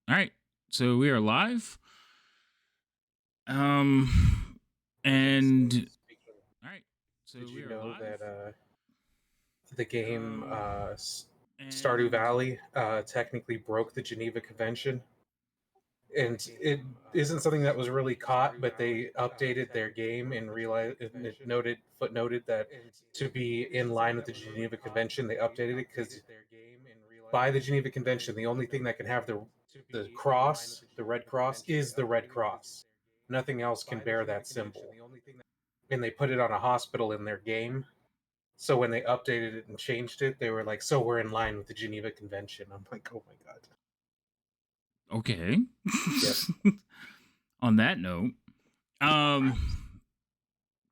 All right, so we are live. Um, and all right, so Did we you are know live. that the game Stardew And Valley technically broke the Geneva Convention? And it isn't something that was really caught, but they updated their game and realized it footnoted that to be in line with the Geneva Convention, they updated it because by the Geneva Convention, the only thing that can have the cross, the red cross, is the red cross. Nothing else can bear that symbol. And they put it on a hospital in their game. So when they updated it and changed it, they were like, "So we're in line with the Geneva Convention." I'm like, "Oh my god!" okay. Yep. On that note, um,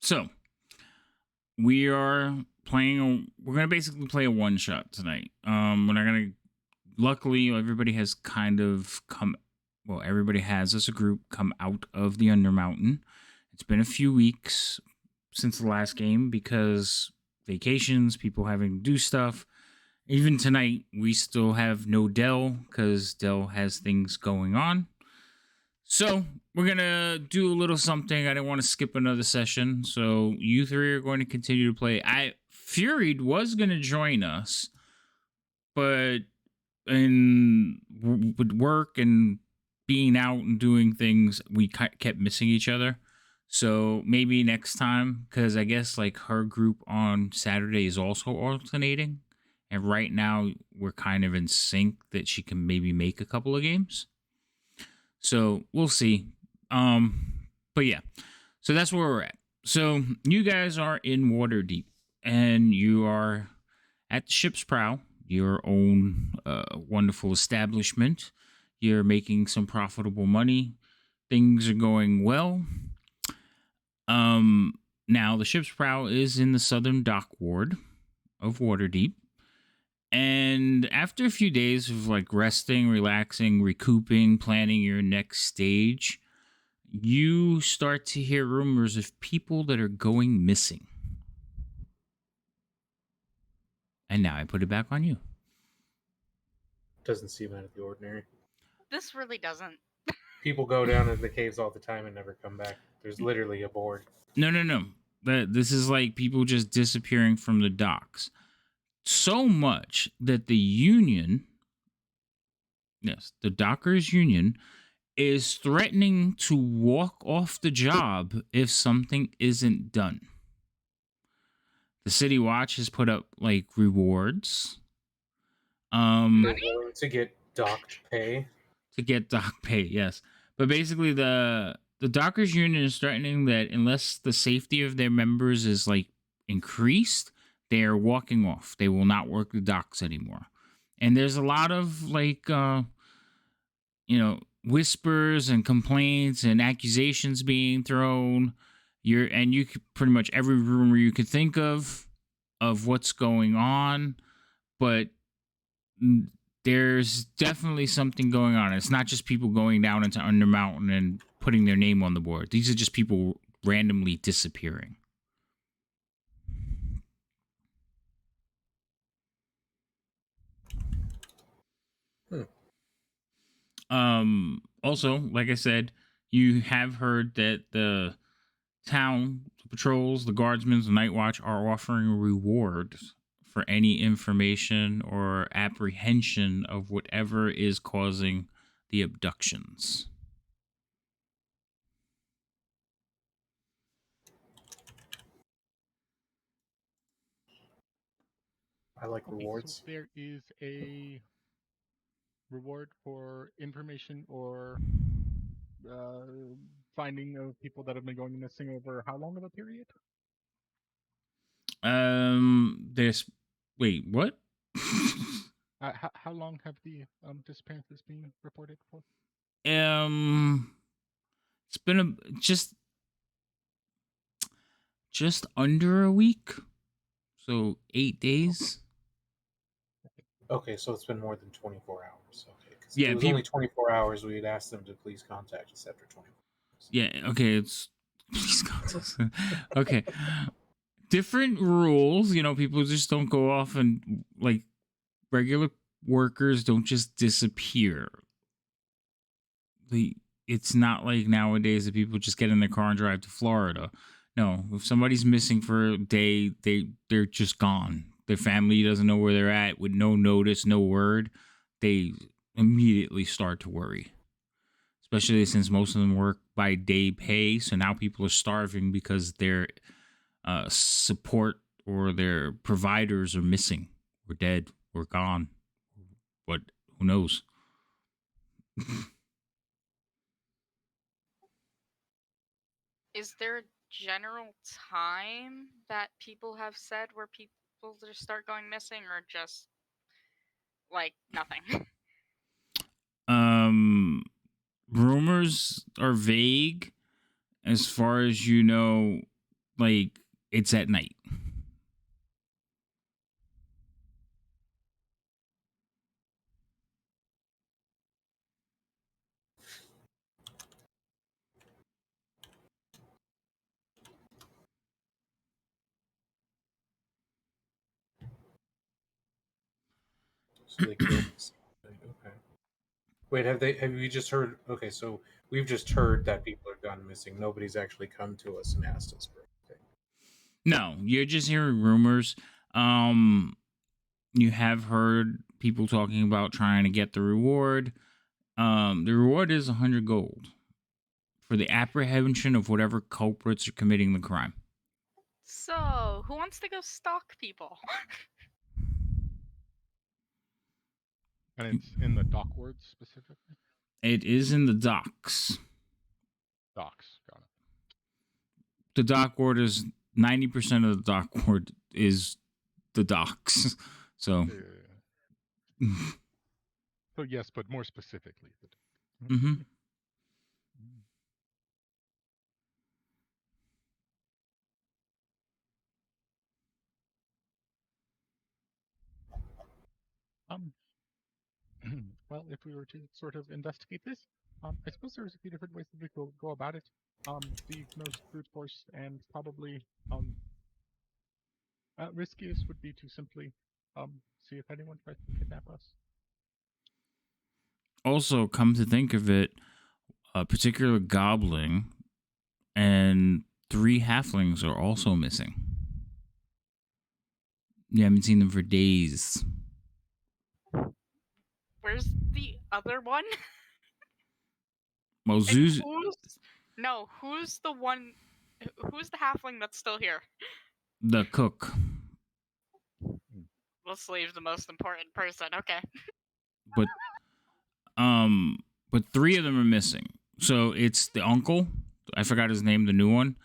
so we are playing. We're gonna basically play a one shot tonight. We're not gonna. Luckily, everybody has kind of come. Well, everybody has as a group come out of the Undermountain. It's been a few weeks since the last game because vacations, people having to do stuff. Even tonight, we still have no Dell because Dell has things going on. So we're gonna do a little something. I didn't want to skip another session, so you three are going to continue to play. Furied was gonna join us, but with work and being out and doing things, we kept missing each other. So maybe next time, because I guess like her group on Saturday is also alternating, and right now we're kind of in sync that she can maybe make a couple of games. So we'll see. But yeah, so that's where we're at. So you guys are in Waterdeep, and you are at the ship's prow, your own wonderful establishment. You're making some profitable money. Things are going well. Um, Now the ship's prow is in the southern dock ward of Waterdeep. And after a few days of like resting, relaxing, recouping, planning your next stage, you start to hear rumors of people that are going missing. And now I put it back on you. Doesn't seem out of the ordinary. This really doesn't. People go down in the caves all the time and never come back. There's literally a board. No. This is like people just disappearing from the docks. So much that the union, yes, the dockers union, is threatening to walk off the job if something isn't done. The City Watch has put up like rewards. To get docked pay. To get dock pay, yes. But basically the dockers union is threatening that unless the safety of their members is like increased, they are walking off. They will not work the docks anymore. And there's a lot of like whispers and complaints and accusations being thrown. You could pretty much every rumor you could think of what's going on, but there's definitely something going on. It's not just people going down into Undermountain and putting their name on the board. These are just people randomly disappearing. Also, like I said, you have heard that the town the patrols, the guardsmen, the night watch are offering rewards for any information or apprehension of whatever is causing the abductions. I like rewards. So there is a reward for information or finding of people that have been going missing over how long of a period? There's wait, what? How long have the disappearances been reported for? It's been just under a week, so 8 days. Okay, so it's been more than 24 hours. Okay, because Yeah, if it was only 24 hours, we'd ask them to please contact us after 24 hours. Yeah, okay, it's please contact us. Okay. Different rules, people just don't go off and like regular workers don't just disappear. it's not like nowadays that people just get in their car and drive to Florida. No, if somebody's missing for a day, they're just gone. Their family doesn't know where they're at with no notice, no word. They immediately start to worry. Especially since most of them work by day pay, so now people are starving because their support or their providers are missing, or dead, or gone. What? Who knows? Is there a general time that people have said where people just start going missing, or just like nothing? Rumors are vague as far as you know, like it's at night. So they killed us. Okay. Wait, have you just heard? Okay, so we've just heard that people are gone missing. Nobody's actually come to us and asked us for anything. No, you're just hearing rumors. You have heard people talking about trying to get the reward. The reward is 100 gold for the apprehension of whatever culprits are committing the crime. So, who wants to go stalk people? And it's in the dock ward specifically? It is in the docks. Docks, got it. The dock ward is 90% of the dock ward is the docks. So, So yes, but more specifically. mm-hmm. Well, if we were to sort of investigate this, I suppose there's a few different ways that we could go about it. The most brute force and probably riskiest would be to simply see if anyone tries to kidnap us. Also, come to think of it, a particular goblin and 3 halflings are also missing. You haven't seen them for days. Where's the other one? Well, And Zeus, who's the one? Who's the halfling that's still here? the cook. Let's leave the most important person. Okay. But but 3 of them are missing. So it's the uncle, I forgot his name, the new one,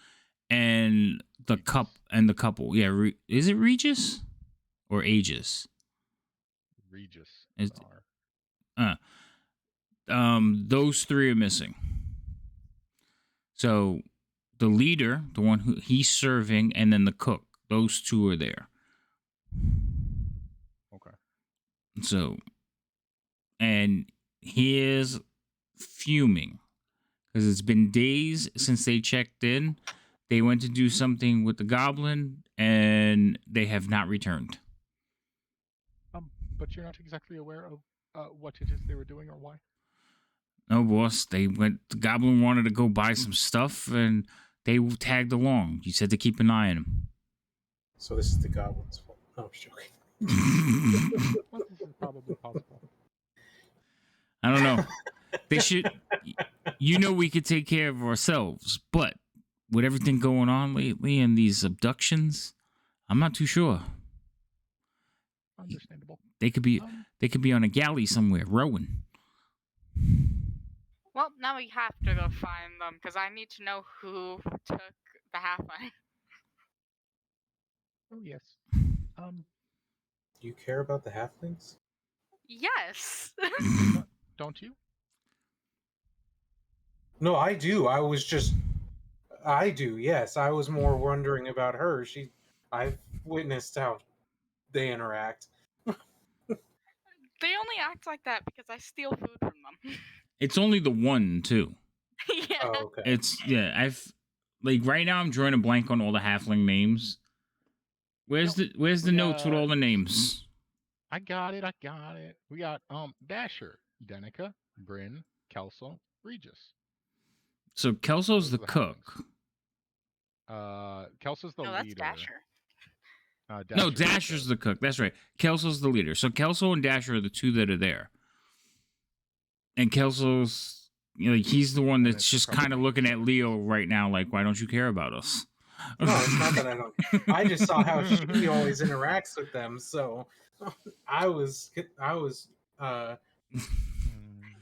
and the couple. Yeah, is it Regis or Aegis? Regis. Is, those 3 are missing. So the leader, the one who he's serving, and then the cook, those 2 are there. Okay. So, and he is fuming because it's been days since they checked in. They went to do something with the goblin, and they have not returned. But you're not exactly aware of what it is they were doing or why? No, boss. The goblin wanted to go buy some stuff, and they tagged along. You said to keep an eye on him. So this is the goblin's fault. No, I'm just joking. Well, this is probably possible. I don't know. They should. We could take care of ourselves, but with everything going on lately and these abductions, I'm not too sure. Understandable. They could be on a galley somewhere rowing. Well, now we have to go find them because I need to know who took the halfling. Oh yes. Do you care about the halflings? Yes. Don't you? No, I do. I do. Yes, I was more wondering about her. I've witnessed how they interact. They only act like that because I steal food from them. It's only the one too. Yeah. Oh, okay. It's I've right now I'm drawing a blank on all the halfling names. Where's the notes with all the names? I got it. We got Dasher, Denica, Bryn, Kelso, Regis. So Kelso's Those the are the cook. Kelso's the No, that's leader. Dasher. No, Dasher's the cook. That's right. Kelso's the leader. So Kelso and Dasher are the two that are there. And Kelso's, he's the one And that's it's just kind of probably looking at someone. Leo right now, like, why don't you care about us? No, it's not that I don't. I just saw how she always interacts with them, so I was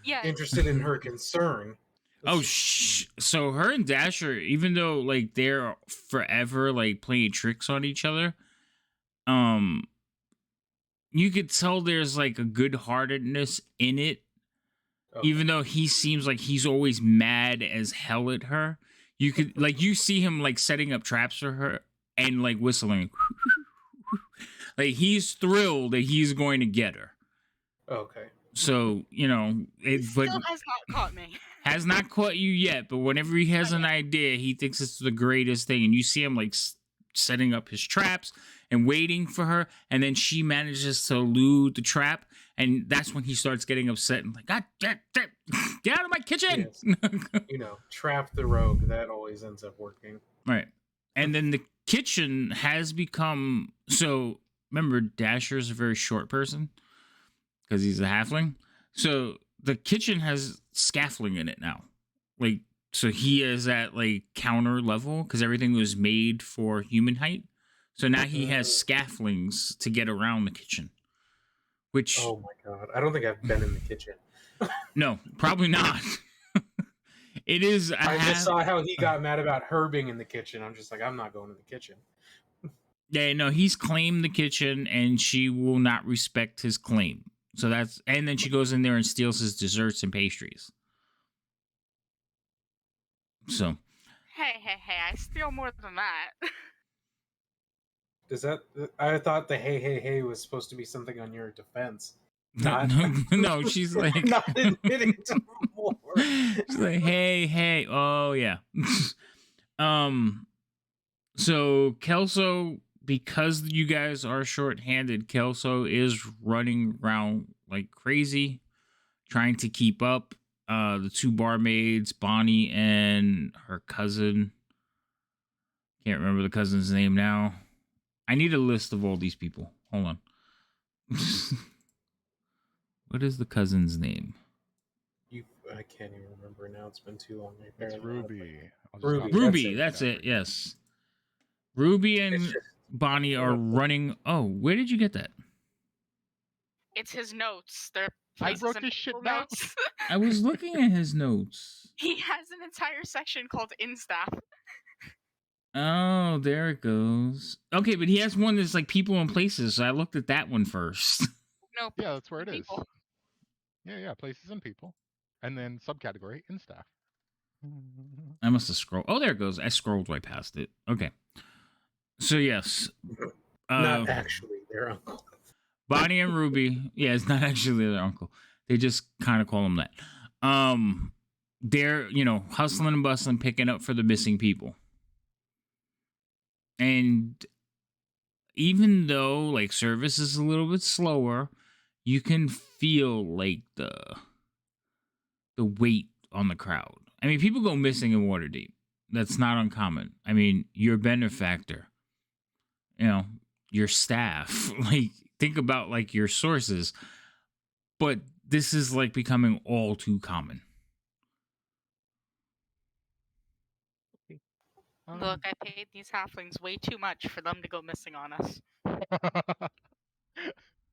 Yeah. interested in her concern. Oh, so her and Dasher, even though like they're forever like playing tricks on each other, you could tell there's like a good-heartedness in it. Okay. Even though he seems like he's always mad as hell at her, you could like you see him like setting up traps for her and like whistling. Like he's thrilled that he's going to get her. Okay. So, He but still has not caught me. has not caught you yet, but whenever he has an idea, he thinks it's the greatest thing. And you see him like setting up his traps and waiting for her, and then she manages to elude the trap, and that's when he starts getting upset and like, God, get out of my kitchen! Yes. Trap the rogue. That always ends up working. Right. And then the kitchen has become, so remember, Dasher's a very short person because he's a halfling. So the kitchen has scaffolding in it now. Like, so he is at like counter level because everything was made for human height. So now he has scaffoldings to get around the kitchen. Which, oh my god, I don't think I've been in the kitchen. No, probably not. It is. I just saw how he got mad about her being in the kitchen. I'm just like, I'm not going to the kitchen. Yeah, no, he's claimed the kitchen, and she will not respect his claim. So that's, and then she goes in there and steals his desserts and pastries. So, Hey, I steal more than that. Does that? I thought the hey was supposed to be something on your defense. no, she's like not admitting to more. She's like, hey, oh yeah. So Kelso, because you guys are short-handed, Kelso is running around like crazy, trying to keep up. The two barmaids, Bonnie and her cousin. Can't remember the cousin's name now. I need a list of all these people. Hold on. What is the cousin's name? I can't even remember now. It's been too long. It's Ruby. Ruby, that's it. Yes. Ruby and Bonnie are running. Oh, where did you get that? It's his notes. They're I wrote this shit down. notes. I was looking at his notes. He has an entire section called Instaff. Oh, there it goes. Okay, but he has one that's like people and places, so I looked at that one first. No. Yeah, that's where it is. People. Yeah, places and people. And then subcategory in staff. I must have scrolled. Oh, there it goes. I scrolled right past it. Okay. So, yes. Not actually their uncle. Bonnie and Ruby. Yeah, it's not actually their uncle. They just kind of call him that. They're, hustling and bustling, picking up for the missing people. And even though, like, service is a little bit slower, you can feel, like, the weight on the crowd. I mean, people go missing in Waterdeep. That's not uncommon. I mean, your benefactor, your staff, like, think about, like, your sources. But this is, like, becoming all too common. Look, I paid these halflings way too much for them to go missing on us.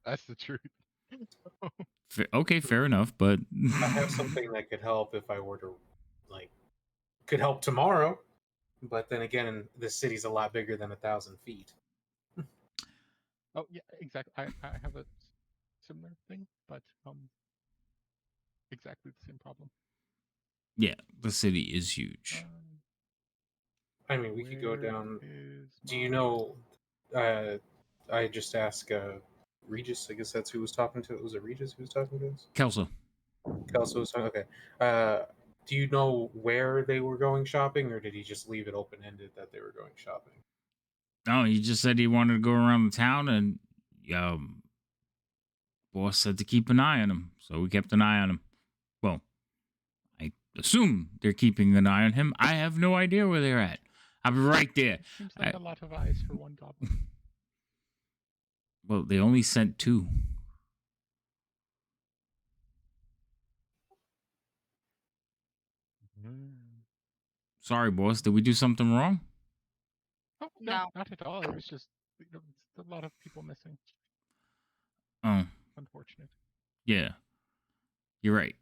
That's the truth. Okay, fair enough, but I have something that could help if I were to, could help tomorrow. But then again, this city's a lot bigger than 1,000 feet. Oh yeah, exactly. I have a similar thing, but exactly the same problem. Yeah, the city is huge. I mean, we could go down. Do you know? I just asked Regis. I guess that's who was talking to. Was it Regis who was talking to us? Kelso. Kelso was talking. Okay. Do you know where they were going shopping, or did he just leave it open ended that they were going shopping? No, he just said he wanted to go around the town, and boss said to keep an eye on him, so we kept an eye on him. Well, I assume they're keeping an eye on him. I have no idea where they're at. I'll be right there. Seems like a lot of eyes for one goblin. Well, they only sent 2. Sorry, boss. Did we do something wrong? Oh, No. not at all. It was just a lot of people missing. Oh, Unfortunate. yeah. You're right.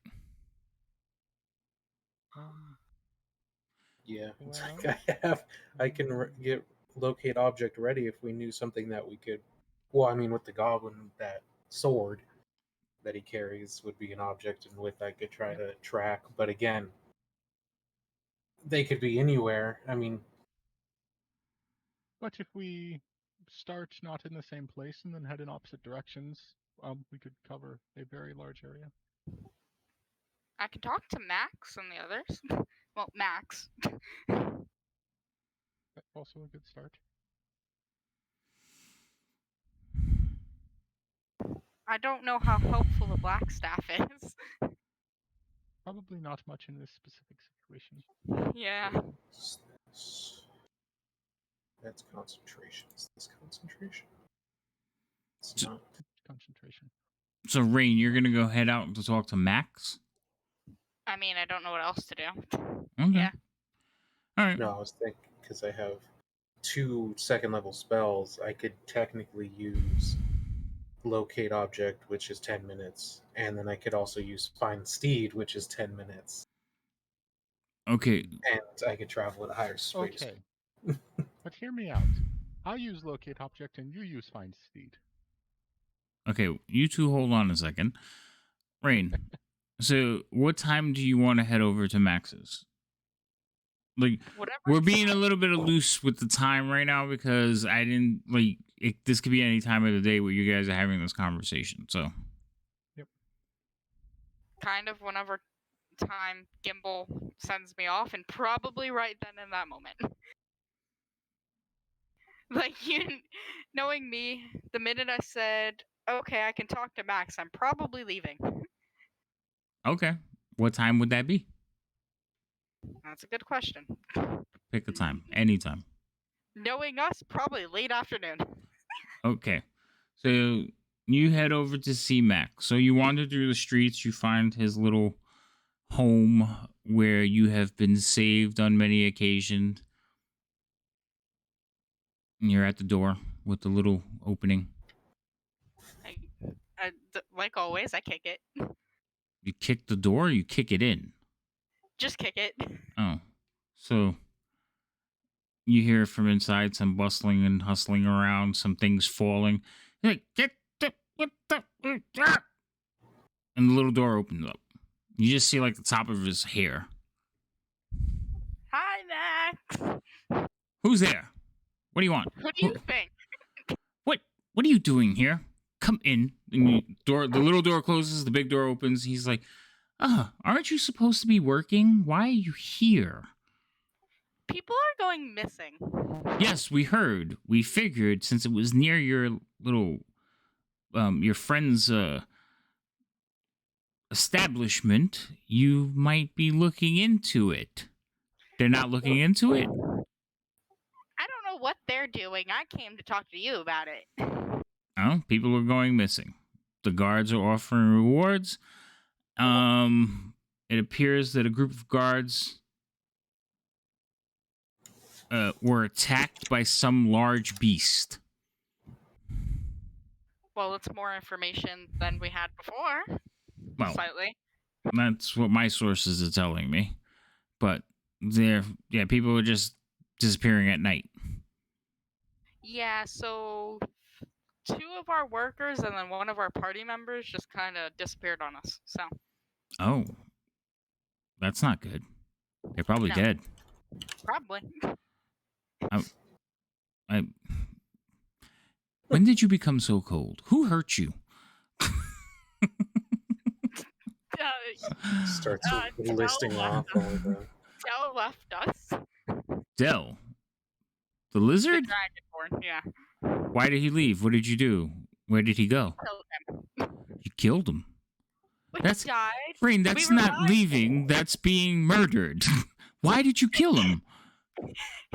Yeah, it's Well, like I can get locate object ready if we knew something that we could. Well, I mean, with the goblin, that sword that he carries would be an object, and with I could try to track. But again, they could be anywhere. I mean, but if we start not in the same place and then head in opposite directions, we could cover a very large area. I can talk to Max and the others. Well, Max. That's also a good start. I don't know how helpful the black staff is. Probably not much in this specific situation. Yeah. that's concentration. Is this concentration? It's So- not. Concentration. So, Rain, you're going to go head out to talk to Max? I mean, I don't know what else to do. Okay. Yeah. All right. No, I was thinking because I have 2 second-level spells. I could technically use locate object, which is 10 minutes, and then I could also use find steed, which is 10 minutes, Okay. and I could travel at a higher rate. Okay. But hear me out. I'll use locate object and you use find steed. Okay. You two hold on a second. Rain, so what time do you want to head over to Max's? Like, Whatever. we're being a little bit loose with the time right now because I didn't, like, this could be any time of the day where you guys are having this conversation. So, Kind of whenever time Gimbal sends me off, and probably right then in that moment. Like, knowing me, the minute I said, okay, I can talk to Max, I'm probably leaving. okay. What time would that be? That's a good question. Pick a time. Anytime. Knowing us, probably late afternoon. Okay. So you head over to see Max. So you wander through the streets. You find his little home where you have been saved on many occasions. And you're at the door with the little opening. Like always, I kick it. You kick the door or you kick it in? Just kick it. Oh. So you hear from inside some bustling and hustling around, some things falling. You're like, get the, what the, ah! And the little door opens up. You just see like the top of his hair. Hi, Max. Who's there? What do you want? Who do you think? What are you doing here? Come in. And the little door closes, the big door opens. He's like, aren't you supposed to be working? Why are you here? People are going missing. Yes, we heard. We figured since it was near your little, your friend's, establishment, you might be looking into it. They're not looking into it? I don't know what they're doing. I came to talk to you about it. Oh, people are going missing. The guards are offering rewards. It appears that a group of guards were attacked by some large beast. Well, it's more information than we had before. Well, Slightly. that's what my sources are telling me. But people were just disappearing at night. Yeah, so 2 of our workers and then 1 of our party members just kind of disappeared on us. So. Oh, that's not good. They're probably No. dead. Probably. When did you become so cold? Who hurt you? Starts Dell listing off all of the. Dell left us. Dell. The The lizard? Dragonborn, yeah. Why did he leave? What did you do? Where did he go? Killed him. You killed him. That's he died. Rain, that's We not revived leaving, that's being murdered. Why did you kill him?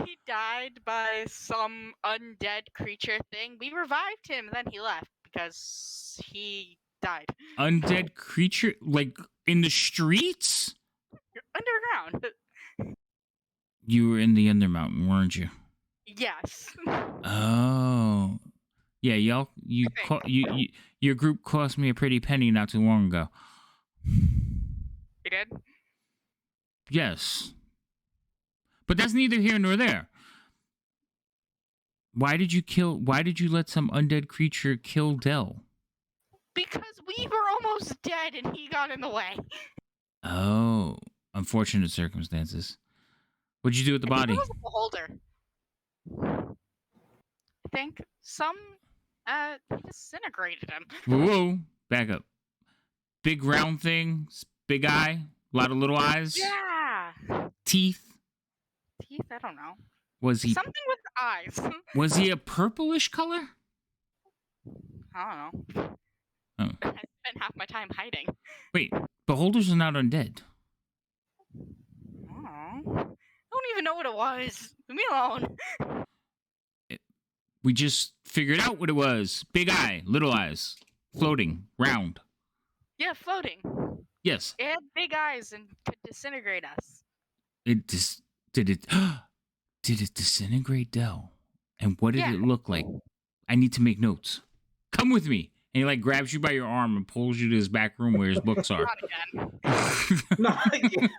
He died by some undead creature thing. We revived him, then he left because he died. Undead creature? Like in the streets? Underground. You were in the Undermountain, weren't you? Yes. Oh. Yeah, y'all your group cost me a pretty penny not too long ago. You did? Yes. But that's neither here nor there. Why did you let some undead creature kill Dell? Because we were almost dead and he got in the way. Oh, unfortunate circumstances. What'd you do with the I think body? it was a beholder. I think some disintegrated him. Whoa, back up. Big round thing, big eye, a lot of little eyes, Yeah. teeth. Teeth, I don't know. Was he Something with eyes. was he a purplish color? I don't know. Oh. I spent half my time hiding. Wait, beholders are not undead. I don't even know what it was. Leave me alone. We just figured out what it was. Big eye, little eyes, floating, round. Yeah, floating. Yes. It had big eyes and could disintegrate us. Did it disintegrate Dell? And what did it look like? I need to make notes. Come with me. And he like grabs you by your arm and pulls you to his back room where his books are. Not again. Not again.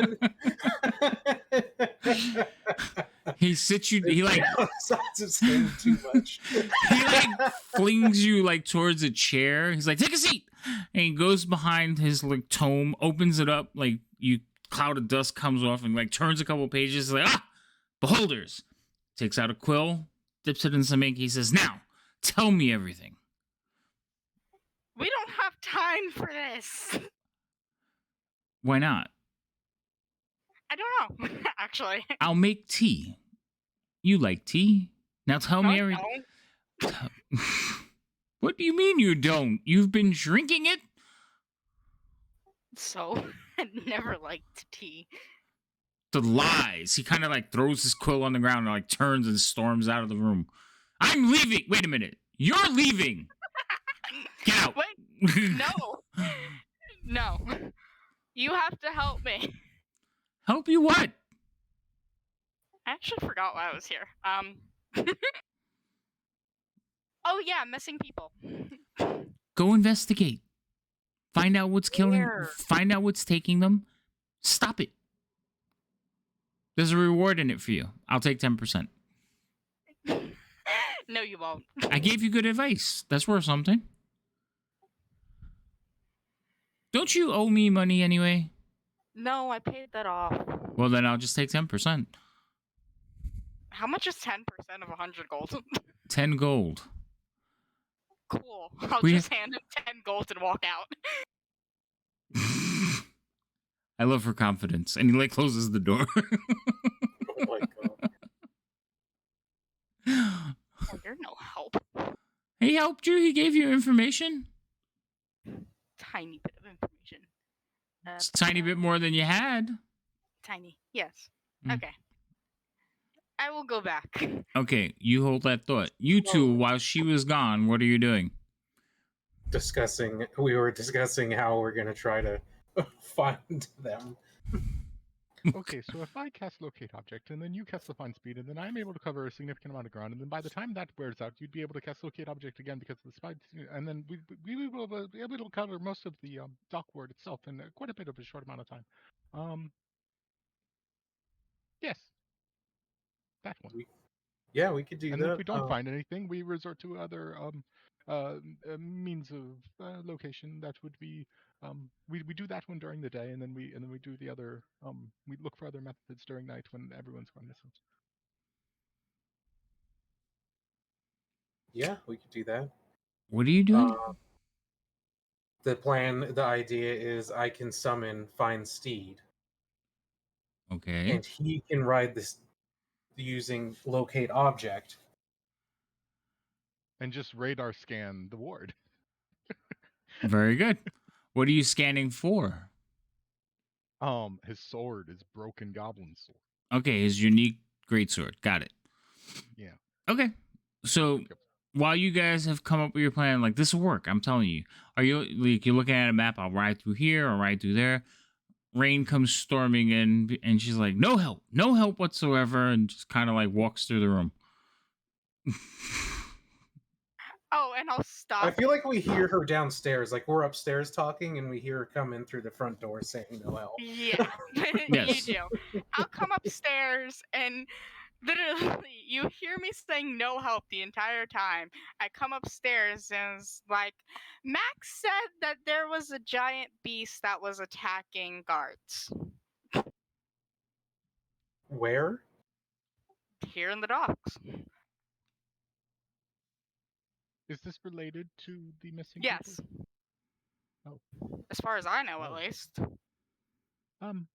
He sits you. He like sides of skin too much. he like flings you like towards a chair. He's like, take a seat. And he goes behind his like tome, opens it up, like you cloud of dust comes off and like turns a couple pages. Like, beholders. Takes out a quill, dips it in some ink. He says, now, tell me everything. We don't have time for this. Why not? I don't know, actually. I'll make tea. You like tea? Now tell me everything. What do you mean you don't? You've been drinking it? So, I never liked tea. The lies. He kind of like throws his quill on the ground and like turns and storms out of the room. I'm leaving. Wait a minute. You're leaving. Get out. Wait, no. No. You have to help me. Help you what? I actually forgot why I was here. Oh yeah, missing people. Go investigate. Find out what's killing. Where? Find out what's taking them. Stop it. There's a reward in it for you. I'll take 10%. No, you won't. I gave you good advice. That's worth something. Don't you owe me money anyway? No, I paid that off. Well, then I'll just take 10%. How much is 10% of 100 gold? 10 gold. Cool. I'll We- just hand him 10 gold and walk out. I love her confidence. And he like closes the door. Oh my god. Oh, you're no help. He helped you? He gave you information? Tiny bit of information. It's a tiny bit more than you had. Tiny. Yes. Mm. Okay. I will go back. Okay, you hold that thought. You two, while she was gone, what are you doing? We were discussing how we're gonna try to find them. Okay, so if I cast Locate Object, and then you cast the Find Speed, and then I'm able to cover a significant amount of ground, and then by the time that wears out, you'd be able to cast Locate Object again because of the speed, and then we will be able to cover most of the dock ward itself in quite a bit of a short amount of time. Yes. That one. Yeah, we could do And that. then if we don't find anything, we resort to other means of location. That would be we do that one during the day, and then we do the other. We look for other methods during night when everyone's gone missing. Yeah, we could do that. What are you doing? The idea is I can summon Find Steed, Okay. and he can ride this using Locate Object. And just radar scan the ward. Very good. What are you scanning for? His sword is broken goblin sword. Okay, his unique greatsword. Got it. Yeah. Okay. So Yep. while you guys have come up with your plan, like this will work, I'm telling you. Are you like you're looking at a map? I'll ride through here. I'll ride through there. Rain comes storming in, and she's like, "No help whatsoever," and just kind of like walks through the room. Oh, and I'll stop. I feel like we hear her downstairs, like we're upstairs talking, and we hear her come in through the front door saying no help. Yeah, Yes. you do. I'll come upstairs and literally you hear me saying no help the entire time. I come upstairs and it's like, Max said that there was a giant beast that was attacking guards Where? here in the docks. Is this related to the missing Yes, people? Oh. as far as I know, at Oh. least. And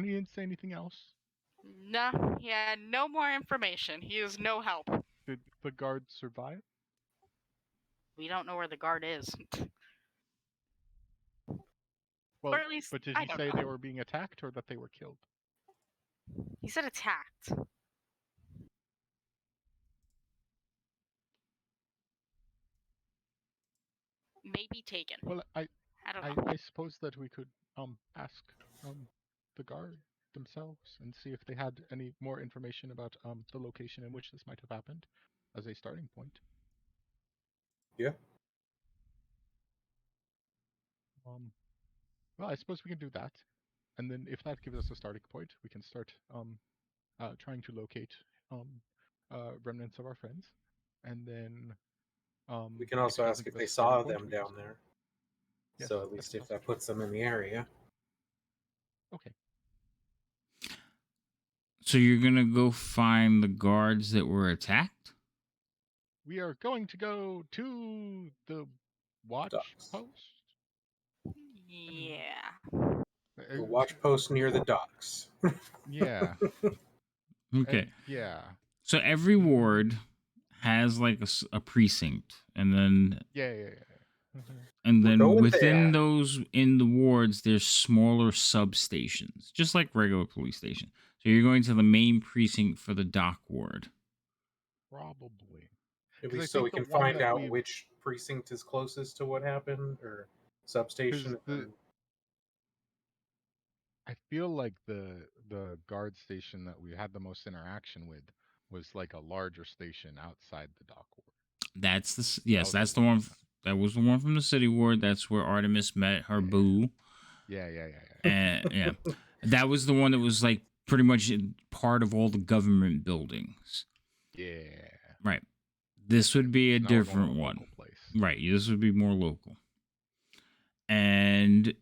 he didn't say anything else? No, he had no more information. He is no help. Did the guard survive? We don't know where the guard is. Well, Or at least, but did I he don't say know. they were being attacked or that they were killed? He said attacked. Maybe taken. Well, I don't know. I suppose that we could ask the guard themselves and see if they had any more information about the location in which this might have happened as a starting point. Yeah. Well, I suppose we can do that, and then if that gives us a starting point, we can start trying to locate remnants of our friends, and then We can if also it doesn't ask give if us they a starting saw point, them we can down start- there. Yes, So at that's least if also that true. puts them in the area. Okay. So you're gonna go find the guards that were attacked? We are going to go to the watch Docks. post. Yeah. The watch post near the docks. Yeah. Okay. And yeah. So every ward has like a precinct, and then Yeah. We're going within there. those in the wards, there's smaller substations, just like regular police station. So you're going to the main precinct for the dock ward. Probably. At 'Cause I least so we think the can one find that out we've- which precinct is closest to what happened or substation. I feel like the guard station that we had the most interaction with was like a larger station outside the dock ward. That's the That was that's the the one. one. That was the one from the city ward. That's where Artemis met her Yeah. boo. Yeah. And yeah, that was the one that was like pretty much part of all the government buildings. Yeah. Right. This would be a So now we're going to different a one. local place. Right. This would be more local. And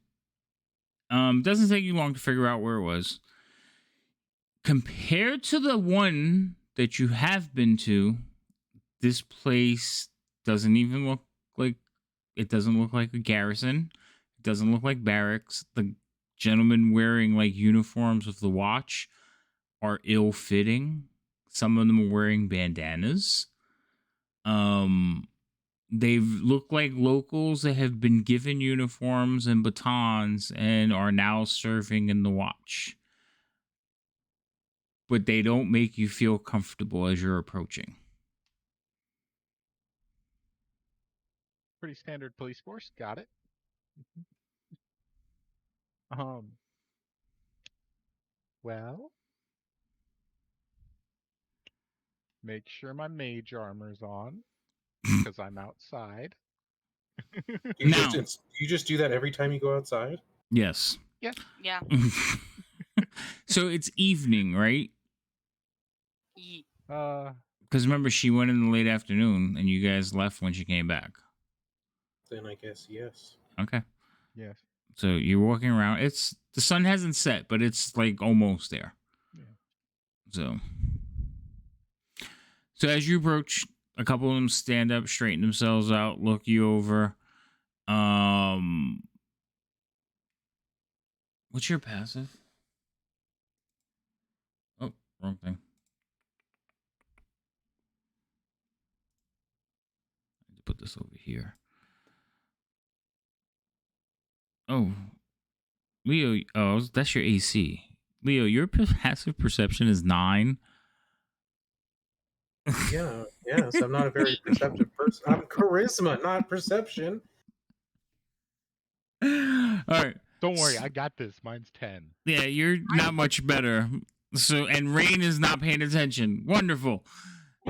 doesn't take you long to figure out where it was. Compared to the one that you have been to, this place doesn't even look like it doesn't look like a garrison. It doesn't look like barracks. The gentlemen wearing like uniforms of the watch are ill-fitting. Some of them are wearing bandanas. They look like locals that have been given uniforms and batons and are now serving in the watch. But they don't make you feel comfortable as you're approaching. Pretty standard police force. Got it. Well, make sure my mage armor's on because I'm outside. You Now- you just do that every time you go outside? Yes. Yeah. So it's evening, right? Ye- Because remember, she went in the late afternoon and you guys left when she came back. Then I guess yes. Okay. Yes. So you're walking around. It's the sun hasn't set, but it's like almost there. Yeah. So as you approach, a couple of them stand up, straighten themselves out, look you over. What's your passive? Oh, wrong thing. I need to put this over here. Oh, Leo. Oh, that's your AC. Leo, your passive perception is 9. Yeah, yes, I'm not a very perceptive person. I'm charisma, not perception. All right. Don't worry, I got this. Mine's 10. Yeah, you're not much better. So, and Rain is not paying attention. Wonderful.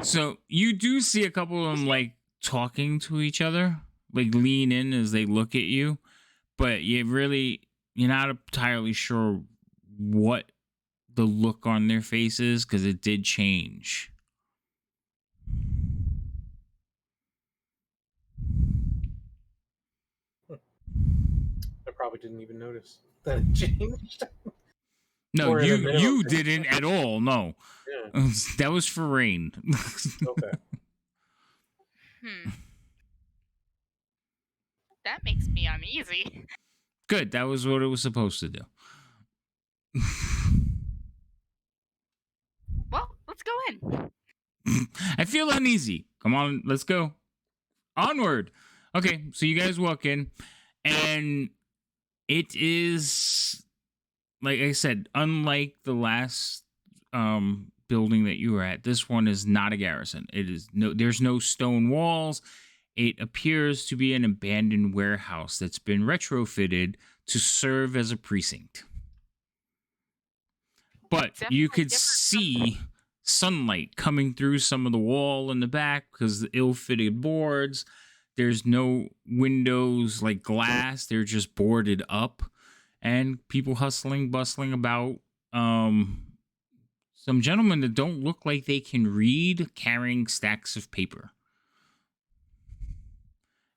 So you do see a couple of them like talking to each other, like lean in as they look at you, but you're not entirely sure what the look on their faces because it did change. I probably didn't even notice that it changed. No, Or at a minimum, you didn't at all. No, Yeah. that was for Rain. Okay. That makes me uneasy. Good. That was what it was supposed to do. Well, let's go in. I feel uneasy. Come on, let's go. Onward. Okay, so you guys walk in, and it is, like I said, unlike the last building that you were at, this one is not a garrison. There's no stone walls. It appears to be an abandoned warehouse that's been retrofitted to serve as a precinct. But you could see sunlight coming through some of the wall in the back because the ill-fitted boards. There's no windows like glass. They're just boarded up. And people hustling, bustling about. Some gentlemen that don't look like they can read carrying stacks of paper.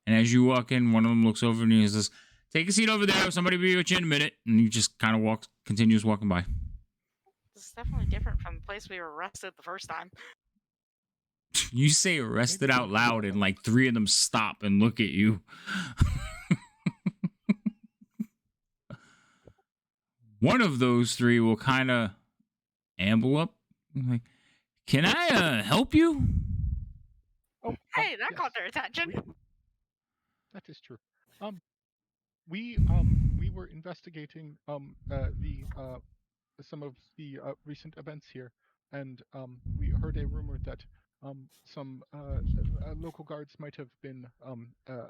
And as you walk in, one of them looks over and he says, "Take a seat over there. Somebody will be with you in a minute." And he just kind of continues walking by. This is definitely different from the place we were arrested the first time. You say arrested out loud, and like 3 of them stop and look at you. One of those 3 will kind of amble up. Like, "Can I help you?" Oh, Hey, that yes. caught their attention. That is true. We were investigating some of the recent events here, and we heard a rumor that some local guards might have been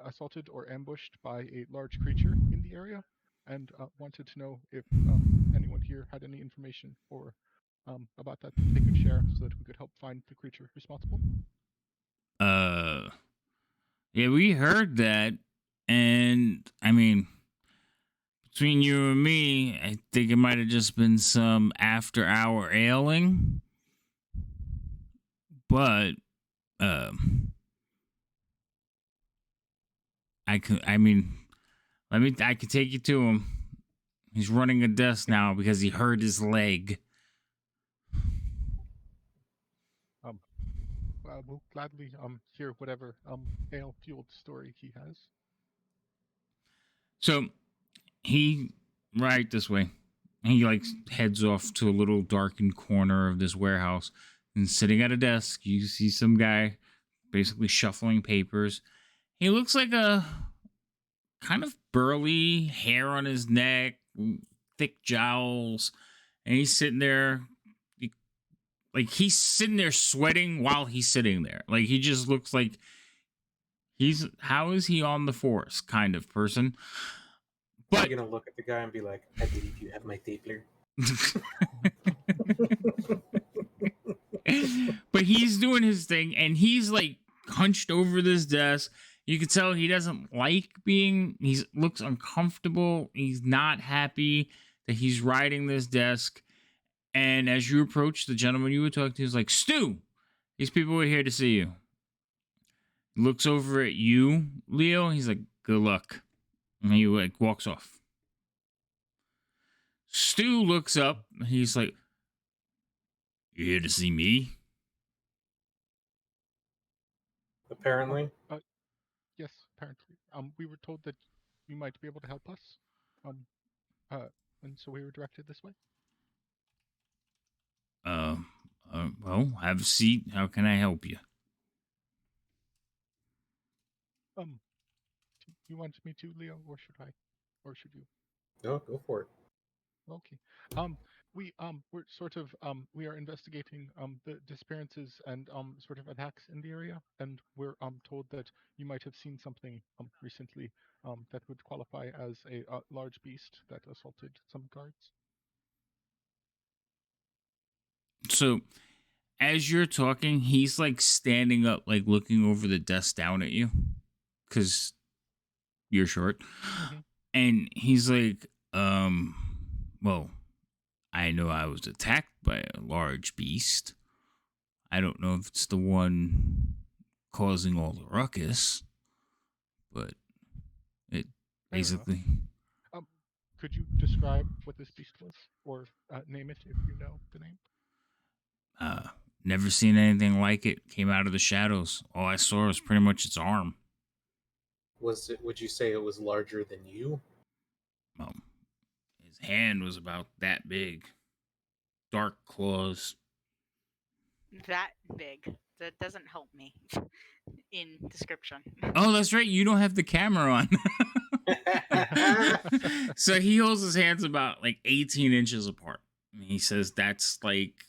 assaulted or ambushed by a large creature in the area, and wanted to know if anyone here had any information or about that they could share, so that we could help find the creature responsible. Yeah, we heard that, and I mean, between you and me, I think it might have just been some after-hour ailing. But I could take you to him. He's running a desk now because he hurt his leg. We'll gladly hear whatever ale-fueled story he has. So he right this way. He like heads off to a little darkened corner of this warehouse, and sitting at a desk, you see some guy basically shuffling papers. He looks like a kind of burly, hair on his neck, thick jowls, and he's sitting there. Like, he's sitting there sweating while he's sitting there. Like, he just looks like how is he on the force kind of person. But you're going to look at the guy and be like, "I believe you have my stapler." But he's doing his thing, and he's like hunched over this desk. You can tell he doesn't like he looks uncomfortable. He's not happy that he's riding this desk. And as you approach, the gentleman you were talking to is like, "Stu, these people are here to see you." He looks over at you, Leo. He's like, "Good luck." And he like walks off. Stu looks up. He's like, "You here to see me?" Apparently. Yes, apparently. We were told that you might be able to help us. And so we were directed this way. Well, have a seat. How can I help you? You want me to, Leo, or should I? or should you? No, go for it. Okay. We're sort of we are investigating the disappearances and sort of attacks in the area, and we're told that you might have seen something recently that would qualify as a large beast that assaulted some guards. So as you're talking, he's like standing up, like looking over the desk down at you, because you're short. Mhm. And he's like, well, I know I was attacked by a large beast. I don't know if it's the one causing all the ruckus, but it Fair enough. basically. Could you describe what this beast was, or name it if you know the name? Never seen anything like it. Came out of the shadows. All I saw was pretty much its arm. Was it? Would you say it was larger than you? His hand was about that big. Dark claws. That big. That doesn't help me in description. Oh, that's right. You don't have the camera on. So he holds his hands about like 18 inches apart. And he says that's like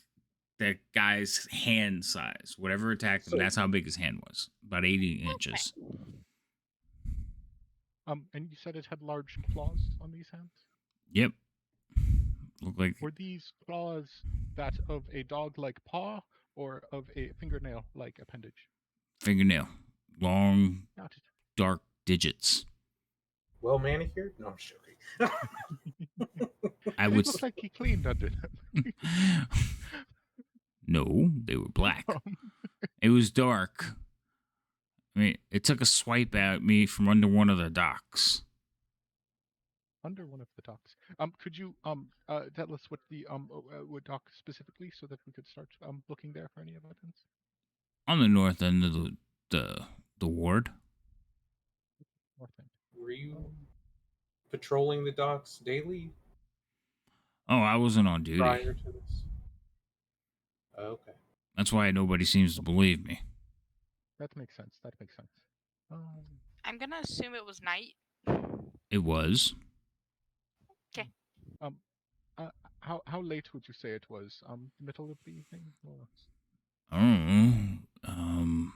that guy's hand size. Whatever attacked him, So- that's how big his hand was. About 80 inches. And you said it had large claws on these hands? Yep. Look like Were these claws that of a dog-like paw or of a fingernail-like appendage? fingernail. Long, Got it. dark digits. Well manicured? No, I'm joking. I It would. looks like he cleaned under them. No, they were black. It was dark. I mean, it took a swipe at me from under one of the docks. Under one of the docks. Could you tell us what the what dock specifically, so that we could start looking there for any evidence? On the north end of the ward. North end. Were you patrolling the docks daily Oh, I wasn't on duty. prior to this? Okay. That's why nobody seems to believe me. That makes sense. That makes sense. I'm gonna assume it was night. It was. How late would you say it was? Middle of the evening? Or... I don't know.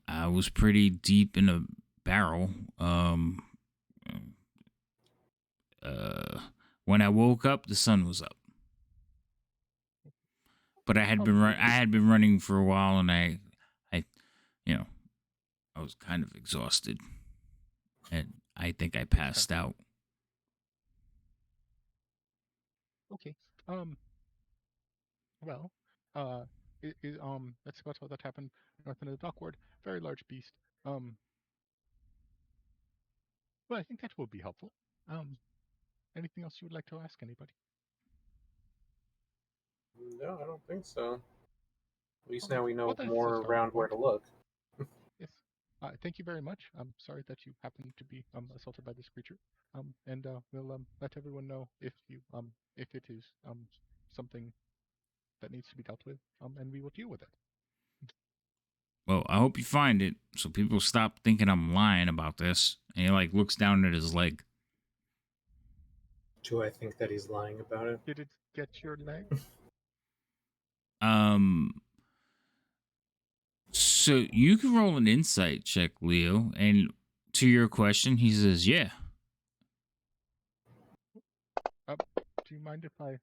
I was pretty deep in a barrel. When I woke up, the sun was up. But I had been running for a while, and I was kind of exhausted, and I think I passed out. Okay. Well, that's about how that happened. North end of the dock ward, very large beast. Well, I think that will be helpful. Anything else you would like to ask anybody? No, I don't think so. At least Okay. now we know Well, that's a more starting around where point. to look. Yes. Thank you very much. I'm sorry that you happened to be assaulted by this creature. And we'll let everyone know if it is something that needs to be dealt with. And we will deal with it. Well, I hope you find it, so people stop thinking I'm lying about this. And he like looks down at his leg. Do I think that he's lying about it? Did it get your leg? So you can roll an insight check, Leo, and to your question, he says, "Yeah." Do you mind if I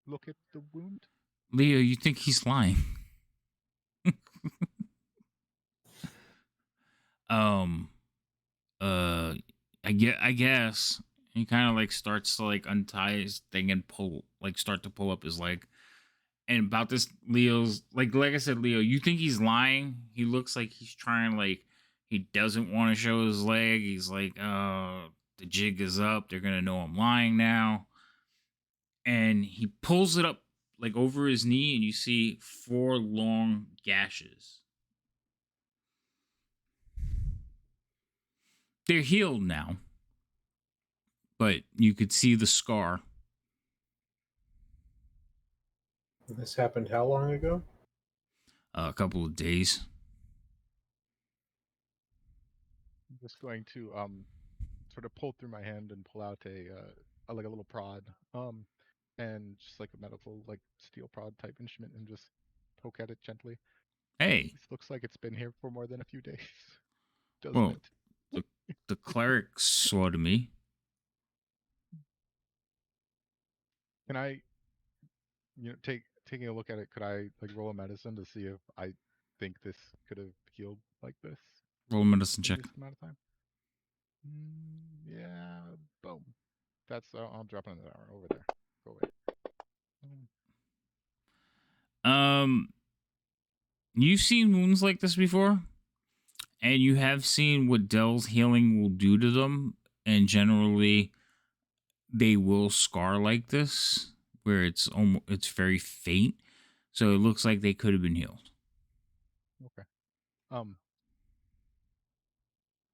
look at the wound? Leo, you think he's lying? I guess he kind of like starts to like untie his thing and start to pull up his leg. And about this, Leo's like I said, Leo, you think he's lying? He looks like he's trying, like he doesn't want to show his leg. He's like, the jig is up. They're gonna know I'm lying now. And he pulls it up like over his knee, and you see 4 long gashes. They're healed now, but you could see the scar. This happened how long ago? A couple of days. I'm just going to sort of pull through my hand and pull out a like a little prod, and just like a medical like steel prod type instrument, and just poke at it gently. Hey, This looks like it's been here for more than a few days, doesn't well, it? the cleric swore to me. Can I, taking a look at it, could I like roll a medicine to see if I think this could have healed like this Roll a medicine in check. this amount of time? Yeah, boom. That's I'll drop another hour over there. Go away. You've seen wounds like this before, and you have seen what Dell's healing will do to them, and generally, they will scar like this, where it's very faint. So it looks like they could have been healed. Okay.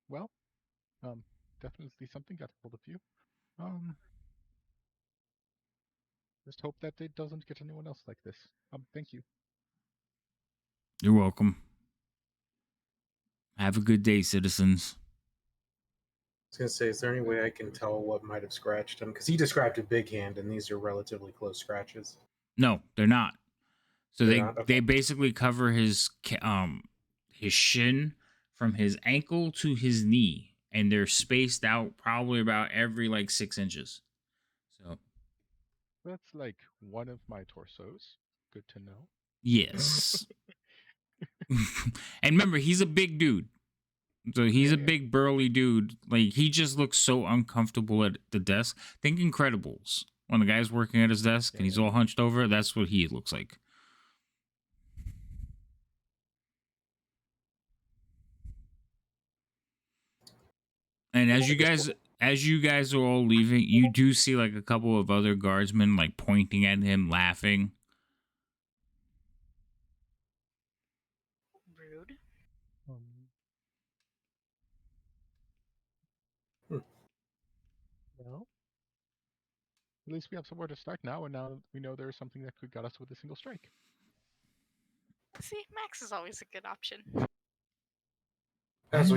Well, definitely something got hold of you. Just hope that it doesn't get anyone else like this. Thank you. You're welcome. Have a good day, citizens. I was gonna say, is there any way I can tell what might have scratched him? Because he described a big hand, and these are relatively close scratches. No, they're not. So They're they not? Okay. they basically cover his shin from his ankle to his knee, and they're spaced out probably about every like 6 inches. So That's like one of my torsos. Good to know. yes. And remember, he's a big dude. So he's a big burly dude. Like, he just looks so uncomfortable at the desk. Think Incredibles. When the guy's working at his desk and he's all hunched over, that's what he looks like. And as you guys are all leaving, you do see like a couple of other guardsmen like pointing at him, laughing. Rude. Well, at least we have somewhere to start now, and now we know there's something that could get us with a single strike. See, Max is always a good option. As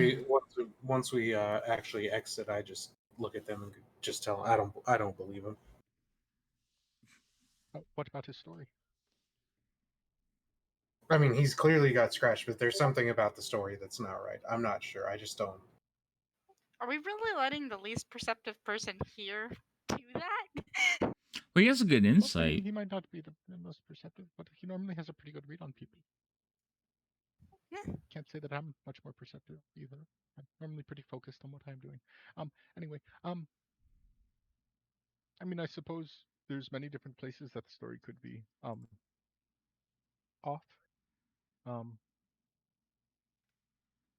once we actually exit, I just look at them and just tell them I don't believe him. What about his story? I mean, he's clearly got scratched, but there's something about the story that's not right. I'm not sure. I just don't. Are we really letting the least perceptive person here do that? Well, he has a good Well, I mean, insight. he might not be the most perceptive, but he normally has a pretty good read on people. Yeah. Can't say that I'm much more perceptive either. I'm normally pretty focused on what I'm doing. Anyway, I mean, I suppose there's many different places that the story could be off.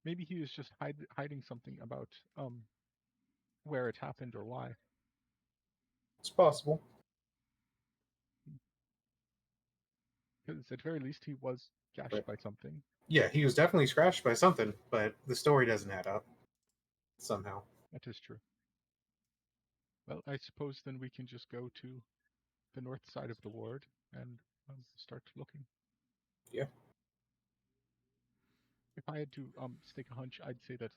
Maybe he was just hiding something about where it happened or why. It's possible. Because at very least he was gashed by something. Yeah, he was definitely scratched by something, but the story doesn't add up somehow. That is true. Well, I suppose then we can just go to the north side of the ward and start looking. Yeah. If I had to stake a hunch, I'd say that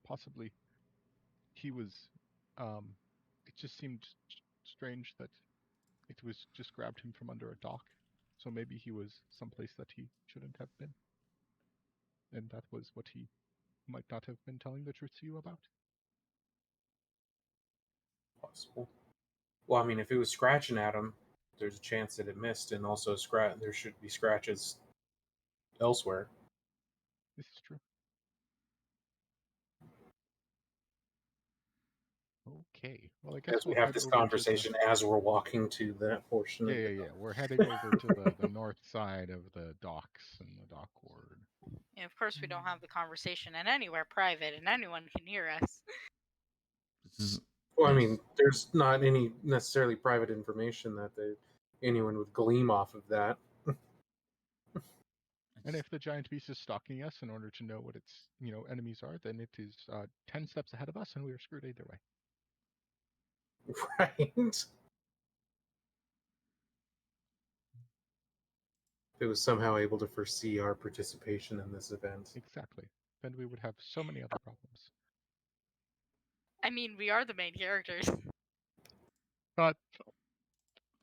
possibly he was. It just seemed strange that it was just grabbed him from under a dock. So maybe he was someplace that he shouldn't have been, and that was what he might not have been telling the truth to you about. Possible. Well, I mean, if it was scratching at him, there's a chance that it missed, and also there should be scratches elsewhere. This is true. Okay. Well, I guess As we we'll have head this over conversation as we're walking to that portion. Yeah. We're heading over to the north side of the docks and the dock ward. And of course, we don't have the conversation in anywhere private, and anyone can hear us. Well, I mean, there's not any necessarily private information that anyone would glean off of that. And if the giant beast is stalking us in order to know what its enemies are, then it is 10 steps ahead of us, and we are screwed either way. Right. It was somehow able to foresee our participation in this event. Exactly. Then we would have so many other problems. I mean, we are the main characters. But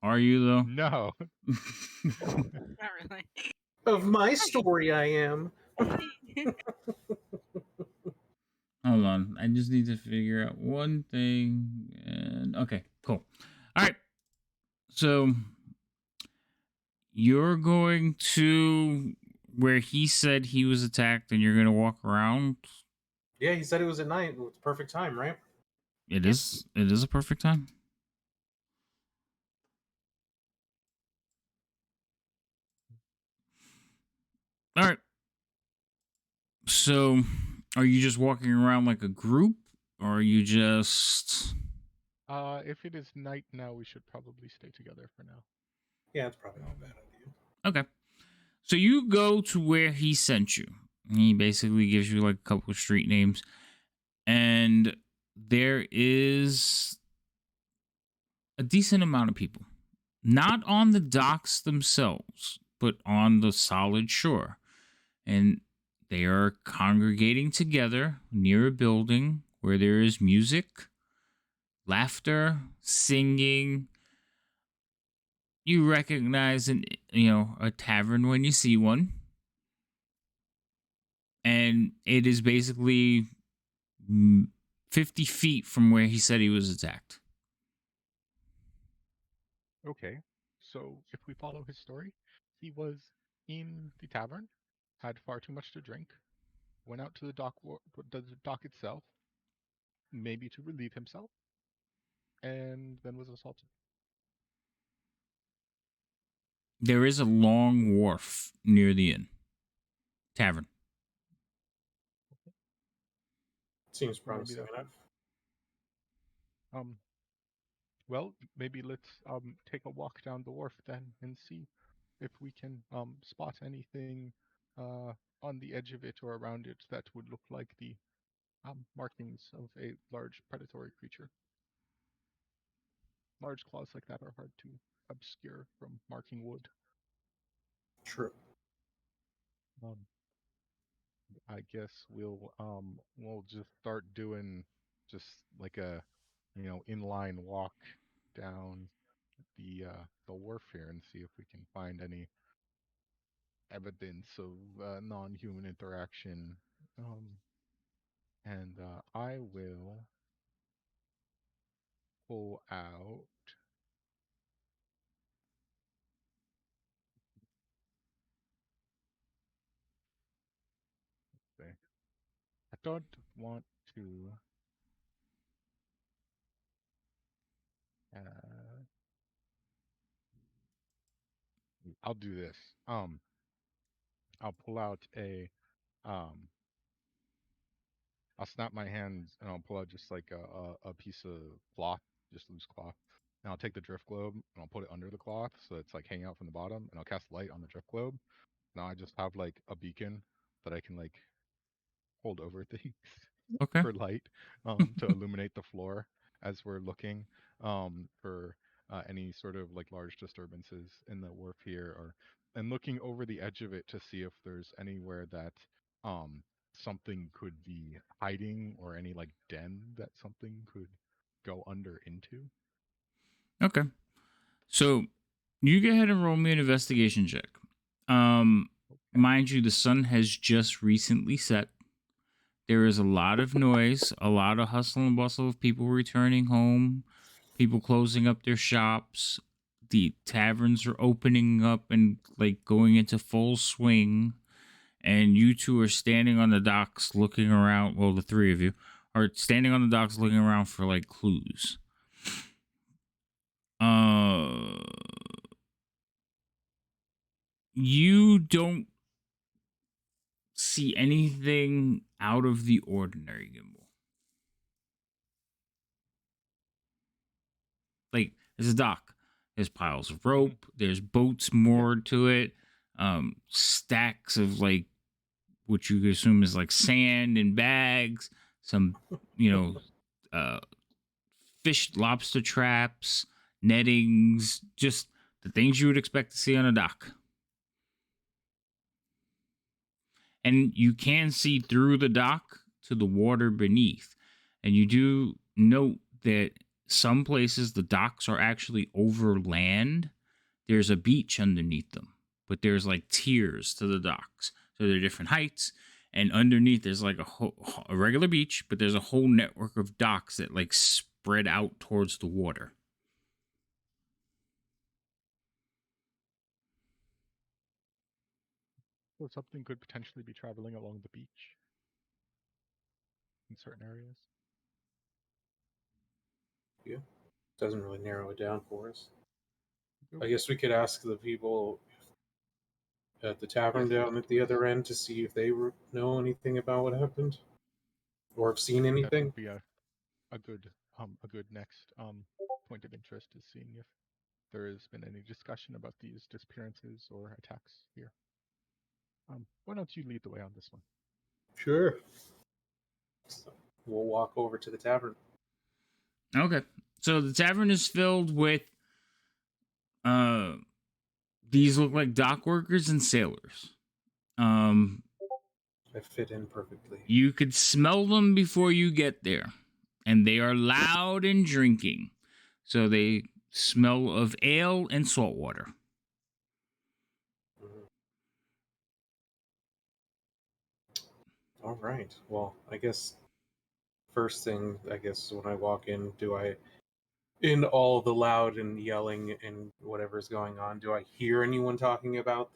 Are you though? no. Not really. Of my story, I am. Hold on. I just need to figure out one thing. And okay, cool. All right. So you're going to where he said he was attacked, and you're going to walk around. Yeah, he said it was at night. It was the perfect time, right? It is. It is a perfect time. All right. So, are you just walking around like a group, or are you just? If it is night now, we should probably stay together for now. Yeah, it's probably not a bad idea. Okay. So you go to where he sent you. He basically gives you like a couple of street names, and there is a decent amount of people, not on the docks themselves, but on the solid shore. And they are congregating together near a building where there is music, laughter, singing. You recognize a tavern when you see one. And it is basically 50 feet from where he said he was attacked. Okay, so if we follow his story, he was in the tavern, had far too much to drink, went out to the dock itself, maybe to relieve himself, and then was assaulted. There is a long wharf near the inn. Tavern. Seems Well, maybe promising that's enough. Well, maybe let's take a walk down the wharf then and see if we can spot anything on the edge of it or around it that would look like the markings of a large predatory creature. Large claws like that are hard to obscure from marking wood. True. I guess we'll just start doing just like a inline walk down the wharf here and see if we can find any evidence of non-human interaction. And I will pull out. Okay. I don't want to. I'll do this. I'll pull out um, I'll snap my hands and I'll pull out just like a piece of cloth, just loose cloth. And I'll take the drift globe and I'll put it under the cloth so it's like hanging out from the bottom. And I'll cast light on the drift globe. Now I just have like a beacon that I can like hold over things Okay. for light to illuminate the floor as we're looking for any sort of like large disturbances in the wharf here, or and looking over the edge of it to see if there's anywhere that something could be hiding or any like den that something could go under into. Okay. So you go ahead and roll me an investigation check. Mind you, the sun has just recently set. There is a lot of noise, a lot of hustle and bustle of people returning home, people closing up their shops. The taverns are opening up and like going into full swing. And you two are standing on the docks looking around. Well, the three of you are standing on the docks looking around for like clues. You don't see anything out of the ordinary, Gimbal. Like, there's a dock. There's piles of rope. There's boats moored to it. Stacks of like what you could assume is like sand in bags. Some, fish, lobster traps, nettings, just the things you would expect to see on a dock. And you can see through the dock to the water beneath. And you do note that some places the docks are actually over land. There's a beach underneath them, but there's like tiers to the docks. So they're different heights. And underneath there's like a regular beach, but there's a whole network of docks that like spread out towards the water. So something could potentially be traveling along the beach in certain areas. Yeah, doesn't really narrow it down for us. Nope. I guess we could ask the people at the tavern Yes, down at the other end to see if they know anything about what happened or have seen That anything. would be a good next point of interest, is seeing if there has been any discussion about these disappearances or attacks here. Why don't you lead the way on this one? Sure. So we'll walk over to the tavern. Okay. So the tavern is filled with these look like dock workers and sailors. I fit in perfectly. You could smell them before you get there, and they are loud and drinking. So they smell of ale and salt water. All right. Well, I guess first thing, when I walk in, in all the loud and yelling and whatever's going on, do I hear anyone talking about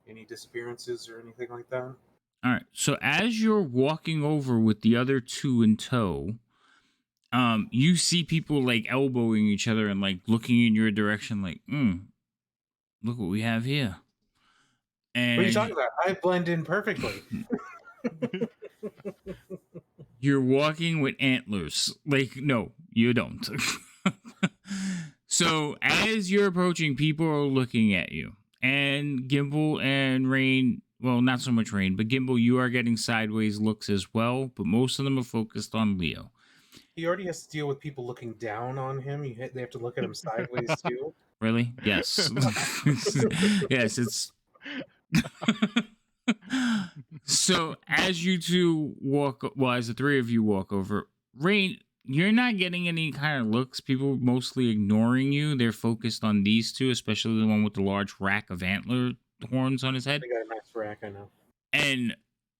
any disappearances or anything like that? All right. So as you're walking over with the other two in tow, you see people like elbowing each other and like looking in your direction, like, look what we have here. And What are you talking about? I blend in perfectly. You're walking with antlers. Like, no, you don't. So as you're approaching, people are looking at you. And Gimbal and Rain, well, not so much Rain, but Gimbal, you are getting sideways looks as well, but most of them are focused on Leo. He already has to deal with people looking down on him. They have to look at him sideways too. Really? Yes. Yes, it's so as you two walk, well, as the three of you walk over, Rain, you're not getting any kind of looks. People mostly ignoring you. They're focused on these two, especially the one with the large rack of antler horns on his head. They got a nice rack, I know. And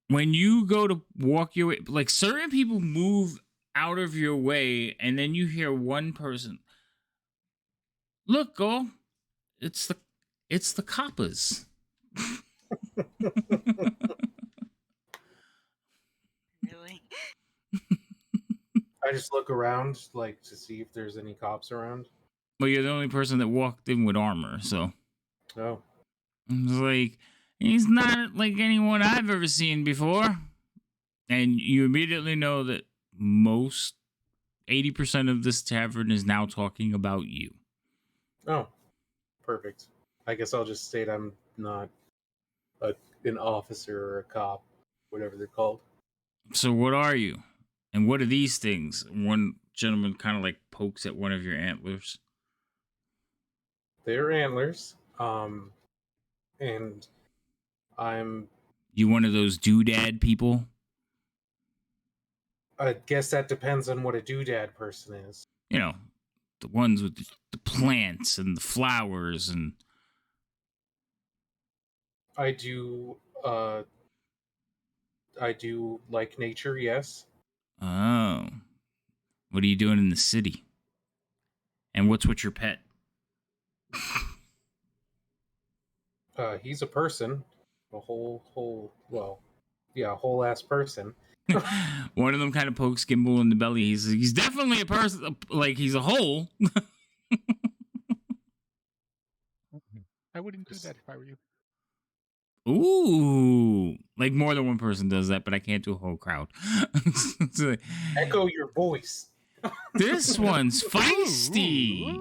when you go to walk your way, like certain people move out of your way, and then you hear one person, "Look, go! It's the coppers." Really? I just look around, like, to see if there's any cops around. Well, you're the only person that walked in with armor, so Oh, it's like he's not like anyone I've ever seen before. And you immediately know that most 80% of this tavern is now talking about you. oh, perfect. I guess I'll just state I'm not an officer or a cop, whatever they're called. So what are you? And what are these things? One gentleman kind of like pokes at one of your antlers. They're antlers. And I'm. You one of those doodad people? I guess that depends on what a doodad person is. You know, the ones with the plants and the flowers and. I do. I do like nature. Yes. Oh. What are you doing in the city? And what's with your pet? He's a person. A whole ass person. One of them kind of pokes Gimbal in the belly. He's definitely a person. Like he's a hole. I wouldn't do that if I were you. Ooh, like more than one person does that, but I can't do a whole crowd. So, Echo your voice. this one's feisty.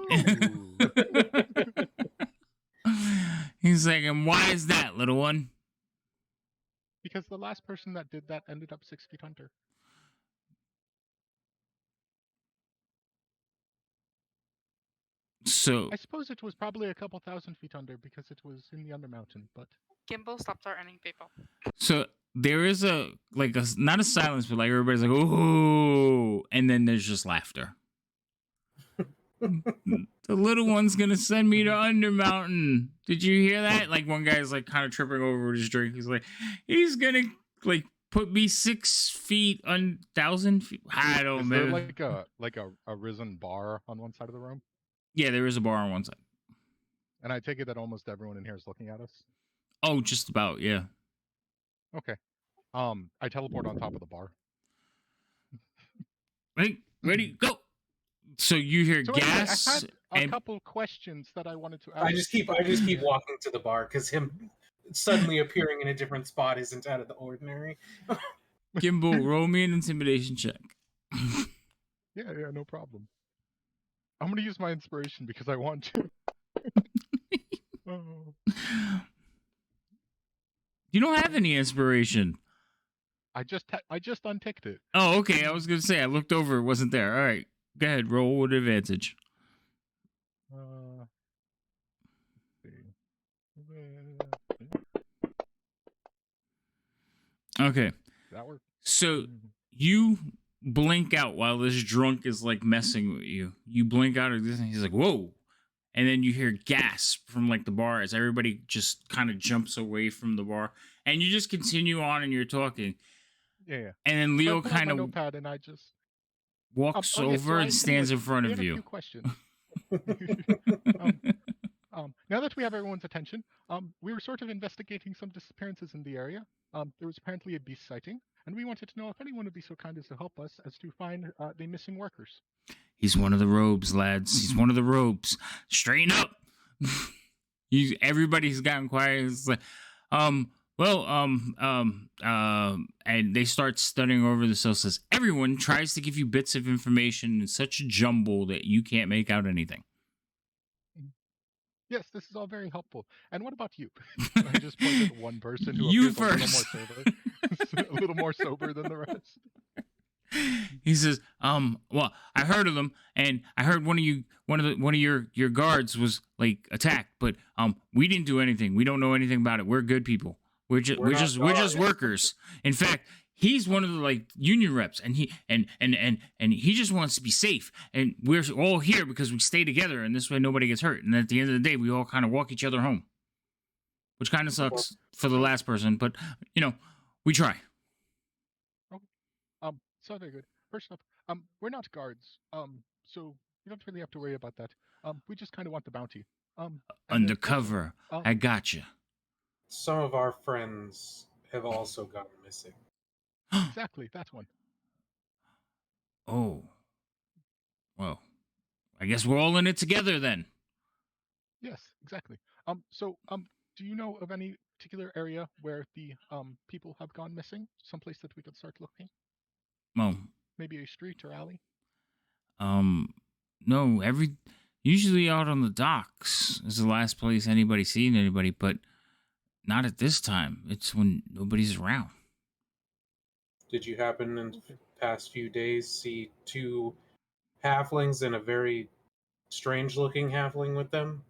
He's like, and why is that, little one? Because the last person that did that ended up 6 feet under. So I suppose it was probably a couple thousand feet under because it was in the Undermountain, but Gimbal, stop threatening people. So there is not a silence, but like everybody's like, "Ooh," and then there's just laughter. The little one's gonna send me to Undermountain. Did you hear that? Like one guy's like kind of tripping over with his drink. He's like, he's gonna like put me 6 feet on 1,000 feet. I don't Is there know. like a risen bar on one side of the room? Yeah, there is a bar on one side. And I take it that almost everyone in here is looking at us. Oh, just about, yeah. Okay. I teleport on top of the bar. Ready, go. So you hear So gas. anyway, I had a couple questions that I wanted to ask. I just keep walking to the bar because him suddenly appearing in a different spot isn't out of the ordinary. Gimbal, roll me an intimidation check. Yeah, no problem. I'm gonna use my inspiration because I want to. Oh. You don't have any inspiration. I just unticked it. Oh, okay. I was gonna say I looked over, it wasn't there. All right, go ahead. Roll with advantage. Okay. That worked. So you blink out while this drunk is like messing with you. You blink out of this, and he's like, "Whoa!" And then you hear gasp from like the bar as everybody just kind of jumps away from the bar, and you just continue on and you're talking. Yeah. And then Leo so kind of notepad and I just walks over and stands in front of A you. few questions. Now that we have everyone's attention, we were sort of investigating some disappearances in the area. There was apparently a beast sighting, and we wanted to know if anyone would be so kind as to help us as to find the missing workers. He's one of the robes, lads. He's one of the robes. Straighten up. Everybody's gotten quiet. It's like, and they start studying over the cell. Says everyone tries to give you bits of information in such a jumble that you can't make out anything. Yes, this is all very helpful. And what about you? I just pointed at one person who You appears first. a little more sober than the rest. He says, well, I heard of them, and I heard one of your guards was like attacked, but we didn't do anything. We don't know anything about it. We're good people. We're just workers. In fact, he's one of the like union reps, and he just wants to be safe. And we're all here because we stay together, and this way nobody gets hurt. And at the end of the day, we all kind of walk each other home, which kind of sucks for the last person, but we try. So very good. First up, we're not guards, so you don't really have to worry about that. We just kind of want the bounty. Undercover. I gotcha. Some of our friends have also gone missing. Exactly, that one. Oh. Well, I guess we're all in it together then. Yes, exactly. Do you know of any particular area where the people have gone missing? Someplace that we could start looking? Well, maybe a street or alley? No, usually out on the docks is the last place anybody's seen anybody, but not at this time. It's when nobody's around. Did you happen in the past few days see 2 halflings and a very strange-looking halfling with them?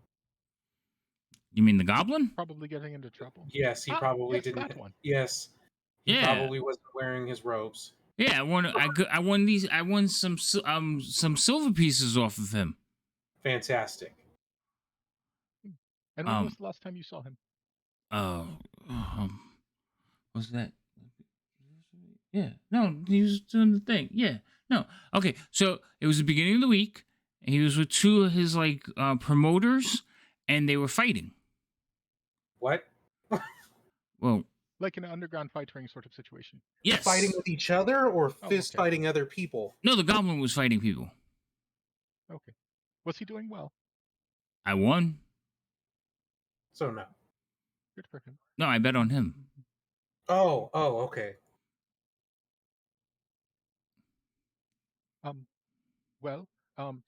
You mean the goblin? Probably getting into trouble. Yes, he probably yes, didn't. That one. Yes, he probably wasn't wearing his robes. Yeah, I won some silver pieces off of him. Fantastic. And when was the last time you saw him? What's that? Yeah, no, he was doing the thing. Yeah, no, okay. So it was the beginning of the week, and he was with 2 of his like promoters, and they were fighting. What? Well, like an underground fight ring sort of situation. Yes. Fighting with each other or fist fighting other people? No, the goblin was fighting people. Okay. Was he doing well? I won. So no. Good for him. No, I bet on him. Oh, okay.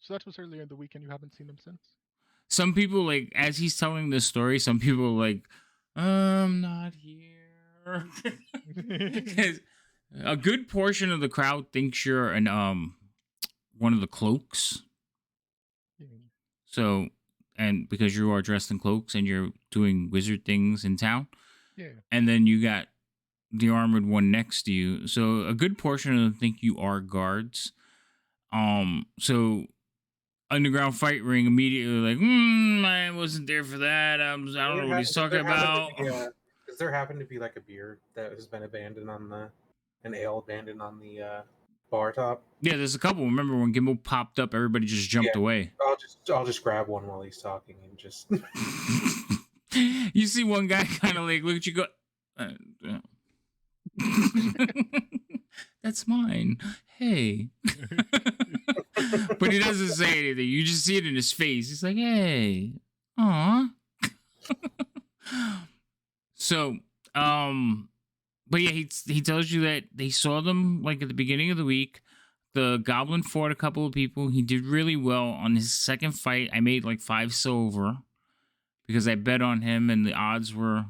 So that was earlier in the week and you haven't seen him since? Some people, like, as he's telling this story, some people are like, I'm not here. A good portion of the crowd thinks you're an one of the cloaks. So, and because you are dressed in cloaks and you're doing wizard things in town. Yeah. And then you got the armored one next to you. So a good portion of them think you are guards. So underground fight ring immediately like, I wasn't there for that. I don't know what he's talking about. Does there happen to be like a beer that has been abandoned on an ale abandoned on the bar top? Yeah, there's a couple. Remember when Gimbal popped up, everybody just jumped away. I'll just grab one while he's talking and just. You see one guy kind of like look at you, go, that's mine. Hey. But he doesn't say anything. You just see it in his face. He's like, hey, aw. So, but yeah, he tells you that they saw them like at the beginning of the week. The goblin fought a couple of people. He did really well on his second fight. I made like 5 silver because I bet on him, and the odds were,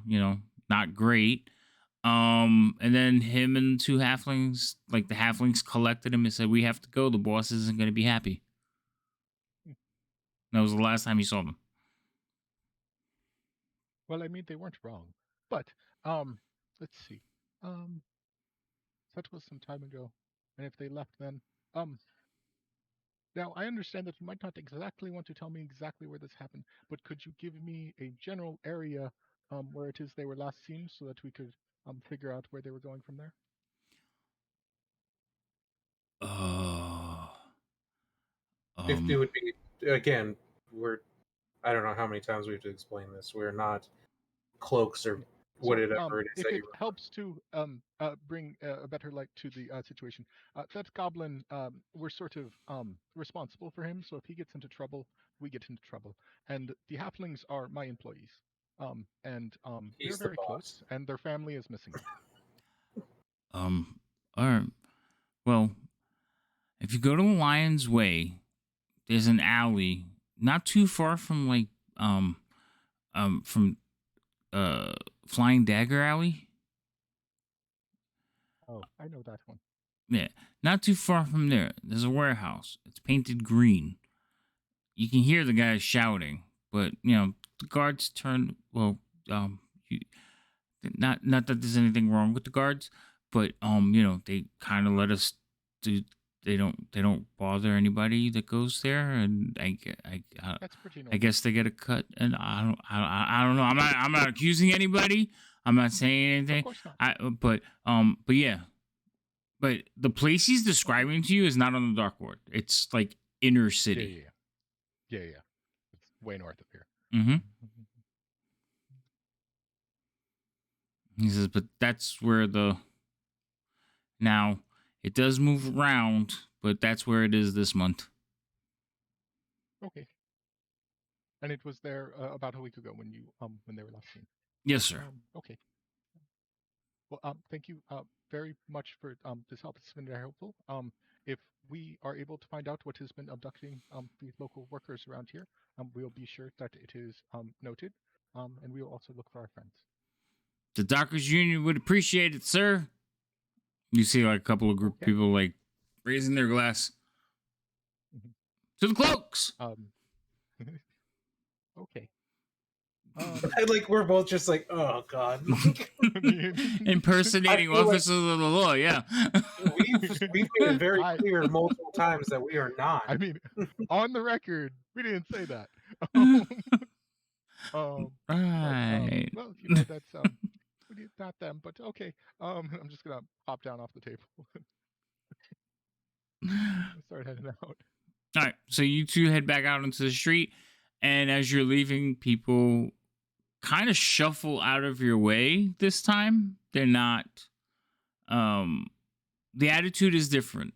not great. And then him and 2 halflings, like the halflings collected him and said, we have to go. The boss isn't going to be happy. That was the last time you saw them. Well, I mean, they weren't wrong. But, let's see. That was some time ago. And if they left then, now I understand that you might not exactly want to tell me exactly where this happened, but could you give me a general area where it is they were last seen so that we could figure out where they were going from there? If it would be, again, I don't know how many times we have to explain this. We're not cloaks or whatever it is. If that it helps to bring a better light to the situation, that goblin, we're sort of responsible for him. So if he gets into trouble, we get into trouble. And the halflings are my employees, and they're very close, and their family is missing. All right. Well, if you go to Lion's Way, there's an alley not too far from Flying Dagger Alley. Oh, I know that one. Yeah, not too far from there. There's a warehouse. It's painted green. You can hear the guys shouting, but the guards turn. Well, not that there's anything wrong with the guards, but they kind of let us do. They don't bother anybody that goes there, and That's pretty normal. I guess they get a cut, and I don't know. I'm not accusing anybody. I'm not saying anything. Of course not. But yeah. But the place he's describing to you is not on the Dark Ward. It's like inner city. Yeah. It's way north of here. Mm-hmm. He says, but that's where now it does move around, but that's where it is this month. Okay. And it was there about a week ago when they were last seen. Yes, sir. Okay. Well, thank you very much for this help. It's been very helpful. If we are able to find out what has been abducting the local workers around here, we'll be sure that it is noted, and we will also look for our friends. The Dockers Union would appreciate it, sir. You see like a couple of group people like raising their glass. To the cloaks. Okay. We're both just like, oh god. Impersonating officers of the law, yeah. We've made it very clear multiple times that we are not. I mean, on the record, we didn't say that. Right. Well, that's not them, but okay. I'm just gonna hop down off the table. Start heading out. All right, so you two head back out into the street, and as you're leaving, people kind of shuffle out of your way this time. They're not. The attitude is different,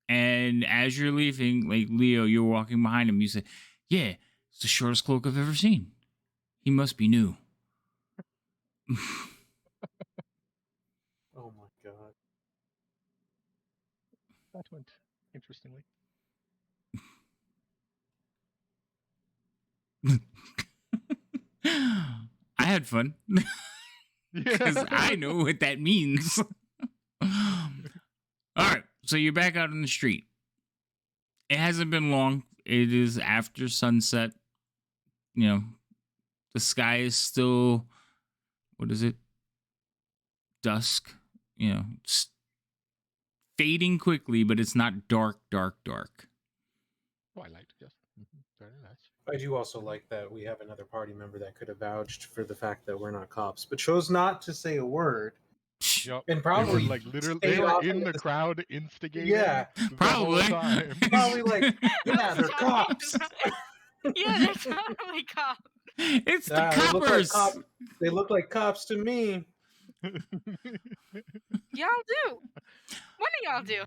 and as you're leaving, like Leo, you're walking behind him. You say, "Yeah, it's the shortest cloak I've ever seen. He must be new." Oh my god. That went interestingly. I had fun because I know what that means. All right, so you're back out on the street. It hasn't been long. It is after sunset. The sky is still, what is it? Dusk. it's fading quickly, but it's not dark. Twilight, yes. Very nice. I do also like that we have another party member that could have vouched for the fact that we're not cops, but chose not to say a word. Yep. And They were probably like literally, stayed they were off in of the this- crowd instigating Yeah, the whole Probably. time. probably like, yeah, I was they're talking cops. about- Yeah, they're totally cops. It's the They look like coppers. cops. They look like cops to me. Y'all do. One of y'all do.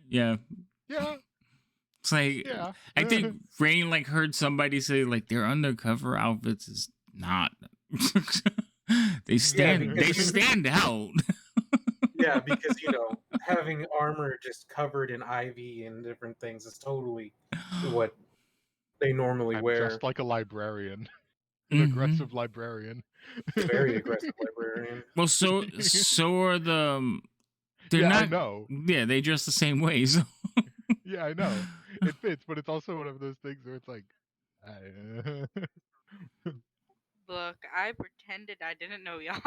Yeah. Yeah, It's like yeah. I think Rain like heard somebody say like their undercover outfits is not. They stand because you- stand out. Yeah, because having armor just covered in ivy and different things is totally what they normally I'm wear. just like a librarian, an Mhm. aggressive librarian. Very aggressive librarian. Well, so are the. They're Yeah, not. I know. Yeah, they dress the same way. So. Yeah, I know. It fits, but it's also one of those things where it's like, Look, I pretended I didn't know y'all.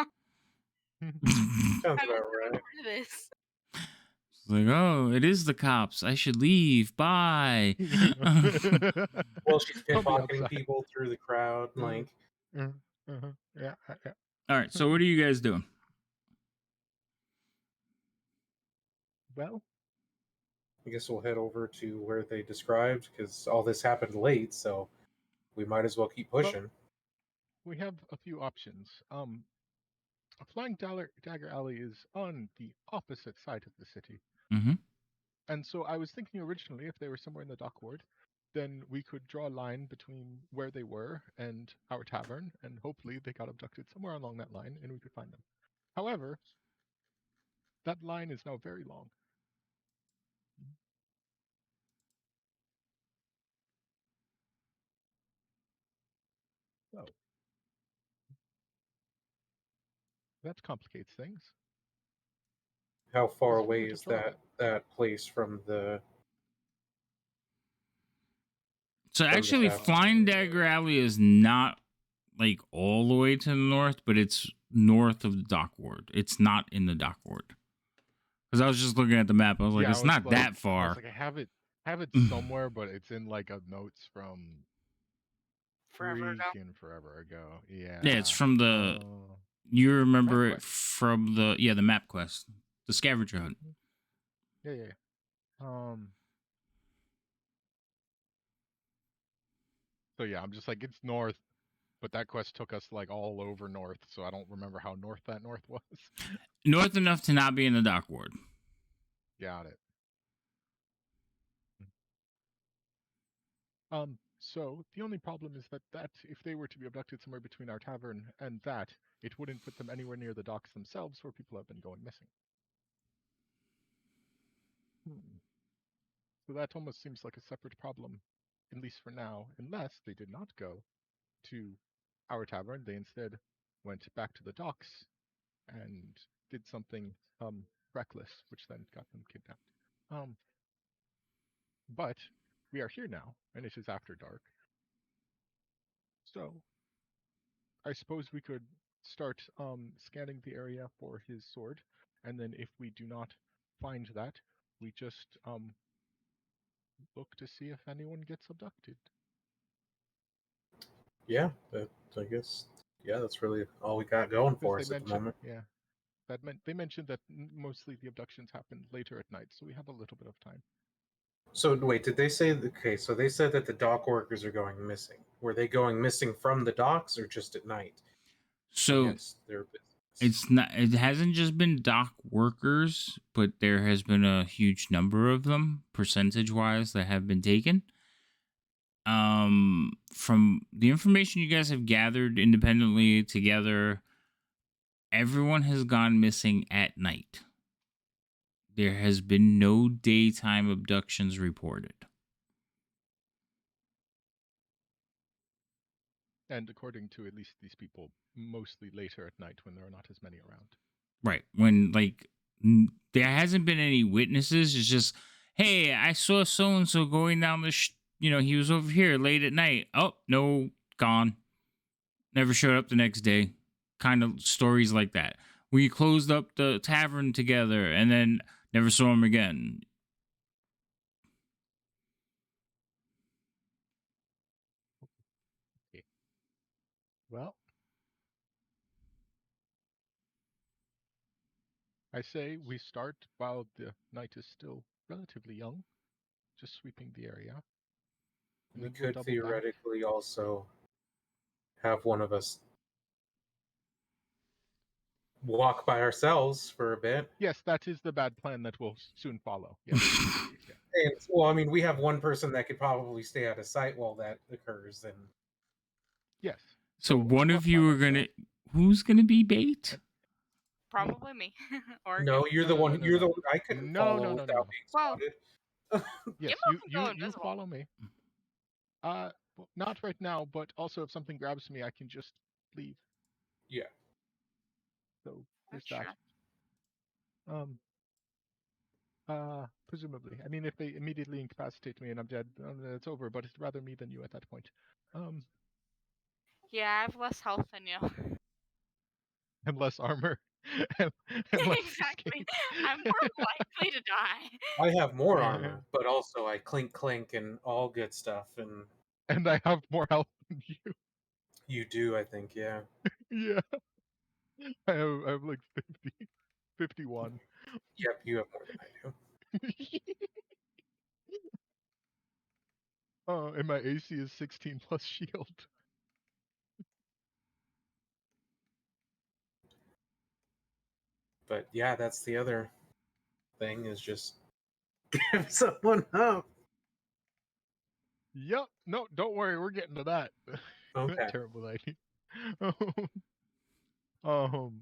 Sounds I about was right. part of this. It's like, oh, it is the cops. I should leave. Bye. Well, she's I'll be pickpocketing outside. people through the crowd. Like, Yeah, yeah. All right. So what are you guys doing? Well, I guess we'll head over to where they described because all this happened late, so we might as well keep pushing. we have a few options. A flying dagger alley is on the opposite side of the city. Mm-hmm. And so I was thinking originally if they were somewhere in the dock ward, then we could draw a line between where they were and our tavern, and hopefully they got abducted somewhere along that line and we could find them. However, that line is now very long. So that complicates things. How far Because if we away were to is draw that place from the? So the actually, tavern. Flying Dagger Alley is not like all the way to the north, but it's north of the dock ward. It's not in the dock ward. Because I was just looking at the map. I was like, Yeah, I it's was not like- that I far. was like, I have it somewhere, but it's in like a notes from Forever ago. freaking forever ago. Yeah. Yeah, it's from the. Oh. You remember Map it from the map quest, the scavenger hunt. Yeah. So yeah, I'm just like it's north, but that quest took us like all over north, so I don't remember how north that north was. North enough to not be in the dock ward. Got it. So the only problem is that if they were to be abducted somewhere between our tavern and that, it wouldn't put them anywhere near the docks themselves where people have been going missing. So that almost seems like a separate problem, at least for now, unless they did not go to our tavern. They instead went back to the docks and did something reckless, which then got them kidnapped. But we are here now, and it is after dark. So I suppose we could start scanning the area for his sword, and then if we do not find that, we just look to see if anyone gets abducted. Yeah, I guess. Yeah, that's really all we got going for Because us at the moment. Yeah, that meant they mentioned that mostly the abductions happen later at night, so we have a little bit of time. So wait, did they say? Okay, so they said that the dock workers are going missing. Were they going missing from the docks or just at night? So Against their business? it's not. It hasn't just been dock workers, but there has been a huge number of them, percentage-wise, that have been taken. From the information you guys have gathered independently together, everyone has gone missing at night. There has been no daytime abductions reported. And according to at least these people, mostly later at night when there are not as many around. Right. When, like, there hasn't been any witnesses. It's just, hey, I saw so-and-so going down the, he was over here late at night. Oh, no, gone. Never showed up the next day. Kind of stories like that. We closed up the tavern together and then never saw him again. Well, I say we start while the night is still relatively young, just sweeping the area. And We then we'll could double back. theoretically also have one of us walk by ourselves for a bit. Yes, that is the bad plan that will soon follow. Yes. Yeah. And, well, I mean, we have one person that could probably stay out of sight while that occurs, and Yes. So I'll one walk of by you are myself. gonna. Who's gonna be bait? Probably me. Or no, you're the one. You're the one I couldn't follow No. without being Well, spotted. Yes, Gimbo can go you invisible. follow me. Well, not right now, but also if something grabs me, I can just leave. Yeah. So there's That's that. true. Presumably. I mean, if they immediately incapacitate me and I'm dead, it's over. But it's rather me than you at that point. Yeah, I have less health than you. And less armor, and less Exactly. escape. I'm more likely to die. I have more armor, but also I clink and all good stuff, and And I have more health than you. you do, I think, yeah. Yeah. I have like 50, 51. Yep, you have more than I do. And my AC is 16 plus shield. But yeah, that's the other thing is just give someone up. Yep. No, don't worry. We're getting to that. Okay. Terrible idea. um,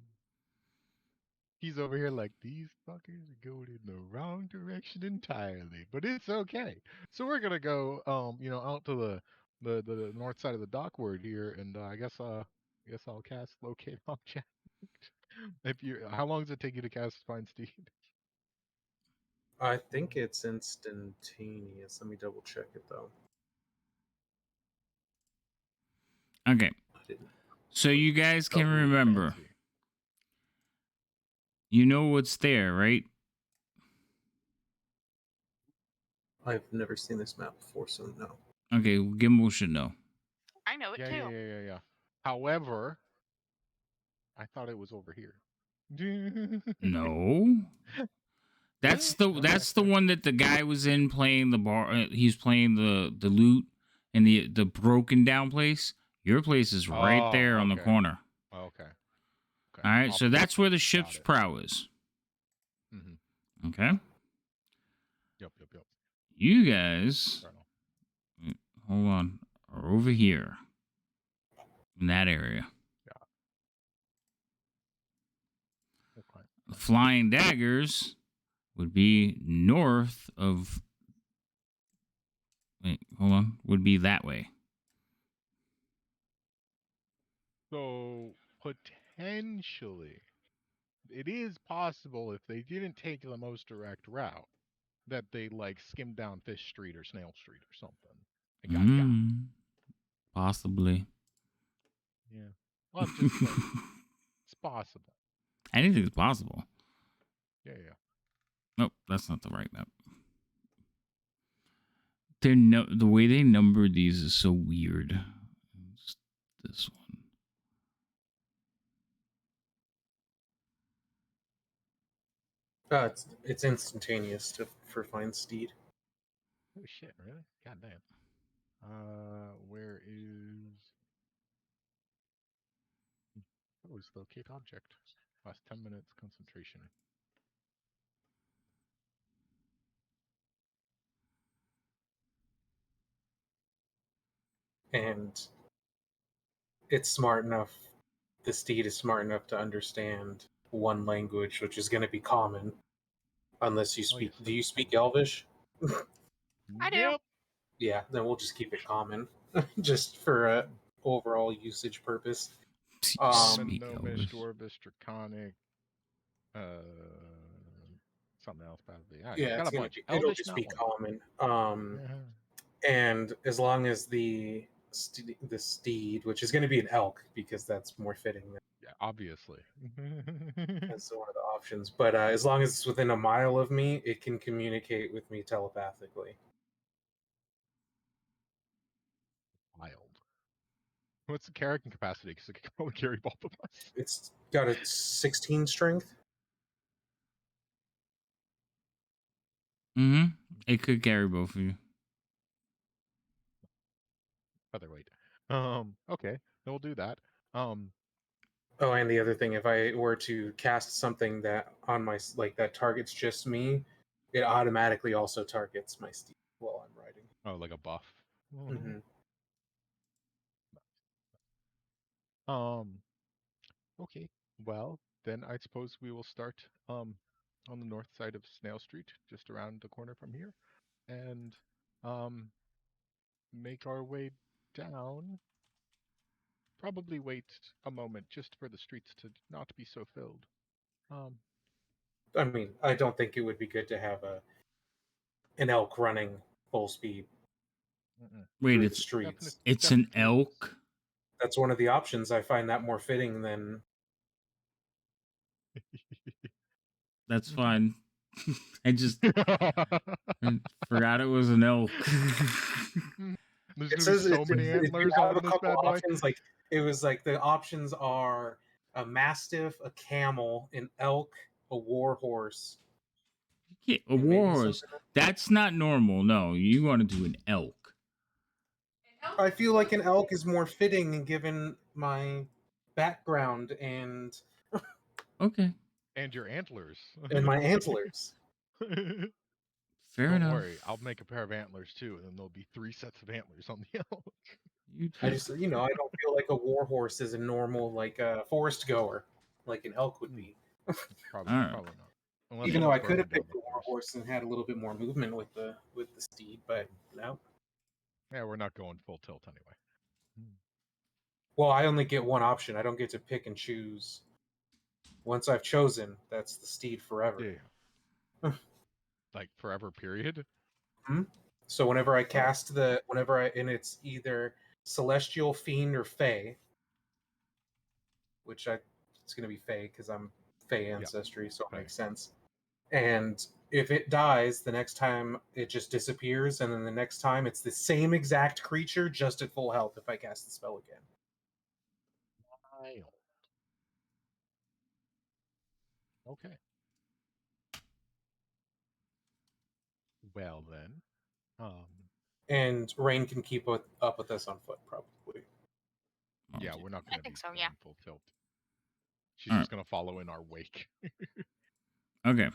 he's over here like, these fuckers are going in the wrong direction entirely, but it's okay. So we're gonna go, out to the north side of the dockward here, and I guess I'll cast locate object. How long does it take you to cast Find Steed? I think it's instantaneous. Let me double check it though. Okay. I didn't. So you guys can Ooh, remember. fancy. You know what's there, right? I've never seen this map before, so no. Okay, Gimbal should know. I know it Yeah, too. yeah. However, I thought it was over here. No. That's the one that the guy was in playing the bar. He's playing the loot and the broken down place. Your place is right there on the okay. corner. Okay. All right, so that's where the Got ship's it. prow is. Mm-hmm. Okay. Yep. You guys, Fair enough. hold on, are over here in that area. Yeah. Okay. The flying daggers would be north of. Wait, hold on. Would be that way. So potentially, it is possible if they didn't take the most direct route that they like skimmed down Fish Street or Snail Street or something and got got. Possibly. Yeah. Well, I'm just saying, it's possible. Anything's possible. Yeah. Nope, that's not the right map. The way they number these is so weird. It's this one. It's instantaneous for Find Steed. Oh shit! Really? God damn. Where is? Oh, it's locate object. Last 10 minutes concentration. And it's smart enough. The steed is smart enough to understand one language, which is going to be common, unless you speak. Yes, Do you speak Elvish? I do. Yep. Yeah, then we'll just keep it common, just for overall usage purpose. Common, Speak Gnomish, Elvish. Dwarvish, Draconic, uh, something else probably. Yeah, Got a bunch. it'll Elvish, just not be one. common. And as long as the the steed, which is going to be an elk because that's more fitting. Yeah, obviously. That's one of the options. But as long as it's within a mile of me, it can communicate with me telepathically. Wild. What's the carrying capacity? Because it can probably carry both of us. It's got a 16 strength. Mm-hmm. It could carry both of you. Featherweight. Okay, then we'll do that. Oh, and the other thing, if I were to cast something that on my that targets just me, it automatically also targets my steed while I'm riding. Oh, like a buff. Mm-hmm. Okay. Well, then I suppose we will start on the north side of Snail Street, just around the corner from here, and make our way down. Probably wait a moment just for the streets to not be so filled. I mean, I don't think it would be good to have an elk running full speed Wait, through the streets. it's an elk? That's one of the options. I find that more fitting than. That's fine. I just forgot it was an elk. There's It gonna says be so many if you antlers have on a this couple bad boy. options, like it was like the options are a mastiff, a camel, an elk, a war horse. Yeah, a and maybe war horse. something else. That's not normal. No, you want to do an elk. I feel like an elk is more fitting given my background and Okay, And your antlers. my antlers. fair Don't enough. worry, I'll make a pair of antlers too, and then there'll be 3 sets of antlers on the elk. You I too. just, I don't feel like a war horse is a normal like forest goer, like an elk would be. Probably, All right. probably not. Unless Even though I someone's could burning have down picked the the war forest. horse and had a little bit more movement with the steed, but no. Yeah, we're not going full tilt anyway. Well, I only get one option. I don't get to pick and choose. Once I've chosen, that's the steed forever. Yeah. Like forever period? So whenever I cast and it's either celestial, fiend, or fey, which it's going to be fey because I'm fey ancestry, so it Fey. makes sense. And if it dies, the next time it just disappears, and then the next time it's the same exact creature, just at full health if I cast the spell again. Wild. Okay. Well then. And Rain can keep up with us on foot, probably. Yeah, we're not gonna be think so, going yeah. full tilt. She's All just gonna follow in our wake. Okay.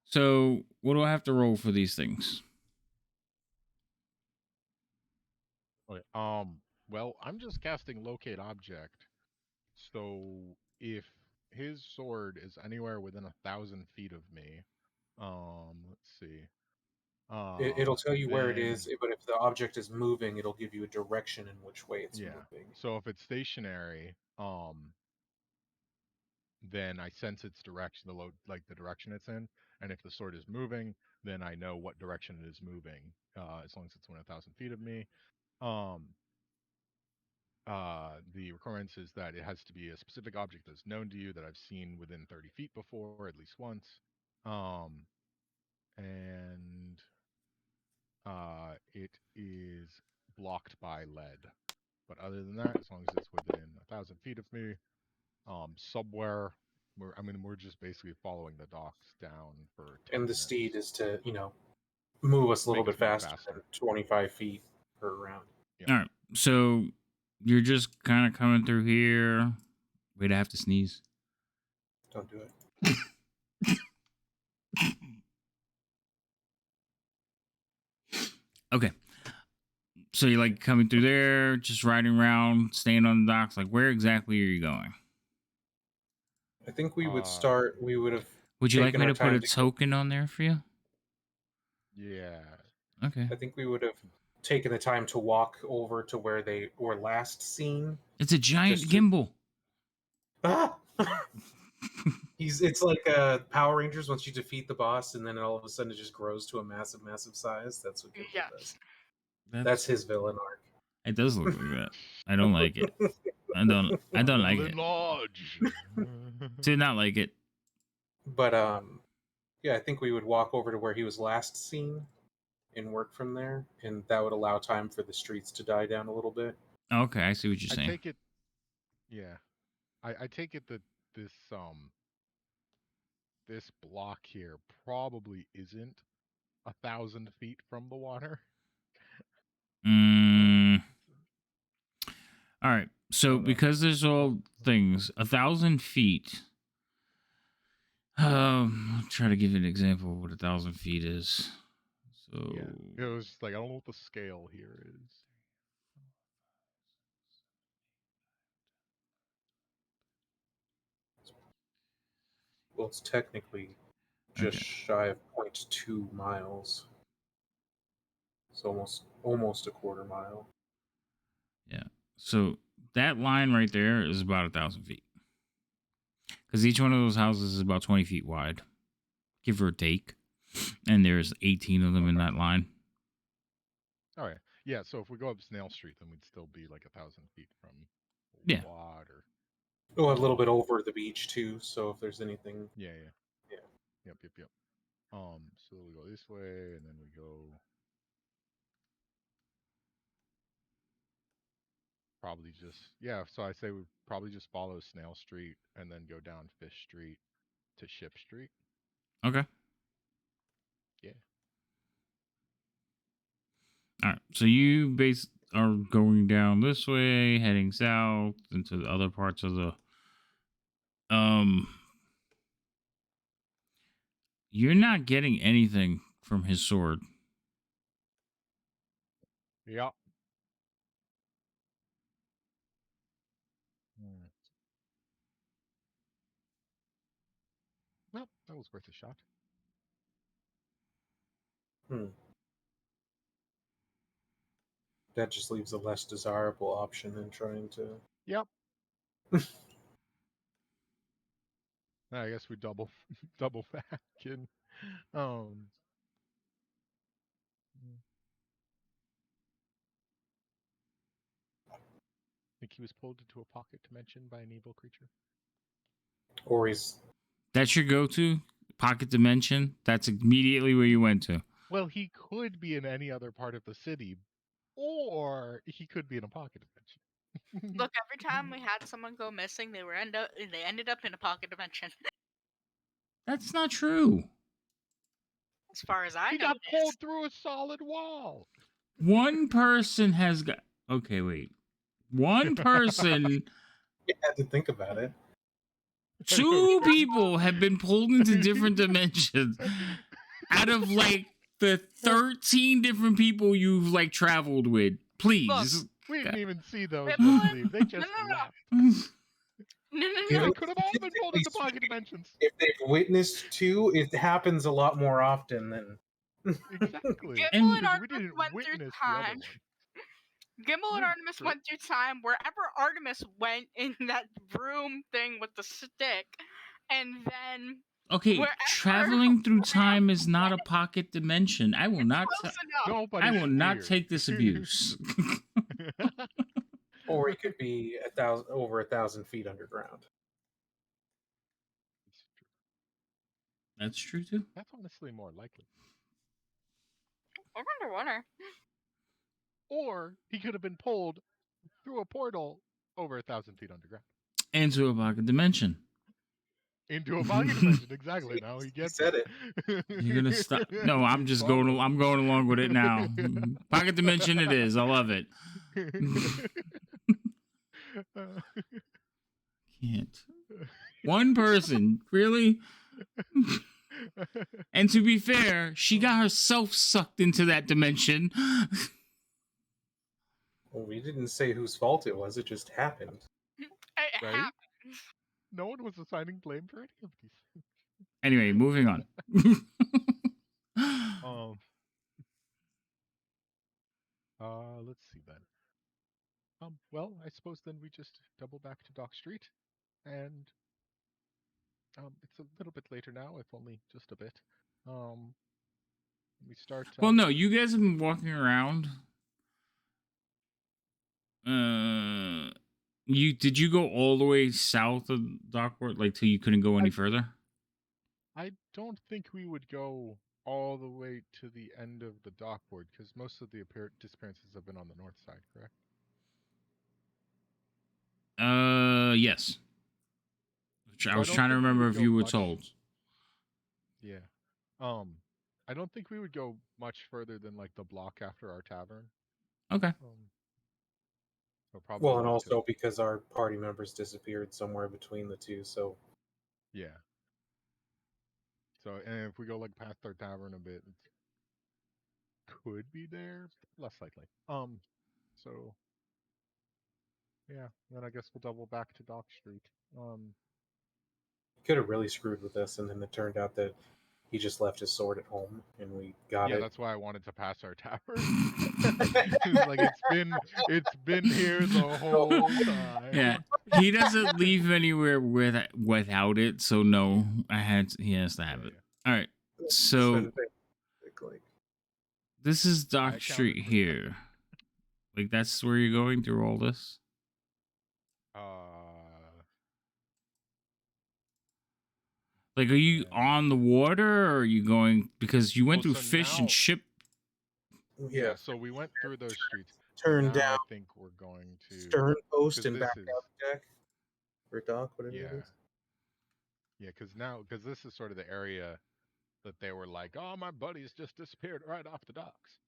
So, what do I have to roll for these things? Okay. Well, I'm just casting locate object. So if his sword is anywhere within 1,000 feet of me, let's see. It'll tell you where it Then is, but if the object is moving, it'll give you a direction in which way it's yeah. moving. So if it's stationary, then I sense its direction, the direction it's in, and if the sword is moving, then I know what direction it is moving, as long as it's within 1,000 feet of me. The requirement is that it has to be a specific object that's known to you that I've seen within 30 feet before, at least once. And it is blocked by lead. But other than that, as long as it's within 1,000 feet of me, somewhere, we're just basically following the docks down for 10 And the minutes. steed is to, move us a little Make bit us move faster than 25 feet per round. All right. So, you're just kind of coming through here. Wait, I have to sneeze. Don't do it. Okay. So you're like coming through there, just riding around, staying on the docks. Like, where exactly are you going? I think we would start. We would have. Would you like taken me our to put a time token on there for you? Yeah. Okay. I think we would have taken the time to walk over to where they were last seen. It's a giant Just to- gimbal. Ah! It's like Power Rangers once you defeat the boss, and then all of a sudden it just grows to a massive, massive size. That's what Gimbal Yes. does. That's his villain arc. It does look like that. I don't like it. I don't like it. Lodge. Did not like it. But yeah, I think we would walk over to where he was last seen and work from there, and that would allow time for the streets to die down a little bit. Okay, I see what you're I saying. take it. Yeah, I take it that this block here probably isn't 1,000 feet from the water. Mm. All right. So No. because there's all things, 1,000 feet. I'll try to give you an example of what 1,000 feet is. So Yeah, it was like I don't know what the scale here is. Well, it's technically just shy of 0.2 miles. It's almost a quarter mile. Yeah. So that line right there is about 1,000 feet. Because each one of those houses is about 20 feet wide, give or take. And there's 18 of them in that line. All right. Yeah, so if we go up Snail Street, then we'd still be like 1,000 feet from Yeah. water. Oh, a little bit over the beach too. So if there's anything, Yeah. Yeah. Yep. So we go this way, and then we go probably just So I say we probably just follow Snail Street and then go down Fish Street to Ship Street. Okay. Yeah. All right. So you are going down this way, heading south into the other parts of the you're not getting anything from his sword. Yeah. Well, that was worth a shot. That just leaves a less desirable option than trying to. Yep. I guess we double back in. I think he was pulled into a pocket dimension by an evil creature. Or he's. That's your go-to pocket dimension. That's immediately where you went to. Well, he could be in any other part of the city, or he could be in a pocket dimension. Look, every time we had someone go missing, they ended up in a pocket dimension. That's not true. As far as I He know, got pulled through a solid wall. One person has got. Okay, wait. One person. You had to think about it. Two people have been pulled into different dimensions out of like the 13 different people you've like traveled with. Please. Look, we didn't even see those. They just left. No. They could have all been pulled into pocket dimensions. If they've witnessed two, it happens a lot more often than. Exactly. Gimbal and we Artemis didn't went witness through the other time. one. Gimbal and Yeah, Artemis true. went through time wherever Artemis went in that broom thing with the stick, and then Okay, traveling through time is not a pocket dimension. I will not. I will not take this abuse. Or it could be over 1,000 feet underground. That's true too. That's honestly more likely. Or underwater. Or he could have been pulled through a portal over 1,000 feet underground. Into a pocket dimension. Into a pocket dimension, exactly. Now he gets said it. You're gonna stop. No, I'm just going. I'm going along with it now. Pocket dimension, it is. I love it. Can't. One person, really? And to be fair, she got herself sucked into that dimension. Well, we didn't say whose fault it was. It just happened. It Right? happened. No one was assigning blame for any of these. Anyway, moving on. Let's see then. Well, I suppose then we just double back to Dock Street, and it's a little bit later now, if only just a bit. We start. Well, no, you guys have been walking around Did you go all the way south of Dockport, like till you couldn't go any further? I don't think we would go all the way to the end of the dockboard because most of the disappearances have been on the north side, correct? Yes. So I I was don't trying to think we remember would if you go were much- told. Yeah. I don't think we would go much further than like the block after our tavern. Okay. So probably Well, and like also because our party members disappeared somewhere between the two, so yeah. So and if we go like past our tavern a bit, it could be there, less likely. So yeah, then I guess we'll double back to Dock Street. could have really screwed with us, and then it turned out that he just left his sword at home, and we got Yeah, it. that's why I wanted to pass our tavern. Like it's been here the whole time. Yeah, he doesn't leave anywhere without it, so no, he has to have it. All right, so this is Dock Street here. Like that's where you're going through all this. Like, are you on the water, or are you going because you went through fish and ship? Yeah. So we went through those streets. Turn now down. I think we're going to Stern post and this back is- out deck or dock, whatever it is. Yeah, because this is sort of the area that they were like, oh, my buddies just disappeared right off the docks.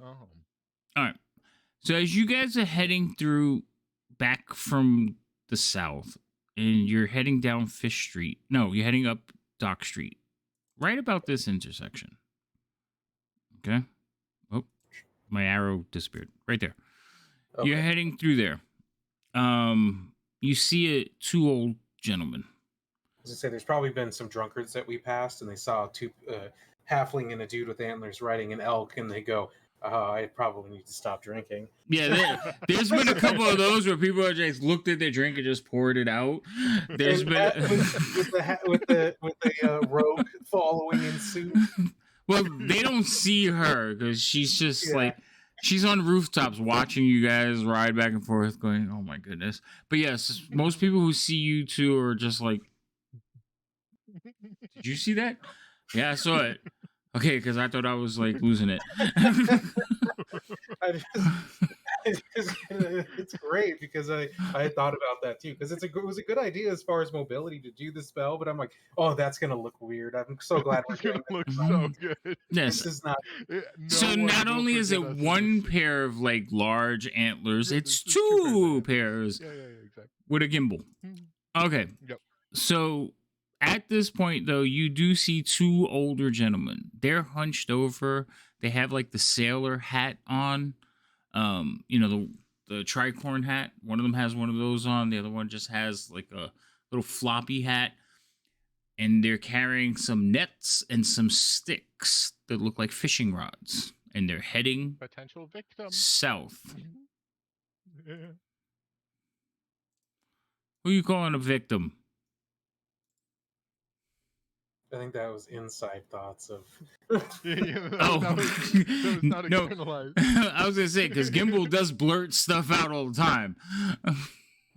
All right. So as you guys are heading through back from the south, and you're heading down Fish Street. No, you're heading up Dock Street. Right about this intersection. Okay. Oh, my arrow disappeared. Right there. Okay. You're heading through there. You see two old gentlemen. As I say, there's probably been some drunkards that we passed, and they saw two halfling and a dude with antlers riding an elk, and they go, I probably need to stop drinking. Yeah, there's been a couple of those where people have just looked at their drink and just poured it out. There's and been with the rogue following in suit. Well, they don't see her because she's just like she's on rooftops watching you guys ride back and forth, going, "Oh my goodness!" But yes, most people who see you two are just like, "Did you see that?" Yeah, I saw it. Okay, because I thought I was like losing it. It's great because I had thought about that too, because it was a good idea as far as mobility to do the spell, but I'm like, oh, that's gonna look weird. I'm so glad it's gonna look so good. Yes. This is not. So not only is it one pair of like large antlers, it's two pairs. Yeah, exactly. With a gimbal. Okay. Yep. So at this point, though, you do see two older gentlemen. They're hunched over. They have like the sailor hat on. The tricorn hat. One of them has one of those on. The other one just has like a little floppy hat. And they're carrying some nets and some sticks that look like fishing rods. And they're heading potential victim south. Who are you calling a victim? I think that was inside thoughts of. That was not externalized. I was gonna say because Gimbal does blurt stuff out all the time.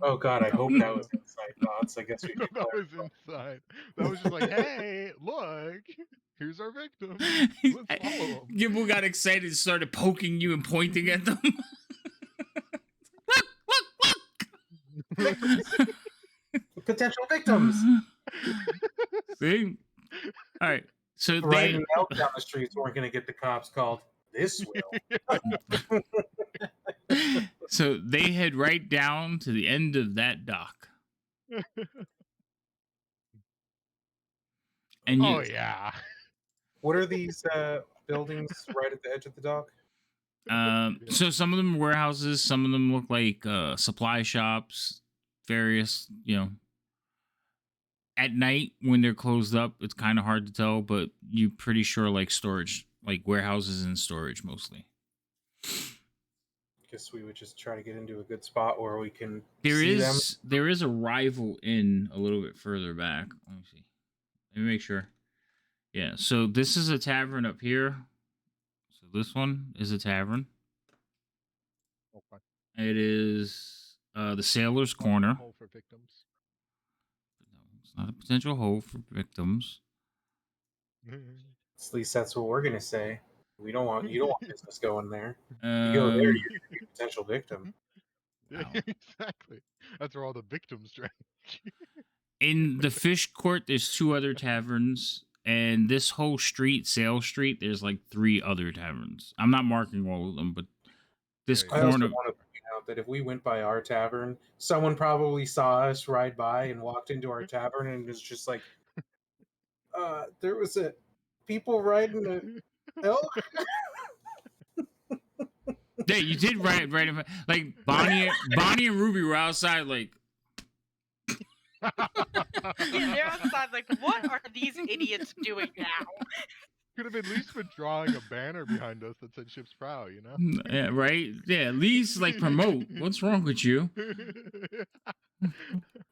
Oh God, I hope that was inside thoughts. I guess we could that was inside. That was just like, hey, look, here's our victim. Let's follow him. Gimbal got excited and started poking you and pointing at them. look. Potential victims. See? All right. So riding out down the streets weren't going to get the cops called. This will. So they head right down to the end of that dock. And oh yeah. What are these buildings right at the edge of the dock? So some of them are warehouses, some of them look like supply shops, various, At night when they're closed up, it's kind of hard to tell, but you're pretty sure like storage, like warehouses and storage mostly. Guess we would just try to get into a good spot where we can There is a rival inn a little bit further back. Let me see. Let me make sure. Yeah, so this is a tavern up here. So this one is a tavern. Okay. It is the Sailor's Corner. Hole for victims. No, it's not a potential hole for victims. At least that's what we're gonna say. You don't want business going there. You go there, you're gonna be a potential victim. Yeah, Wow. exactly. That's where all the victims drank. In the Fish Court, there's 2 other taverns, and this whole street, Sail Street, there's like 3 other taverns. I'm not marking all of them, but this Yeah, I also corner. want to point out that if we went by our tavern, someone probably saw us ride by and walked into our tavern and was just like, there was a people riding a elk. Yeah, you did right in front. Like Bonnie and Ruby were outside, like. Yeah, they're outside like, what are these idiots doing now? Could have at least been drawing a banner behind us that said "Ship's Prow," you know? Yeah, right? Yeah, at least like promote. What's wrong with you?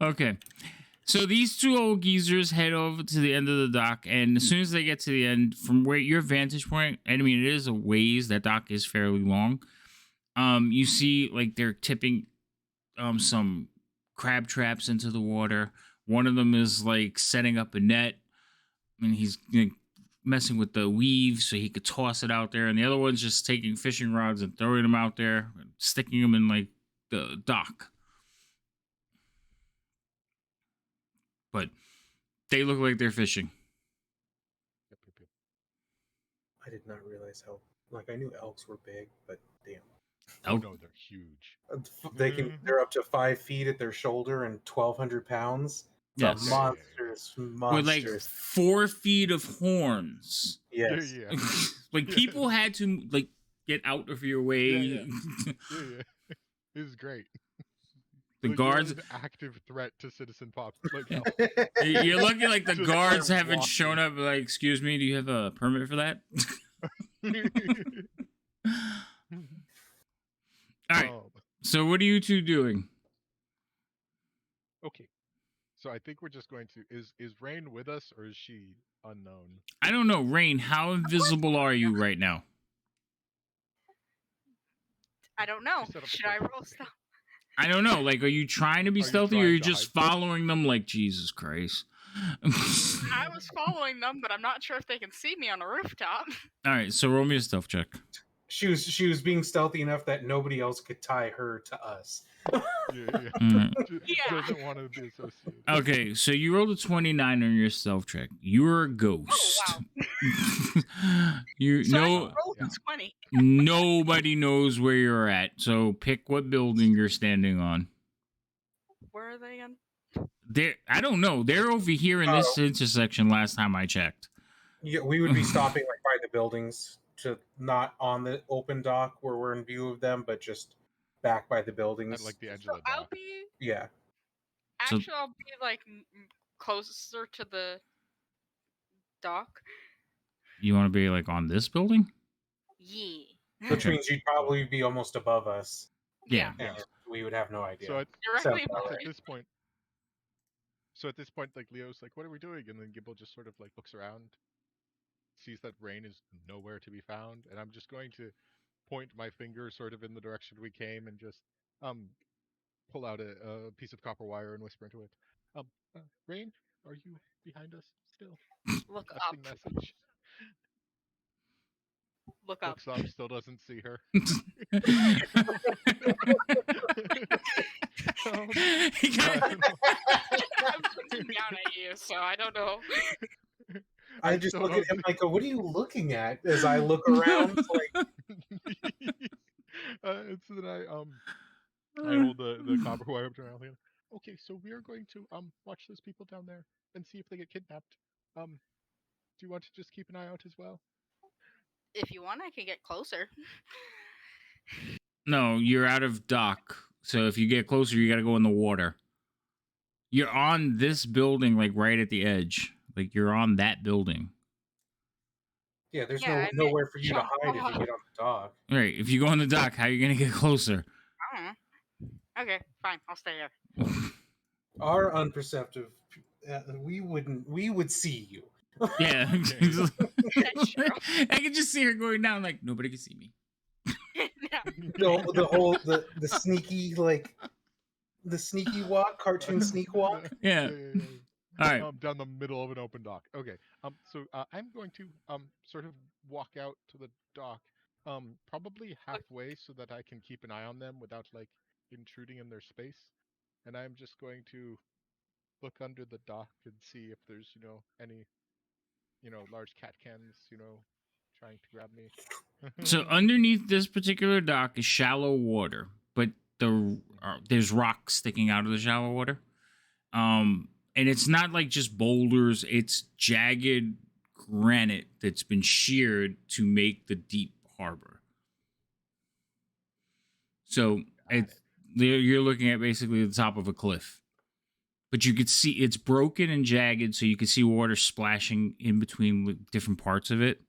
Okay. So these 2 old geezers head over to the end of the dock, and as soon as they get to the end, from where your vantage point, and I mean it is a ways, that dock is fairly long. You see like they're tipping some crab traps into the water. One of them is like setting up a net, and he's messing with the weave so he could toss it out there, and the other one's just taking fishing rods and throwing them out there, and sticking them in like the dock. But they look like they're fishing. I did not realize how. Like I knew elks were big, but damn. Oh no, they're huge. They're up to 5 feet at their shoulder and 1,200 pounds. It's Yes. a monstrous. With like 4 feet of horns. Yes. Yeah. Like people had to like get out of your way. Yeah. This is great. The Like, guards, an active threat to citizen pop. Like, you're lucky like the Just guards start haven't walking. shown up. Like, excuse me, do you have a permit for that? All right. So what are you 2 doing? Okay. So I think we're just going to. Is Rain with us or is she unknown? I don't know, Rain. How invisible are you right now? I don't know. She set up Should a I purpose. roll stuff? I don't know. Like, are you trying to be Are you stealthy, or trying are you to just hide? following them? Like Jesus Christ. I was following them, but I'm not sure if they can see me on a rooftop. All right. So roll me a stealth check. She was being stealthy enough that nobody else could tie her to us. Yeah. Mm. Yeah. Doesn't want to be associated. Okay, so you rolled a 29 on your stealth check. You're a ghost. Oh, wow. You So I know, rolled Yeah. a 20. nobody knows where you're at. So pick what building you're standing on. Where are they again? I don't know. They're over here in this intersection. Last time I checked. Yeah, we would be stopping like by the buildings, to not on the open dock where we're in view of them, but just back by the buildings. At like the edge So of the I'll dock. be Yeah. So- actually I'll be like closer to the dock. You want to be like on this building? Yeah. Which Okay. means you'd probably be almost above us, Yeah. and we would have no idea. So Directly Sounds above about at me. this point. So at this point, like Leo's like, "What are we doing?" And then Gibble just sort of like looks around, sees that Rain is nowhere to be found, and I'm just going to point my finger sort of in the direction we came and just pull out a piece of copper wire and whisper into it. Rain, are you behind us still? Look up. Testing message. Look up. Looks up, still doesn't see her. He got- I'm looking down at you, so I don't know. I just still look at don't him like, "What are you looking at?" As I look around, like, so then I hold the copper wire up to my mouth. And, okay, so we are going to watch those people down there and see if they get kidnapped. Do you want to just keep an eye out as well? If you want, I can get closer. No, you're out of dock. So if you get closer, you got to go in the water. You're on this building, like right at the edge. Like you're on that building. yeah, there's Yeah, I meant nowhere for you to jump hide if off. you get on the dock. All right. If you go on the dock, how are you gonna get closer? I don't know. Okay, fine. I'll stay here. Our unperceptive, we would see you. Yeah. That's true. I can just see her going down. Like nobody can see me. Yeah. The sneaky the sneaky walk, cartoon sneak walk. Yeah. All right. Down the middle of an open dock. Okay. So I'm going to sort of walk out to the dock, probably halfway so that I can keep an eye on them without like intruding in their space. And I'm just going to look under the dock and see if there's, any, large cat cans, trying to grab me. So underneath this particular dock is shallow water, but there's rocks sticking out of the shallow water. And it's not like just boulders, it's jagged granite that's been sheared to make the deep harbor. So you're looking at basically the top of a cliff. But you could see it's broken and jagged, so you can see water splashing in between different parts of it.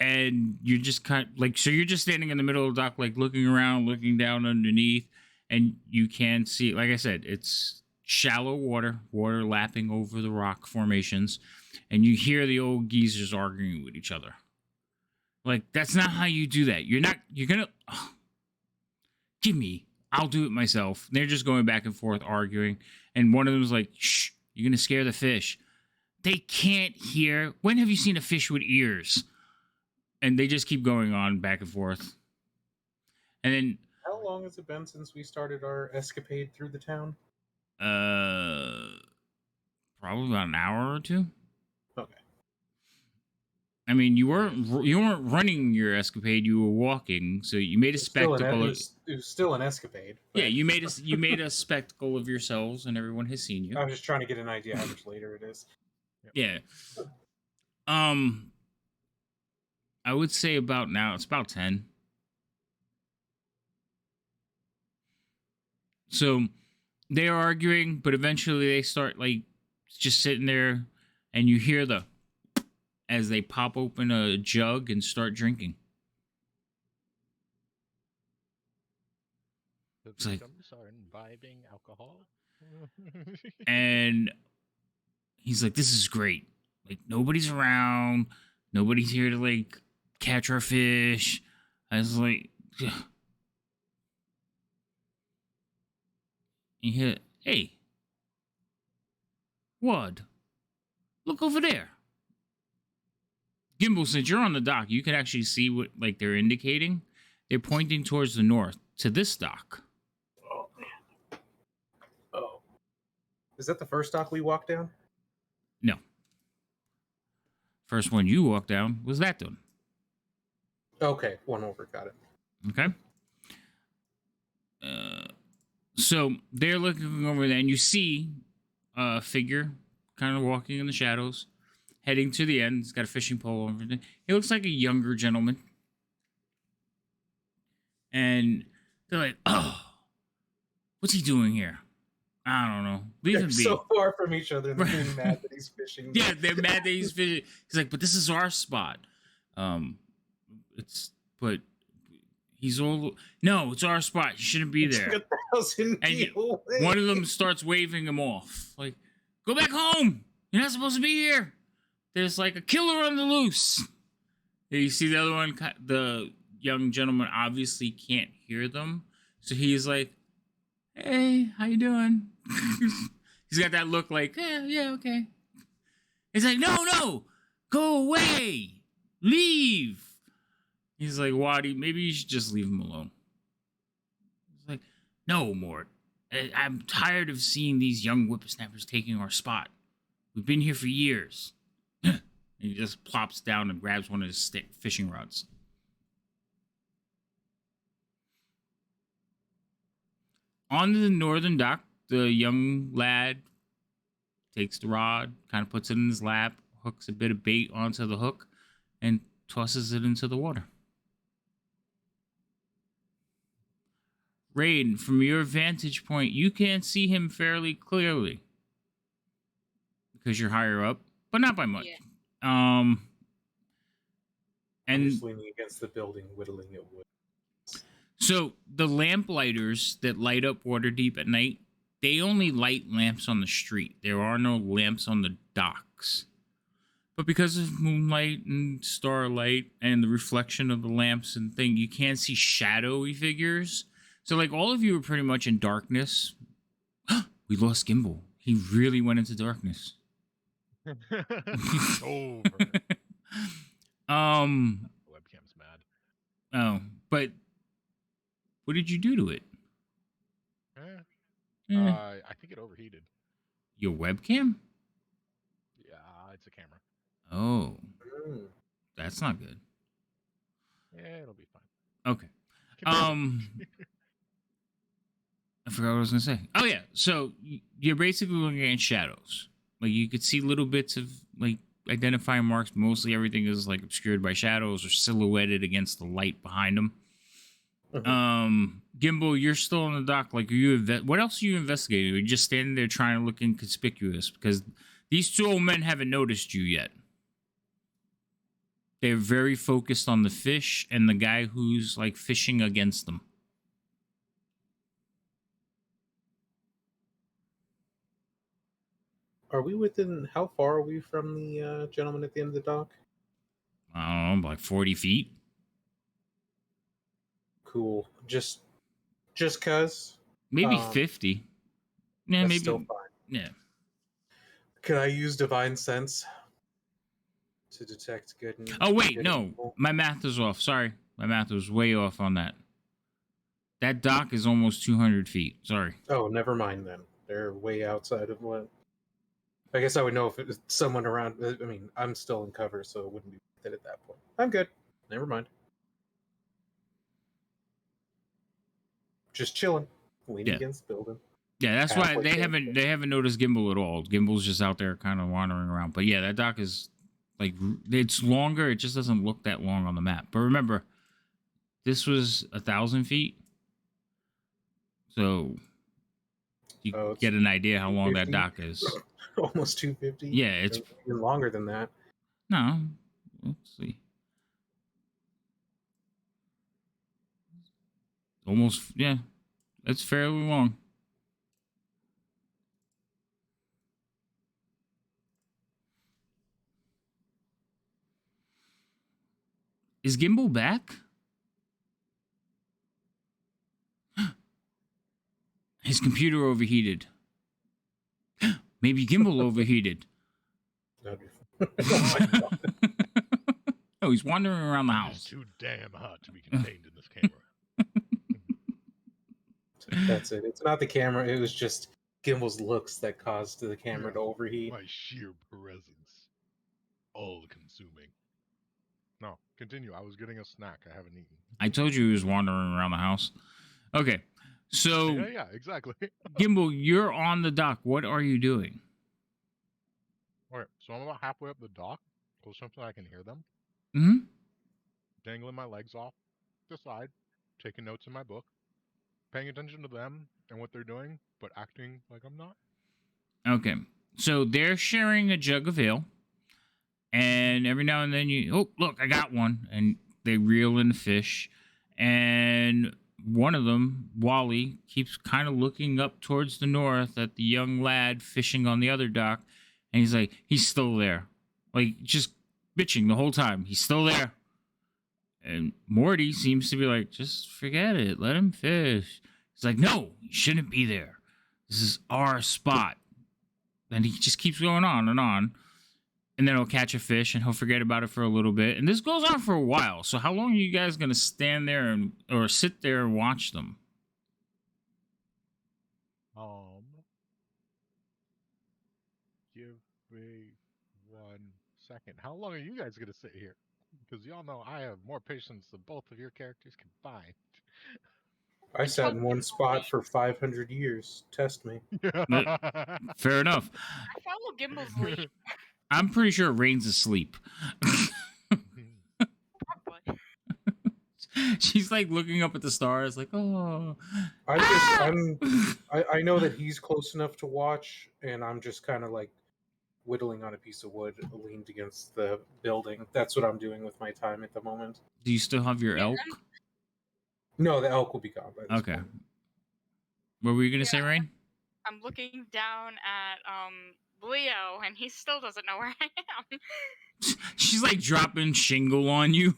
And you're just so you're just standing in the middle of the dock, like looking around, looking down underneath, and you can see, like I said, it's shallow water lapping over the rock formations, and you hear the old geezers arguing with each other. Like, that's not how you do that. You're gonna, give me, I'll do it myself. They're just going back and forth arguing, and one of them is like, shh, you're gonna scare the fish. They can't hear. When have you seen a fish with ears? And they just keep going on back and forth. And then... How long has it been since we started our escapade through the town? Probably about an hour or two. Okay. I mean, you weren't running your escapade, you were walking, so you made a spectacle. It was still an escapade. Yeah, you made a spectacle of yourselves, and everyone has seen you. I was just trying to get an idea how much later it is. Yeah. I would say about now, it's about 10. So they are arguing, but eventually they start like just sitting there, and you hear as they pop open a jug and start drinking. The It's like, victims are imbibing alcohol. and he's like, "This is great. Like, nobody's around. Nobody's here to like catch our fish." I was like, ugh. You hear, "Hey, Wad, look over there." Gimbal, since you're on the dock, you can actually see what like they're indicating. They're pointing towards the north, to this dock. Oh, man. Oh. Is that the first dock we walked down? No. First one you walked down was that one. Okay, one over, got it. Okay. So they're looking over there, and you see a figure kind of walking in the shadows, heading to the end. He's got a fishing pole over there. He looks like a younger gentleman. And they're like, "Oh, what's he doing here? I don't know. Leave him They're be." so far from each other, and they're getting mad that he's fishing. Yeah, they're mad that he's fishing. He's like, "But this is our spot." But he's all, "No, it's our spot. You shouldn't be there." Took 1,000 And away. one of them starts waving him off. Like, "Go back home. You're not supposed to be here. There's like a killer on the loose." And you see the other one, the young gentleman obviously can't hear them. So he's like, "Hey, how you doing?" He's got that look like, yeah, okay. He's like, no, go away. Leave. He's like, "Waddy, maybe you should just leave him alone." He's like, "No, Mort. I'm tired of seeing these young whippersnappers taking our spot. We've been here for years." And he just plops down and grabs one of his fishing rods. On the northern dock, the young lad takes the rod, kind of puts it in his lap, hooks a bit of bait onto the hook, and tosses it into the water. Rain, from your vantage point, you can see him fairly clearly because you're higher up, but not by much. Yeah. I'm And just leaning against the building, whittling at wood. so the lamplighters that light up Waterdeep at night, they only light lamps on the street. There are no lamps on the docks. But because of moonlight and starlight and the reflection of the lamps and thing, you can't see shadowy figures. So, like, all of you are pretty much in darkness. We lost Gimbal. He really went into darkness. Over. Webcam's mad. Oh, but what did you do to it? I think it overheated. Your webcam? Yeah, it's a camera. Oh, that's not good. Yeah, it'll be fine. Okay. I forgot what I was gonna say. Oh yeah, so you're basically looking at shadows. Like you could see little bits of like identifying marks. Mostly everything is like obscured by shadows or silhouetted against the light behind them. Gimbal, you're still on the dock. Like, what else are you investigating? Are you just standing there trying to look inconspicuous? Because these two old men haven't noticed you yet. They're very focused on the fish and the guy who's like fishing against them. Are we within? How far are we from the gentleman at the end of the dock? I don't know, like 40 feet. Cool. Just cause. Maybe 50. Yeah, That's maybe. still fine. Yeah. Can I use divine sense to detect good? Oh wait, good no, evil? my math is off. Sorry, my math was way off on that. That dock is almost 200 feet. Sorry. Oh, never mind then. They're way outside of what. I guess I would know if it was someone around. I mean, I'm still in cover, so it wouldn't be worth it at that point. I'm good. Never mind. Just chilling, leaning Yeah. against the building. Yeah, that's why Halfway they haven't noticed Gimbal at all. Gimbal's just out there kind of wandering around. But yeah, that dock is like it's longer. It just doesn't look that long on the map. But remember, this was 1,000 feet, so you get an idea how long that 250. dock is. Almost 250. Yeah, it's even longer than that. no. Let's see. Almost, yeah. It's fairly long. Is Gimbal back? His computer overheated. Maybe Gimbal overheated. That'd be fun. Oh, he's wandering around the It's house. too damn hot to be contained in this camera. That's it. It's not the camera. It was just Gimbal's looks that caused the camera to overheat. My sheer presence. All consuming. No, continue. I was getting a snack. I haven't eaten. I told you he was wandering around the house. Okay, so Yeah, exactly. Gimbal, you're on the dock. What are you doing? All right, so I'm about halfway up the dock, close enough so I can hear them. Hmm. Dangling my legs off the side, taking notes in my book, paying attention to them and what they're doing, but acting like I'm not. Okay, so they're sharing a jug of ale, and every now and then oh look, I got one, and they reel in the fish, and one of them, Wally, keeps kind of looking up towards the north at the young lad fishing on the other dock, and he's like, he's still there, like just bitching the whole time. He's still there. And Morty seems to be like, just forget it. Let him fish. He's like, no, he shouldn't be there. This is our spot. And he just keeps going on. And then he'll catch a fish and he'll forget about it for a little bit. And this goes on for a while. So how long are you guys going to stand there or sit there and watch them? Give me 1 second. How long are you guys going to sit here? Because y'all know I have more patience than both of your characters combined. I sat in one spot for 500 years. Test me. Fair enough. I follow Gimbal's lead. I'm pretty sure Rain's asleep. Probably. She's like looking up at the stars, like, oh. I know that he's close enough to watch, and I'm just kind of like whittling on a piece of wood leaned against the building. That's what I'm doing with my time at the moment. Do you still have your elk? No, the elk will be gone by this Okay. point. What were you gonna say, Rain? I'm looking down at Leo, and he still doesn't know where I am. She's like dropping shingle on you.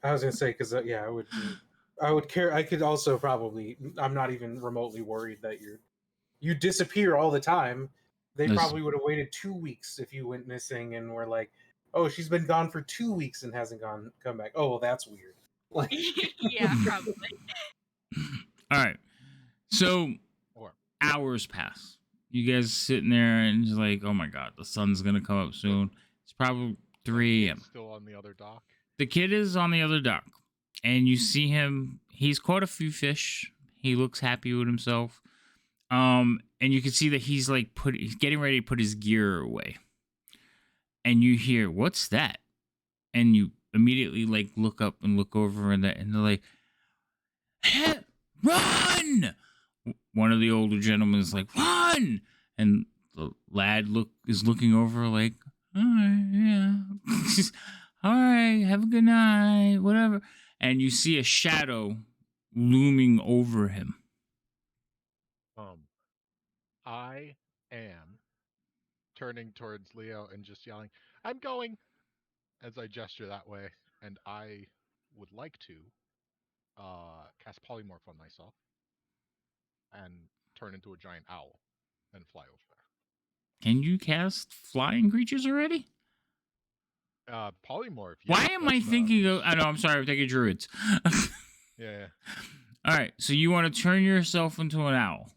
I was gonna say because I would care. I could also probably. I'm not even remotely worried that you disappear all the time. They Listen. probably would have waited 2 weeks if you went missing and were like, "Oh, she's been gone for 2 weeks and hasn't come back." Oh, well, that's weird. Like, Yeah, probably. All right. So Or hours pass. You guys sitting there and just like, oh my god, the sun's gonna come up soon. It's probably 3 a.m. still on the other dock. The kid is on the other dock, and you see him. He's caught a few fish. He looks happy with himself. And you can see that he's like he's getting ready to put his gear away. And you hear, "What's that?" And you immediately like look up and look over, and they're like, "Hey, run!" One of the older gentlemen is like, "Run!" And the lad is looking over like, "All right, yeah." All right, have a good night, whatever. And you see a shadow looming over him. I am turning towards Leo and just yelling, "I'm going!" as I gesture that way, and I would like to cast polymorph on myself and turn into a giant owl and fly over there. Can you cast flying creatures already? Polymorph. Why yes, am I that's, thinking of... I know, I'm sorry, I'm thinking druids. Yeah. All right, so you want to turn yourself into an owl.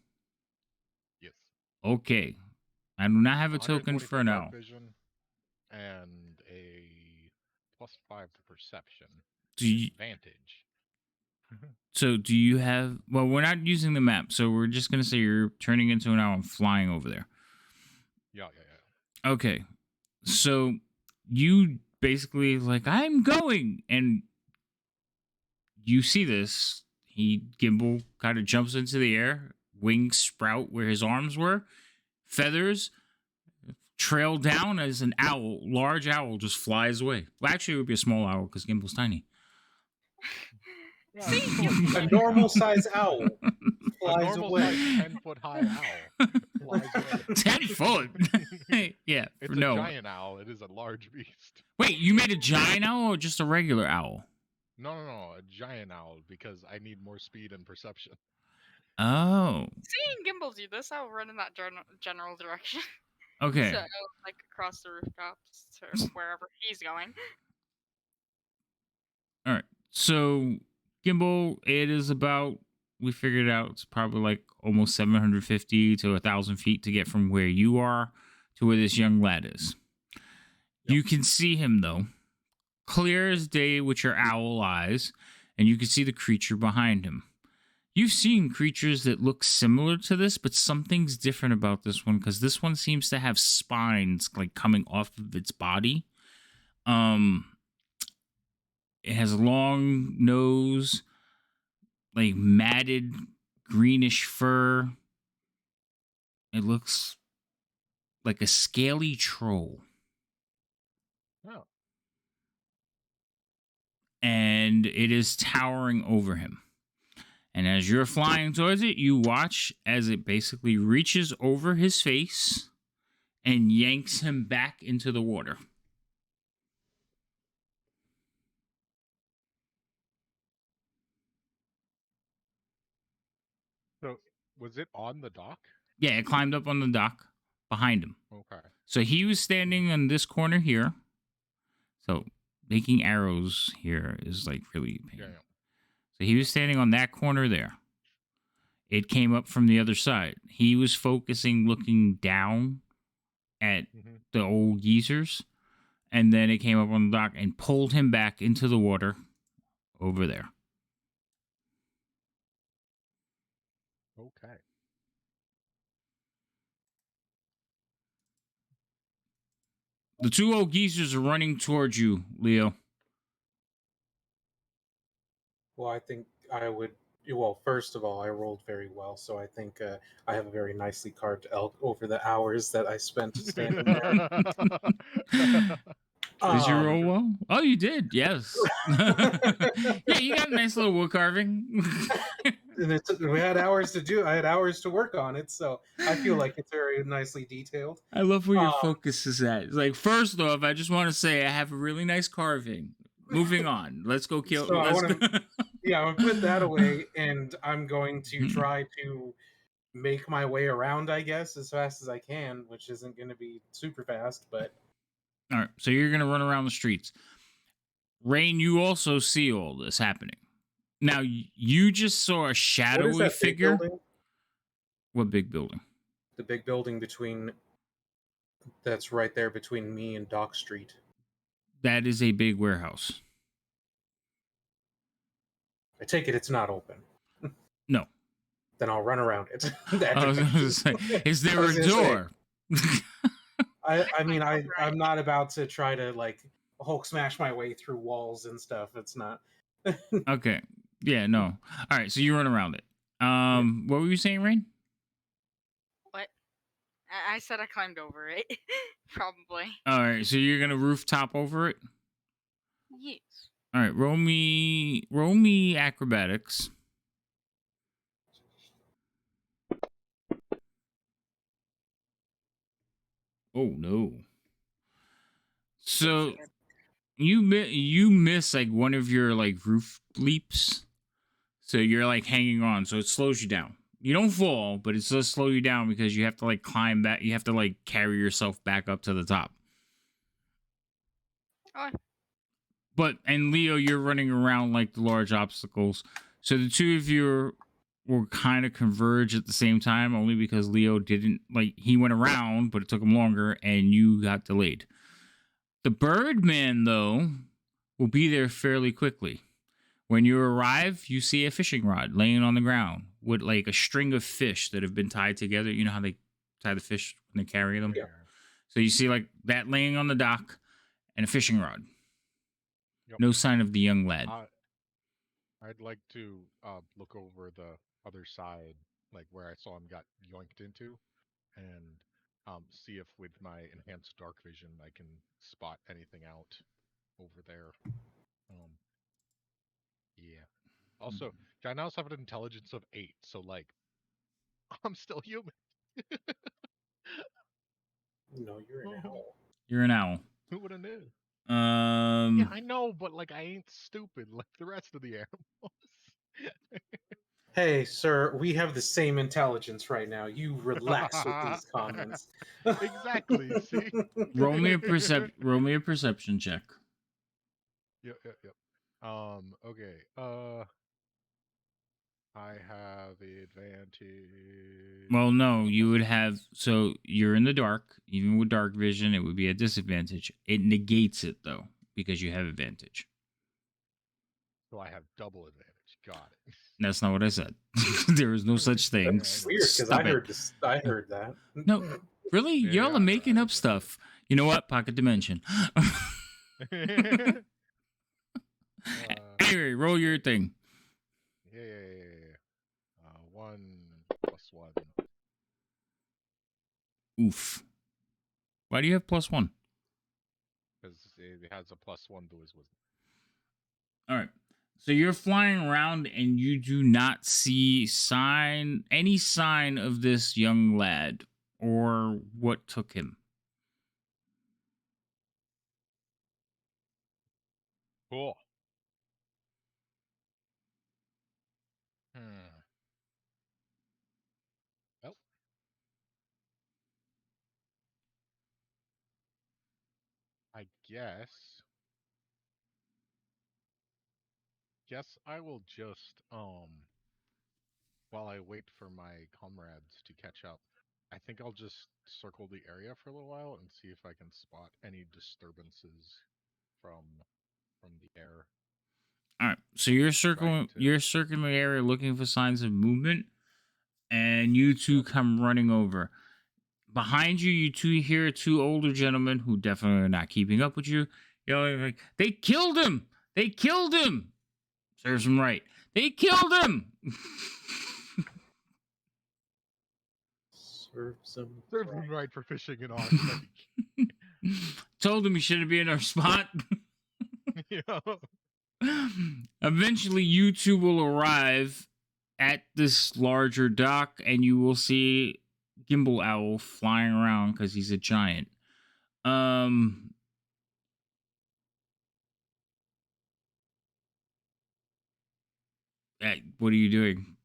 Yes. Okay. I do not have a token 120 for an dark owl. vision and a +5 to perception. Do you, Advantage. so do you have... Well, we're not using the map, so we're just going to say you're turning into an owl and flying over there. Yeah. Okay. So you basically like, I'm going, and you see this. Gimbal kind of jumps into the air, wings sprout where his arms were, feathers trail down as an owl, large owl, just flies away. Well, actually, it would be a small owl because Gimbal's tiny. See, a normal size owl A flies normal away. size 10-foot high owl flies away. 10 foot. Yeah. It's no. a giant owl. It is a large beast. Wait, you made a giant owl or just a regular owl? No, a giant owl because I need more speed and perception. Oh. seeing Gimbal do this, I'll run in that general direction. Okay. So, like, across the rooftops to wherever he's going. All right. So, Gimbal, it is about, we figured out it's probably like almost 750 to 1,000 feet to get from where you are to where this young lad is. Yep. You can see him, though, clear as day with your owl eyes, and you can see the creature behind him. You've seen creatures that look similar to this, but something's different about this one because this one seems to have spines like coming off of its body. It has a long nose, like matted greenish fur. It looks like a scaly troll. Oh. And it is towering over him. And as you're flying towards it, you watch as it basically reaches over his face and yanks him back into the water. So, was it on the dock? Yeah, it climbed up on the dock behind him. Okay. So he was standing in this corner here. So making arrows here is like really pain. Yeah. So he was standing on that corner there. It came up from the other side. He was focusing, looking down at the old geezers. And then it came up on the dock and pulled him back into the water over there. Okay. The two old geezers are running towards you, Leo. Well, I think I would. Well, first of all, I rolled very well, so I think I have a very nicely carved elk over the hours that I spent standing there. Did you roll well? Oh, you did. Yes. Yeah, you got a nice little wood carving. and we had hours to do. I had hours to work on it, so I feel like it's very nicely detailed. I love where your focus is at. It's like, first off, I just want to say I have a really nice carving. Moving on. Let's go kill. So I let's want go. to, yeah, I'm gonna put that away, and I'm going to try to make my way around, I guess, as fast as I can, which isn't going to be super fast, but. All right, so you're gonna run around the streets. Rain, you also see all this happening. Now, you just saw a shadowy What is that figure. big building? What big building? The big building that's right there between me and Dock Street. That is a big warehouse. I take it it's not open. No. Then I'll run around it. I was gonna say, is there a door? I mean, I'm not about to try to like Hulk smash my way through walls and stuff. It's not. Okay. Yeah, no. All right, so you run around it. What were you saying, Rain? What? I said I climbed over it. Probably. All right, so you're gonna rooftop over it. Yes. All right, roll me acrobatics. Oh no. So you miss like one of your like roof leaps. So you're like hanging on, so it slows you down. You don't fall, but it does slow you down because you have to like climb back. You have to like carry yourself back up to the top. Oh. But and Leo, you're running around like the large obstacles. So the two of you will kind of converge at the same time, only because Leo didn't like he went around, but it took him longer, and you got delayed. The Birdman, though, will be there fairly quickly. When you arrive, you see a fishing rod laying on the ground with like a string of fish that have been tied together. You know how they tie the fish when they carry them? Yeah. So you see like that laying on the dock and a fishing rod. Yep. No sign of the young lad. I'd like to look over the other side, like where I saw him got yoinked into, and see if with my enhanced dark vision I can spot anything out over there. Yeah. Also, I now have an intelligence of 8, so like, I'm still human. No, you're an owl. You're an owl. Who would have knew? Yeah, I know, but like, I ain't stupid like the rest of the animals. Hey, sir, we have the same intelligence right now. You relax with these comments. Exactly. See. roll me a perception check. Yep. Okay. I have the advantage. Well, no, you would have. So you're in the dark. Even with dark vision, it would be a disadvantage. It negates it though because you have advantage. So I have double advantage. Got it. That's not what I said. There is no such thing. That's weird because I heard that. No, really, Yeah, y'all are making up stuff. You know what? Pocket dimension. Anyway, roll your thing. Yeah. 1 + 1. Oof. Why do you have +1? Because it has a +1 to his wisdom. All right. So you're flying around and you do not see any sign of this young lad or what took him. Cool. Well, I guess I will just while I wait for my comrades to catch up, I think I'll just circle the area for a little while and see if I can spot any disturbances from the air. All right. So you're circling the area looking for signs of movement, and you two come running over. Behind you, you two hear two older gentlemen who definitely are not keeping up with you yelling like, "They killed him! They killed him!" Serves him right. They killed him! Serves him right for fishing in our lake. Told him he shouldn't be in our spot. Yeah. Eventually, you two will arrive at this larger dock, and you will see Gimbal Owl flying around because he's a giant. What are you doing?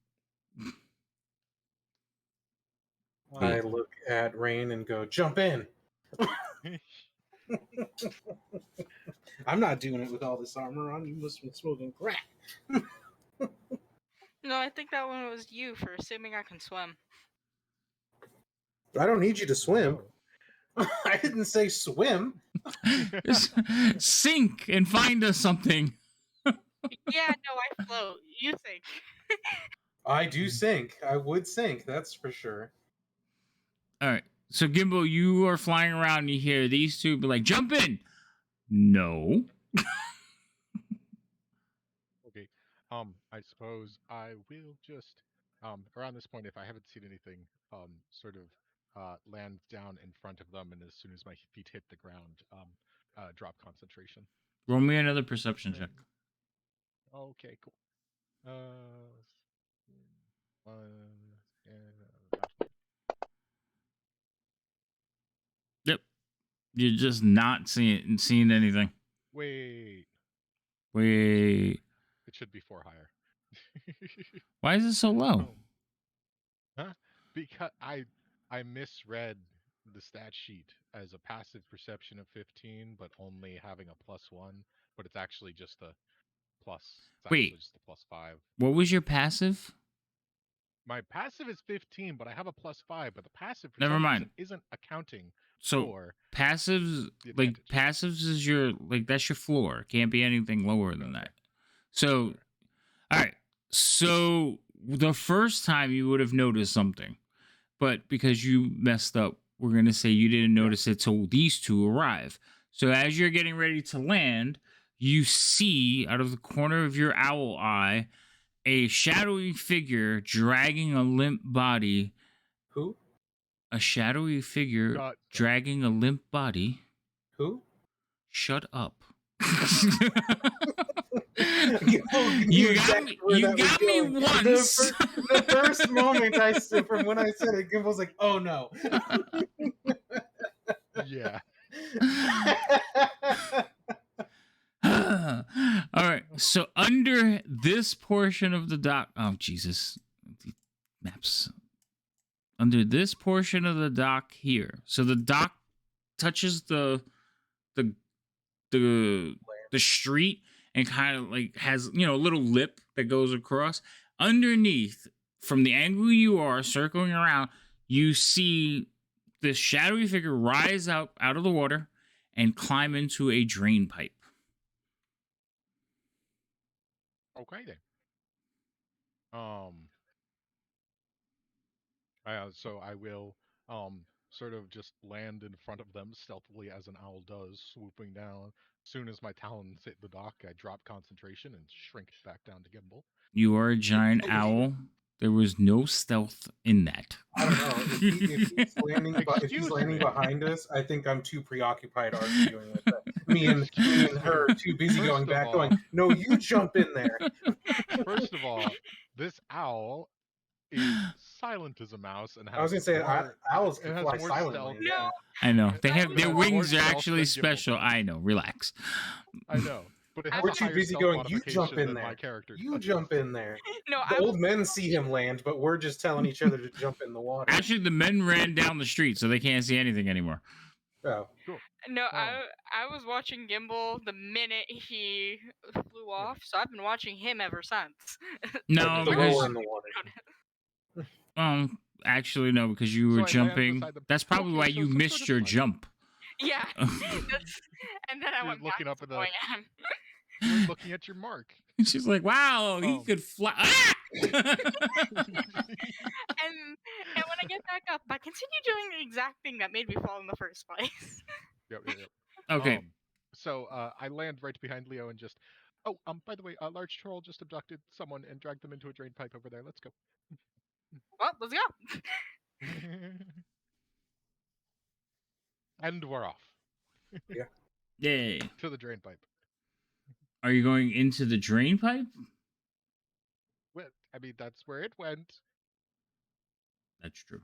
I look at Rain and go, jump in. I'm not doing it with all this armor on. You must have been smoking crack. No, I think that one was you for assuming I can swim. I don't need you to swim. I didn't say swim. Just sink and find us something. Yeah, no, I float. You think. I do sink. I would sink, that's for sure. All right. So Gimbal, you are flying around and you hear these two be like, jump in. No. Okay. I suppose I will just around this point, if I haven't seen anything, sort of land down in front of them, and as soon as my feet hit the ground, drop concentration. Roll me another perception check. Okay, cool. Yep. You're just not seeing anything. Wait. It should be 4 higher. Why is it so low? Huh? Because I misread the stat sheet as a passive perception of 15, but only having a +1, but it's actually just a plus. It's Wait. actually just a +5. What was your passive? My passive is 15, but I have a +5, but the passive for Never some mind. reason isn't accounting So for passives, the like advantage. passives is your, like, that's your floor. Can't be anything lower than that. So, all right. So the first time you would have noticed something, but because you messed up, we're going to say you didn't notice it till these two arrive. So as you're getting ready to land, you see out of the corner of your owl eye a shadowy figure dragging a limp body. Who? A shadowy figure dragging a limp body. Who? Shut up. You got me once. The first moment I said from when I said it, Gimbal was like, "Oh no." Yeah. All right. So under this portion of the dock, oh Jesus, maps. Under this portion of the dock here, so the dock touches the street and kind of like has, you know, a little lip that goes across. Underneath, from the angle you are circling around, you see this shadowy figure rise out of the water and climb into a drain pipe. Okay then. So I will sort of just land in front of them stealthily as an owl does, swooping down. As soon as my talons hit the dock, I drop concentration and shrink back down to Gimbal. You are a giant owl. There was no stealth in that. I don't know. If he's landing behind us, I think I'm too preoccupied arguing with that. Me and her too busy going back, going, "No, you jump in there." First of all, this owl is silent as a mouse and has I was gonna say owls can fly more silently. No. I know. They have It their has wings more are stealth actually than special. Gimbal. I know. Relax. I know. But it has We're a too higher busy stealth going, "You jump modification in than there. my character You does. jump in there." No, The old men see him land, but we're just telling each other to jump in the water. Actually, the men ran down the street, so they can't see anything anymore. Oh. Cool. No, I was watching Gimbal the minute he flew off, so I've been watching him ever since. No, The because roller in the water. actually no, because you were So I land jumping. beside the- That's probably Okay, why so you some missed sort of your fun. jump. Yeah. And then I You're went back looking up to at the- going at him. You're looking at your mark. She's like, "Wow, he could fly." Ah! And when I get back up, I continue doing the exact thing that made me fall in the first place. Yep. Okay. So I land right behind Leo and just, by the way, a large troll just abducted someone and dragged them into a drain pipe over there. Let's go. Well, let's go. And we're off. Yeah. Yay. To the drain pipe. Are you going into the drain pipe? Well, I mean, that's where it went. That's true.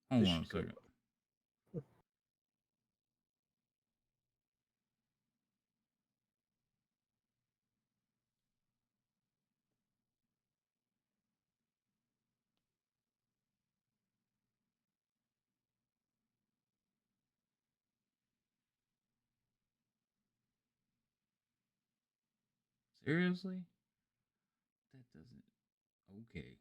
Hold This on a should go second. Seriously? That doesn't. Okay.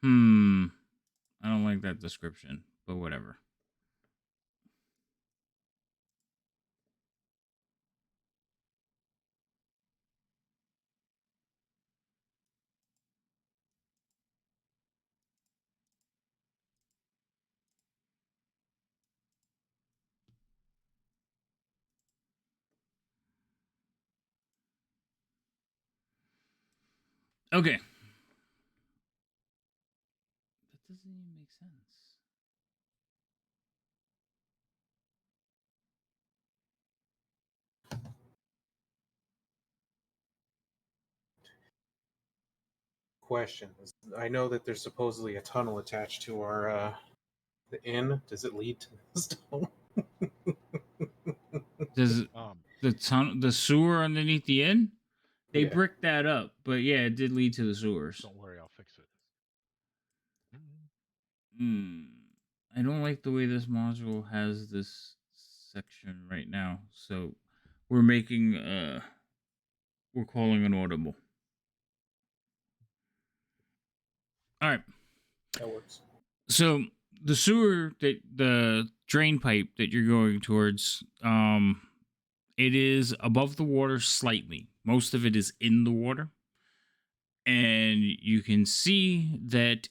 I don't like that description, but whatever. Okay. That doesn't even make sense. Question. I know that there's supposedly a tunnel attached to our the inn. Does it lead to this tunnel? Does Um, the sewer underneath the inn? They Yeah. bricked that up, but yeah, it did lead to the sewers. don't worry, I'll fix it. I don't like the way this module has this section right now. So we're making we're calling an audible. All right. That works. So the sewer that the drain pipe that you're going towards, it is above the water slightly. Most of it is in the water. And you can see that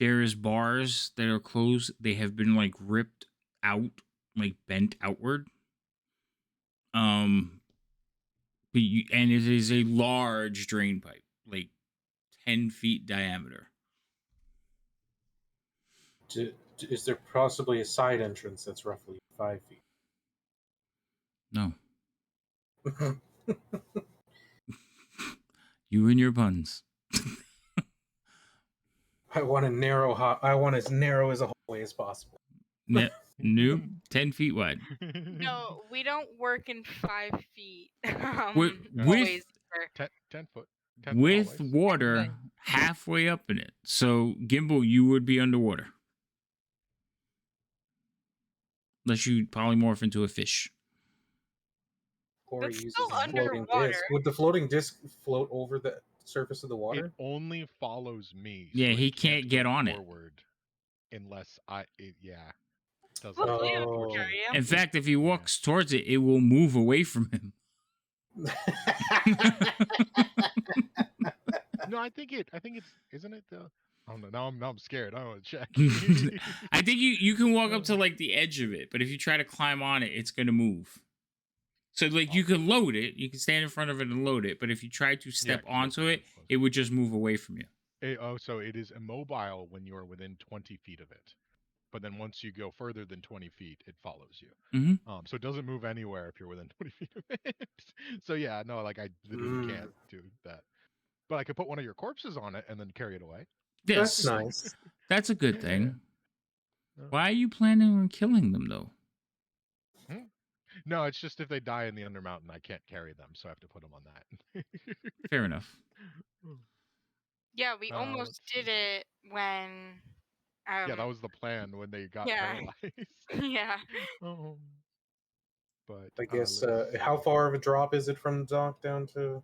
there is bars that are closed. They have been like ripped out, like bent outward. And it is a large drain pipe, like 10 feet diameter. Is there possibly a side entrance that's roughly 5 feet? No. You and your buns. I want a narrow. I want as narrow as a hallway as possible. Nope. 10 feet wide. No, we don't work in 5 feet. With Always either. 10 foot. 10 with hallways. water halfway up in it. So Gimbal, you would be underwater. Unless you polymorph into a fish. Or That's he uses still a floating underwater. disc. Would the floating disc float over the surface of the It water? only follows me. Yeah, so he it can't get go on it. forward unless yeah. Doesn't Well, Oh. you unfortunately. carry him. In fact, if he walks towards it, it will move away from him. No, I think it's isn't it the I don't know. Now I'm scared. I don't want to check. I think you can walk up to like the edge of it, but if you try to climb on it, it's gonna move. So like you can load it, you can stand in front of it and load it, but if you try to step 'cause you have onto to it, get close. it would just move away from you. So it is immobile when you are within 20 feet of it. But then once you go further than 20 feet, it follows you. Mm-hmm. So it doesn't move anywhere if you're within 20 feet of it. So yeah, no, like I literally can't do that. But I could put one of your corpses on it and then carry it away. Yes, That's nice. that's a good thing. Yeah. Why are you planning on killing them though? No, it's just if they die in the Undermountain, I can't carry them, so I have to put them on that. Fair enough. Yeah, we almost let's did it when. Yeah, that was the plan when they got yeah. paralyzed. Yeah. But I guess. let's How see. far of a drop is it from dock down to?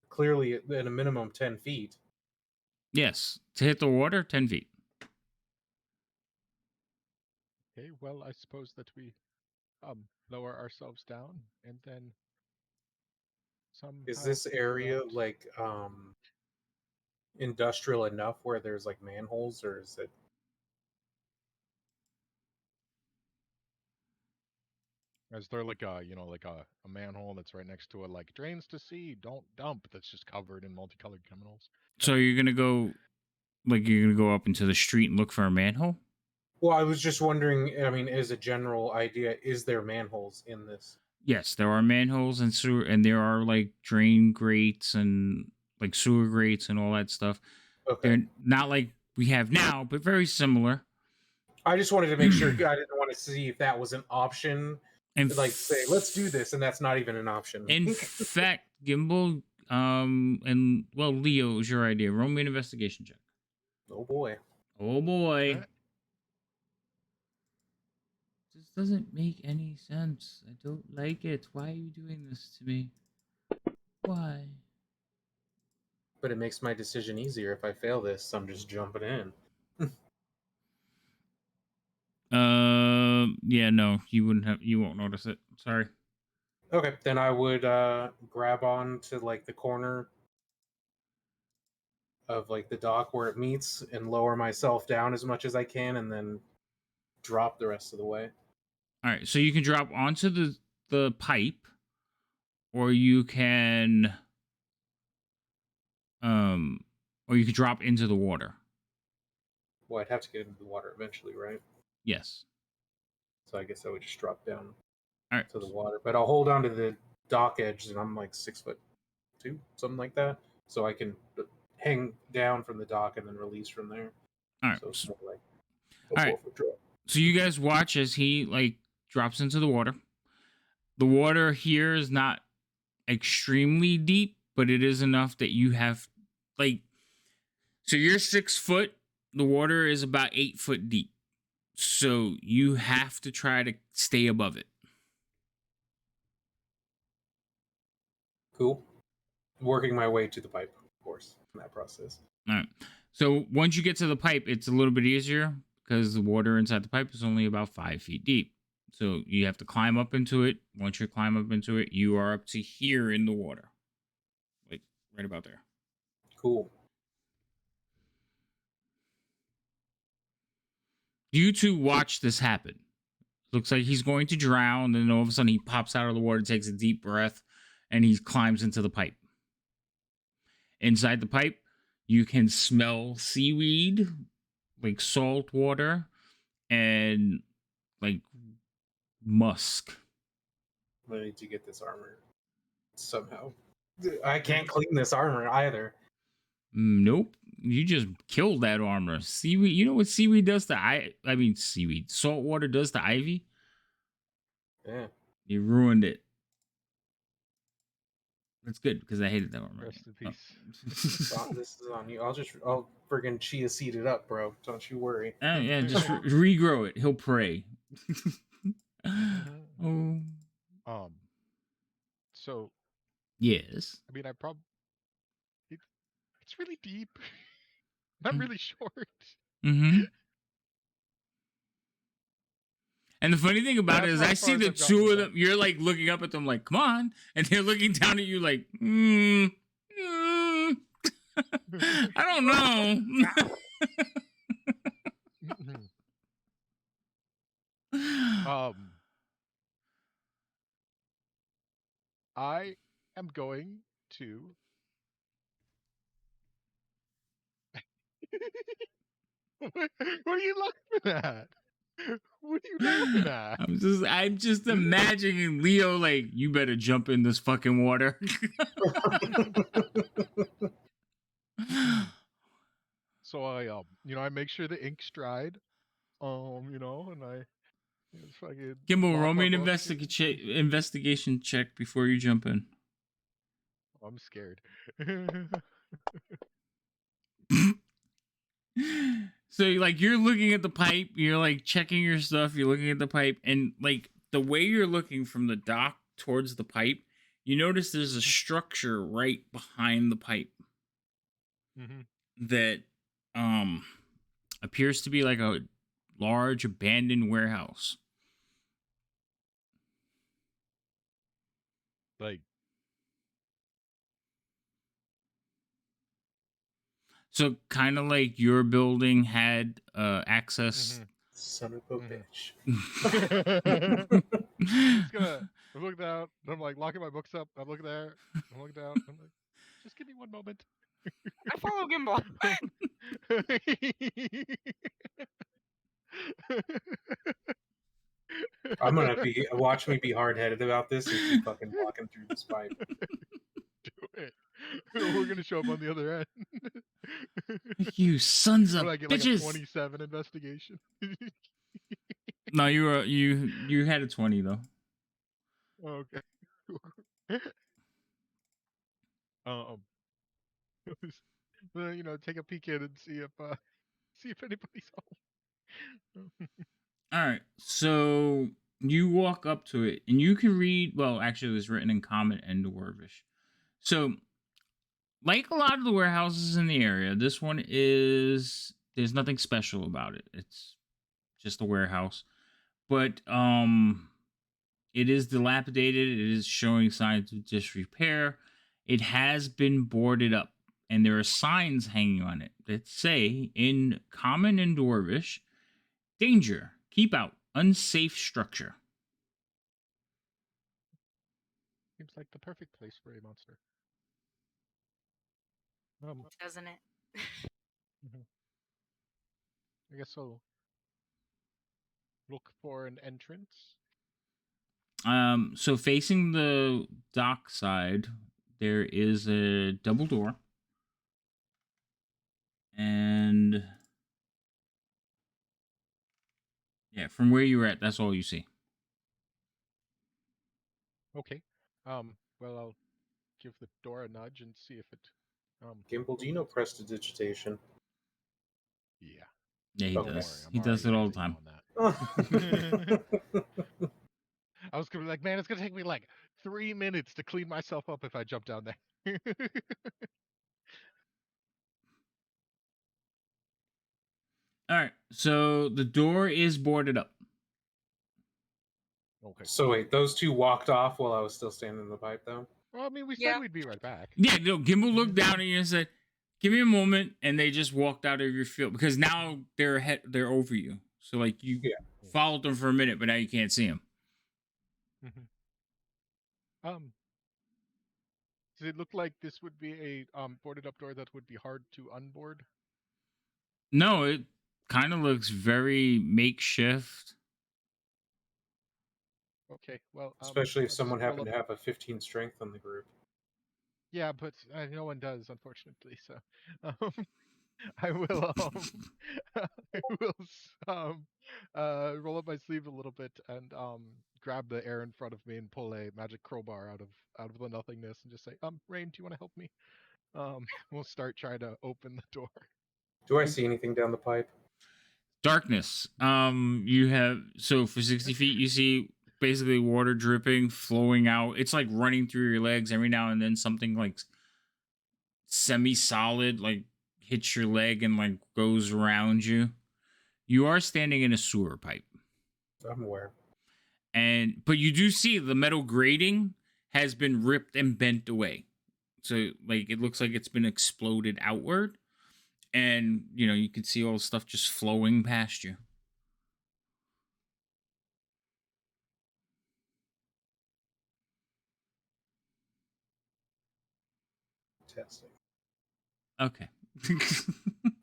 Clearly, at a minimum 10 feet. Yes. To hit the water, 10 feet. Okay, well, I suppose that we lower ourselves down and then somehow Is this figure area out. like industrial enough where there's like manholes, or is it? Is there like a like a manhole that's right next to it, like drains to sea, don't dump, that's just covered in multicolored chemicals? So you're gonna go, like, you're gonna go up into the street and look for a manhole? Well, I was just wondering. I mean, as a general idea, is there manholes in this? Yes, there are manholes and sewer, and there are like drain grates and like sewer grates and all that stuff. Okay. They're not like we have now, but very similar. I just wanted to make sure. I didn't want to see if that was an option. And Like, say, let's do this, and that's not even an option. in fact, Gimbal, and well, Leo, it was your idea. Roll me an investigation check. Oh boy. Oh boy. Eh. This doesn't make any sense. I don't like it. Why are you doing this to me? Why? But it makes my decision easier. If I fail this, I'm just jumping in. Yeah, no, you won't notice it. Sorry. Okay, then I would grab on to like the corner of like the dock where it meets and lower myself down as much as I can, and then drop the rest of the way. All right, so you can drop onto the pipe, or you can um or you could drop into the water. Well, I'd have to get into the water eventually, right? Yes. So I guess I would just drop down All right. to the water. But I'll hold on to the dock edge, and I'm like 6'2", something like that, so I can hang down from the dock and then release from there. All right. So it's more like All a right. 4-foot drop. So you guys watch as he like drops into the water. The water here is not extremely deep, but it is enough that you have like, so you're 6 foot, the water is about 8 foot deep. So you have to try to stay above it. Cool. Working my way to the pipe, of course, in that process. All right. So once you get to the pipe, it's a little bit easier because the water inside the pipe is only about 5 feet deep. So you have to climb up into it. Once you climb up into it, you are up to here in the water. Like right about there. Cool. You two watch this happen. Looks like he's going to drown, and all of a sudden he pops out of the water, takes a deep breath, and he climbs into the pipe. Inside the pipe, you can smell seaweed, like salt water, and like musk. I need to get this armor somehow. I can't clean this armor either. Nope. You just killed that armor. Seaweed. You know what seaweed does to seaweed. Salt water does to ivy? Yeah. You ruined it. That's good because I hated that armor. Rest in peace. This is on you. I'll friggin' chia seed it up, bro. Don't you worry. Yeah, just regrow it. He'll pray. Oh. So Yes. I mean, it's really deep. Not really short. Mm-hmm. And the funny thing about it is, I see the two of them. You're like looking up at them, like, "Come on," and they're looking down at you, like, I don't know. I am going to. What are you laughing at? What are you laughing at? I'm just imagining Leo like, you better jump in this fucking water. So I make sure the ink's dried, and I fucking. Gimbal, roll lock me my an book. investigation check before you jump in. Oh, I'm scared. So like you're looking at the pipe, you're like checking your stuff, you're looking at the pipe, and like the way you're looking from the dock towards the pipe, you notice there's a structure right behind the pipe. Mm-hmm. that appears to be like a large abandoned warehouse. Like, So kind of like your building had access. Son of a Mhm. bitch. Just gonna. I'm looking down. I'm like locking my books up. I'm looking there. I'm looking down. I'm like, just give me one moment. I follow Gimbal. I'm gonna watch me be hard headed about this and keep fucking walking through this pipe. Do it. We're gonna show up on the other end. You sons of When I get like a bitches! 27 investigation. No, you had a 20 though. Okay. um, take a peek in and see if anybody's home. All right, so you walk up to it and you can read. Well, actually, it was written in Common and Dwarvish. So, like a lot of the warehouses in the area, this one there's nothing special about it. It's just a warehouse, but it is dilapidated. It is showing signs of disrepair. It has been boarded up, and there are signs hanging on it that say in Common and Dwarvish, "Danger, keep out, unsafe structure." Seems like the perfect place for a monster. Doesn't it? I guess I'll look for an entrance. So facing the dock side, there is a double door, and yeah, from where you're at, that's all you see. Okay. Well, I'll give the door a nudge and see if it. Gimbal, do you know prestidigitation? Yeah. Yeah, he Okay. does. I'm He does it already all the acting time. on that. I was gonna be like, man, it's gonna take me like 3 minutes to clean myself up if I jump down there. All right, so the door is boarded up. Okay. So wait, those two walked off while I was still standing in the pipe, though? Well, I mean, we said Yeah. we'd be right back. Yeah, no, Gimbal looked down at you and said, "Give me a moment," and they just walked out of your field because now they're over you. So like you Yeah. followed them for a minute, but now you can't see them. Does it look like this would be a boarded up door that would be hard to unboard? No, it kind of looks very makeshift. Okay, well, Especially I'll if just someone roll happened up- to have a 15 strength on the group. Yeah, but no one does, unfortunately. So, I will roll up my sleeve a little bit and grab the air in front of me and pull a magic crowbar out of the nothingness and just say, Rain, do you want to help me? We'll start trying to open the door. Do I see anything down the pipe? Darkness. You have so for 60 feet, you see basically water dripping, flowing out. It's like running through your legs every now and then. Something like semi-solid, like hits your leg and like goes around you. You are standing in a sewer pipe. I'm aware. But you do see the metal grating has been ripped and bent away. So like it looks like it's been exploded outward. And you can see all the stuff just flowing past you. Testing. Okay.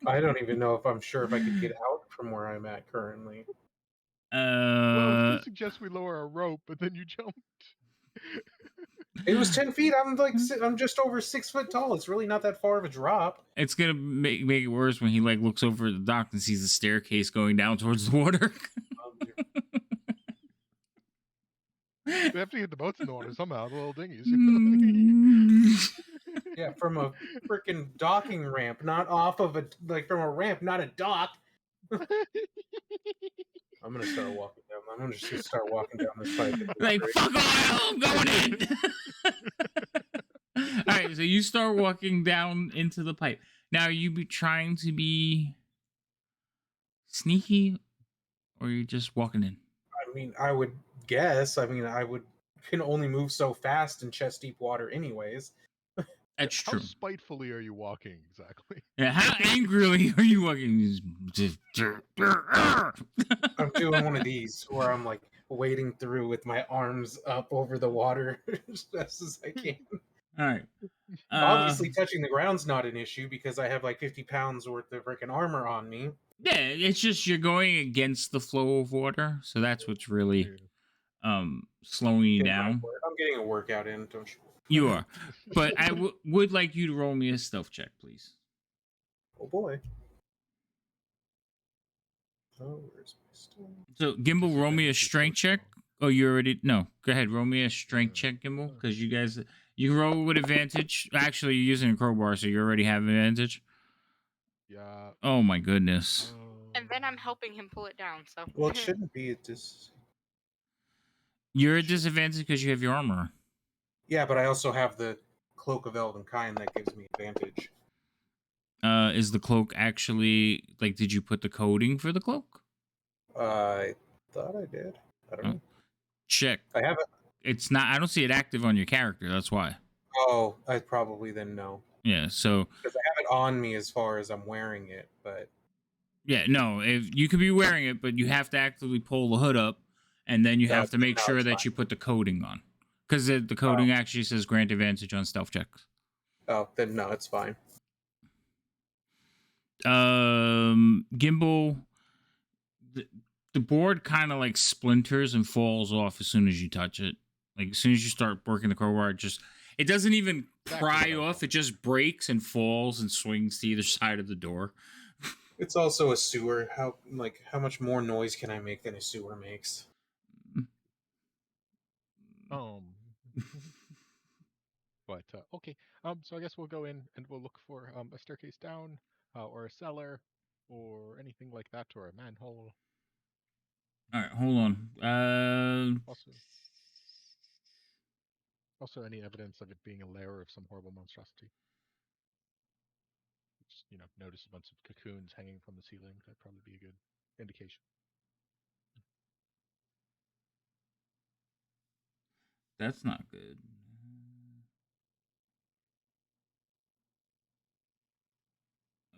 I don't even know if I'm sure if I could get out from where I'm at currently. Well, I was gonna suggest we lower a rope, but then you jumped. It was 10 feet. I'm just over 6 foot tall. It's really not that far of a drop. It's gonna make it worse when he like looks over at the dock and sees the staircase going down towards the water. We have to get the boats in the water somehow. The little dinghies. Yeah, from a freaking docking ramp, not off of from a ramp, not a dock. I'm gonna start walking down. I'm gonna just start walking down this pipe. Like fuck oil, I'm going in. All right, so you start walking down into the pipe. Now, you be trying to be sneaky, or you're just walking in? I mean, I would guess. I mean, I would can only move so fast in chest deep water, anyways. That's How true. spitefully are you walking exactly? Yeah, how angrily are you walking? I'm doing one of these where I'm like wading through with my arms up over the water as fast as I can. All right. Obviously, touching the ground's not an issue because I have like 50 pounds worth of freaking armor on me. Yeah, it's just you're going against the flow of water, so that's what's really Yeah. slowing you down. I'm getting a workout in, don't you? You are, but I would like you to roll me a stealth check, please. Oh boy. Oh, where's my stuff? So Gimbal, roll me a Disadvantage is strength so check. strong. Oh, you already no. Go ahead, roll me a strength Yeah. check, Gimbal, because you guys you roll with advantage. Actually, you're using a crowbar, so you already have advantage. Yeah. Oh my goodness. And then I'm helping him pull it down. So Well, it shouldn't be at this. You're at disadvantage because you have your armor. Yeah, but I also have the Cloak of Elvenkind that gives me advantage. Is the cloak actually like? Did you put the coding for the cloak? I thought I did. I don't know. Check. I have it. It's not. I don't see it active on your character. That's why. Oh, I probably then know. Yeah. So Because I have it on me as far as I'm wearing it, but yeah, no. If you could be wearing it, but you have to actively pull the hood up, and then you No, have to make no, sure it's that fine. you put the coding on, because the coding actually says grant advantage on stealth checks. Oh, then no, it's fine. Gimbal, the board kind of like splinters and falls off as soon as you touch it. Like as soon as you start working the crowbar, it doesn't even pry off. It just breaks and falls and swings to either side of the door. It's also a sewer. How much more noise can I make than a sewer makes? But okay. So I guess we'll go in and we'll look for a staircase down, or a cellar, or anything like that, or a manhole. All right, hold on. Also any evidence of it being a lair of some horrible monstrosity. Just, notice a bunch of cocoons hanging from the ceiling. That'd probably be a good indication. That's not good.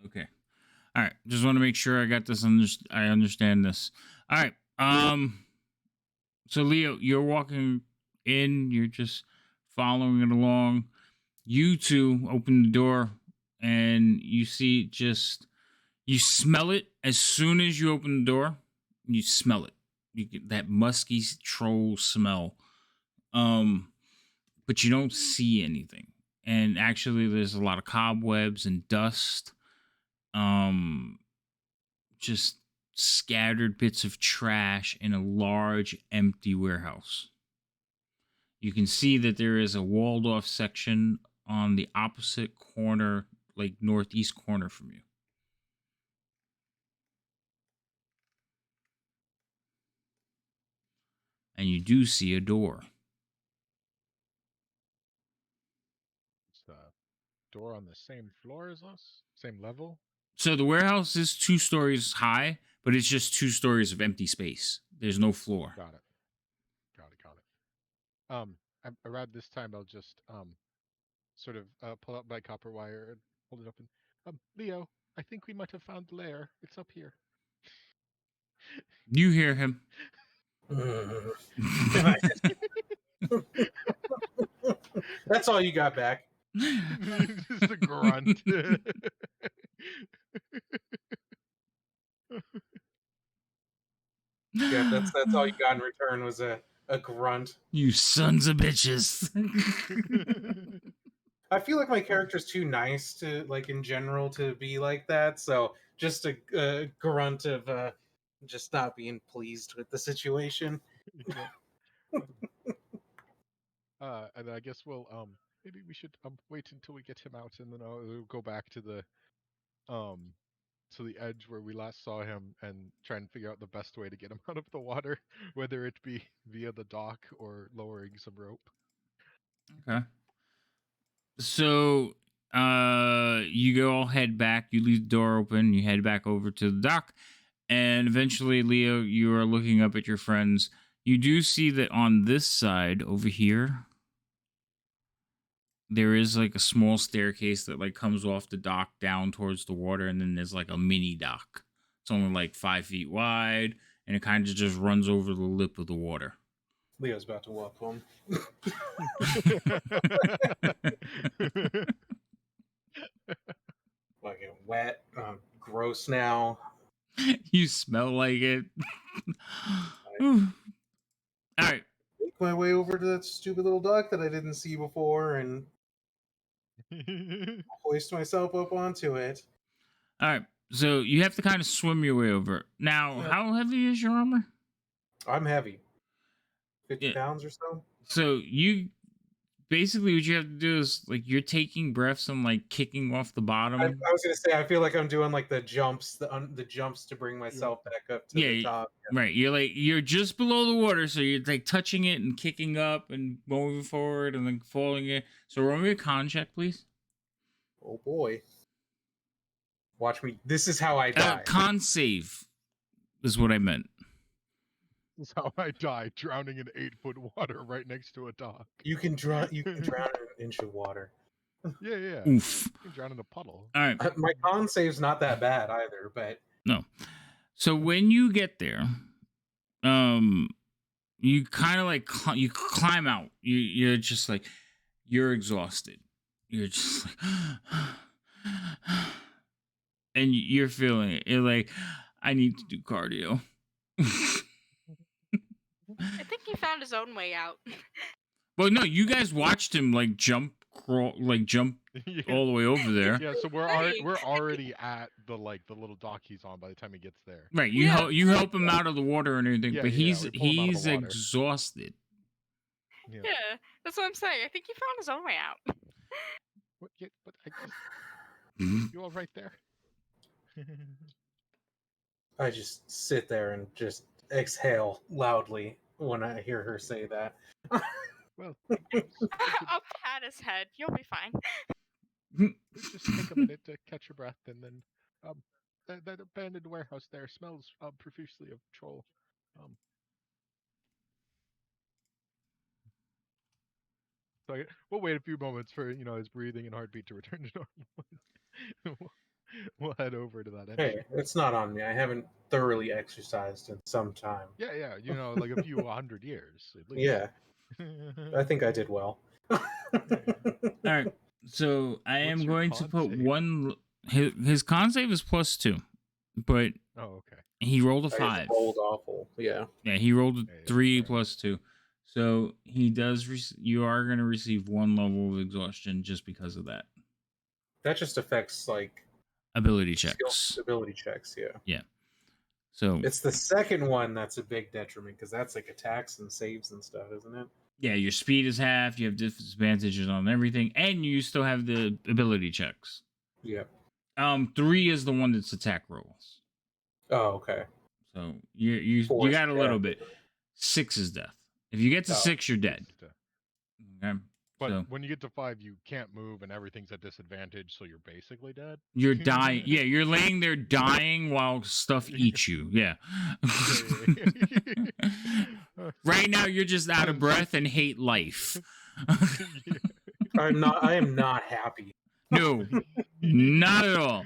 Okay. All right. Just want to make sure I got this. I understand this. All right. So Leo, you're walking in. You're just following it along. You two open the door, and you see you smell it as soon as you open the door. You smell it. You get that musky troll smell. But you don't see anything. And actually, there's a lot of cobwebs and dust. Just scattered bits of trash in a large empty warehouse. You can see that there is a walled off section on the opposite corner, like northeast corner from you. And you do see a door. It's the door on the same floor as us, same level. So the warehouse is 2 stories high, but it's just 2 stories of empty space. There's no floor. Got it. Around this time, I'll just sort of pull out my copper wire and hold it open. Leo, I think we might have found the lair. It's up here. You hear him. That's all you got back. Just a grunt. Yeah, that's all you got in return was a grunt. You sons of bitches. I feel like my character's too nice to in general to be like that, so just a grunt of just not being pleased with the situation. And I guess we'll maybe we should wait until we get him out, and then we'll go back to the edge where we last saw him and try and figure out the best way to get him out of the water, whether it be via the dock or lowering some rope. Okay. So, you go all head back. You leave the door open. You head back over to the dock, and eventually, Leo, you are looking up at your friends. You do see that on this side over here, there is like a small staircase that like comes off the dock down towards the water, and then there's like a mini dock. It's only like 5 feet wide, and it kind of just runs over the lip of the water. Leo's about to walk home. Like wet, gross now. You smell like it. All right. Make my way over to that stupid little dock that I didn't see before and hoist myself up onto it. All right. So you have to kind of swim your way over. Now, how heavy is your armor? I'm heavy. 50 pounds or so. So you basically what you have to do is like you're taking breaths and like kicking off the bottom. I was gonna say I feel like I'm doing like the jumps, the jumps to bring myself back up to the top. Right. You're just below the water, so you're like touching it and kicking up and moving forward and then falling in. So roll me a con check, please. Oh boy. Watch me. This is how I die. Con save is what I meant. This is how I die, drowning in 8-foot water right next to a dock. You can drown. You can drown in an inch of water. Yeah. Oof. You can drown in a puddle. All right. My con save's not that bad either, but no. So when you get there, you kind of like you climb out. You're just like you're exhausted. You're just like, and you're feeling it. You're like, I need to do cardio. I think he found his own way out. Well, no, you guys watched him like jump all the way over there. Yeah, so we're already at the little dock he's on by the time he gets there. Right, you help him out of the water and everything, but he's exhausted. Yeah, that's what I'm saying. I think he found his own way out. What? Yeah, but you all right there? I just sit there and just exhale loudly when I hear her say that. Well, I'll pat his head. You'll be fine. just take a minute to catch your breath, and then that abandoned warehouse there smells profusely of troll. So we'll wait a few moments for his breathing and heartbeat to return to normal. We'll head over to that end. Hey, it's not on me. I haven't thoroughly exercised in some time. Yeah, like a few 100 years at least. Yeah, I think I did well. All right, so I am going to put one. His con save is +2, but okay. He rolled a 5. Rolled awful. Yeah. Yeah, he rolled a 3 +2. So he does. You are going to receive 1 level of exhaustion just because of that. That just affects like ability checks. Ability checks. Yeah. Yeah. So it's the second one that's a big detriment because that's like attacks and saves and stuff, isn't it? Yeah, your speed is half. You have disadvantages on everything, and you still have the ability checks. Yeah. 3 is the one that's attack rolls. Oh, okay. So you got a little bit. 6 is death. If you get to 6, you're dead. Okay. But when you get to 5, you can't move, and everything's at disadvantage, so you're basically dead. You're dying. Yeah, you're laying there dying while stuff eats you. Yeah. Right now, you're just out of breath and hate life. I am not happy. No, not at all.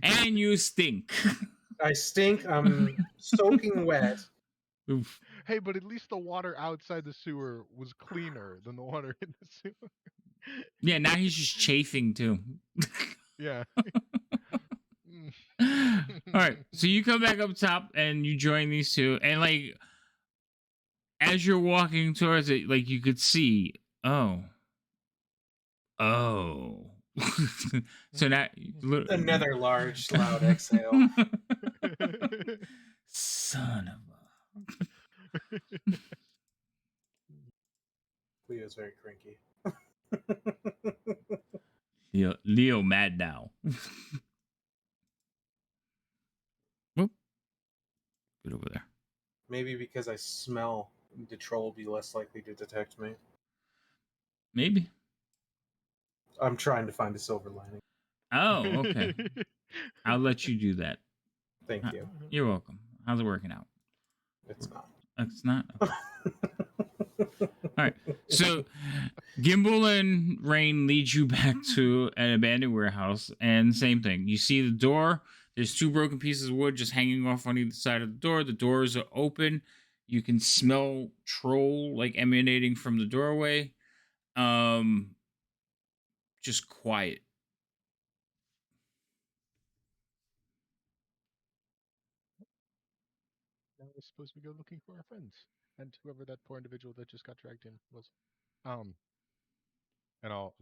And you stink. I stink. I'm soaking wet. Oof. Hey, but at least the water outside the sewer was cleaner than the water in the sewer. Yeah, now he's just chafing too. Yeah. All right, so you come back up top and you join these two, and like as you're walking towards it, like you could see, oh. So now another large, loud exhale. Son of a. Leo's very cranky. Leo mad now. Whoop. Get over there. Maybe because I smell, the troll will be less likely to detect me. Maybe. I'm trying to find a silver lining. Oh, okay. I'll let you do that. Thank you. You're welcome. How's it working out? It's not. It's not? Okay. All right. So Gimbal and Rain lead you back to an abandoned warehouse, and same thing. You see the door. There's two broken pieces of wood just hanging off on either side of the door. The doors are open. You can smell troll like emanating from the doorway. Just quiet. Now I suppose we go looking for our friends and whoever that poor individual that just got dragged in was. And I'll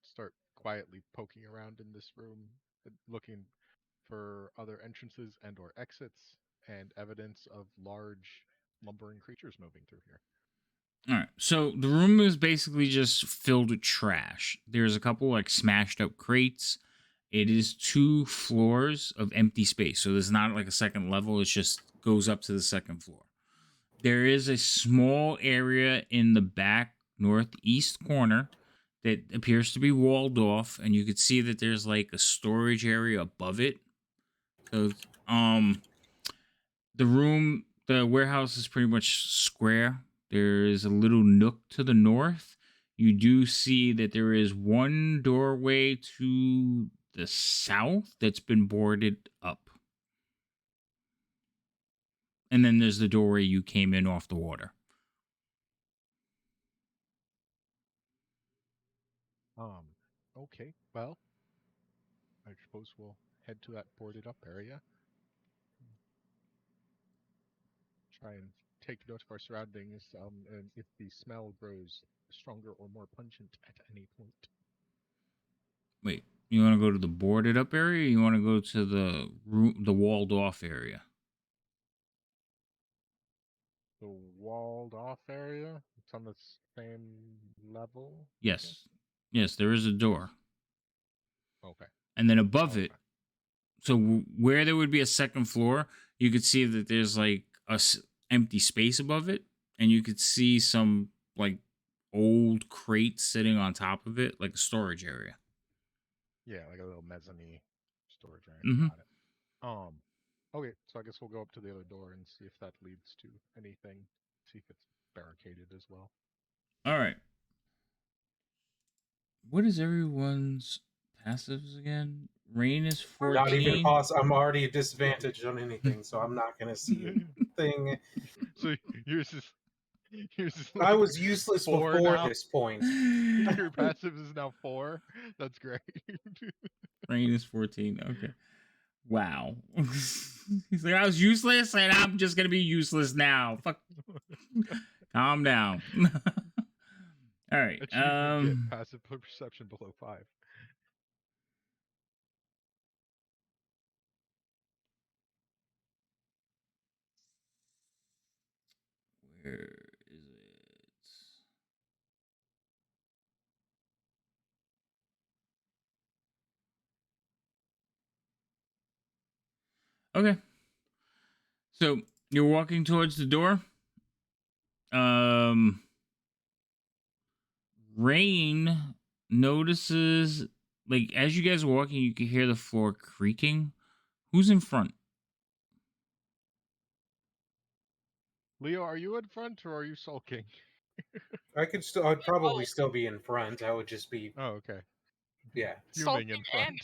start quietly poking around in this room, looking for other entrances and or exits and evidence of large lumbering creatures moving through here. All right. So the room is basically just filled with trash. There's a couple like smashed up crates. It is 2 floors of empty space. So there's not like a second level. It just goes up to the second floor. There is a small area in the back northeast corner that appears to be walled off, and you could see that there's like a storage area above it. So the warehouse is pretty much square. There is a little nook to the north. You do see that there is one doorway to the south that's been boarded up. And then there's the doorway you came in off the water. Okay, well, I suppose we'll head to that boarded up area. Try and take note of our surroundings, and if the smell grows stronger or more pungent at any point. Wait, you want to go to the boarded up area, or you want to go to the walled off area? The walled off area? It's on the same level? Yes. Yes, there is a door. Okay. And then above it, so where there would be a second floor, you could see that there's like a empty space above it, and you could see some like old crates sitting on top of it, like a storage area. Yeah, like a little mezzanine storage area. Mm-hmm. Got it. Okay, so I guess we'll go up to the other door and see if that leads to anything. See if it's barricaded as well. All right. What is everyone's passives again? Rain is 14. Not even possible. I'm already at disadvantage on anything, so I'm not going to see anything. So yours is I was useless before now? this point. Your passive is now 4. That's great. Rain is 14. Okay. Wow. He's like, I was useless, and I'm just gonna be useless now. Fuck. Calm down. All right. Get passive perception below 5. Where is it? Okay. So you're walking towards the door. Rain notices, like, as you guys are walking, you can hear the floor creaking. Who's in front? Leo, are you in front or are you sulking? I'd probably still be in front. I would just be. Oh, okay. Yeah. Fuming in front.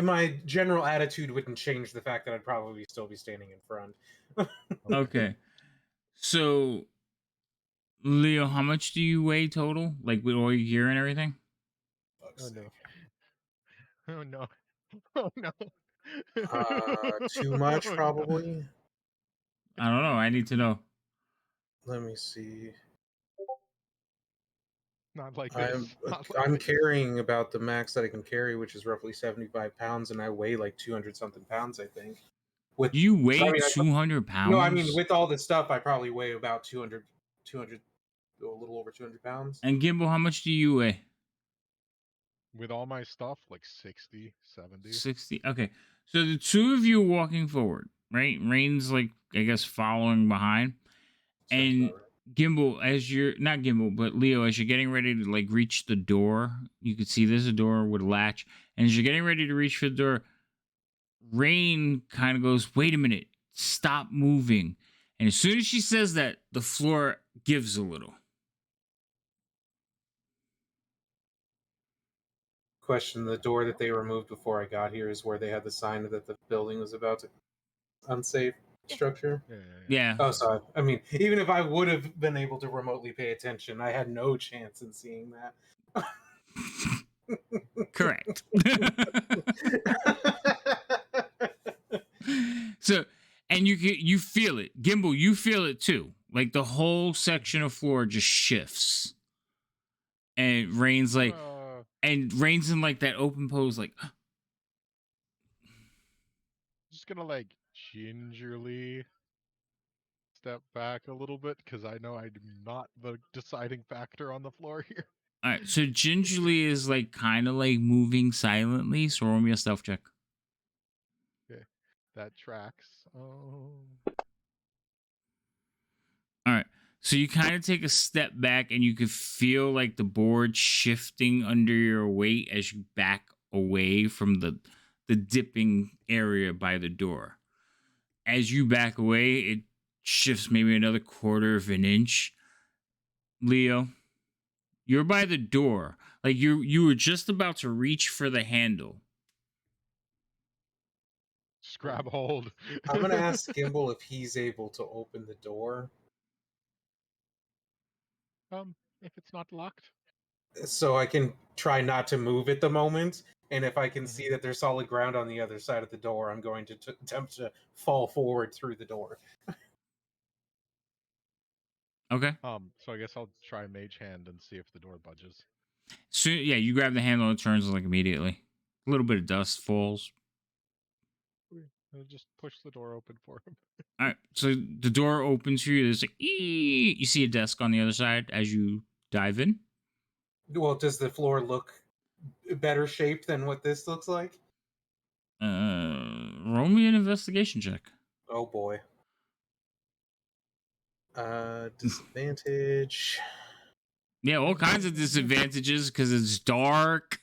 My general attitude wouldn't change the fact that I'd probably still be standing in front. Okay. So, Leo, how much do you weigh total? Like with all your gear and everything? Oh no. Oh no. Oh no. Too much, probably. I don't know. I need to know. Let me see. Not like this. I'm carrying about the max that I can carry, which is roughly 75 pounds, and I weigh like 200 something pounds, I think. You weigh 200 pounds? No, I mean, with all this stuff, I probably weigh about 200, a little over 200 pounds. And Gimbal, how much do you weigh? With all my stuff, like 60, 70. 60. Okay. So the two of you walking forward, right? Rain's like, I guess, following behind. And Gimbal, as you're not Gimbal, but Leo, as you're getting ready to like reach the door, you can see there's a door with a latch, and as you're getting ready to reach for the door, Rain kind of goes, "Wait a minute, stop moving." And as soon as she says that, the floor gives a little. Question: the door that they removed before I got here is where they had the sign that the building was about to unsafe structure. Yeah. Oh, sorry. I mean, even if I would have been able to remotely pay attention, I had no chance in seeing that. Correct. So, and you feel it, Gimbal. You feel it too. Like the whole section of floor just shifts, and Rain's like, and Rain's in like that open pose, like. Just gonna like gingerly step back a little bit because I know I'm not the deciding factor on the floor here. All right, so gingerly is like kind of like moving silently. So roll me a stealth check. Okay, that tracks. Oh. All right, so you kind of take a step back, and you can feel like the board shifting under your weight as you back away from the dipping area by the door. As you back away, it shifts maybe another quarter of an inch. Leo, you're by the door. Like you were just about to reach for the handle. Just grab hold. I'm gonna ask Gimbal if he's able to open the door. If it's not locked. So I can try not to move at the moment, and if I can see that there's solid ground on the other side of the door, I'm going to attempt to fall forward through the door. Okay. So I guess I'll try Mage Hand and see if the door budges. So yeah, you grab the handle and it turns like immediately. A little bit of dust falls. I'll just push the door open for him. All right, so the door opens for you. There's like, you see a desk on the other side as you dive in. Well, does the floor look better shaped than what this looks like? Roll me an investigation check. Oh boy. Disadvantage. Yeah, all kinds of disadvantages because it's dark.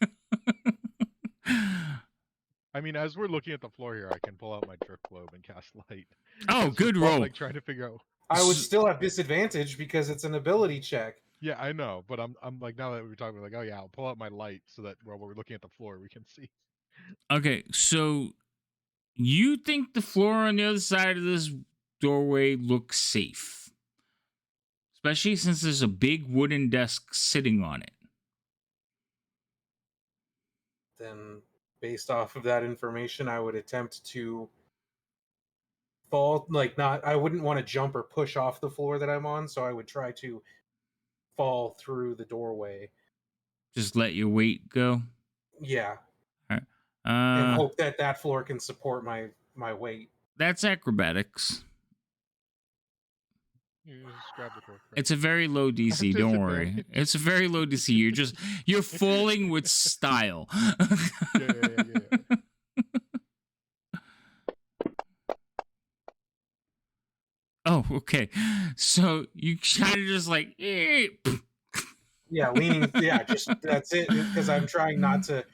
I mean, as we're looking at the floor here, I can pull out my drift globe and cast light. Oh, good roll. Like trying to figure out. I would still have disadvantage because it's an ability check. Yeah, I know, but I'm like, now that we're talking, like, oh yeah, I'll pull out my light so that while we're looking at the floor, we can see. Okay, so you think the floor on the other side of this doorway looks safe, especially since there's a big wooden desk sitting on it. Then, based off of that information, I would attempt to fall, like not, I wouldn't want to jump or push off the floor that I'm on, so I would try to fall through the doorway. Just let your weight go. Yeah. All right. And hope that that floor can support my weight. That's acrobatics. You just grab the door. It's a very low DC. Don't worry. It's a very low DC. You're falling with style. Yeah. Oh, okay. So you kind of just like, yeah, leaning. Yeah, just that's it. Because I'm trying not to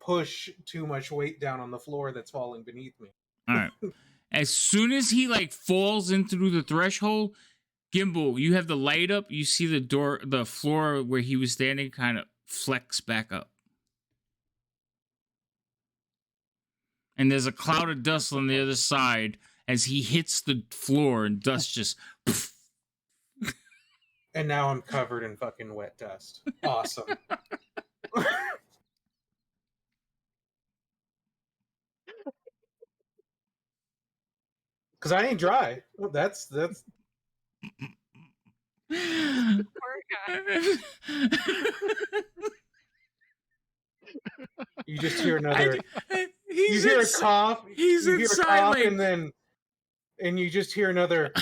push too much weight down on the floor that's falling beneath me. All right. As soon as he like falls in through the threshold, Gimbal, you have the light up. You see the floor where he was standing kind of flex back up. And there's a cloud of dust on the other side as he hits the floor and dust just... And now I'm covered in fucking wet dust. Awesome. Because I ain't dry. Well, that's... Poor guy. You just hear another... you hear a cough. He's you hear a cough, silent. And you just hear another...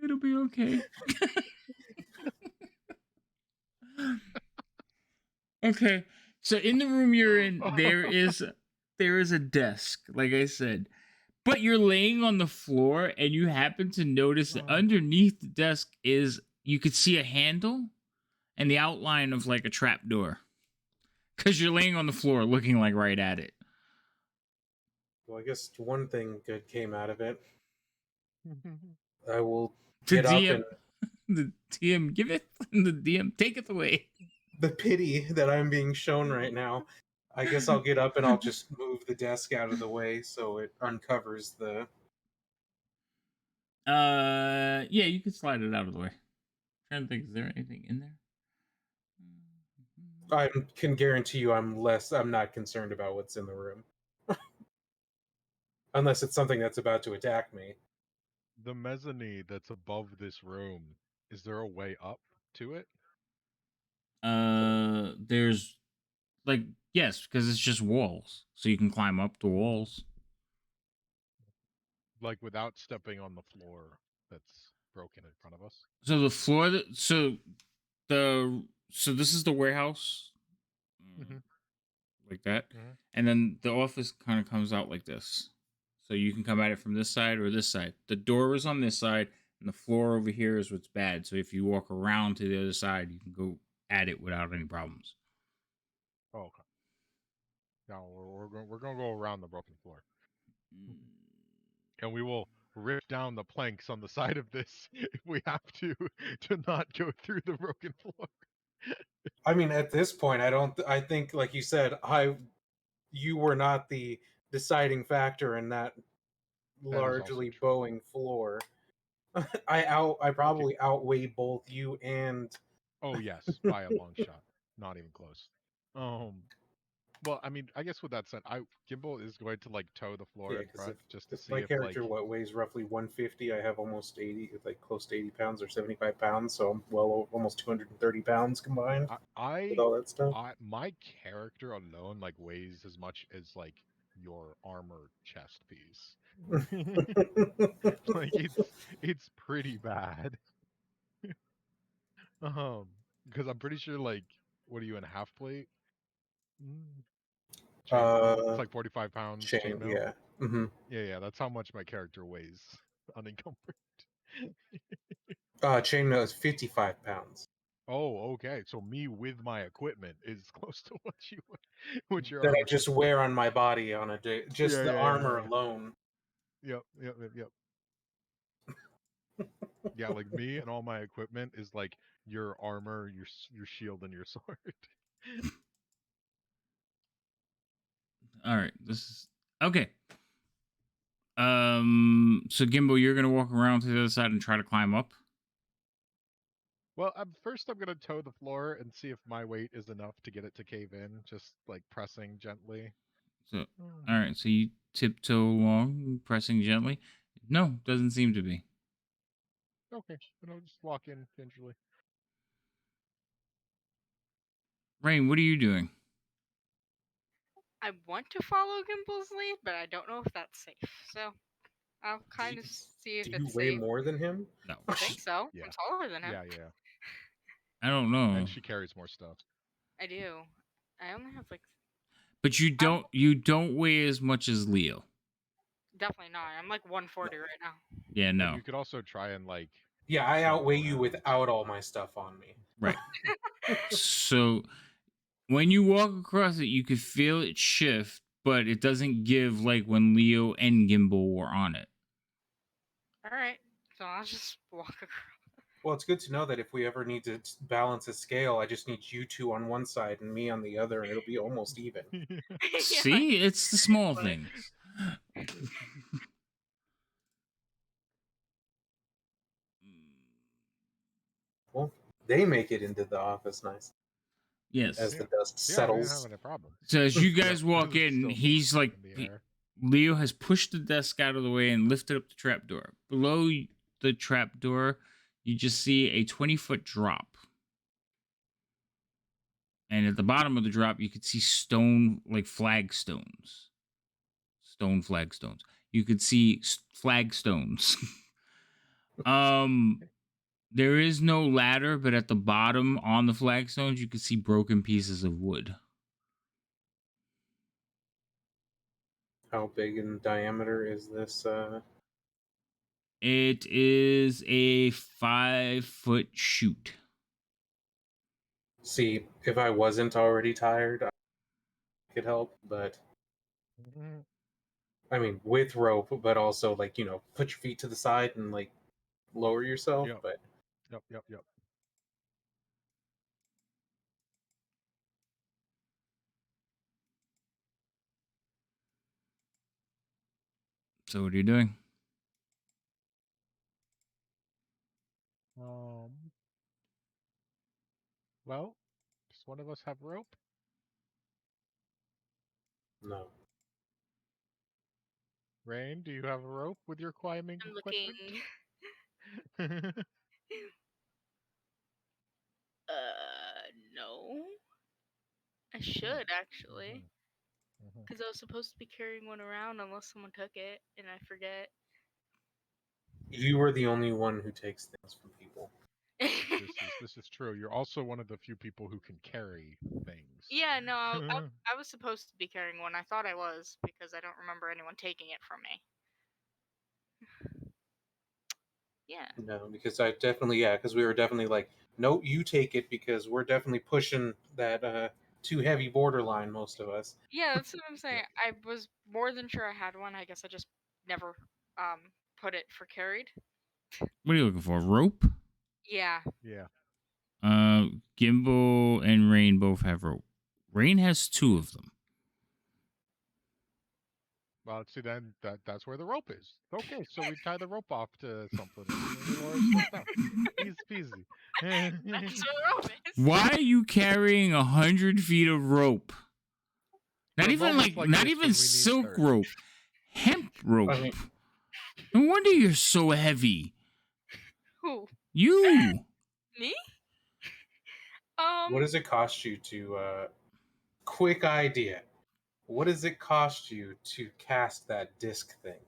It'll be okay. Okay, so in the room you're in, there is there is a desk, like I said, but you're laying on the floor and you happen to notice that underneath the desk is, you could see a handle and the outline of like a trap door. Because you're laying on the floor looking like right at it. Well, I guess one thing good came out of it. I will The get up DM, and the DM, give it, the DM, take it away. the pity that I'm being shown right now. I guess I'll get up and I'll just move the desk out of the way so it uncovers the. Yeah, you can slide it out of the way. I'm trying to think, is there anything in there? I can guarantee you I'm not concerned about what's in the room. Unless it's something that's about to attack me. The mezzanine that's above this room, is there a way up to it? There's like, yes, because it's just walls, so you can climb up the walls. Like without stepping on the floor that's broken in front of us? So the floor, so this is the warehouse, Mhm. like that, Mhm. and then the office kind of comes out like this. So you can come at it from this side or this side. The door is on this side, and the floor over here is what's bad. So if you walk around to the other side, you can go at it without any problems. Oh, okay. Now we're gonna go around the broken floor, and we will rip down the planks on the side of this if we have to not go through the broken floor. I mean, at this point, I think, like you said, you were not the deciding factor in that That is also largely true. bowing floor. I probably outweigh both you and. Oh yes, by a long shot. Not even close. Well, I mean, I guess with that said, Gimbal is going to like toe the floor Yeah, in because front just to if see my if character like weighs roughly 150, I have almost 80, like close to 80 pounds or 75 pounds, so I'm almost 230 pounds combined with all that stuff. my character alone like weighs as much as like your armor chest piece. Like it's pretty bad. Because I'm pretty sure like what are you in half plate? Chainmail. It's like 45 pounds Chain, chainmail. yeah. Mm-hmm. Yeah, that's how much my character weighs unencumbered. Chainmail is 55 pounds. Oh, okay. So me with my equipment is close to what your That I armor just chest wear on my body on a day. Just the armor yeah. alone. Yep. Yeah, like me and all my equipment is like your armor, your shield, and your sword. All right, this is okay. So Gimbo, you're gonna walk around to the other side and try to climb up. Well, first I'm gonna toe the floor and see if my weight is enough to get it to cave in, just like pressing gently. So, all right, so you tiptoe along, pressing gently. No, doesn't seem to be. Okay, then I'll just walk in gingerly. Rain, what are you doing? I want to follow Gimble's lead, but I don't know if that's safe. So I'll kind of see if Do you it's weigh safe. more than him? No, I think so. Yeah. I'm taller than him. Yeah. I don't know. And she carries more stuff. I do. I only have like. But you don't weigh as much as Leo. Definitely not. I'm like 140 right now. Yeah, And no. you could also try and like. Yeah, I jump outweigh you around. without all my stuff on me. Right. So when you walk across it, you could feel it shift, but it doesn't give like when Leo and Gimbal were on it. All right. So I'll just walk across. Well, it's good to know that if we ever need to balance a scale, I just need you two on one side and me on the other, and it'll be almost even. See, it's the small things. Well, they make it into the office nice Yes. as the dust Yeah, I didn't settles. have any problem. So as you guys walk It's in, still he's like, in the air. Leo has pushed the desk out of the way and lifted up the trapdoor. Below the trapdoor, you just see a 20-foot drop. And at the bottom of the drop, you could see stone, like flagstones. Stone flagstones. You could see flagstones. There is no ladder, but at the bottom on the flagstones, you could see broken pieces of wood. How big in diameter is this? It is a 5-foot chute. See, if I wasn't already tired, I could help, but Mhm. I mean, with rope, but also like put your feet to the side and like lower yourself. Yep. But Yep. So what are you doing? Well, does one of us have rope? no, Rain, do you have a rope with your climbing I'm equipment? looking. No. I should actually, Mhm. because I was supposed to be carrying one around unless someone took it and I forget. you were the only one who takes things from people. This is true. You're also one of the few people who can carry things. Yeah, no, I was supposed to be carrying one. I thought I was because I don't remember anyone taking it from me. Yeah. No, because because we were definitely like, no, you take it because we're definitely pushing that too heavy borderline. Most of us. Yeah, that's what I'm saying. I was more than sure I had one. I guess I just never put it for carried. What are you looking for? Rope? Yeah. Yeah. Gimbal and Rain both have rope. Rain has 2 of them. Well, see, then that's where the rope is. Okay, so we tie the rope off to something and we lower ourselves down. Easy peasy. That's where the rope is. Why are you carrying 100 feet of rope? Not For even moments like, like not this even when we need silk 30. rope, hemp rope. I mean, No wonder you're so heavy. Who? You. Me? what does it cost you to? Quick idea. What does it cost you to cast that disc thing?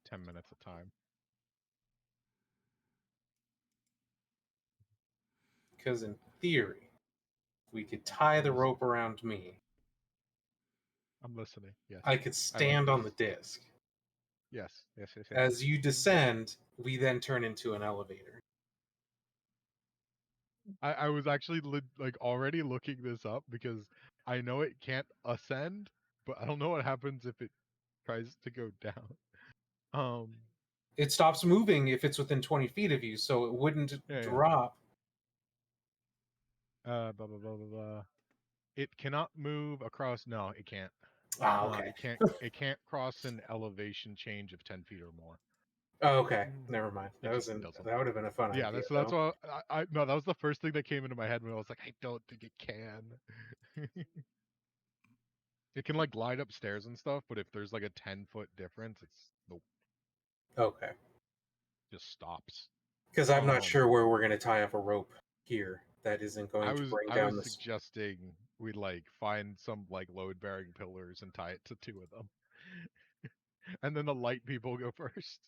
10 minutes of time. Because in theory, we could tie the rope around me. I'm listening. Yes. I could I like stand on the this. disc. Yes. As you descend, we then turn into an elevator. I was actually like already looking this up because I know it can't ascend, but I don't know what happens if it tries to go down. It stops moving if it's within 20 feet of you, so it wouldn't Yeah. drop. Blah blah blah blah blah. It cannot move across. No, it can't. Ah, okay. It can't cross an elevation change of 10 feet or more. Oh, okay. Never mind. It just doesn't. That would have been a fun Yeah, idea. that's why I no, that was the first thing that came into my head when I was like, I don't think it can. It can like glide upstairs and stuff, but if there's like a 10-foot difference, it's nope, Okay. just stops. Because I'm not sure where we're going to tie up a rope here that isn't going to bring I down was this. suggesting we like find some like load bearing pillars and tie it to 2 of them. And then the light people go first.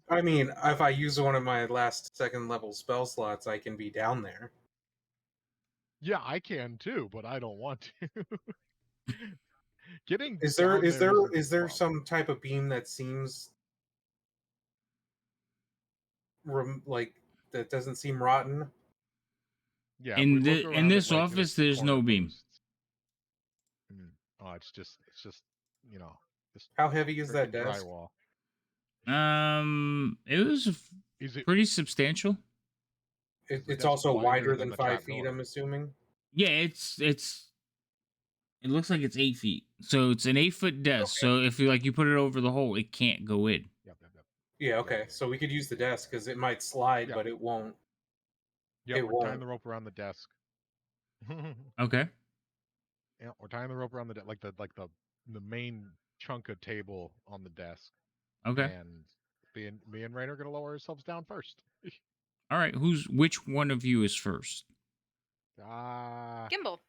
I mean, if I use one of my last second level spell slots, I can be down there. Yeah, I can too, but I don't want to. Getting Is down there isn't the there problem. some type of beam that seems like that doesn't seem rotten? Yeah, if we look In around at this like the office, there's corner no beam. posts. Oh, it's just you know, just How heavy is that freaking desk? drywall. It was Is it? pretty substantial. Is the It's desk also wider than than the 5 feet, trapdoor? I'm assuming. Yeah, it looks like it's 8 feet. So it's an 8-foot desk. Okay. So if you put it over the hole, it can't go in. Yep. Yeah, okay. So we could use the desk because it might slide, Yep. but it won't. Yep, It we're tying won't. the rope around the desk. Okay. Yeah, we're tying the rope around the the main chunk of table on the desk. Okay. And me and Rain are gonna lower ourselves down first. All right. Which one of you is first? Gimbal.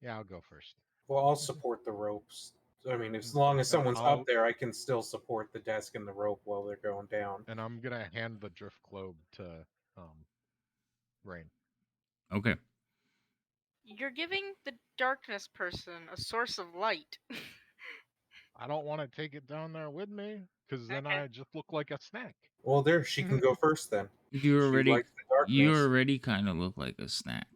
Yeah, I'll go first. Well, I'll support the ropes. I mean, as Mm, long as and someone's up there, I can still support the desk and the rope while they're going down. And I'm gonna hand the drift globe to Rain. Okay. You're giving the darkness person a source of light. I don't want to take it down there with me, because then Okay. I just look like a snack. Well, there, she can go first then. You likes the darkness. already kind of look like a snack.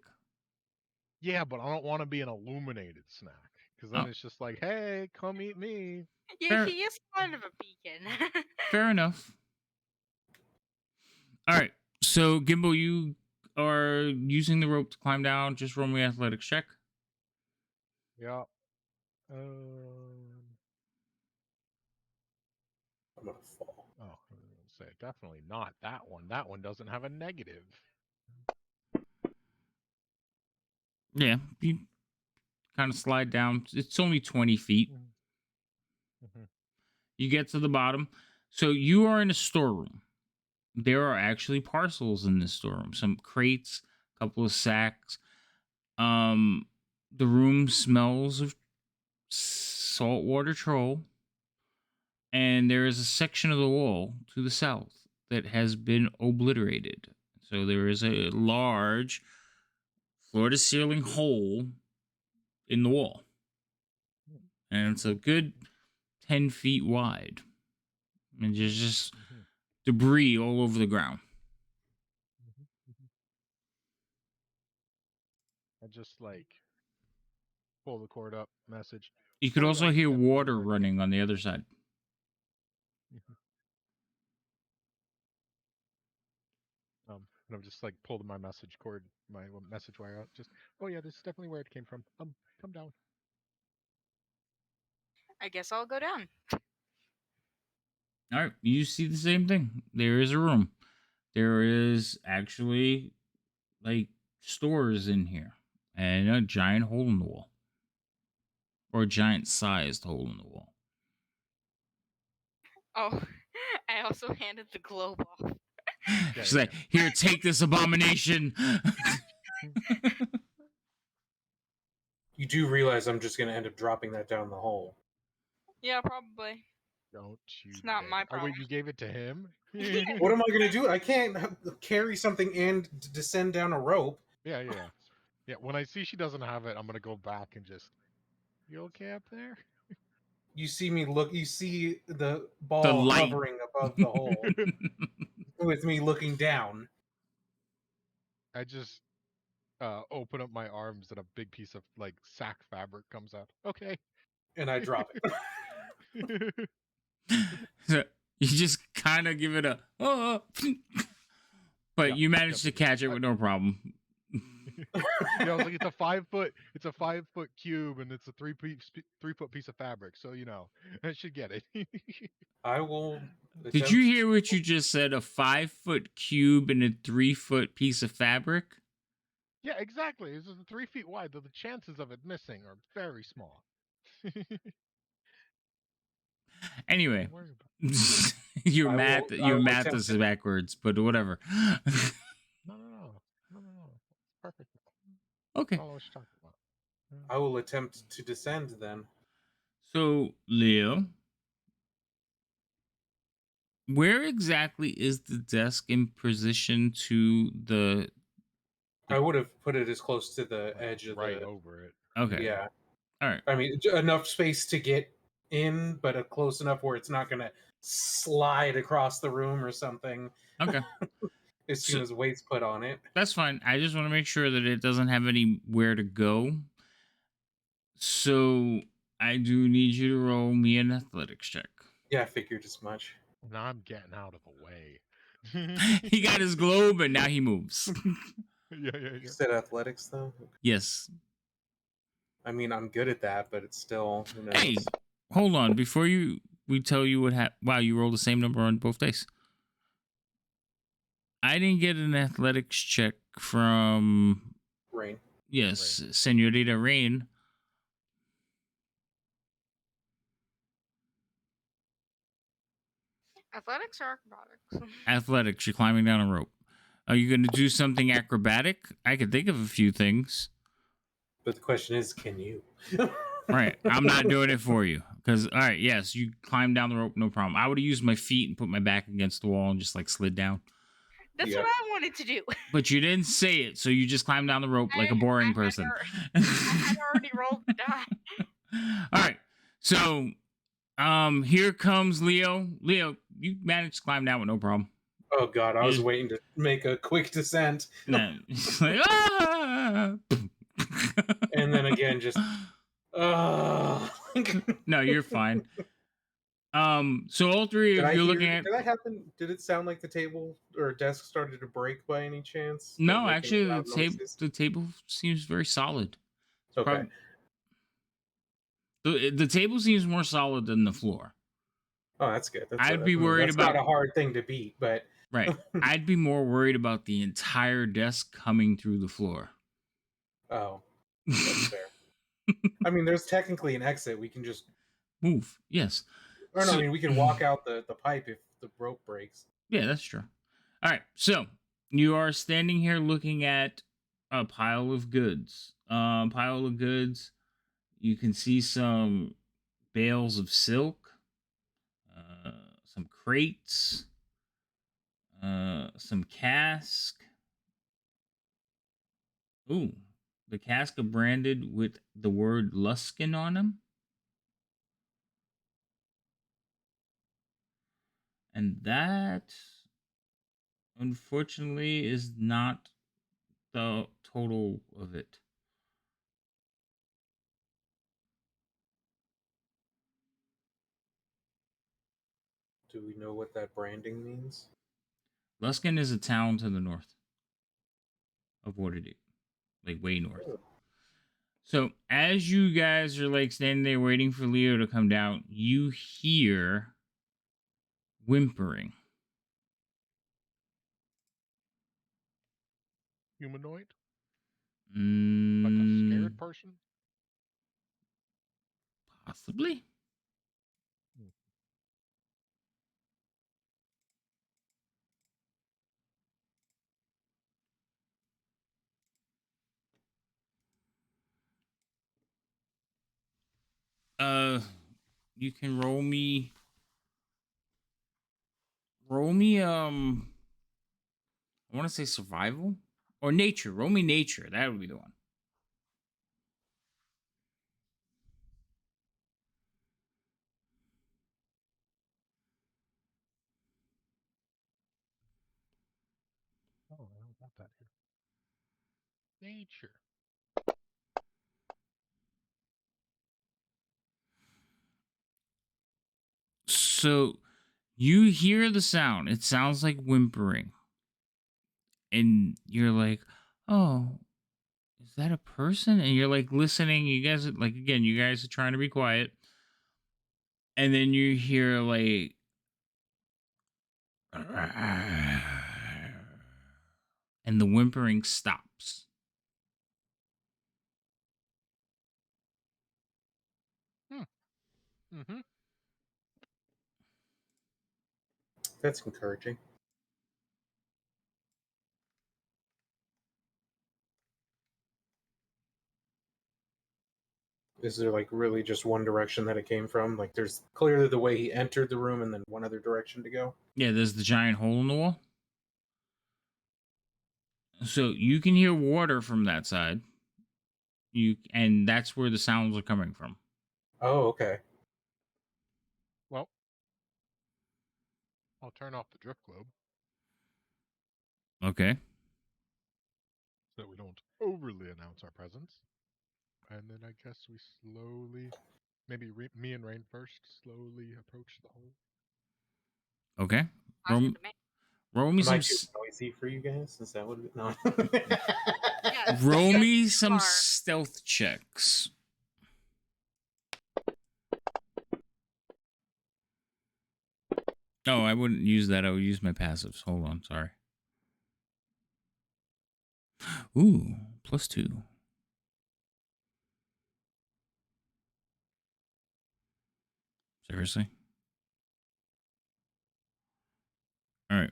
Yeah, but I don't want to be an illuminated snack, because then Oh. it's just like, hey, come eat me. Yeah, Fair- he is kind of a beacon. Fair enough. All right. So, Gimbal, you are using the rope to climb down. Just roll me an athletics check. Yeah. I'm gonna fall. Oh, I was gonna say definitely not that one. That one doesn't have a negative. Yeah, you kind of slide down. It's only 20 feet. Mm-hmm. You get to the bottom. So you are in a storeroom. There are actually parcels in this storeroom. Some crates, a couple of sacks. The room smells of saltwater troll. And there is a section of the wall to the south that has been obliterated. So there is a large floor to ceiling hole in the wall. And it's a good 10 feet wide. And there's just debris all over the ground. I just like pull the cord up, message. You could Oh, also yeah, hear definitely water where it running on the other side. And I'm just like pulled my message cord, my message wire out. Just, oh yeah, this is definitely where it came from. Come down. I guess I'll go down. All right, you see the same thing. There is a room. There is actually like stores in here and a giant hole in the wall, or a giant sized hole in the wall. Oh, I also handed the globe off. She's like, here, take this abomination. You do realize I'm just gonna end up dropping that down the hole. Yeah, probably. Don't you? It's not my Oh wait, problem. you gave it to him? What am I gonna do? I can't carry something and descend down a rope. Yeah. When I see she doesn't have it, I'm gonna go back and just. You okay up there? You see me look. You see the ball The light. hovering above the hole, with me looking down. I just open up my arms and a big piece of like sack fabric comes out. Okay. And I drop it. So you just kind of give it a but Yep, you managed to catch it with no problem. I was like, it's a 5 foot cube, and it's a 3-foot piece of fabric. So I should get it. I will. Did you hear what you just said? A 5-foot cube and a 3-foot piece of fabric? Yeah, exactly. It's 3 feet wide, though the chances of it missing are very small. Anyway, Don't worry about it. your I math will is attempt it. backwards, but whatever. No. It's perfect. Okay. I don't know what you're talking about. I will attempt to descend then. So, Leo, where exactly is the desk in position to the? I would have put it as close to the edge of right the. over it. Okay. Yeah. All right. I mean, enough space to get in, but close enough where it's not gonna slide across the room or something. Okay. As soon as weight's put on it. That's fine. I just want to make sure that it doesn't have anywhere to go. So I do need you to roll me an athletics check. Yeah, I figured as much. Now I'm getting out of the way. He got his globe and now he moves. Yeah. You said athletics though? Yes. I mean, I'm good at that, but it's still. Who knows? Hey, hold on. Before we tell you what happened. Wow, you rolled the same number on both days. I didn't get an athletics check from Rain. Yes, Senorita Rain. Athletics or acrobatics? Athletics. You're climbing down a rope. Are you going to do something acrobatic? I could think of a few things. But the question is, can you? Right. I'm not doing it for you. Because, all right, yes, you climb down the rope, no problem. I would have used my feet and put my back against the wall and just like slid down. That's Yeah. what I wanted to do. But you didn't say it, so you just climbed down the rope like a boring person. I had already rolled the die. All right. So, here comes Leo. Leo, you managed to climb down with no problem. Oh god, I was Just- waiting to make a quick descent. No, it's like, ah! And then again, just No, you're fine. So all three of you looking at. Did that happen? Did it sound like the table or desk started to break by any chance? No, Making actually, loud noises? the table seems very solid. Okay. The table seems more solid than the floor. Oh, that's good. I'd be worried that's about not a hard thing to beat, but right. I'd be more worried about the entire desk coming through the floor. oh, that's fair. I mean, there's technically an exit. We can just Move. Yes. or no, So- I mean we can walk out the pipe if the rope breaks. Yeah, that's true. All right. So you are standing here looking at a pile of goods. You can see some bales of silk, some crates, some cask. Ooh, the cask are branded with the word Luskin on them. And that, unfortunately, is not the total of it. Do we know what that branding means? Luskin is a town to the north of Waterdeep, like way north. Oh. So as you guys are like standing there waiting for Leo to come down, you hear whimpering. Humanoid? Like a Mm, scared person? possibly. You can roll me I want to say survival or nature. Roll me nature. That would be the one. Oh, I don't got that here. Nature. So you hear the sound. It sounds like whimpering. And you're like, "Oh, is that a person?" And you're like listening. You guys like again, you guys are trying to be quiet. And then you hear like and the whimpering stops. Mm-hmm. That's encouraging. Is there like really just one direction that it came from? Like there's clearly the way he entered the room and then one other direction to go. Yeah, there's the giant hole in the wall. So you can hear water from that side. And that's where the sounds are coming from. Oh, okay. Well, I'll turn off the drift globe Okay. so that we don't overly announce our presence. And then I guess we slowly, maybe me and Rain first, slowly approach the hole. Okay. Sounds good to me. Roll me Am I some too noisy for you guys? Is that what it no? Yes, roll yes, me you some are. stealth checks. Oh, I wouldn't use that. I would use my passives. Hold on, sorry. Ooh, +2. Seriously? All right.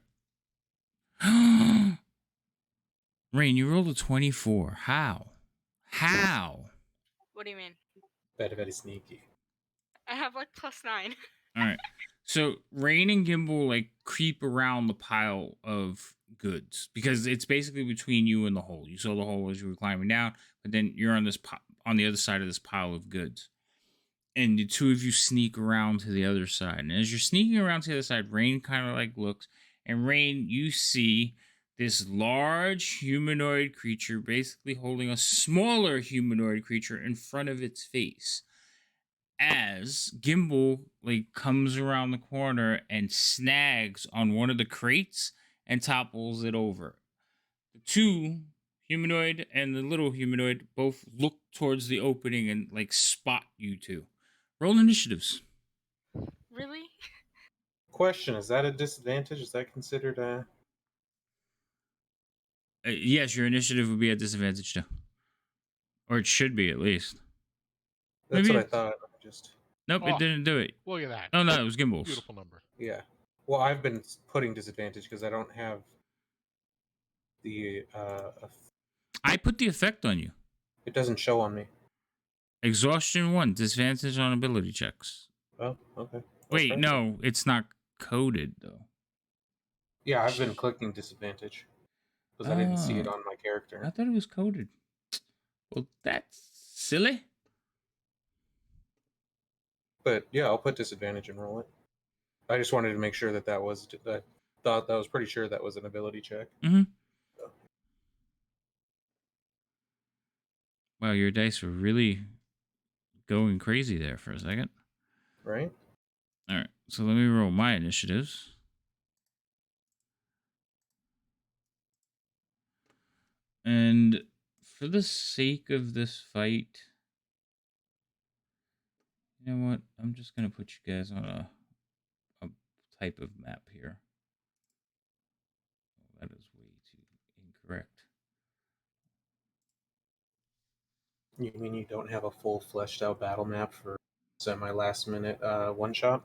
Rain, you rolled a 24. How? How? What do you mean? Very, very sneaky. I have like +9. All right. So Rain and Gimbal like creep around the pile of goods because it's basically between you and the hole. You saw the hole as you were climbing down, but then you're on this on the other side of this pile of goods. And the two of you sneak around to the other side. And as you're sneaking around to the other side, Rain kind of like looks, and Rain, you see this large humanoid creature basically holding a smaller humanoid creature in front of its face. As Gimbal like comes around the corner and snags on one of the crates and topples it over. The two humanoid and the little humanoid both look towards the opening and like spot you two. Roll initiatives. Really? Question: is that a disadvantage? Is that considered a? Yes, your initiative would be at disadvantage too, or it should be at least. That's Maybe what I it's... thought. Just Nope, it didn't do it. Look at that. Oh no, it was Gimbal's. Beautiful number. yeah. Well, I've been putting disadvantage because I don't have the. I put the effect on you. It doesn't show on me. Exhaustion 1, disadvantage on ability checks. Oh, okay. Wait, no, it's not coded though. Yeah, I've been clicking disadvantage because I didn't see it on my character. I thought it was coded. Well, that's silly. But yeah, I'll put disadvantage and roll it. I just wanted to make sure that was. I thought that was pretty sure that was an ability check. Mm-hmm. So. Wow, your dice were really going crazy there for a second. Right. All right, so let me roll my initiatives. And for the sake of this fight, you know what? I'm just going to put you guys on a type of map here. Oh, that is way too incorrect. You mean you don't have a full fleshed out battle map for semi-last minute one shot?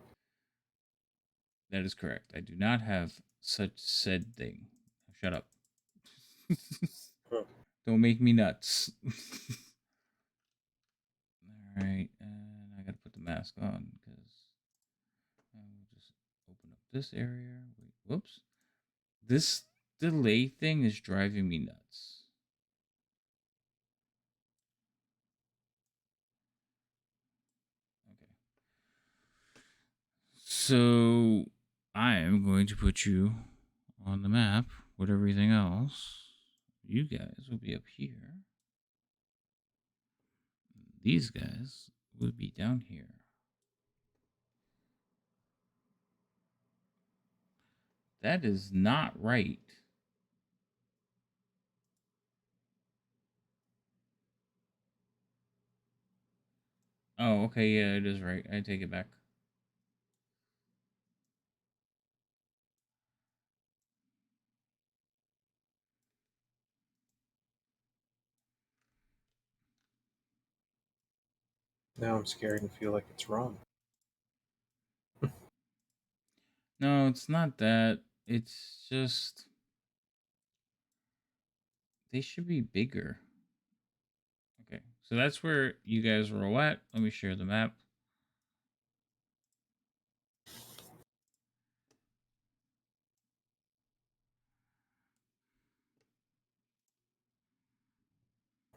That is correct. I do not have such said thing. Shut up. Don't make me nuts. All right, and I gotta put the mask on because I'll just open up this area. Wait, whoops. This delay thing is driving me nuts. Okay. So I am going to put you on the map with everything else. You guys will be up here. These guys will be down here. That is not right. Oh, okay, yeah, it is right. I take it back. Now I'm scared and feel like it's wrong. No, it's not that. It's just they should be bigger. Okay, so that's where you guys roll at. Let me share the map.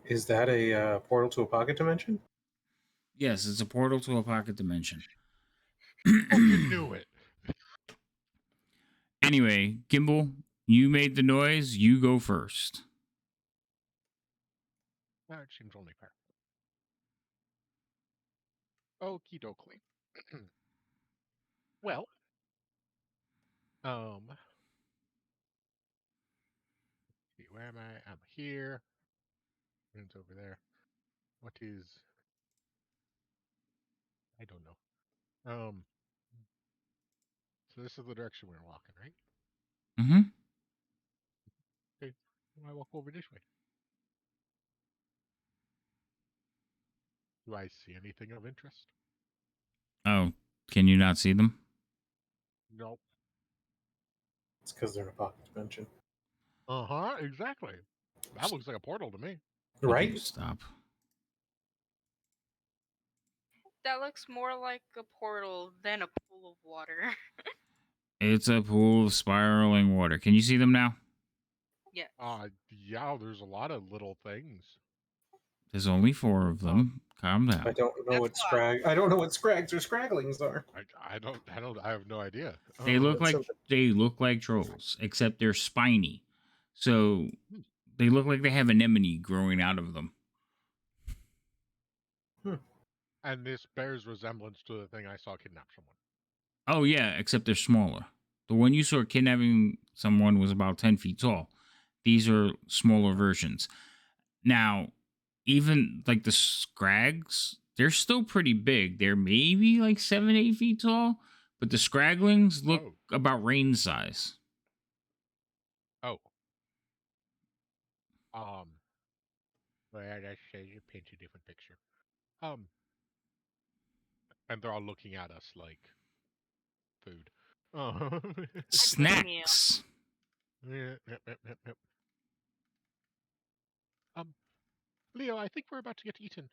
Is that a portal to a pocket dimension? Yes, it's a portal to a pocket dimension. You knew it. Anyway, Gimbal, you made the noise. You go first. That seems only fair. Okie dokie. Well, see, where am I? I'm here. It's over there. What is? I don't know. So this is the direction we're walking, right? Mm-hmm. Okay. I walk over this way. Do I see anything of interest? Oh, can you not see them? Nope. It's because they're in a pocket dimension. Uh-huh, exactly. That looks like a portal to me. Right? Stop. That looks more like a portal than a pool of water. It's a pool of spiraling water. Can you see them now? Yes. Yeah, there's a lot of little things. There's only 4 of them. Calm I down. don't know what I don't know what scrags or scragglings are. I have no idea. They look that's like trolls, except they're spiny. So Hmm. they look like they have anemone growing out of them. And this bears resemblance to the thing I saw kidnap someone. Oh yeah, except they're smaller. The one you saw kidnapping someone was about 10 feet tall. These are smaller versions. Now, even like the scrags, they're still pretty big. They're maybe like 7, 8 feet tall, but the scragglings look about rain size. Oh. Well, that says you paint a different picture. And they're all looking at us like food. Snacks. Yep. Leo, I think we're about to get eaten.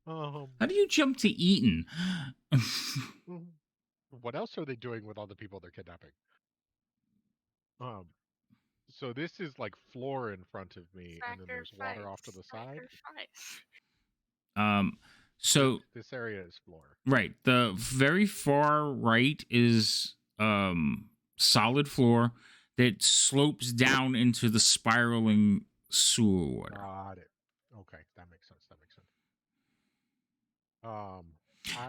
How do you jump to eaten? What else are they doing with all the people they're kidnapping? So this is like floor in front of me, and then there's water off to the side. So this area is floor. Right. The very far right is solid floor that slopes down into the spiraling sewer water. Got it. Okay, that makes sense.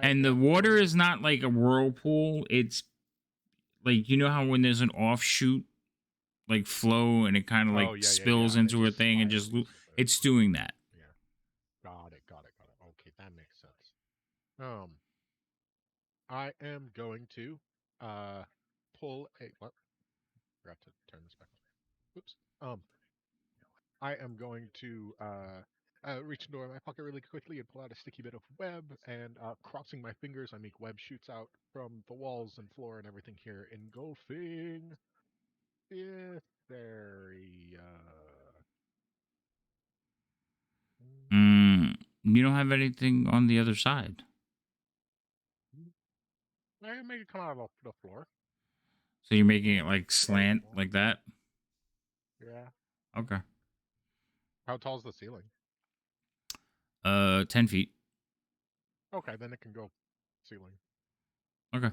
And the water is not like a whirlpool. It's like, you know how when there's an offshoot like flow and it kind of like spills into a thing and just it's doing that. Yeah. Got it. Okay, that makes sense. I am going to pull a what? Forgot to turn this back on. Oops. I am going to reach into my pocket really quickly and pull out a sticky bit of web, and crossing my fingers, I make web shoots out from the walls and floor and everything here, engulfing this area. You don't have anything on the other side. I make it come out of the floor. So you're making it like slant like that? Yeah. Okay. How tall is the ceiling? 10 feet. Okay, then it can go ceiling. Okay.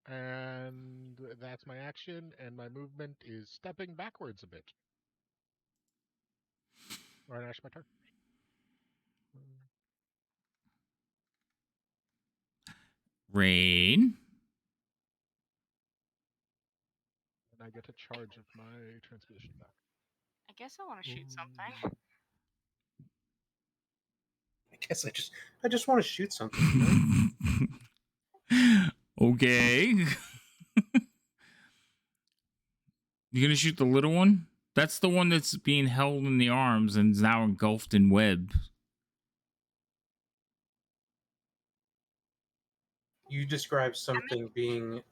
And that's my action, and my movement is stepping backwards a bit. Alright, that's my turn. Rain. And I get a charge of my transposition back. I guess I want to shoot something. I guess I just want to shoot something. Okay. You gonna shoot the little one? That's the one that's being held in the arms and is now engulfed in web. You described something being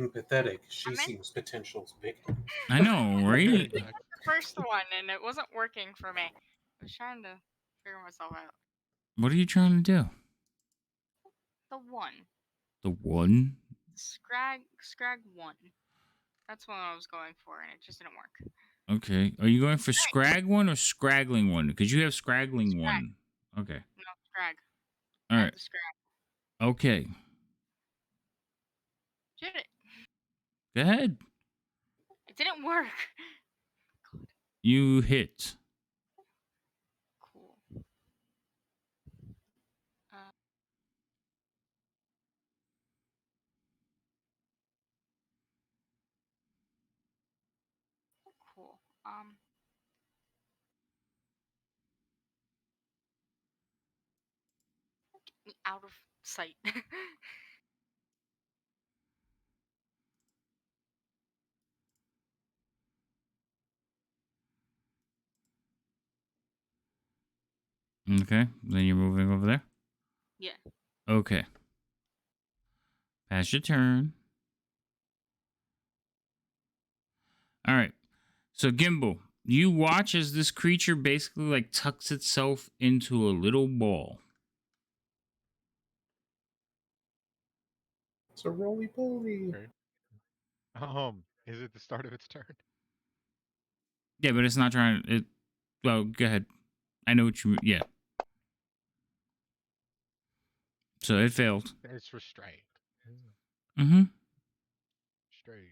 pathetic. She seems potential's big. I know, right? The first one, and it wasn't working for me. I was trying to figure myself out. What are you trying to do? The one. The one? Scrag 1. That's what I was going for, and it just didn't work. Okay. Are you going for scrag one or scraggling one? Because you have scraggling one. Okay. No, scrag. All right. Scrag. Okay. Did it? Go ahead. It didn't work. You hit. Cool. Cool. Get me out of sight. Okay. Then you're moving over there? Yeah. Okay. Pass your turn. All right. So, Gimbal, You watch as this creature basically like tucks itself into a little ball. It's a roly poly. Okay. Is it the start of its turn? Yeah, but it's not trying. It. Well, go ahead. I know what you. Yeah. So it failed. It's restrained. Mm-hmm. Restrained.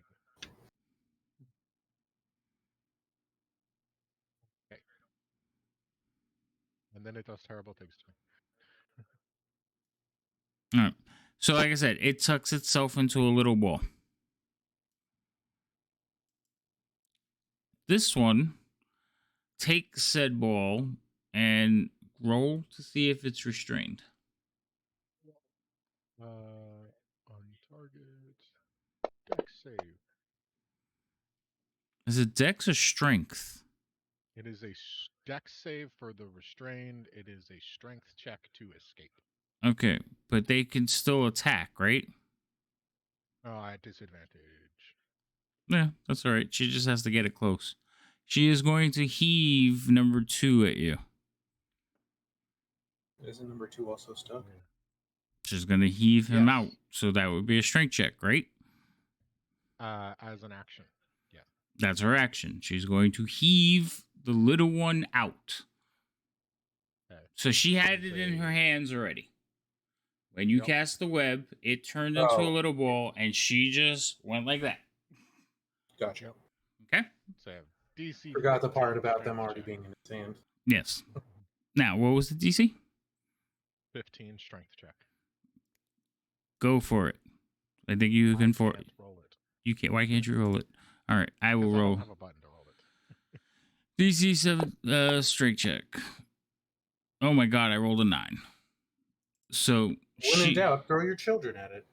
Okay. And then it does terrible things to me. All right. So, like I said, it tucks itself into a little ball. This one takes said ball and roll to see if it's restrained. On target. Dex save. Is it Dex or Strength? It is a dex save for the restrained. It is a strength check to escape. Okay, but they can still attack, right? At disadvantage. Yeah, that's all right. She just has to get it close. She is going to heave number 2 at you. Isn't number 2 also stuck? She's going to heave him Yes. out. So that would be a strength check, right? As an action. Yeah. That's her action. She's going to heave the little one out. Okay. So she had it in her hands already. When you cast the web, it turned into a little ball, and she just went like that. Gotcha. Okay? So DC. Forgot the part 10 about them strength already check. being in his hand. Yes. Now, what was the DC? 15 strength check. Go for it. I think you can for it. Roll it. You can't. Why can't you roll it? All right, I will I roll. don't have a button to roll it. DC 7 strength check. Oh my god, I rolled a 9. So When in doubt, throw your children at it.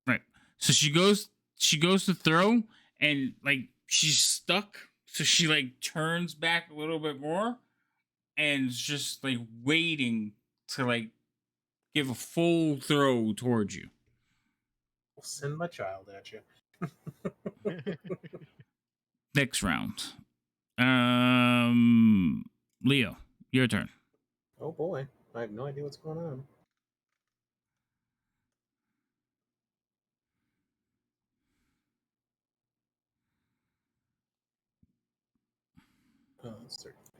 Right. So she goes to throw, and like she's stuck. So she like turns back a little bit more and is just like waiting to like give a full throw towards you. I'll send my child at you. Next round. Leo, your turn. Oh boy. I have no idea what's going on.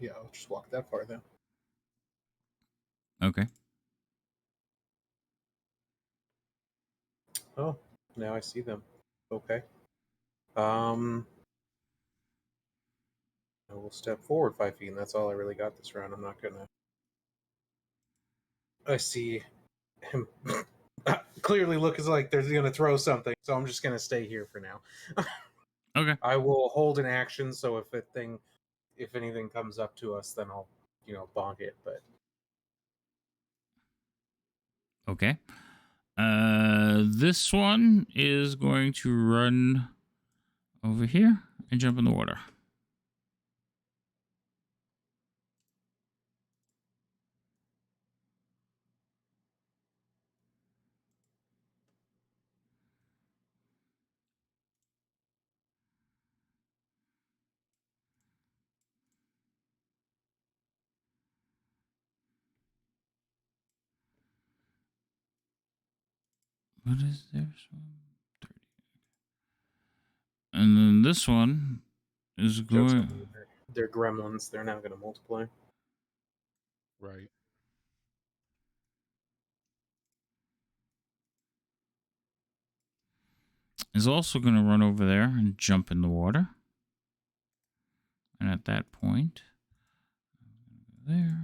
Yeah, I'll just walk that far then. Okay. Oh, now I see them. Okay. I will step forward 5 feet, and that's all I really got this round. I'm not gonna. I see him clearly looks like they're gonna throw something, so I'm just gonna stay here for now. Okay. I will hold an action, so if anything comes up to us, then I'll bonk it. But Okay. This one is going to run over here and jump in the water. What is this one? 30. And then this one is going. They're gremlins. They're now going to multiply. Right. Is also going to run over there and jump in the water. And at that point, there.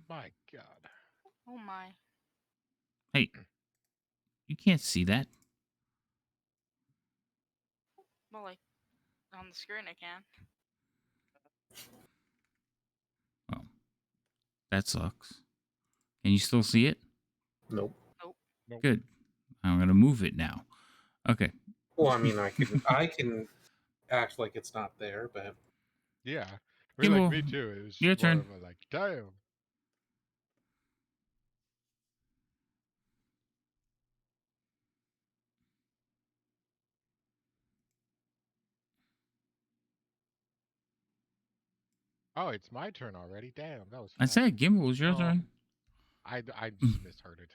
My God. Oh my. Hey, you can't see that. Well, like on the screen, I can. Oh, that sucks. Can you still see it? Nope. Good. I'm going to move it now. Okay. Well, I mean, I can act like it's not there, but Yeah. Kimball, me too. It was your more turn. of a like, damn. Oh, it's my turn already. Damn, that was I fast. said Gimbal was your turn. I just misheard it.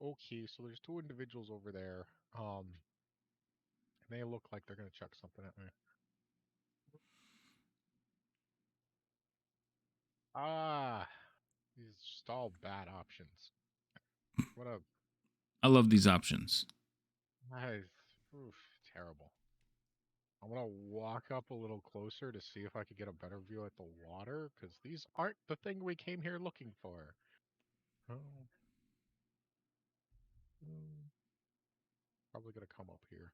Okay, so there's two individuals over there. They look like they're gonna chuck something at me. These are just all bad options. What a I love these options. oof, terrible. I'm gonna walk up a little closer to see if I could get a better view at the water, because these aren't the thing we came here looking for. Oh. Probably gonna come up here.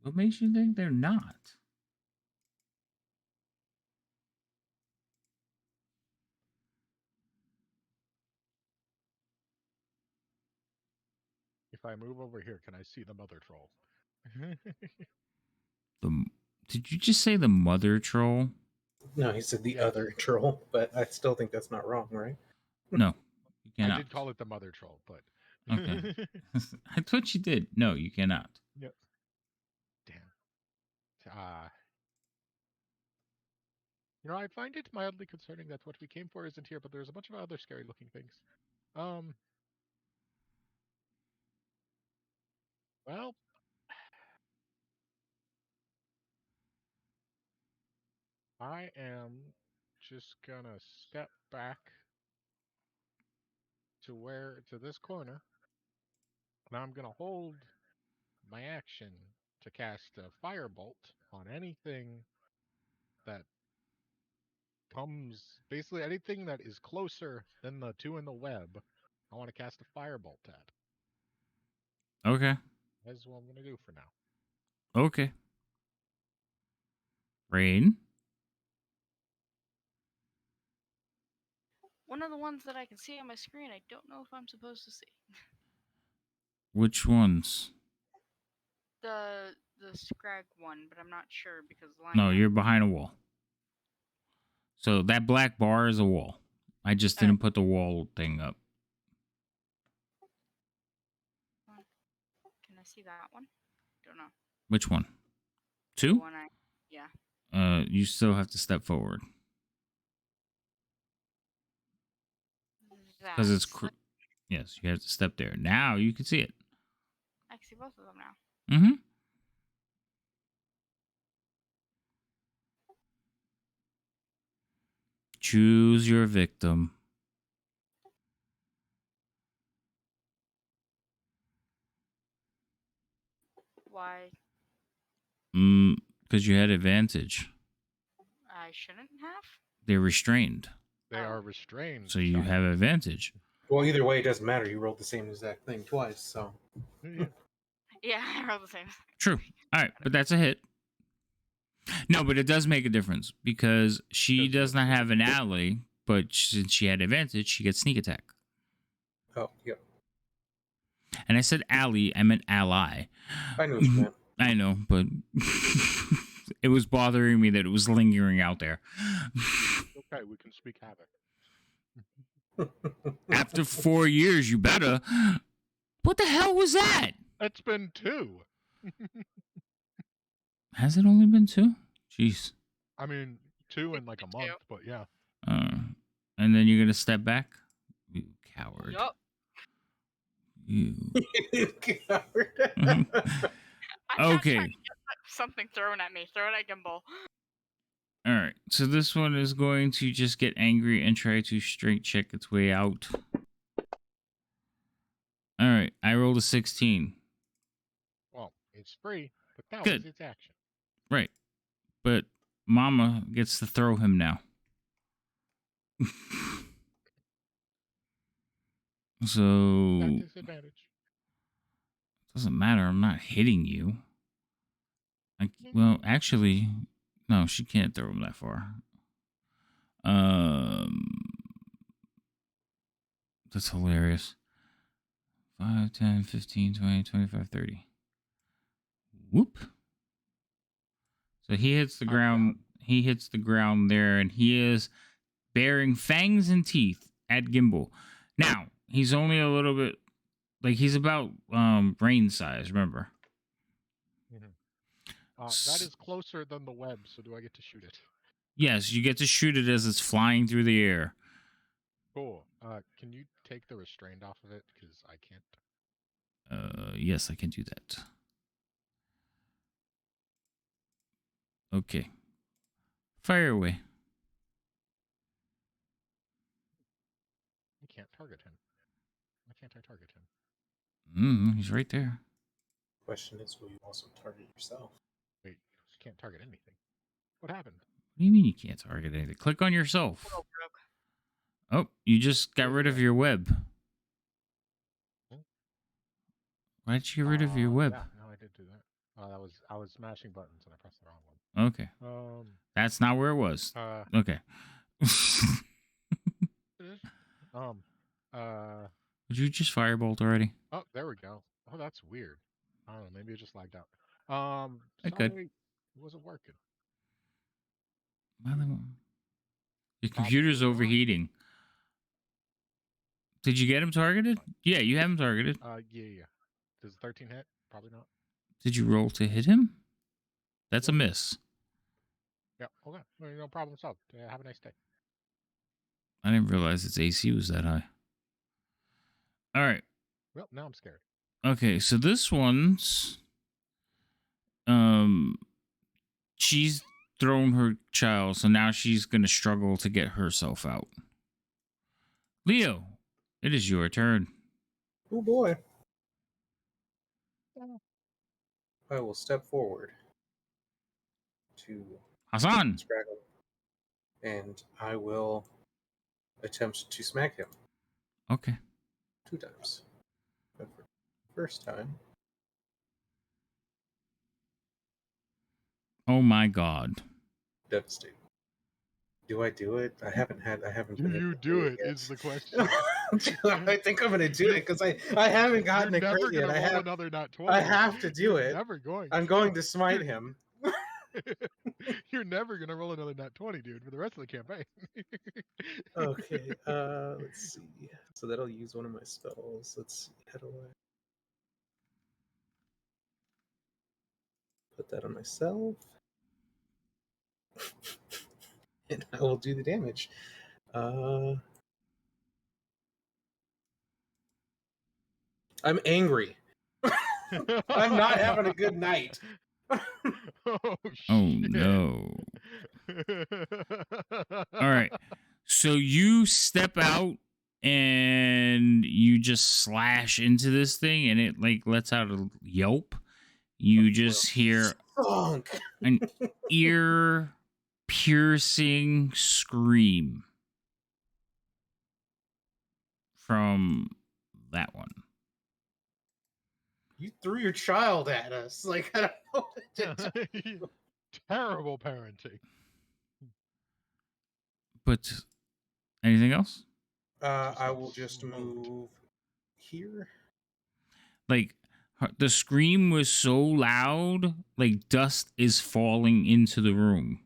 What makes you think they're not? If I move over here, can I see the mother troll? Did you just say the mother troll? No, he said the Yes. other troll, but I still think that's not wrong, right? No, you I cannot. did call it the mother troll, but Okay. I thought you did. No, you cannot. Yep. Damn. I find it mildly concerning that what we came for isn't here, but there's a bunch of other scary looking things. Well, I am just gonna step back to this corner, and I'm gonna hold my action to cast a firebolt on anything that comes, basically anything that is closer than the two in the web. I want to cast a firebolt at. Okay. That's what I'm gonna do for now. Okay. Rain. One of the ones that I can see on my screen, I don't know if I'm supposed to see. Which ones? The Scrag one, but I'm not sure because the line. No, you're behind a wall. So that black bar is a wall. I just didn't put the wall thing up. Can I see that one? Don't know. Which one? The 2? one yeah. You still have to step forward. Because it's yes, you have to step there. Now you can see it. I can see both of them now. Mm-hmm. Choose your victim. Why? Because you had advantage. I shouldn't have? They're restrained. They are restrained. So you have advantage. Well, either way, it doesn't matter. You rolled the same exact thing twice, so. Yeah, I rolled the same. True. All right, but that's a hit. No, but it does make a difference because she does not have an ally, but since she had advantage, she gets sneak attack. Oh, yep. And I said ally, I meant ally. I knew what you meant. I know, but it was bothering me that it was lingering out there. Okay, we can speak havoc. After 4 years, you better. What the hell was that? It's been 2. Has it only been 2? Jeez. I mean, 2 in like a month, but yeah. And then you're gonna step back? You coward. Yup. You. Coward. Okay. Something thrown at me. Throw it at Gimbal. All right. So this one is going to just get angry and try to straight check its way out. All right. I rolled a 16. Well, it's free, but that Good. was its action. Right. But Mama gets to throw him now. So That disadvantage. doesn't matter. I'm not hitting you. Well, actually, no, she can't throw him that far. That's hilarious. 5, 10, 15, 20, 25, 30. Whoop. So he hits the ground. He hits the ground there, and he is bearing fangs and teeth at Gimbal. Now, he's only a little bit, like, he's about brain size, remember? Mm-hmm. That is closer than the web, so do I get to shoot it? Yes, you get to shoot it as it's flying through the air. Cool. Can you take the restraint off of it? Because I can't. Yes, I can do that. Okay. Fire away. I can't target him. Why can't I target him? He's right there. Question is, will you also target yourself? Wait, you can't target anything. What happened? What do you mean you can't target anything? Click on yourself. Portal broke. Oh, you just got rid of your web. Hmm? Why did you get rid of your web? Yeah, no, I did do that. I was smashing buttons and I pressed the wrong one. Okay. That's not where it was. Okay. Did you just firebolt already? Oh, there we go. Oh, that's weird. I don't know. Maybe it just lagged out. It Sorry, could. it wasn't working. Your computer's overheating. Did you get him targeted? Yeah, you have him targeted. Yeah. Does 13 hit? Probably not. Did you roll to hit him? That's a miss. Yeah. Okay. No problem solved. Have a nice day. I didn't realize its AC was that high. All right. Well, now I'm scared. Okay, so this one's she's thrown her child, so now she's gonna struggle to get herself out. Leo, it is your turn. Oh boy. I will step forward to Hassan. Scraggle, and I will attempt to smack him Okay. 2 times. But for the first time, Oh my god. devastating. Do I do it? I haven't. Do been you able to do it? yet. Is the question. I think I'm gonna do it because I haven't gotten You're it never crit yet. gonna roll another nat 20. I have to do You're it. Never going. I'm going to smite him. You're never gonna roll another nat 20, dude, for the rest of the campaign. Okay. Let's see. So that'll use one of my spells. Let's see. How do I put that on myself? And I will do the damage. I'm angry. I'm not having a good night. Oh no. All right. So you step out and you just slash into this thing and it like lets out a yelp. You just hear an ear piercing scream from that one. You threw your child at us. Like, I don't know what to do. Terrible parenting. But anything else? I will just move here. Like the scream was so loud, like dust is falling into the room.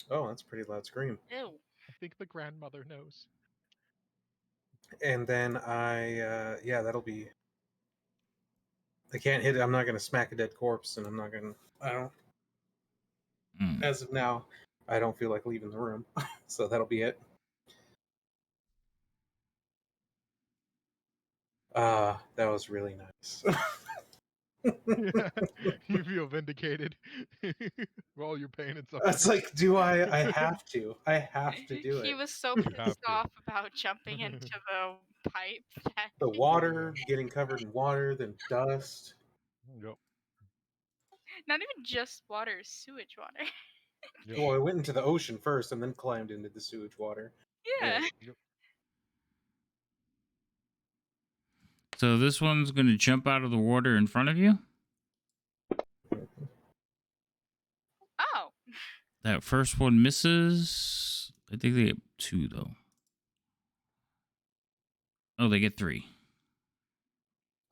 Oh, that's a pretty loud scream. Ew. I think the grandmother knows. And then that'll be. I can't hit it. I'm not going to smack a dead corpse, and I'm not going to. I don't. As of now, I don't feel like leaving the room, so that'll be it. That was really nice. Yeah, you feel vindicated for all your pain and suffering. It's like, do I have to. I have to do it. He was so pissed off about jumping into the pipe. The water, getting covered in water, then dust. Yep. Not even just water, sewage water. Yep. Well, I went into the ocean first and then climbed into the sewage water. Yeah. Yep. So this one's going to jump out of the water in front of you. Oh. That first one misses. I think they get 2 though. Oh, they get 3.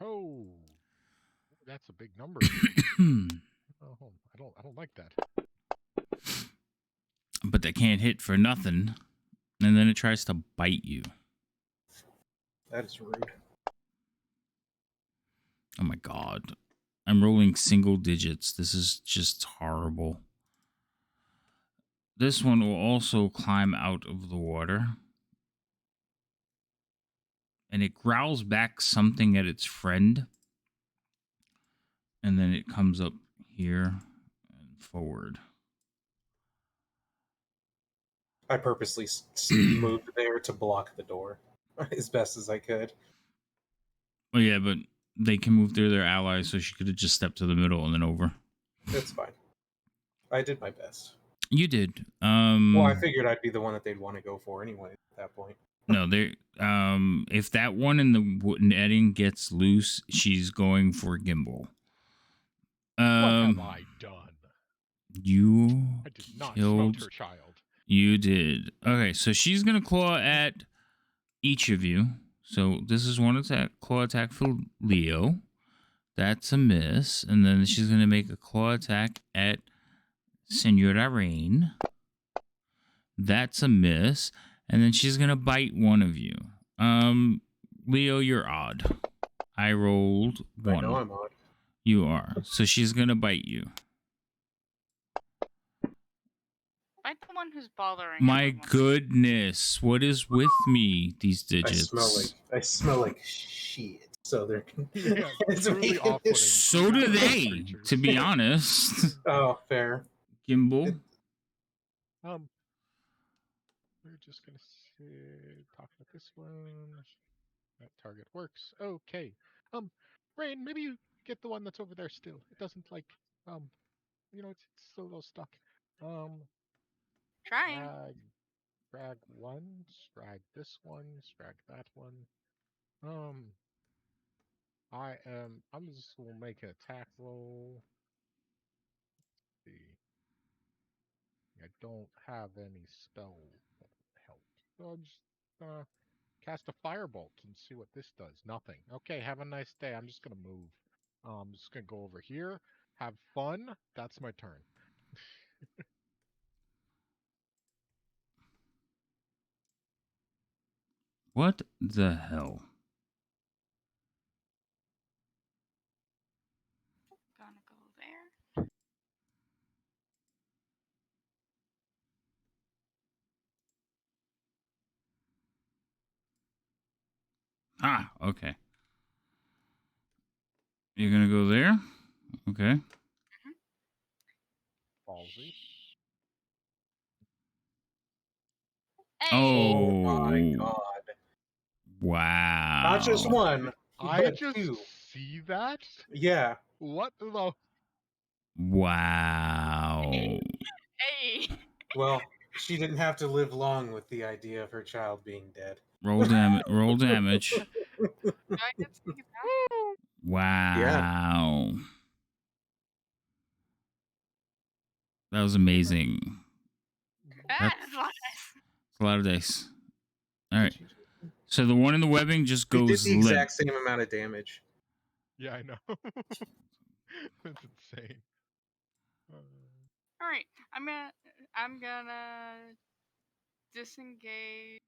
Oh, that's a big number. Oh, I don't like that. But they can't hit for nothing. And then it tries to bite you. That is rude. Oh my god. I'm rolling single digits. This is just horrible. This one will also climb out of the water. And it growls back something at its friend. And then it comes up here and forward. I purposely moved there to block the door as best as I could. Oh, yeah, but they can move through their allies, so she could have just stepped to the middle and then over. It's fine. I did my best. You did. Well, I figured I'd be the one that they'd want to go for anyway at that point. No, they. If that one in the netting gets loose, she's going for Gimbal. What have I done? You I did not killed smote her child. You did. Okay, so she's gonna claw at each of you. So this is one attack, claw attack for Leo. That's a miss, and then she's gonna make a claw attack at Senora Rain. That's a miss, and then she's gonna bite one of you. Leo, you're odd. I rolled 1. I know I'm odd. You are. So she's gonna bite you. Bite the one who's bothering. My everyone. goodness, what is with me? These digits. I smell like shit. So they're Yeah, it's truly making off-putting. this- So do they, Creatures. to be honest. Oh, fair. Gimbal. We're just gonna talk about this one. That target works. Okay. Rain, maybe you get the one that's over there still. It doesn't like it's still a little stuck. Trying. Drag one, drag this one, drag that one. I'm just gonna make an attack roll. Let's see. I don't have any spell help. So I'm just gonna cast a firebolt and see what this does. Nothing. Okay, have a nice day. I'm just gonna move. I'm just gonna go over here. Have fun. That's my turn. What the hell? Gonna go there. Ah, okay. You're gonna go there? Okay. Ballsy. Hey. Oh, my god. wow. Not just one, I but just two. see that? Yeah. What the? Wow. Hey. Well, she didn't have to live long with the idea of her child being dead. Roll damage. Roll damage. Do I get to take it back? Wow. That was amazing. That's That's a lot of dice. All right. So the one in the webbing just They did goes the limp. exact same amount of damage. Yeah, I know. That's insane. All right. I'm gonna disengage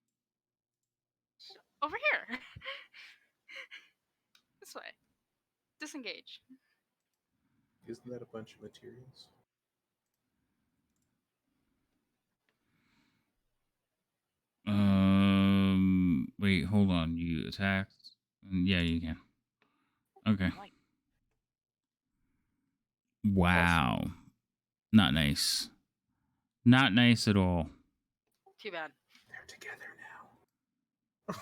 over here. This way. Disengage. Isn't that a bunch of materials? Wait, hold on. You attacked? Yeah, you can. Okay. Wow. Not nice. Not nice at all. Too bad. They're together now.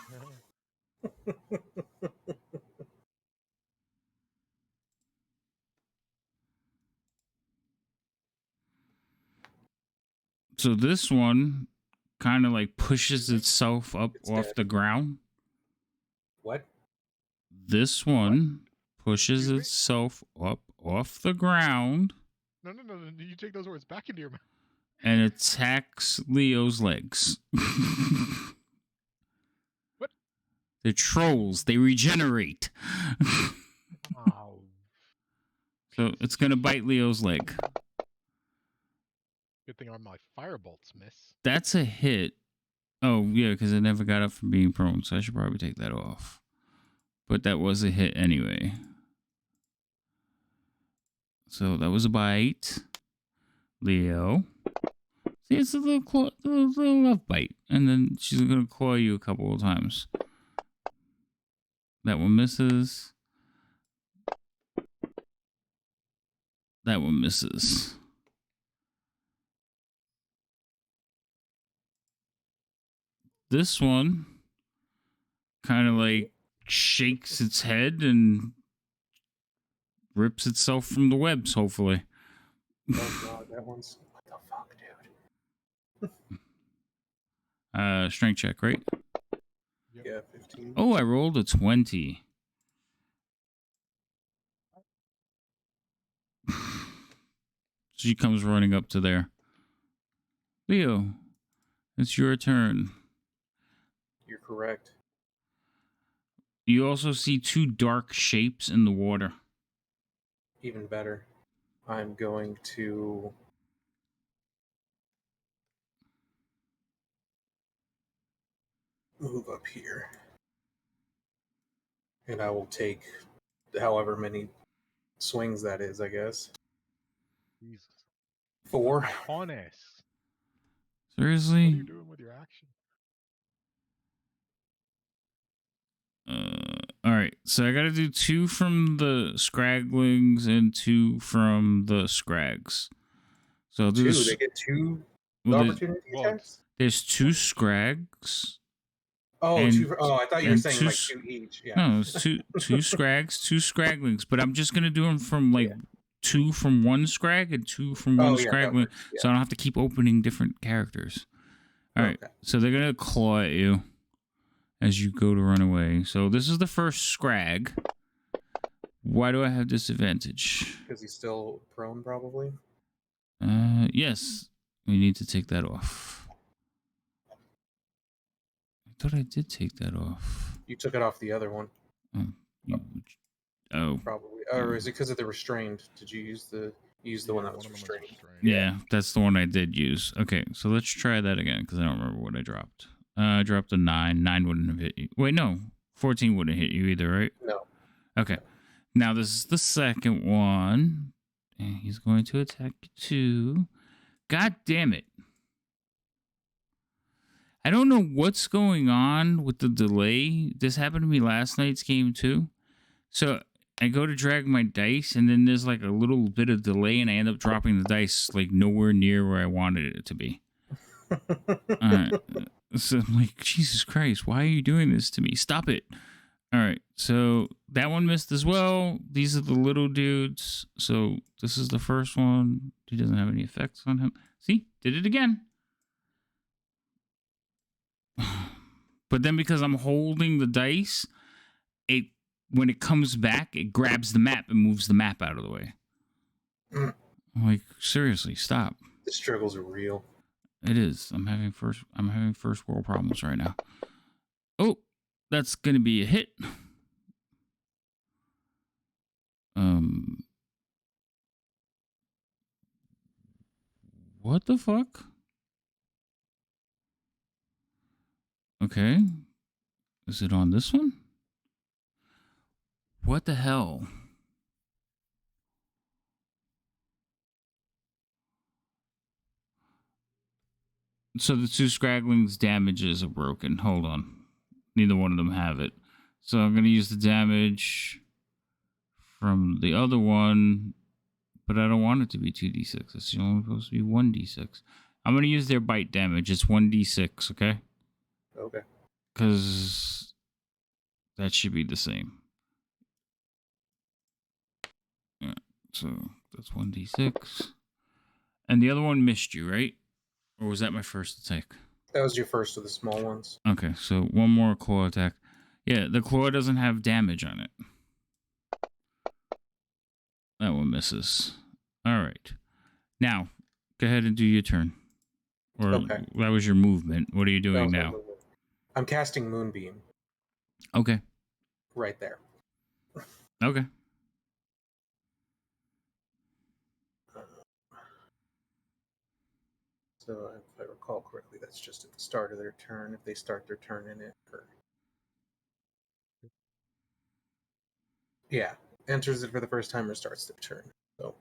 So this one kind of like pushes itself up It's off dead. the ground. What? This one pushes Excuse me? itself up off the ground No. You take those words back into your mouth. and attacks Leo's legs. What? They're trolls. They regenerate. Wow. So it's going to bite Leo's leg. Good thing my firebolts miss. That's a hit. Oh, yeah, because it never got up from being prone, so I should probably take that off. But that was a hit anyway. So that was a bite. Leo. See, it's a little little love bite. And then she's going to claw you a couple of times. That one misses. That one misses. This one kind of like shakes its head and rips itself from the webs, hopefully. Oh god, that one's what the fuck, dude. Strength check, right? Yeah, 15. Oh, I rolled a 20. She comes running up to there. Leo, it's your turn. You're correct. You also see two dark shapes in the water. Even better. I'm going to move up here. And I will take however many swings that is, I guess. Jesus. 4. Honest. Seriously? What are you doing with your action? All right. So I got to do 2 from the Scragglings and 2 from the Scrags. So I'll do 2, they get 2 well, opportunity attacks? there's 2 Scrags. Oh, and, 2 I thought you were and saying 2 like 2 each. Yeah. No, it's two Scrags, 2 Scragglings. But I'm just going to do them from like 2 from one Scrag and 2 from one Scraggling. Yeah. So I don't have to keep opening different characters. All right. Okay. So they're going to claw at you as you go to run away. So this is the first Scrag. Why do I have disadvantage? Because he's still prone, probably. Yes. We need to take that off. I thought I did take that off. You took it off the other one. Probably. Or is it because of the restrained? Did you use the one that was restrained? Yeah, that's the one I did use. Okay, so let's try that again because I don't remember what I dropped. I dropped a 9. 9 wouldn't have hit you. Wait, no. 14 wouldn't hit you either, right? No. Okay. Now this is the second one. And he's going to attack you too. God damn it. I don't know what's going on with the delay. This happened to me last night's game too. So I go to drag my dice, and then there's like a little bit of delay, and I end up dropping the dice like nowhere near where I wanted it to be. All right. So I'm like, Jesus Christ, why are you doing this to me? Stop it. All right. So that one missed as well. These are the little dudes. So this is the first one. He doesn't have any effects on him. See? Did it again. But then because I'm holding the dice, when it comes back, it grabs the map and moves the map out of the way. I'm like, seriously, stop. The struggles are real. It is. I'm having first world problems right now. Oh, that's gonna be a hit. What the fuck? Okay. Is it on this one? What the hell? So the 2 Scragglings' damages are broken. Hold on. Neither one of them have it. So I'm going to use the damage from the other one, but I don't want it to be 2d6. It's only supposed to be 1d6. I'm going to use their bite damage. It's 1d6, okay? Okay. Because that should be the same. Yeah, so that's 1d6. And the other one missed you, right? Or was that my first attack? That was your first of the small ones. Okay, so one more claw attack. Yeah, the claw doesn't have damage on it. That one misses. All right. Now, go ahead and do your turn. Or okay. That was your movement. What are you doing now? I'm casting Moonbeam. Okay. Right there. Okay. So if I recall correctly, that's just at the start of their turn. If they start their turn in it. Yeah. Enters it for the first time or starts their turn. So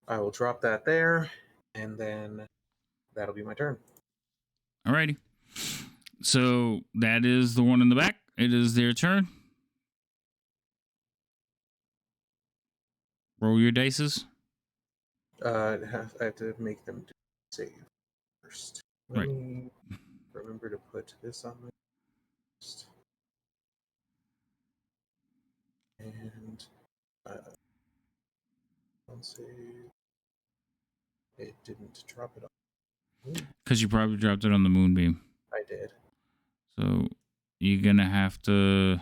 I will drop that there, and then that'll be my turn. Alrighty. So that is the one in the back. It is their turn. Roll your dices. I have to make them do save first. Let Right. me remember to put this on my list. And I'll save. It didn't drop it off. Because you probably dropped it on the moonbeam. I did. So you're going to have to...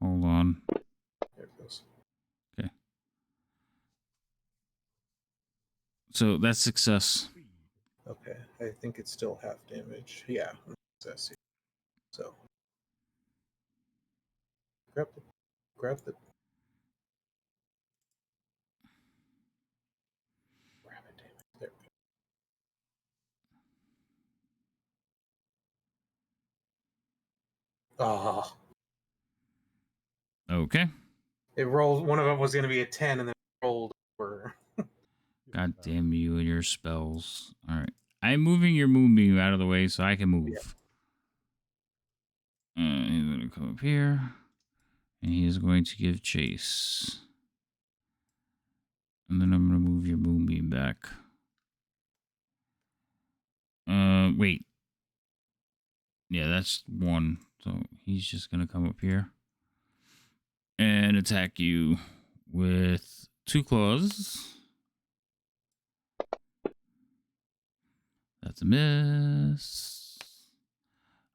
Hold on. There it goes. Okay. So that's success. Okay, I think it's still half damage. Yeah, success. So grab the grab it, damn it. There we go. Ah, Okay. it rolled. One of them was going to be a 10, and then it rolled over. God damn you and your spells. All right. I'm moving your moonbeam out of the way so I can move. He's going to come up here. And he is going to give chase. And then I'm going to move your moonbeam back. Wait. Yeah, that's one. So he's just going to come up here. And attack you with 2 claws. That's a miss.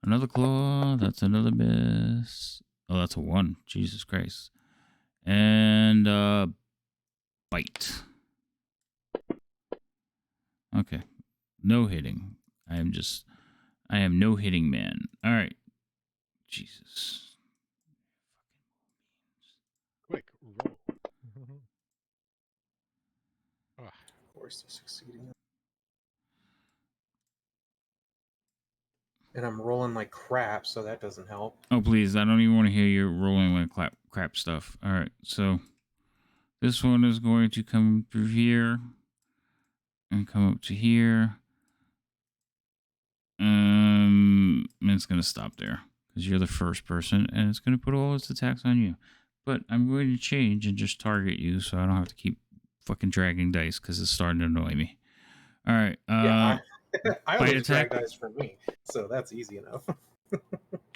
Another claw. That's another miss. Oh, that's a 1. Jesus Christ. And bite. Okay. No hitting. I am no hitting man. All right. Jesus. Quick, roll. Of course, they're succeeding. And I'm rolling like crap, so that doesn't help. Oh, please. I don't even want to hear you rolling like crap stuff. All right. So this one is going to come through here and come up to here. And it's going to stop there because you're the first person and it's going to put all its attacks on you. But I'm going to change and just target you so I don't have to keep fucking dragging dice because it's starting to annoy me. All right. Yeah, I bite always drag attack. dice for me, so that's easy enough.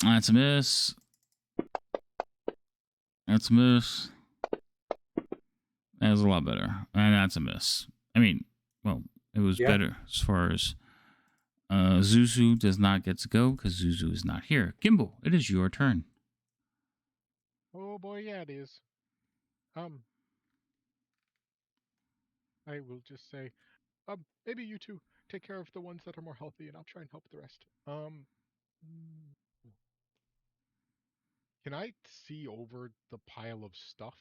That's a miss. That's a miss. That was a lot better. And that's a miss. I mean, well, it was better as far as Zuzu does not get to go because Zuzu is not here. Gimbal, it is your turn. Oh boy, yeah, it is. I will just say, maybe you two take care of the ones that are more healthy, and I'll try and help the rest. Can I see over the pile of stuff?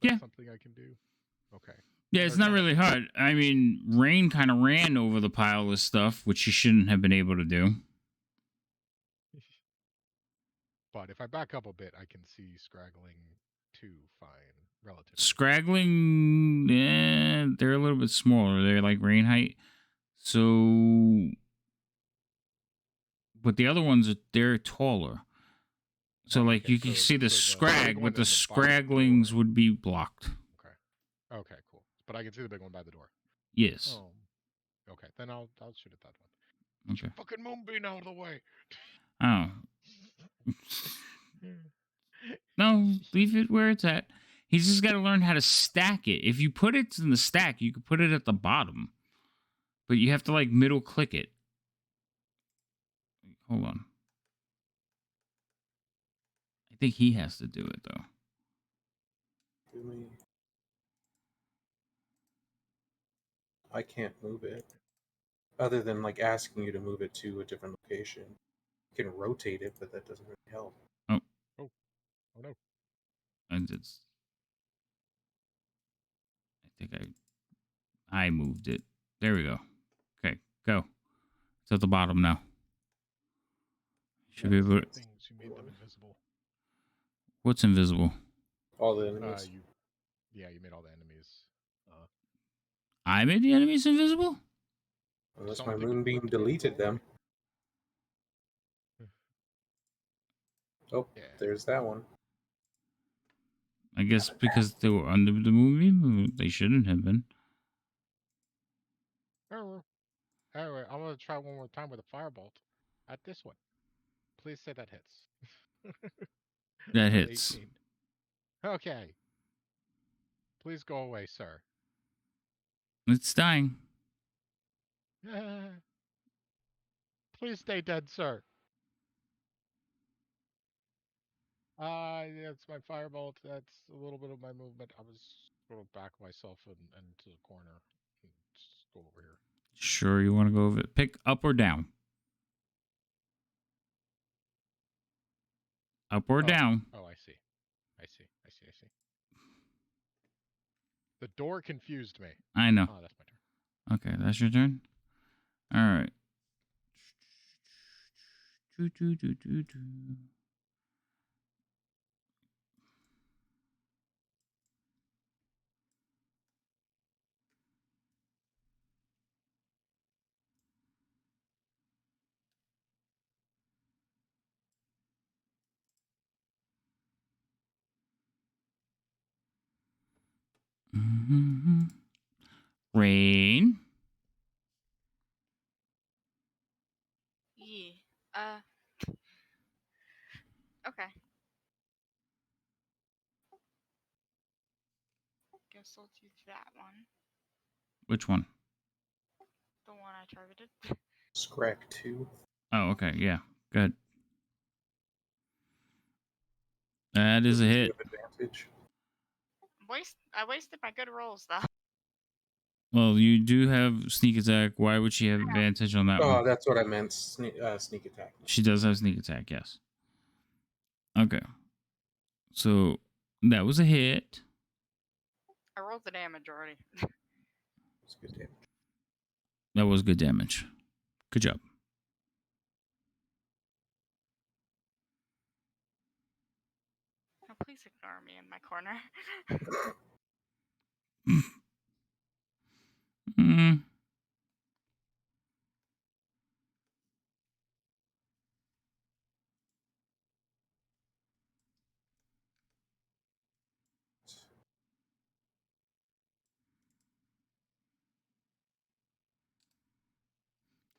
Yeah. Something I can do? Okay. Yeah, it's not really hard. I mean, Rain kind of ran over the pile of stuff, which she shouldn't have been able to do. But if I back up a bit, I can see Scraggling too fine, relatively. Scraggling, they're a little bit smaller. They're like Rain height. So, but the other ones, they're taller. So, like, you can see the scrag, but the scragglings would be blocked. Okay. Okay, cool. But I can see the big one by the door. Yes. Oh. Okay, then I'll shoot at that Okay. one. Get your fucking moonbeam out of the way. Oh. No, leave it where it's at. He's just got to learn how to stack it. If you put it in the stack, you could put it at the bottom. But you have to, like, middle click it. Hold on. I think he has to do it, though. I can't move it. Other than, like, asking you to move it to a different location. You can rotate it, but that doesn't really help. Oh. Oh. Oh, no. And I think I moved it. There we go. Okay, go. It's at the bottom now. Should be able to... Things, you made them invisible. What's invisible? All the enemies. Yeah, you made all the enemies. I made the enemies invisible? Unless Don't my think it moonbeam worked. deleted them. Oh, Yeah. there's that one. I guess because they were under the movie, they shouldn't have been. Anyway, I'm gonna try one more time with a firebolt at this one. Please say that hits. That That's hits. 18. Okay. Please go away, sir. It's dying. Please stay dead, sir. That's my firebolt. That's a little bit of my movement. I was going to back myself into the corner. Just go over here. Sure, you want to go over it. Pick up or down? Up or down? Oh, I see. The door confused me. I know. Oh, that's my turn. Okay, that's your turn? All right. Mm-hmm. Rain. Yeah. Okay. Guess I'll do that one. Which one? The one I targeted. Scrack 2. Oh, okay. Yeah. Good. That is a Doesn't she hit. have advantage? I wasted my good rolls though. Well, you do have sneak attack. Why would she have advantage on that Oh, one? that's what I meant. Sneak attack. She does have sneak attack, yes. Okay. So that was a hit. I rolled the damage already. It's good damage. That was good damage. Good job. Oh, please ignore me in my corner. Mm.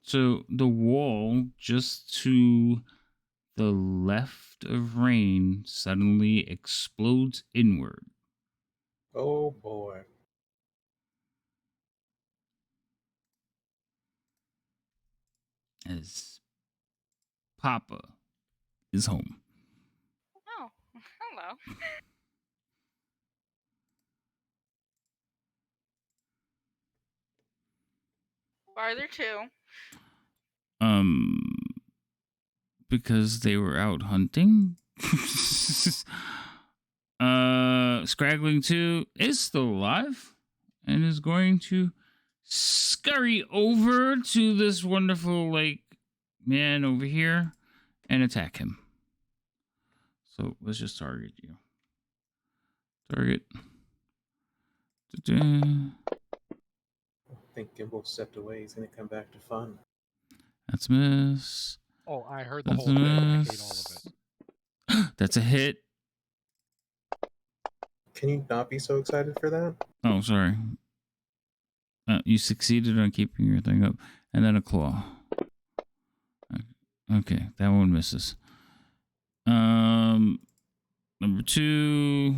So the wall just to the left of Rain suddenly explodes inward. Oh boy. As Papa is home. Oh, hello. Why are there two? Because they were out hunting. Scraggling 2 is still alive and is going to scurry over to this wonderful man over here and attack him. So let's just target you. Target. I think Gimbal stepped away. He's gonna come back to fun. That's a miss. Oh, I heard the That's whole a thing. I hate miss. all of it. That's a hit. Can you not be so excited for that? Oh, sorry. You succeeded on keeping your thing up. And then a claw. Okay, that one misses. Number 2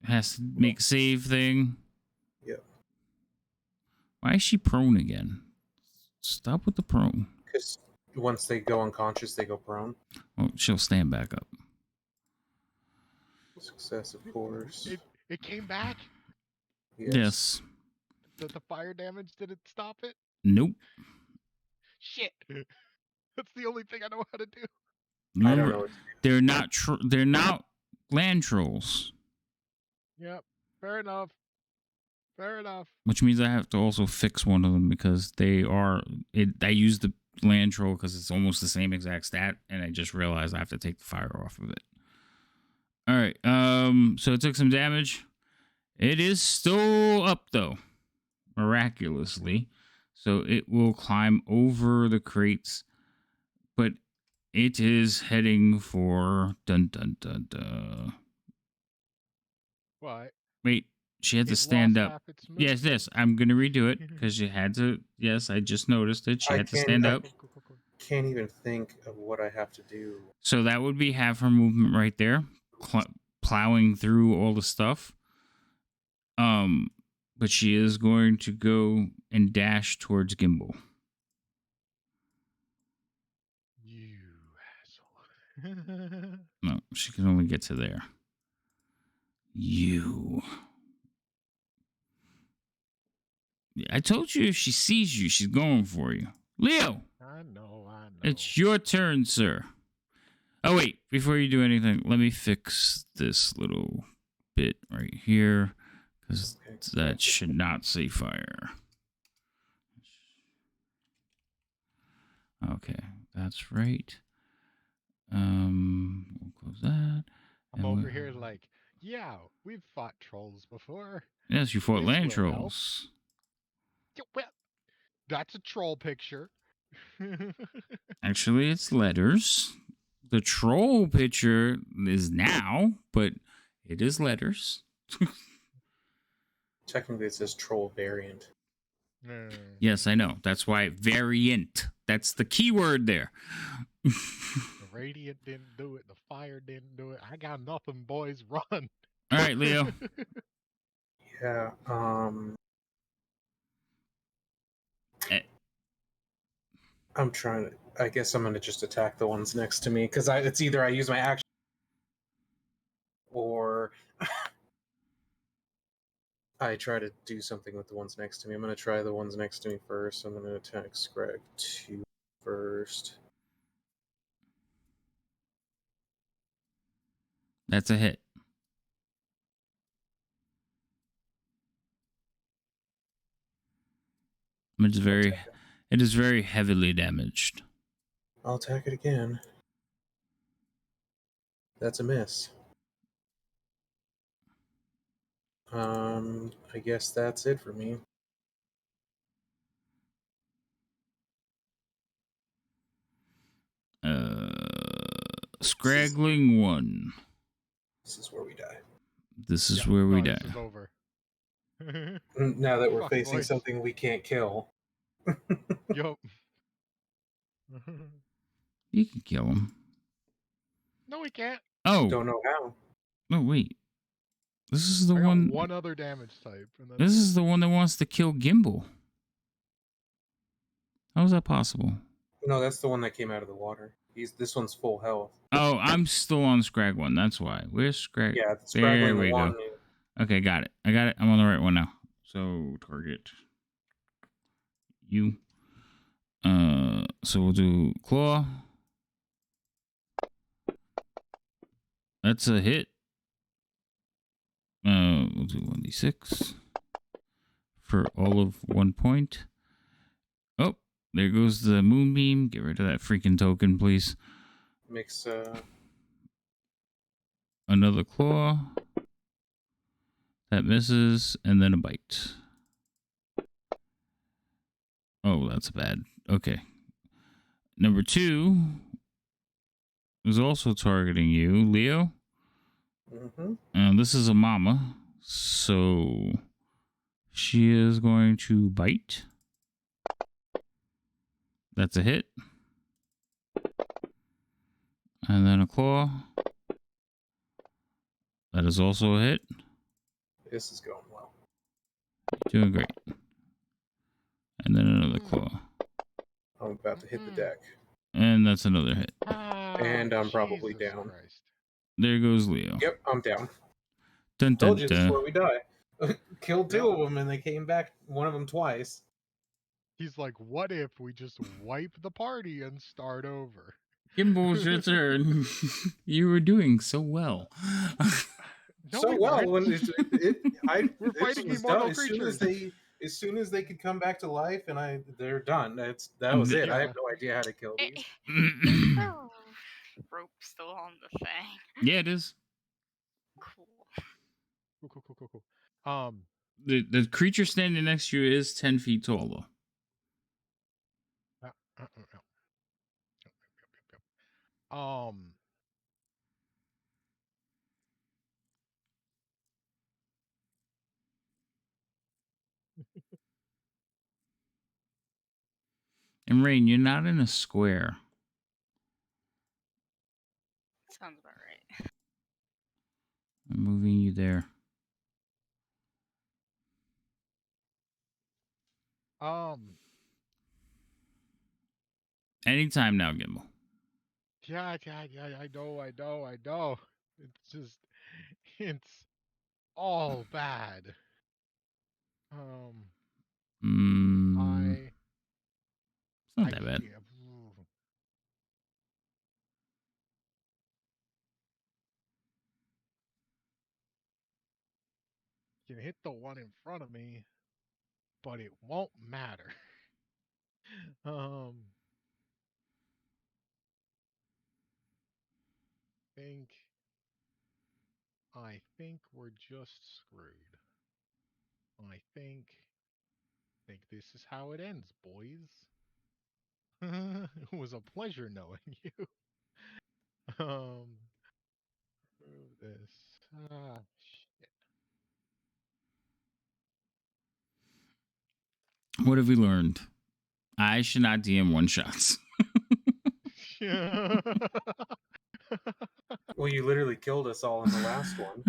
has to make a save thing. Yep. Why is she prone again? Stop with the prone. Because once they go unconscious, they go prone. Oh, she'll stand back up. Success, of course. It came back. Yes. The fire damage didn't stop it. Nope. Shit. That's the only thing I know how to do. I don't Remember, know. they're not land trolls. Yep. Fair enough. Which means I have to also fix one of them because they are. I use the land troll because it's almost the same exact stat, and I just realized I have to take the fire off of it. All right. So it took some damage. It is still up though, miraculously. So it will climb over the crates, but it is heading for dun dun dun dun. What? Wait, she had to It stand lost up. half its Yes, movement. yes. I'm gonna redo it because she had to. Yes, I just noticed it. She I had to can't- stand I- up. Cool. Can't even think of what I have to do. So that would be half her movement right there, plowing through all the stuff. But she is going to go and dash towards Gimbal. You asshole. No, she can only get to there. You. I told you if she sees you, she's going for you. Leo, I know. it's your turn, sir. Oh, wait. Before you do anything, let me fix this little bit right here. Because that should not say fire. Okay, that's right. We'll close that. I'm over here like, yeah, we've fought trolls before. Yes, you fought This land will help. trolls. Yeah, well, that's a troll picture. Actually, it's letters. The troll picture is now, but it is letters. Technically, it says troll variant. Yes, I know. That's why variant. That's the key word there. The radiant didn't do it. The fire didn't do it. I got nothing, boys. Run. All right, Leo. Yeah. I'm trying to. I guess I'm gonna just attack the ones next to me because it's either I use my action or I try to do something with the ones next to me. I'm gonna try the ones next to me first. I'm gonna attack Scrag 2 first. That's a hit. It is very heavily damaged. I'll attack it again. That's a miss. I guess that's it for me. Scraggling 1. This is where we die. This is where we die. This is over. Now that we're Fuck, facing boys. something we can't kill. Yup. You can kill him. No, we can't. Oh. Don't know how. No, wait. This is the I got one. one other damage type. And This is the one that wants to kill Gimbal. How is that possible? No, that's the one that came out of the water. This one's full health. Oh, I'm still on Scrag 1. That's why. Where's Scrag? Yeah, there we one. go. Okay, got it. I got it. I'm on the right one now. So target you. So we'll do claw. That's a hit. We'll do 1d6 for all of 1 point. Oh, there goes the moonbeam. Get rid of that freaking token, please. Mix. Another claw. That misses, and then a bite. Oh, that's bad. Okay. Number 2 is also targeting you, Leo. Mm-hmm. This is a mama, so she is going to bite. That's a hit. And then a claw. That is also a hit. This is going well. Doing great. And then another claw. I'm about to hit the deck. And that's another hit. And I'm probably down. Christ. There goes Leo. Yep, I'm down. Dun, dun, Told you this is dun. where we die. Killed 2 of them and they came back, one of them twice. He's like, what if we just wipe the party and start over? Gimbal's your turn. You were doing so well. No, So we well, weren't. when We're it fighting was immortal done creatures. as soon as they could come back to life, and they're done. That was it. I have no idea how to kill these. Is the rope still on the thing? Yeah, it is. Cool. Cool. The creature standing next to you is 10 feet tall, though. And Rain, you're not in a square. Sounds about right. I'm moving you there. Anytime now, Gimbal. Yeah, I know. It's just, it's all bad. It's not that bad. Can hit the one in front of me, but it won't matter. I think we're just screwed. I think this is how it ends, boys. It was a pleasure knowing you. Move this. Shit. What have we learned? I should not DM one shots. Well, you literally killed us all in the last one.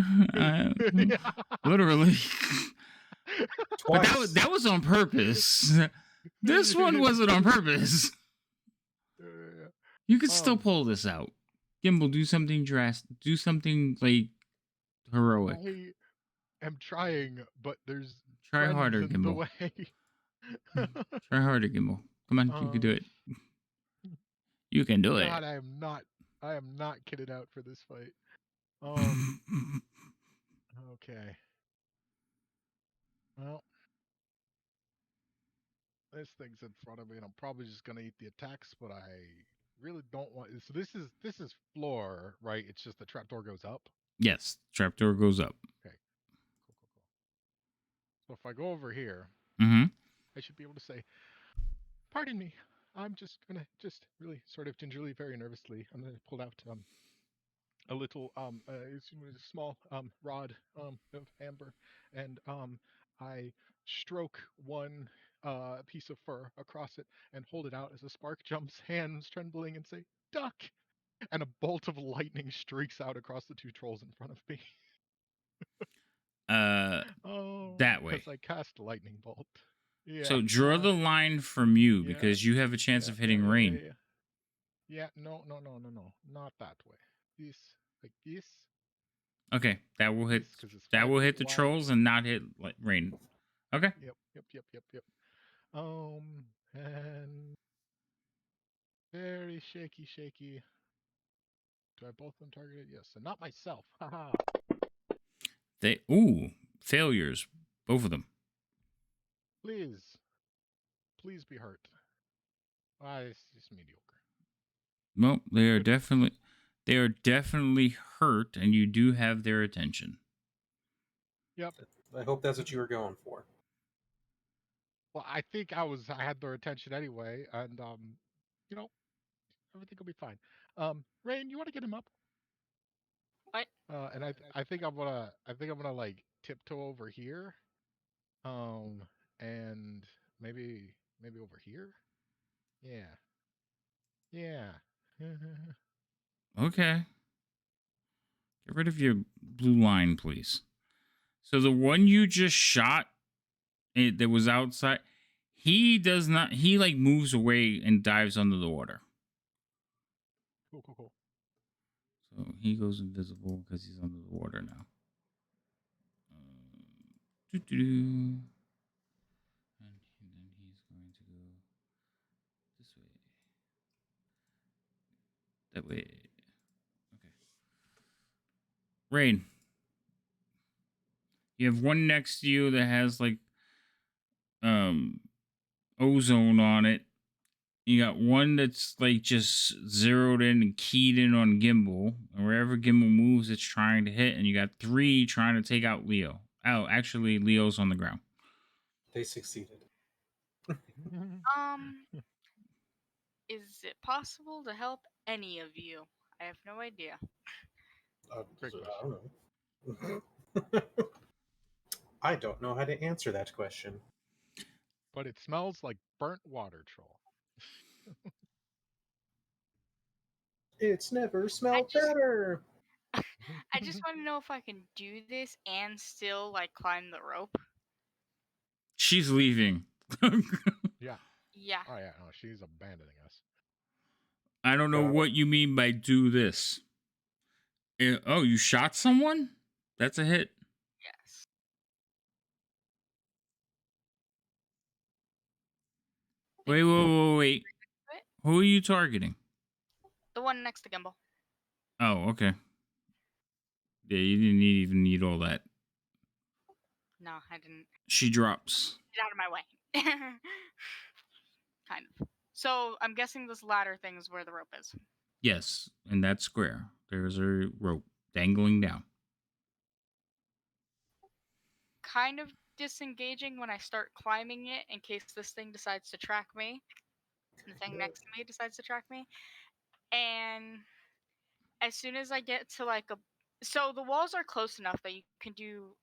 Literally. Twice. But that was on purpose. This one wasn't on purpose. You could still pull this out. Gimbal, do something drastic. Do something like heroic. I am trying, but there's Try harder, in the Gimbal. way. Try harder, Gimbal. Come on, you can do it. You can do it. God, I am not kitted out for this fight. Okay. Well, this thing's in front of me, and I'm probably just gonna eat the attacks, but I really don't want. So this is floor, right? It's just the trapdoor goes up. Yes, trapdoor goes up. Okay. Cool. So if I go over here, I should be able to say, "Pardon me, I'm just gonna really sort of gingerly, very nervously, I'm gonna pull out a little it's a small rod of amber, and I stroke one piece of fur across it and hold it out as a spark jumps, hands trembling, and say, "Duck!" And a bolt of lightning streaks out across the two trolls in front of me. That way. Because I cast lightning bolt. Yeah. So draw the line from you, because you have a chance of hitting Rain. Yeah, no, not that way. This, like this. Okay, that will hit. That will hit the trolls and not hit Rain. Okay. Yep. And very shaky. Do I both them targeted? Yes, and not myself. Haha. Failures, both of them. Please be hurt. It's just mediocre. Well, they are definitely hurt, and you do have their attention. Yep. I hope that's what you were going for. Well, I think I had their attention anyway, and everything will be fine. Rain, you want to get him up? What? And I think I'm gonna like tiptoe over here, and maybe over here. Yeah. Okay. Get rid of your blue line, please. So the one you just shot, that was outside, he does not. He like moves away and dives under the water. Cool. So he goes invisible because he's under the water now. And then he's going to go this way. That way. Okay. Rain. You have one next to you that has like ozone on it. You got one that's like just zeroed in and keyed in on Gimbal, and wherever Gimbal moves, it's trying to hit. And you got 3 trying to take out Leo. Oh, actually, Leo's on the ground. They succeeded. Is it possible to help any of you? I have no idea. Great I don't know. I don't know how to answer that question. But it smells like burnt water, troll. It's never smelled better. I just want to know if I can do this and still like climb the rope. She's leaving. Yeah. Yeah. Oh yeah, no, she's abandoning us. I don't know what you mean by do this. Oh, you shot someone? That's a hit. Yes. Wait. Who are you targeting? The one next to Gimbal. Oh, okay. Yeah, you didn't even need all that. No, I didn't. She drops. Get out of my way. Kind of. So I'm guessing this ladder thing is where the rope is. Yes, in that square, there's a rope dangling down. Kind of disengaging when I start climbing it in case this thing decides to track me. The thing next to me decides to track me. And as soon as I get to like a... So the walls are close enough that you can do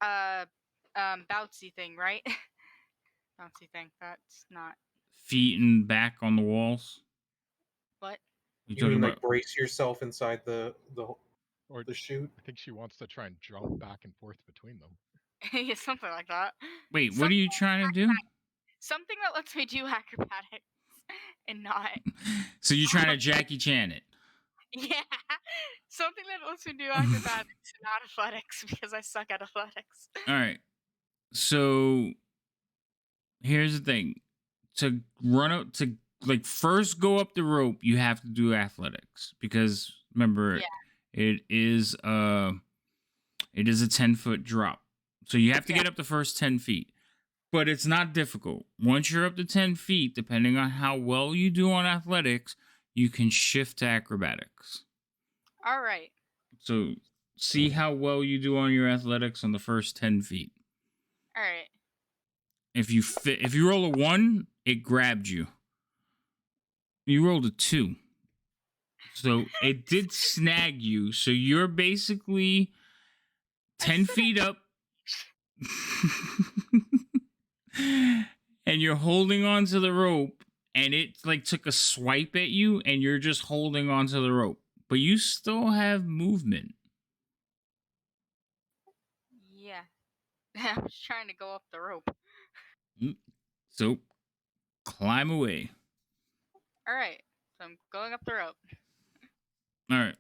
bouncy thing, right? Bouncy thing. That's not... Feet and back on the walls. What? You You talking mean about like brace yourself inside the Or chute? I think she wants to try and jump back and forth between them. Yeah, something like that. Wait, what are you trying to do? Something that lets me do acrobatics and not... So you're trying to Jackie Chan it. Yeah, something that lets me do acrobatics and not athletics because I suck at athletics. All right. So here's the thing. To run up to like first go up the rope, you have to do athletics because remember it is a 10-foot drop. So you have to get up the first 10 feet. But it's not difficult. Once you're up to 10 feet, depending on how well you do on athletics, you can shift to acrobatics. All right. So see how well you do on your athletics on the first 10 feet. All right. If you roll a 1, it grabbed you. You rolled a 2. So it did snag you. So you're basically 10 feet up. And you're holding on to the rope, and it like took a swipe at you, and you're just holding on to the rope. But you still have movement. Yeah. I was trying to go up the rope. So climb away. All right. So I'm going up the rope. All right.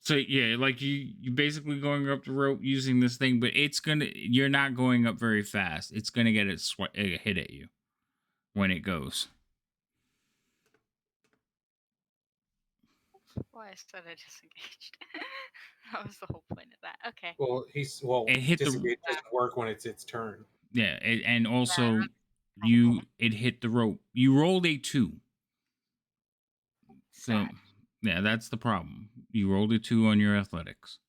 So yeah, like you basically going up the rope using this thing, but you're not going up very fast. It's gonna get a hit at you when it goes. Why I said I disengaged. That was the whole point of that. Okay. Well, It hit disengage doesn't work when it's its turn. Yeah, and also it hit the rope. You rolled a 2. So yeah, that's the problem. You rolled a 2 on your athletics.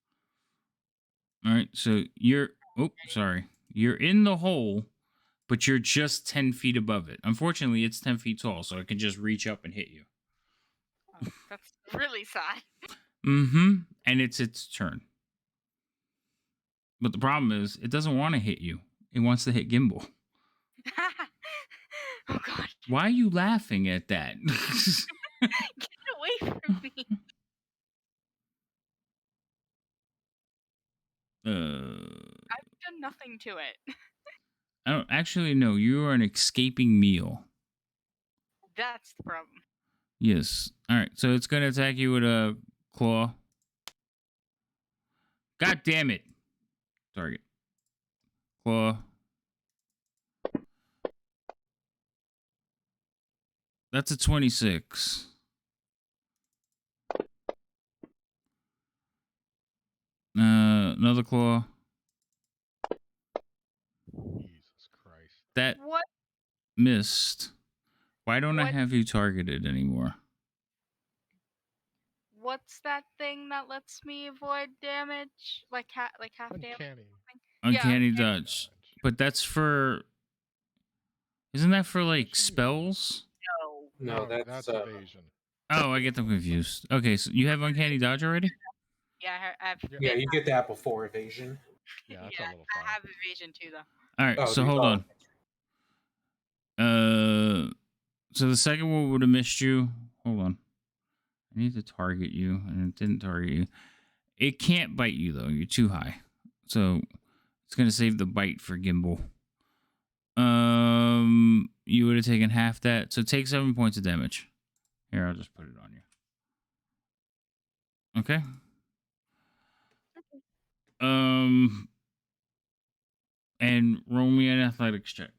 All right, so you're in the hole, but you're just 10 feet above it. Unfortunately, it's 10 feet tall, so it can just reach up and hit you. Oh, that's really sad. And it's its turn. But the problem is, it doesn't want to hit you. It wants to hit Gimbal. Oh god. Why are you laughing at that? Get away from me. I've done nothing to it. I don't actually know. You are an escaping meal. That's the problem. Yes. All right. So it's going to attack you with a claw. God damn it. Target. Claw. That's a 26. Another claw. Jesus Christ. that What? missed. Why don't I What? have you targeted anymore? What's that thing that lets me avoid damage? Like half damage? Uncanny. Uncanny uncanny dodge. But that's for. Isn't that for like spells? No. No, that's evasion. Oh, I get them confused. Okay, so you have uncanny dodge already? Yeah, I have. yeah, you get that before evasion. Yeah, that's a Yeah, level I 5. have evasion too, though. All right, Oh, so dude, hold oh. on. So the second one would have missed you. Hold on. I need to target you, and it didn't target you. It can't bite you though. You're too high, so it's gonna save the bite for Gimbal. You would have taken half that, so take 7 points of damage. Here, I'll just put it on you. Okay. And roll me an athletics check.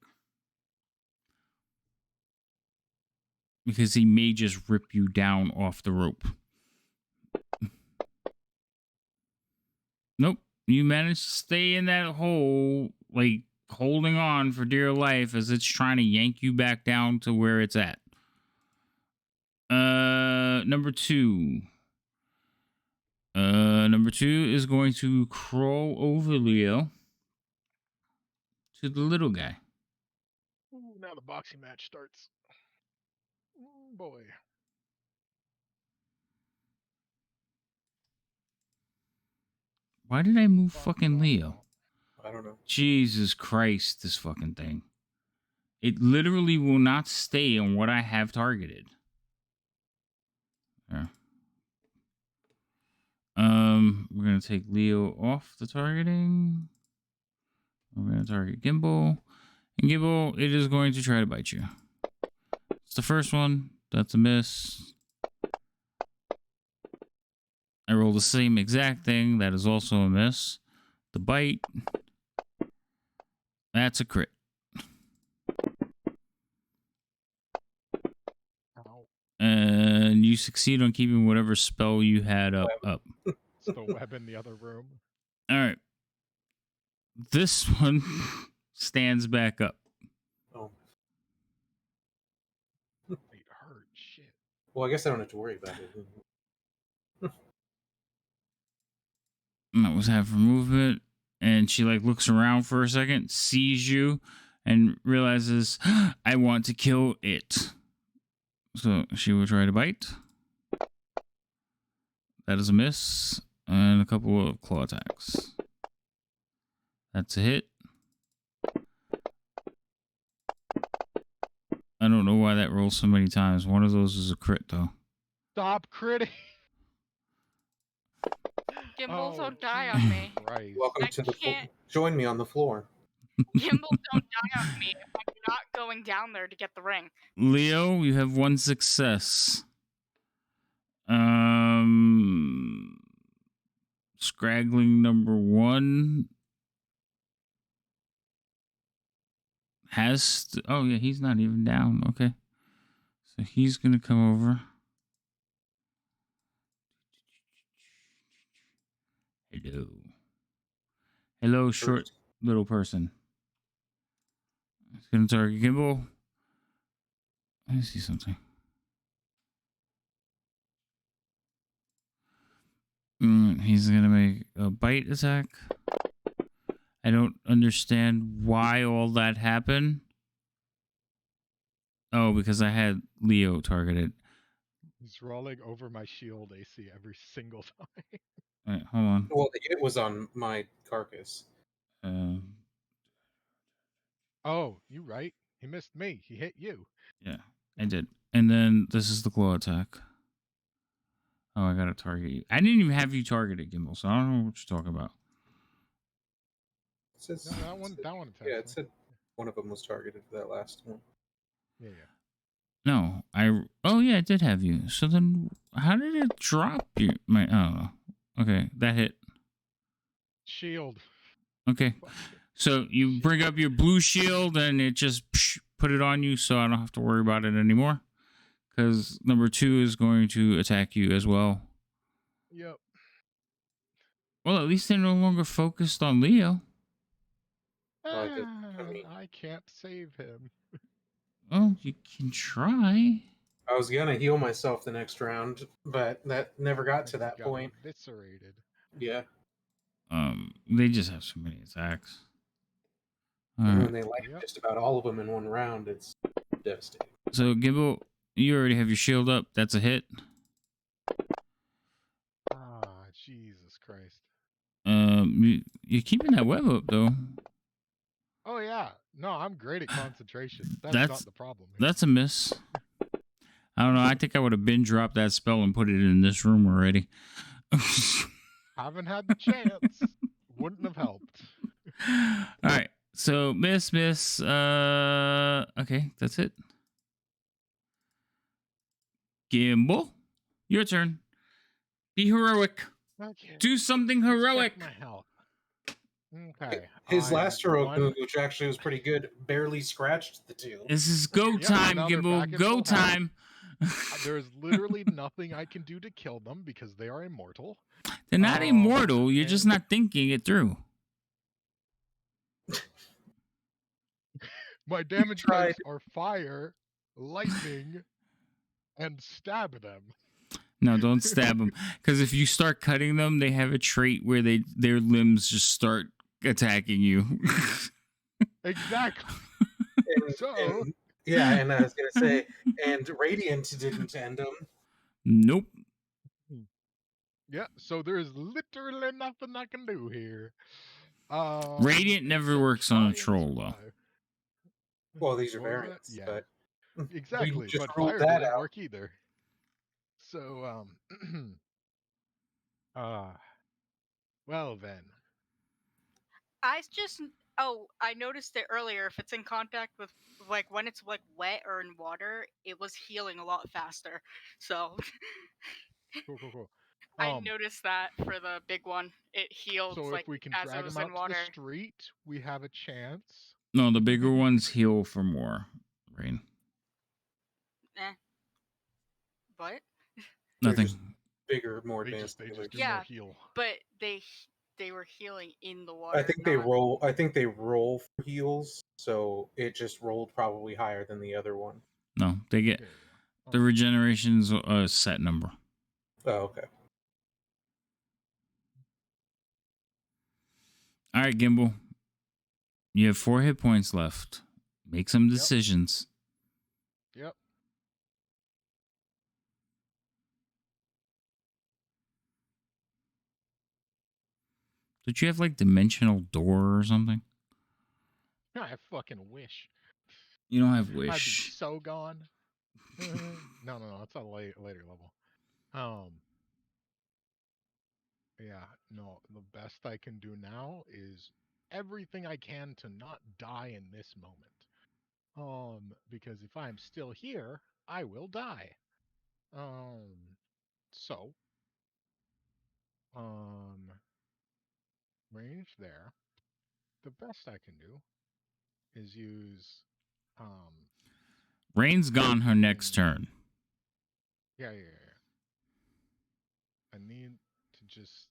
Because he may just rip you down off the rope. Nope. You managed to stay in that hole, like holding on for dear life as it's trying to yank you back down to where it's at. Number two. Number two is going to crawl over Leo to the little guy. Ooh, now the boxing match starts. Ooh, boy. Why did I move fucking Leo? I don't know. Jesus Christ, this fucking thing. It literally will not stay on what I have targeted. There. We're gonna take Leo off the targeting. We're gonna target Gimbal. And Gimbal, it is going to try to bite you. It's the first one. That's a miss. I roll the same exact thing. That is also a miss. The bite. That's a crit. Ow. And you succeed on keeping whatever spell you had up. It's the web in the other room. All right. This one stands back up. Oh. It hurt. Shit. Well, I guess I don't have to worry about it. And that was half her movement. And she like looks around for a second, sees you, and realizes, I want to kill it. So she will try to bite. That is a miss. And a couple of claw attacks. That's a hit. I don't know why that rolls so many times. One of those is a crit, though. Stop critting. Gimbal, Oh, don't die on me. Christ. Welcome I to the floor. can't- Join me on the floor. Gimbal, don't die on me if I'm not going down there to get the ring. Leo, you have one success. Scraggling number one has to, oh yeah, he's not even down. Okay. So he's gonna come over. Hello. Hello, short little person. He's gonna target Gimbal. Let me see something. He's gonna make a bite attack. I don't understand why all that happened. Oh, because I had Leo targeted. He's rolling over my shield AC every single time. Wait, hold on. Well, the hit was on my carcass. Oh, you right. He missed me. He hit you. Yeah, I did. And then this is the claw attack. Oh, I gotta target you. I didn't even have you targeted, Gimbal, so I don't know what you're talking about. It says, No, that one attacks yeah, it me. said one of them was targeted for that last one. Yeah. No, oh yeah, I did have you. So then how did it drop you? I don't know. Okay, that hit. Shield. Okay. So you bring up your blue shield and it just put it on you, so I don't have to worry about it anymore. Because number two is going to attack you as well. Yep. Well, at least they're no longer focused on Leo. Well, I mean, I can't save him. Oh, you can try. I was gonna heal myself the next round, but that never got And to he that got point. eviscerated. Yeah, They just have so many attacks. and Alright. when they land Yep. just about all of them in one round, it's devastating. So Gimbal, you already have your shield up. That's a hit. Ah, Jesus Christ. You're keeping that web up though. Oh yeah. No, I'm great at concentration. That's That's not the problem here. that's a miss. I don't know. I think I would have been dropped that spell and put it in this room already. Haven't had the chance. Wouldn't have helped. All right. So miss. Okay, that's it. Gimbal, your turn. Be heroic. Okay. Do something Let's check heroic. my health. Okay. His last heroic one- move, which actually was pretty good, barely scratched the two. This is go Yep, time, now they're back Gimbal. in Go full health. time. There's literally nothing I can do to kill them because they are immortal. They're not immortal. You're just and- not thinking it through. My damage tried. types are fire, lightning, and stab them. No, don't stab them. Because if you start cutting them, they have a trait where their limbs just start attacking you. Exactly. And yeah, and I was gonna say, and Radiant didn't end him. Nope. Yeah, so there's literally nothing I can do here. Radiant never except works on try a and troll, though. survive. Well, these are What was that? variants, Yeah. but Exactly, we just but ruled fire that doesn't out. work either. So, well then. I noticed it earlier. If it's in contact with, like, when it's like wet or in water, it was healing a lot faster. So Cool. I noticed that for the big one, it healed So like if we can as it drag was them in out to water. the street, we have a chance. No, the bigger ones heal for more. Rain. What? They're Nothing. just bigger, more They advanced just healers. do Yeah. more heal. But they were healing in the water. I think they not- roll. I think they roll for heals, so it just rolled probably higher than the other one. No, they get the regeneration's a set number. Oh, okay. All right, Gimbal. You have 4 hit points left. Make some decisions. Yep. Did you have like dimensional door or something? I fucking wish. You don't have I'd be wish. so gone. No, it's a later level. Yeah, no, the best I can do now is everything I can to not die in this moment. Because if I'm still here, I will die. So, range there. The best I can do is use, Rain's gone her next turn. yeah. I need to just,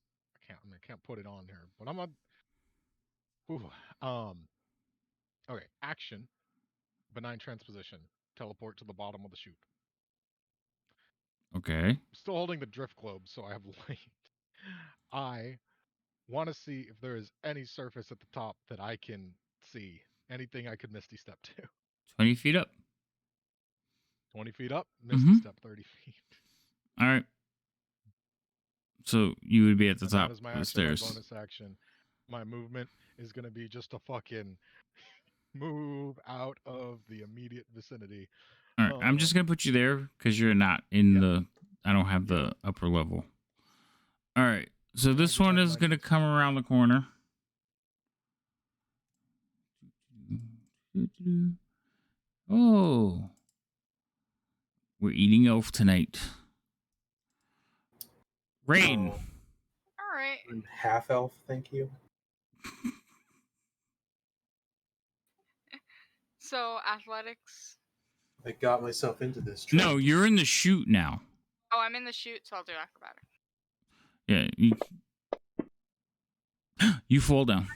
I can't put it on here, but I'm okay, action, benign transposition, teleport to the bottom of the chute. Okay. Still holding the drift globe, so I have light. I want to see if there is any surface at the top that I can see. Anything I could Misty Step to. 20 feet up. 20 feet up, Misty Step 30 feet. All right. So you would be at the And top that is my of the action, stairs. my bonus action. My movement is going to be just a fucking move out of the immediate vicinity. All right. I'm just going to put you there because you're not in the... I don't have the upper level. All right. So this one is going to come around the corner. Oh. We're eating elf tonight. Rain. All right. I'm half elf, thank you. So athletics. I got myself into this. No, you're in the chute now. Oh, I'm in the chute, so I'll do acrobatic. Yeah. You fall down.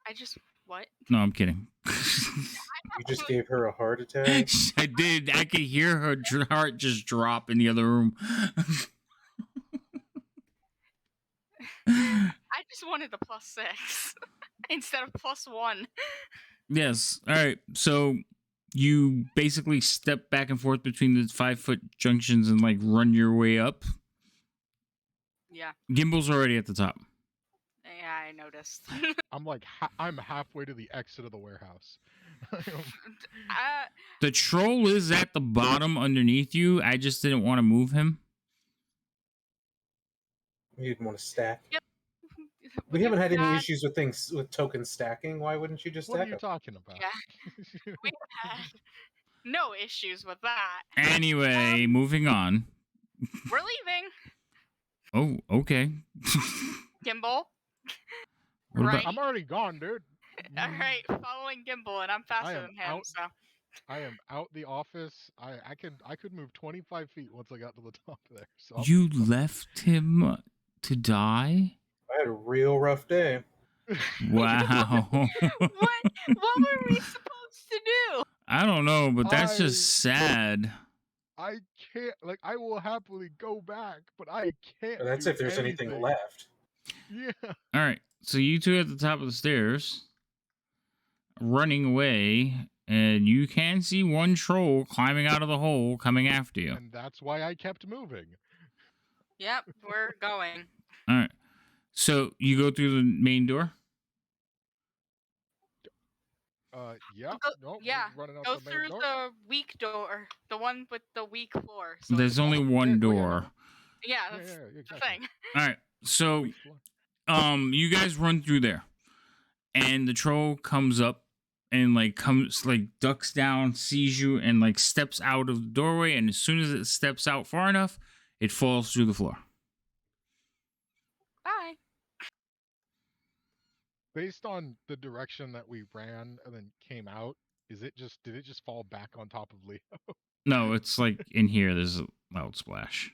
I just What? No, I'm kidding. You just gave her a heart attack. I did. I could hear her heart just drop in the other room. I just wanted the +6 instead of +1. Yes. All right. So you basically step back and forth between the 5-foot junctions and like run your way up. Yeah. Gimbal's already at the top. Yeah, I noticed. I'm like I'm halfway to the exit of the warehouse. The troll is at the bottom underneath you. I just didn't want to move him. You didn't want to stack. Yep. We haven't had any issues with things with token stacking. Why wouldn't you just What are stack you them? talking about? Yeah. We had no issues with that. Anyway, moving on. We're leaving. Oh, okay. Gimbal. What about- Right. I'm already gone, dude. All right, following Gimbal, and I'm faster am than him. out. So I am out the office. I could move 25 feet once I got to the top there. So You left him to die? I had a real rough day. Wow. what were we supposed to do? I don't know, but that's just sad. I can't. Like, I will happily go back, but I can't. But that's do if there's anything left. Yeah. All right. So you two at the top of the stairs, running away, and you can see one troll climbing out of the hole coming after you. And that's why I kept moving. Yep, we're going. All right. So you go through the main door? Yeah. Go- No. yeah, Running out Go the main through door. the weak door, the one with the weak floor. So There's only one door. yeah, Yeah, that's yeah, the exactly. thing. All right. So Weak floor. you guys run through there. And the troll comes up and comes ducks down, sees you, and steps out of the doorway, and as soon as it steps out far enough, it falls through the floor. Bye. Based on the direction that we ran and then came out, did it just fall back on top of Leo? No, it's in here there's a loud splash.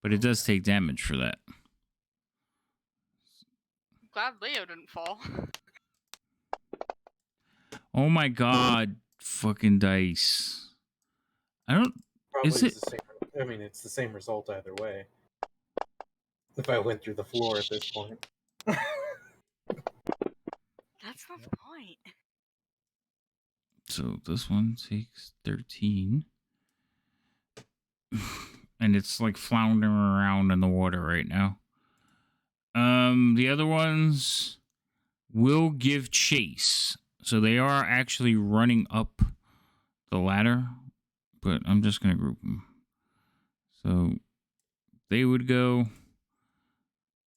But it does take damage for that. Glad Leo didn't fall. Oh my god, fucking dice. I don't Probably Is it- the same. I mean, it's the same result either way. If I went through the floor at this point. That's not the point. So this one takes 13. And it's floundering around in the water right now. The other ones will give chase. So they are actually running up the ladder, but I'm just going to group them. So they would go.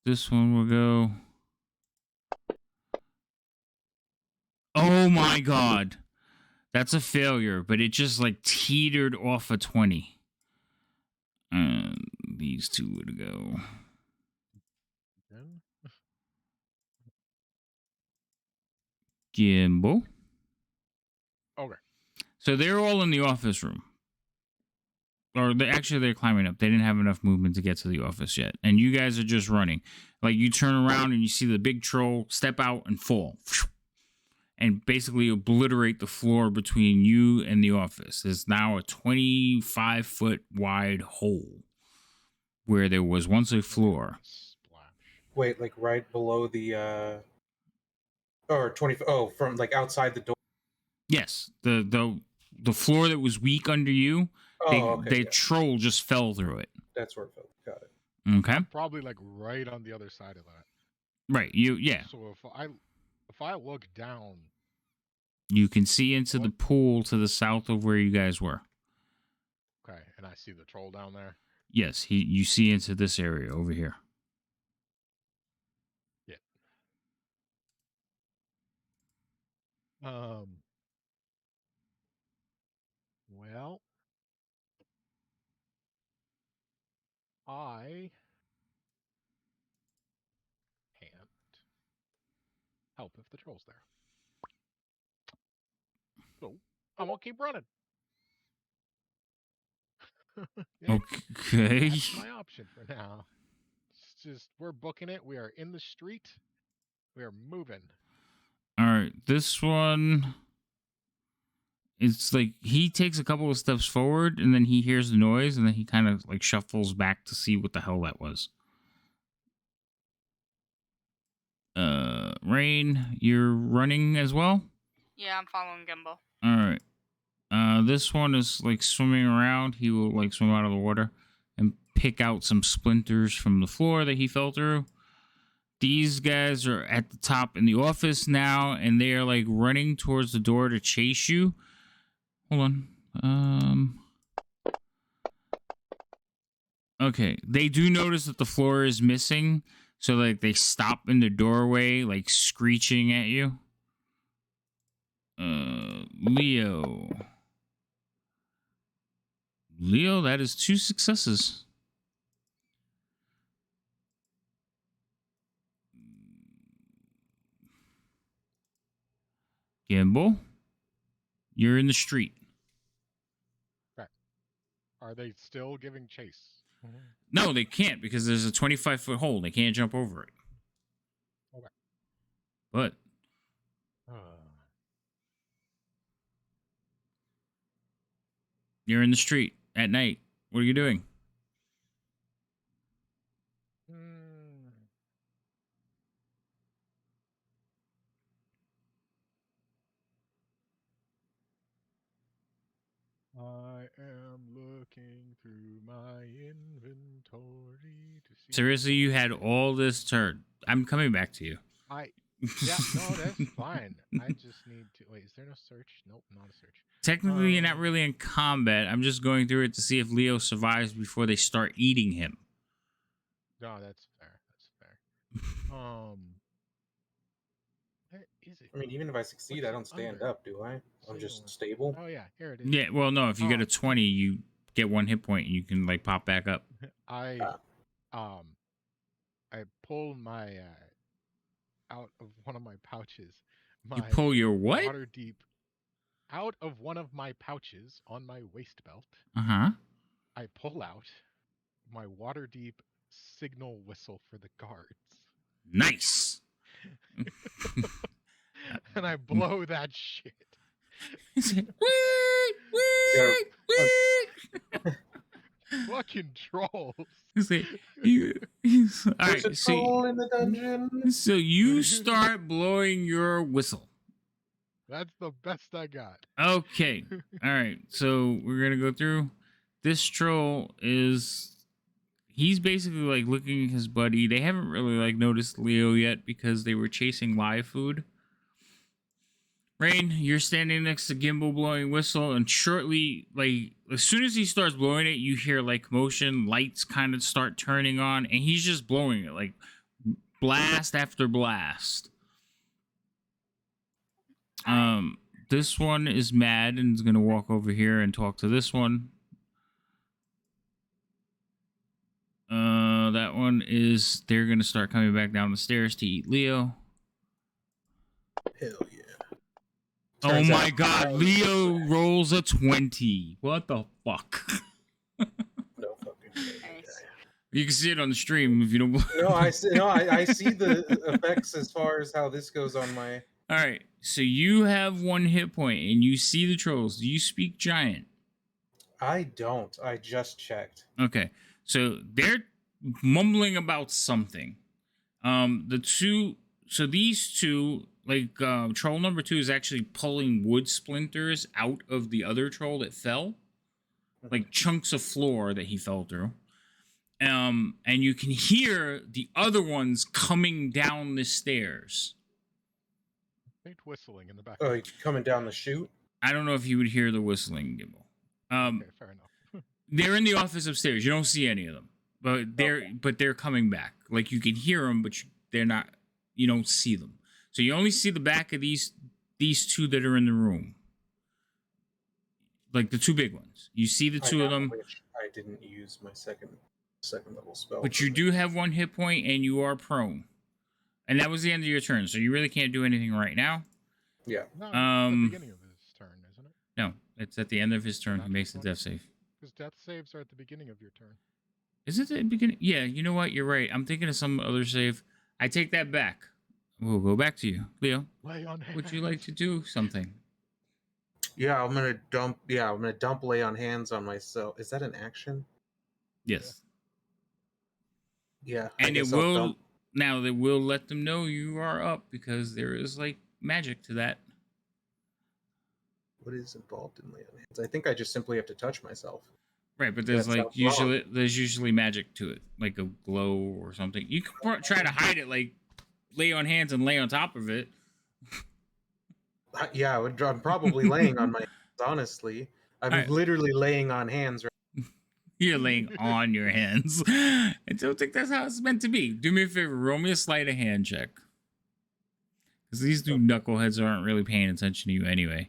This one will go. Oh my god. That's a failure, but it just teetered off a 20. And these two would go. Again? Gimbal. Okay. So they're all in the office room. Or they're climbing up. They didn't have enough movement to get to the office yet. And you guys are just running. You turn around and you see the big troll step out and fall. And basically obliterate the floor between you and the office. There's now a 25-foot wide hole where there was once a floor. Splash. Wait, right below the or 20. Oh, from outside the door. Yes, the floor that was weak under you, Oh, the okay. troll just fell through it. That's where it fell. Got it. Okay, Probably right on the other side of that. right. Yeah. So if I look down, You can see into the pool to the south of where you guys were. okay, and I see the troll down there. Yes, you see into this area over here. Yeah. Well, I can't help if the troll's there. So I'm gonna keep running. Yeah, Okay. that's my option for now. It's just we're booking it. We are in the street. We are moving. All right, this one. It's like he takes a couple of steps forward and then he hears the noise and then he kind of like shuffles back to see what the hell that was. Rain, you're running as well? Yeah, I'm following Gimbal. All right. This one is like swimming around. He will like swim out of the water and pick out some splinters from the floor that he fell through. These guys are at the top in the office now and they are like running towards the door to chase you. Hold on. Okay, they do notice that the floor is missing, so like they stop in the doorway, like screeching at you. Leo, that is 2 successes. Gimbal, you're in the street. Are they still giving chase? No, they can't because there's a 25-foot hole. They can't jump over it. Okay. But you're in the street at night. What are you doing? I am looking through my inventory to see. Seriously, you had all this turn. I'm coming back to you. Yeah, no, that's fine. I just need to wait. Is there no search? Nope, not a search. Technically, you're not really in combat. I'm just going through it to see if Leo survives before they start eating him. No, that's fair. That's fair. Where is it? I mean, even if I succeed, I don't stand up, do I? I'm just stable. Oh yeah, here it is. Yeah, well, no. If you get a 20, you get 1 hit point, and you can like pop back up. I pull my out of one of my pouches. You pull your what? Waterdeep out of one of my pouches on my waist belt. Uh-huh. I pull out my Waterdeep signal whistle for the guards. Nice. And I blow that shit. Fucking trolls. All right, so in the dungeon. So you start blowing your whistle. That's the best I got. Okay. All right. So we're gonna go through. This troll he's basically like looking at his buddy. They haven't really like noticed Leo yet because they were chasing live food. Rain, you're standing next to Gimbal blowing whistle, and shortly, like as soon as he starts blowing it, you hear like commotion, lights kind of start turning on, and he's just blowing it like blast after blast. This one is mad and is gonna walk over here and talk to this one. That one is they're gonna start coming back down the stairs to eat Leo. Hell yeah. Oh my god, Leo rolls a 20. What the fuck? No fucking way. You can see it on the stream if you don't. No, I see the effects as far as how this goes on my. All right, so you have 1 hit point and you see the trolls. Do you speak giant? I don't. I just checked. Okay, so they're mumbling about something. These two, like troll number 2 is actually pulling wood splinters out of the other troll that fell, like chunks of floor that he fell through. And you can hear the other ones coming down the stairs. Faint whistling in the back. Oh, coming down the chute? I don't know if you would hear the whistling, Gimbal. Okay, fair enough. They're in the office upstairs. You don't see any of them, but they're coming back. Like you can hear them, but they're not. You don't see them. So you only see the back of these 2 that are in the room, like the 2 big ones. You see the 2 of them. Which I didn't use my second level spell. But you do have 1 hit point, and you are prone. And that was the end of your turn, so you really can't do anything right now. Yeah. No, it's the beginning of his turn, isn't it? No, it's at the end of his turn. He makes the death save. Because death saves are at the beginning of your turn. Is it the beginning? Yeah, you know what? You're right. I'm thinking of some other save. I take that back. We'll go back to you, Leo. Lay on hands. Would you like to do something? Yeah, I'm gonna dump. Yeah, I'm gonna dump lay on hands on myself. Is that an action? Yes. Yeah, And I guess it I'll will dump. now. They will let them know you are up because there is like magic to that. What is involved in lay on hands? I think I just simply have to touch myself. Right, but there's That like sounds wrong. usually magic to it, like a glow or something. You can try to hide it, like lay on hands and lay on top of it. Yeah, I'm probably laying on my hands. Honestly, I'm Alright. literally laying on hands. You're laying on your hands. I don't think that's how it's meant to be. Do me a favor, roll me a sleight of hand check. Because these two knuckleheads aren't really paying attention to you anyway.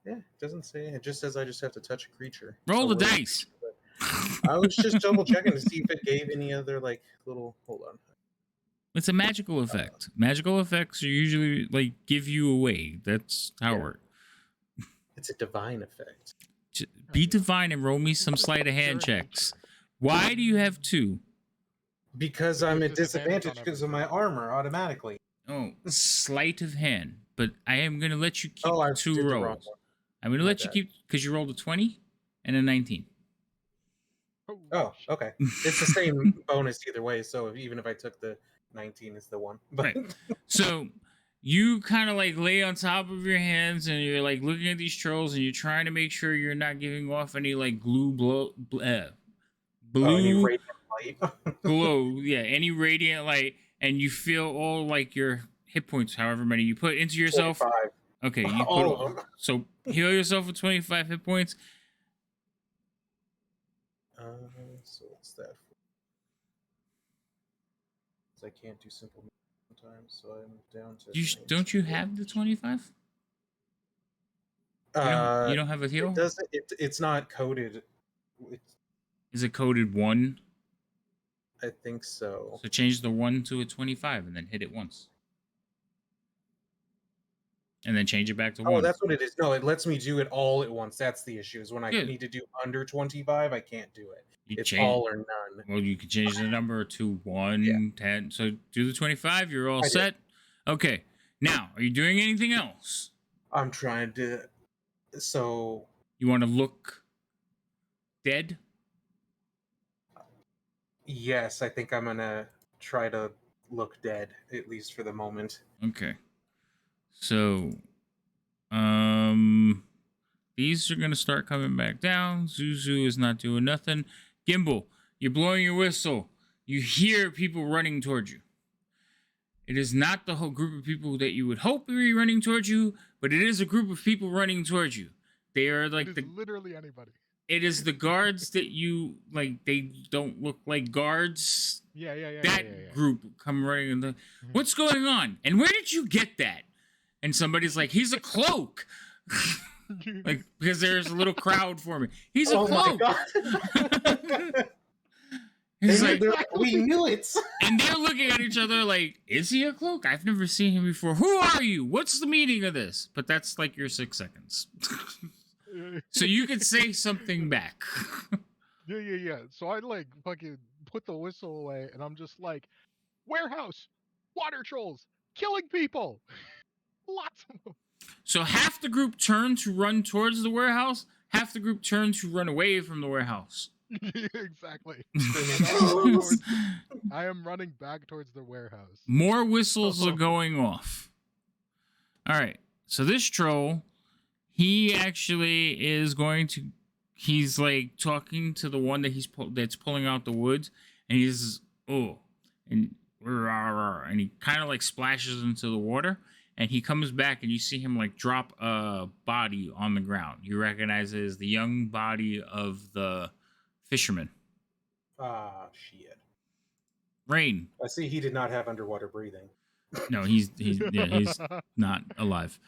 Yeah, it doesn't say. It just says I just have to touch a creature. Roll the Wait. dice. I was just double checking to see if it gave any other like little. Hold on. It's a magical effect. Magical effects are usually like give you away. That's how it Yeah. works. It's a divine effect. Be divine and roll me some sleight of hand checks. Why do you have 2? Because I'm at disadvantage because of my armor automatically. Oh, sleight of hand. But I am going to let you keep Oh, I 2 did the wrong rolls. one. I'm going to My let you bad. keep, because you rolled a 20 and a 19. Oh, okay. It's the same bonus either way. So even if I took the 19, it's the one. But Right. So you kind of like lay on top of your hands and you're like looking at these trolls and you're trying to make sure you're not giving off any like blue any radiant light. glow. Yeah, any radiant light. And you feel all like your hit points, however many you put into yourself. 25. Okay, you All put of them. So heal yourself with 25 hit points. So what's that for? 'Cause I can't do simple math sometimes, so I'm down to. Don't you have the 25? You don't have a heal? It doesn't. It's not coded. Is it coded 1? I think so. So change the 1 to a 25 and then hit it once. And then change it back to 1. Oh, that's what it is. No, it lets me do it all at once. That's the issue. Is when I Yeah. need to do under 25, I can't do it. You It's change, all or none. Well, you can change the number to 1, Yeah. 10. So do the 25. You're all I did. set. Okay. Now, are you doing anything else? I'm trying to. So You want to look dead? yes, I think I'm gonna try to look dead, at least for the moment. Okay. So, these are gonna start coming back down. Zuzu is not doing nothing. Gimbal, you're blowing your whistle. You hear people running towards you. It is not the whole group of people that you would hope would be running towards you, but it is a group of people running towards you. They are like literally anybody. It is the guards that you like. They don't look like guards. Yeah. That group come running and what's going on? And where did you get that? And somebody's like, he's a cloak. Like, because there's a little crowd for me. He's a cloak. My God. He's like, we knew it. and they're looking at each other like, is he a cloak? I've never seen him before. Who are you? What's the meaning of this? But that's like your 6 seconds. So you could say something back. Yeah. So I like fucking put the whistle away and I'm just like, warehouse, water trolls, killing people. Lots of them. So half the group turn to run towards the warehouse, half the group turn to run away from the warehouse. Exactly. Towards- I am running back towards the warehouse. More whistles are going off. All right. So this troll, he actually is going to. He's like talking to the one that that's pulling out the woods, and he's and he kind of like splashes into the water, and he comes back, and you see him like drop a body on the ground. You recognize it as the young body of the fisherman. Ah, shit. Rain. I see he did not have underwater breathing. No, he's not alive.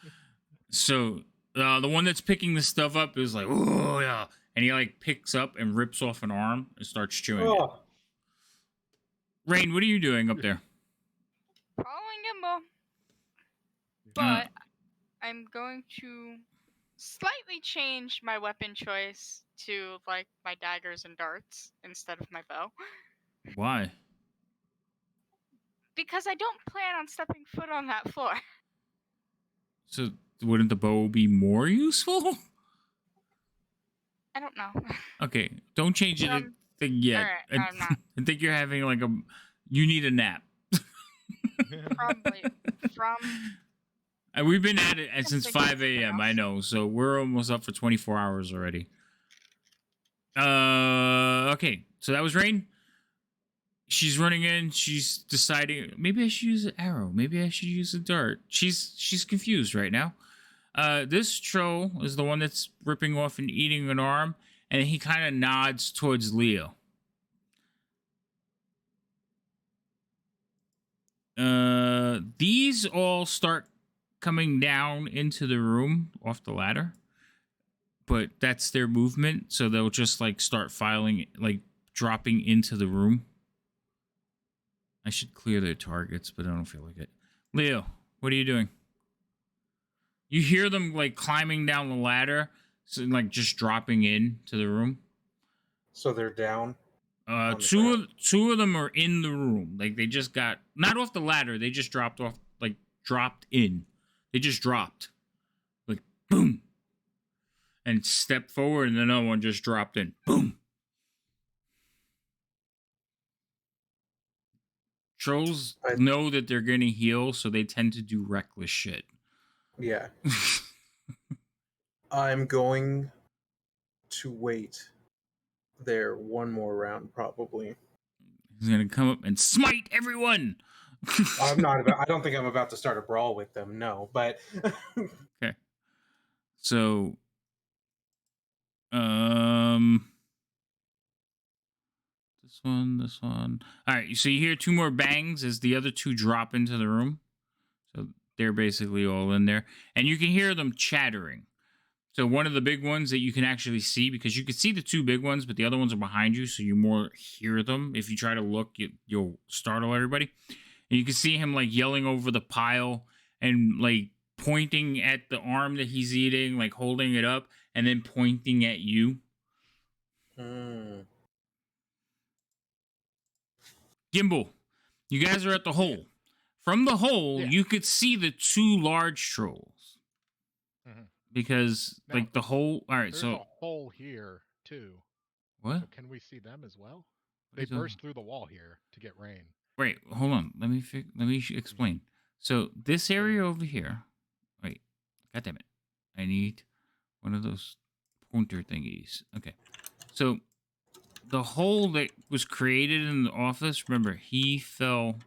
So the one that's picking this stuff up is like, oh yeah, and he like picks up and rips off an arm and starts chewing it. Rain, what are you doing up there? Following Gimbal. But I'm going to slightly change my weapon choice to like my daggers and darts instead of my bow. Why? Because I don't plan on stepping foot on that floor. So wouldn't the bow be more useful? I don't know. Okay, don't change it From- thing yet. Alright, no, I'm not. I think you're having like a. You need a nap. Probably from. And we've been at it since Thinking 5 a.m. something I else. know, so we're almost up for 24 hours already. Okay, so that was Rain. She's running in. She's deciding maybe I should use an arrow. Maybe I should use a dart. She's confused right now. This troll is the one that's ripping off and eating an arm, and he kind of nods towards Leo. These all start coming down into the room off the ladder, but that's their movement, so they'll just like start filing, like dropping into the room. I should clear their targets, but I don't feel like it. Leo, what are you doing? You hear them like climbing down the ladder, so like just dropping into the room. So they're down. Two of them are in the room. Like they just got not off the ladder. They just dropped off. Like dropped in. They just dropped. Like boom. And stepped forward, and another one just dropped in. Boom. Trolls know that they're gonna heal, so they tend to do reckless shit. Yeah. I'm going to wait there one more round, probably. He's gonna come up and smite everyone. I'm not about. I don't think I'm about to start a brawl with them. No, but okay. So, this one. All right. So you hear two more bangs as the other two drop into the room. So they're basically all in there, and you can hear them chattering. So one of the big ones that you can actually see, because you can see the two big ones, but the other ones are behind you, so you more hear them. If you try to look, you'll startle everybody. And you can see him like yelling over the pile and like pointing at the arm that he's eating, like holding it up, and then pointing at you. Gimbal, you guys are at the hole. From the hole, you could see the two large trolls. Mm-hmm. Because, now, like, the hole... All right, there's so... a hole here, too. What? So can we see them as well? They burst through the wall here to get rain. Wait, hold on. Let me explain. So, this area over here... Wait. God damn it. I need one of those pointer thingies. Okay. So, the hole that was created in the office, remember, he fell...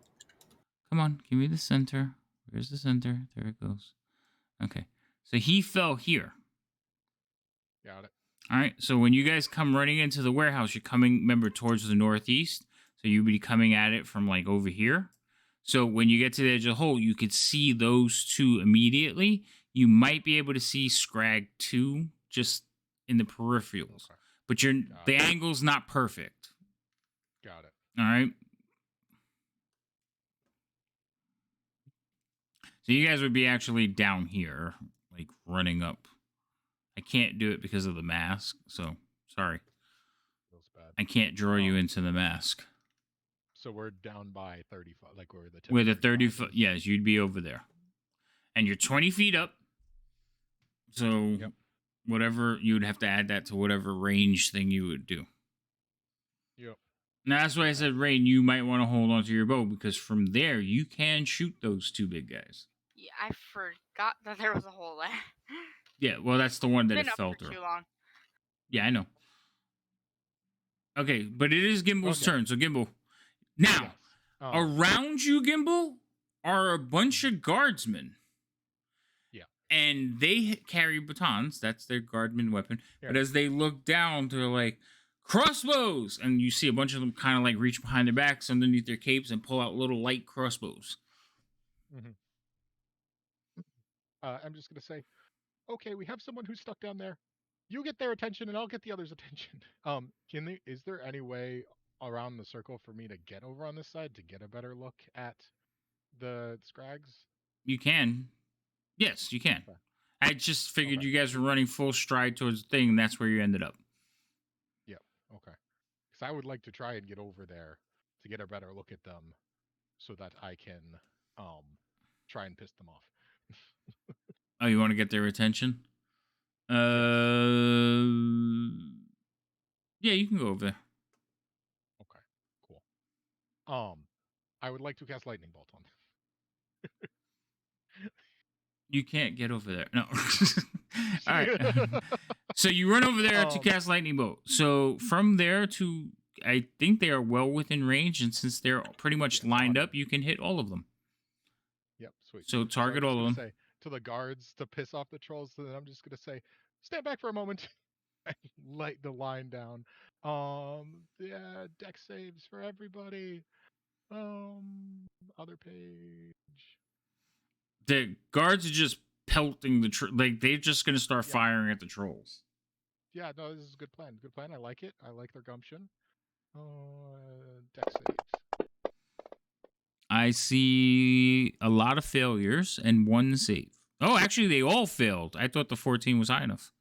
Come on, give me the center. Where's the center? There it goes. Okay. So he fell here. Got it. All right. So when you guys come running into the warehouse, you're coming, remember, towards the northeast. So you'd be coming at it from like over here. So when you get to the edge of the hole, you could see those two immediately. You might be able to see Scrag 2 just in the peripherals. Okay. But the angle's not perfect. Got it. All right. So you guys would be actually down here, like running up. I can't do it because of the mask, so sorry. Feels bad. I can't draw you into the mask. So we're down by 30 foot, like where the tip. With a 30 foot, yes, you'd be over there. And you're 20 feet up. So whatever, you would have to add that to whatever range thing you would do. Yep. Now that's why I said, Rain, you might want to hold on to your bow, because from there you can shoot those two big guys. Yeah, I forgot that there was a hole there. Yeah, well, that's the one that it fell for through. Too long. Yeah, I know. Okay, but it is Gimbal's turn, so Gimbal. Now, around you, Gimbal, are a bunch of guardsmen. Yeah. And they carry batons. That's their guardman weapon. Yeah. But as they look down, they're like, crossbows! And you see a bunch of them kind of like reach behind their backs underneath their capes and pull out little light crossbows. Mm-hmm. I'm just going to say, okay, we have someone who's stuck down there. You get their attention, and I'll get the others' attention. Is there any way around the circle for me to get over on this side to get a better look at the Scrags? You can. Yes, you can. Okay. I just figured you guys were running full stride towards the thing, and that's where you ended up. Yep. Okay. Because I would like to try and get over there to get a better look at them. so that I can try and piss them off. Oh, you want to get their attention? Yeah, you can go over there. Okay, cool. I would like to cast lightning bolt on them. You can't get over there. No. All right. So you run over there to cast lightning bolt. So from there to, I think they are well within range, and since they're pretty much lined up, you can hit all of them. Yep, sweet. So target all of them. Say to the guards to piss off the trolls, so then I'm just gonna say, stand back for a moment. And light the line down. Yeah, deck saves for everybody. Other page. The guards are just pelting the like they're just gonna start firing at the trolls. Yeah, no, this is a good plan. Good plan. I like it. I like their gumption. Deck saves. I see a lot of failures and one save. Oh, actually, they all failed. I thought the 14 was high enough.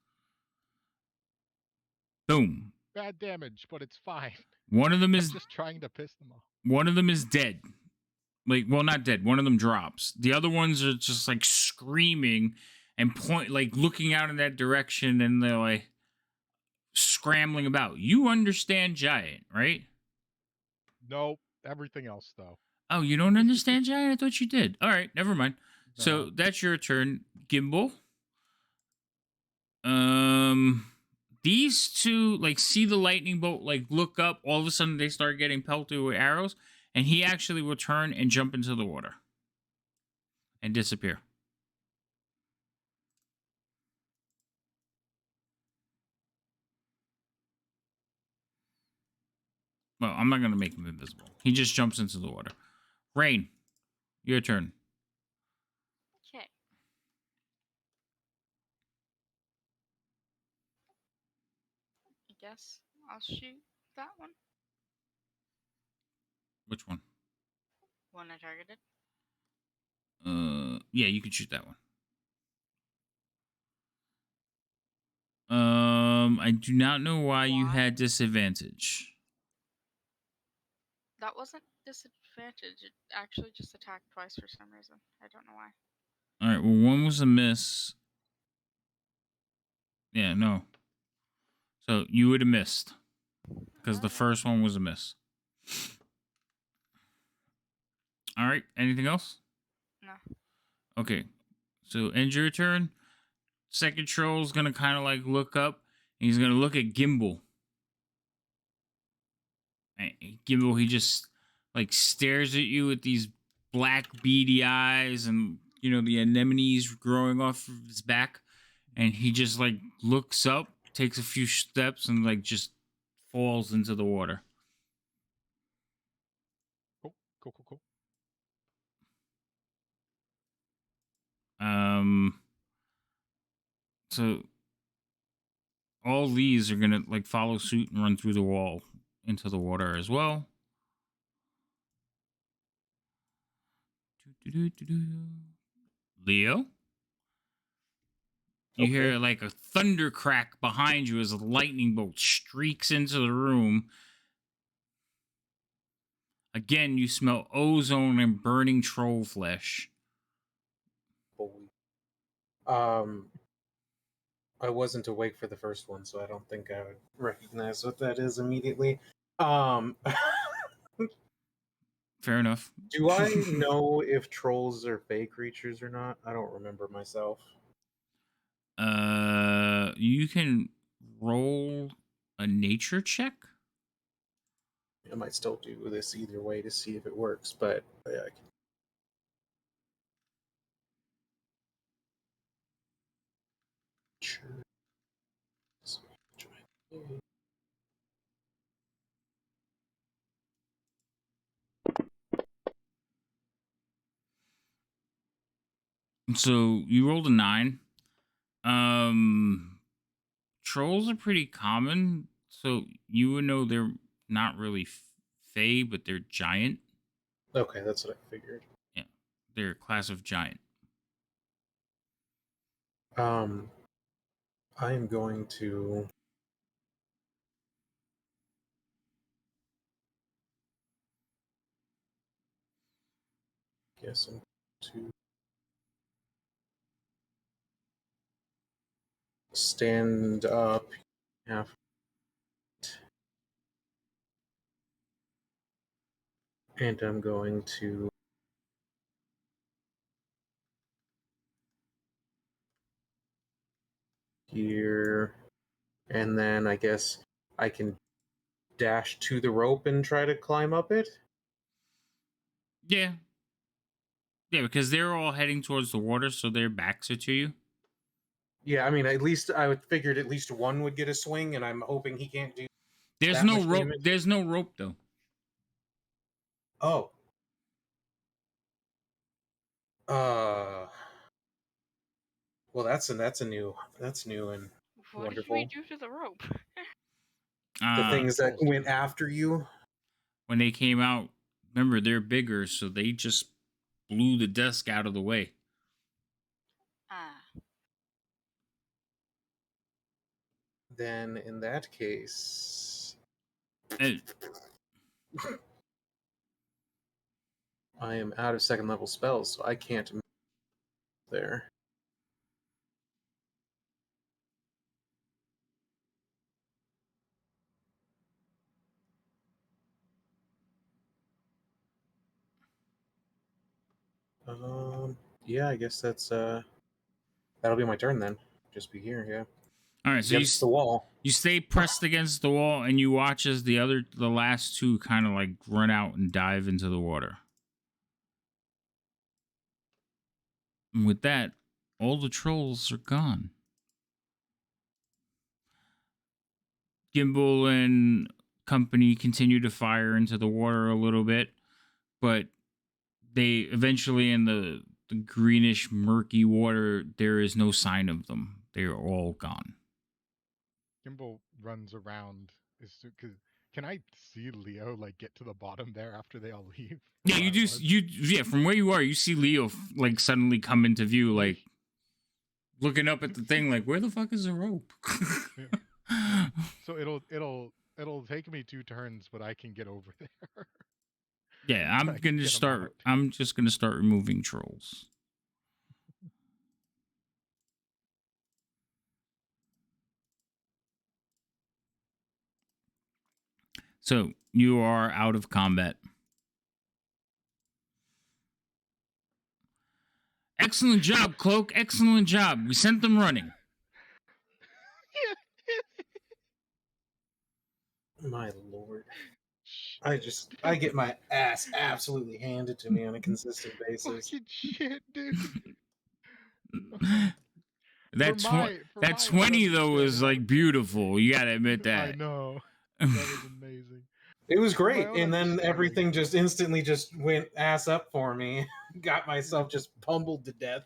Boom. Bad damage, but it's fine. One of them is just trying to piss them off. One of them is dead. Like, well, not dead. One of them drops. The other ones are just like screaming and looking out in that direction, and they're like scrambling about. You understand giant, right? Nope. Everything else, though. Oh, you don't understand giant? I thought you did. All right, never mind. No. So that's your turn, Gimbal. These two see the lightning bolt look up. All of a sudden, they start getting pelted with arrows, and he actually will turn and jump into the water and disappear. Well, I'm not going to make him invisible. He just jumps into the water. Rain, your turn. Okay. I guess I'll shoot that one. Which one? One I targeted. Yeah, you can shoot that one. I do not know why you had disadvantage. That wasn't disadvantage. It actually just attacked twice for some reason. I don't know why. All right. Well, one was a miss. Yeah, no. So you would have missed because the first one was a miss. All right. Anything else? No. Okay. So end your turn. Second troll's gonna kind of look up. And he's gonna look at Gimbal. And Gimbal, he just stares at you with these black beady eyes, and the anemones growing off of his back, and he just looks up, takes a few steps, and just falls into the water. Cool. So all these are gonna follow suit and run through the wall into the water as well. Leo, you hear a thunder crack behind you as a lightning bolt streaks into the room. Again, you smell ozone and burning troll flesh. I wasn't awake for the first one, so I don't think I would recognize what that is immediately. Fair enough. Do I know if trolls are fey creatures or not? I don't remember myself. You can roll a nature check. I might still do this either way to see if it works, but yeah, I can. Sure. So you rolled a 9. Trolls are pretty common, so you would know they're not really fey, but they're giant. Okay, that's what I figured. Yeah, they're a class of giant. I am going to guess I'm to stand up half. And I'm going to here, and then I guess I can dash to the rope and try to climb up it. Yeah. Yeah, because they're all heading towards the water, so their backs are to you. Yeah, I mean, at least I would figured at least one would get a swing, and I'm hoping he can't do. There's that no much rope. damage? There's no rope though. Oh. Well, that's new and What did we wonderful. do to the rope? The things that Trolls do went it. after you. When they came out, remember they're bigger, so they just blew the desk out of the way. Ah. Then in that case, And I am out of second level spells, so I can't move there. Yeah, I guess that's that'll be my turn then. Just be here, yeah. all right, so Against the wall. you stay pressed against the wall, and you watch as the last two kind of like run out and dive into the water. And with that, all the trolls are gone. Gimbal and company continue to fire into the water a little bit, but they eventually, in the greenish, murky water, there is no sign of them. They are all gone. Gimbal runs around. Can I see Leo like get to the bottom there after they all leave? Yeah, you do. Yeah, from where you are, you see Leo like suddenly come into view, like looking up at the thing, like where the fuck is the rope? Yeah. So it'll take me 2 turns, but I can get over there. Yeah, I can get 'em out. I'm just gonna start removing trolls. So you are out of combat. Excellent job, Cloak. Excellent job. We sent them running. My lord. I get my ass absolutely handed to me on a consistent basis. Fucking shit, dude. That that 20 though was like beautiful. You gotta admit that. I know. That was amazing. It was For my great, own and then understanding- everything just instantly just went ass up for me. Got myself just pummeled to death.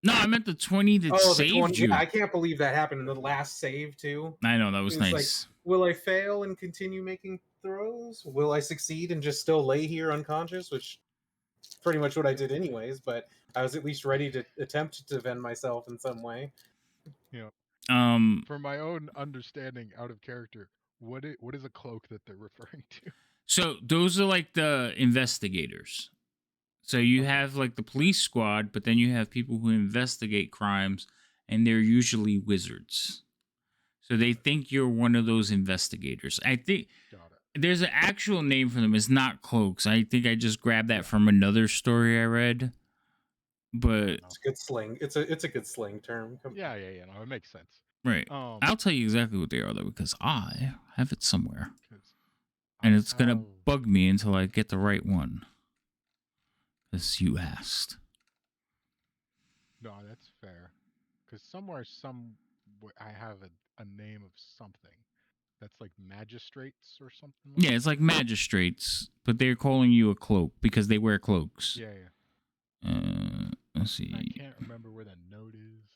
No, I meant the 20 that The saved 20. you. Yeah, I can't believe that happened in the last save too. I know, that was It's nice. like, will I fail and continue making throws? Will I succeed and just still lay here unconscious? Which is pretty much what I did anyways, but I was at least ready to attempt to defend myself in some way. You know, Um, for my own understanding out of character, what is a cloak that they're referring to? so those are like the investigators. So you Okay. have like the police squad, but then you have people who investigate crimes, and they're usually wizards. So they think you're one of those investigators. I think Got it. there's an actual name for them. It's not cloaks. I think I just grabbed that from another story I read. But It's a good slang. It's a good slang term. Yeah. No, it makes sense. right, I'll tell you exactly what they are though, because I have it somewhere, 'Cause and I it's gonna have- bug me until I get the right one. Because you asked. No, that's fair. Because somewhere, I have a name of something that's like magistrates or something. Yeah, it's like magistrates, but they're calling you a cloak because they wear cloaks. Yeah. Let's see. I can't remember where that note is.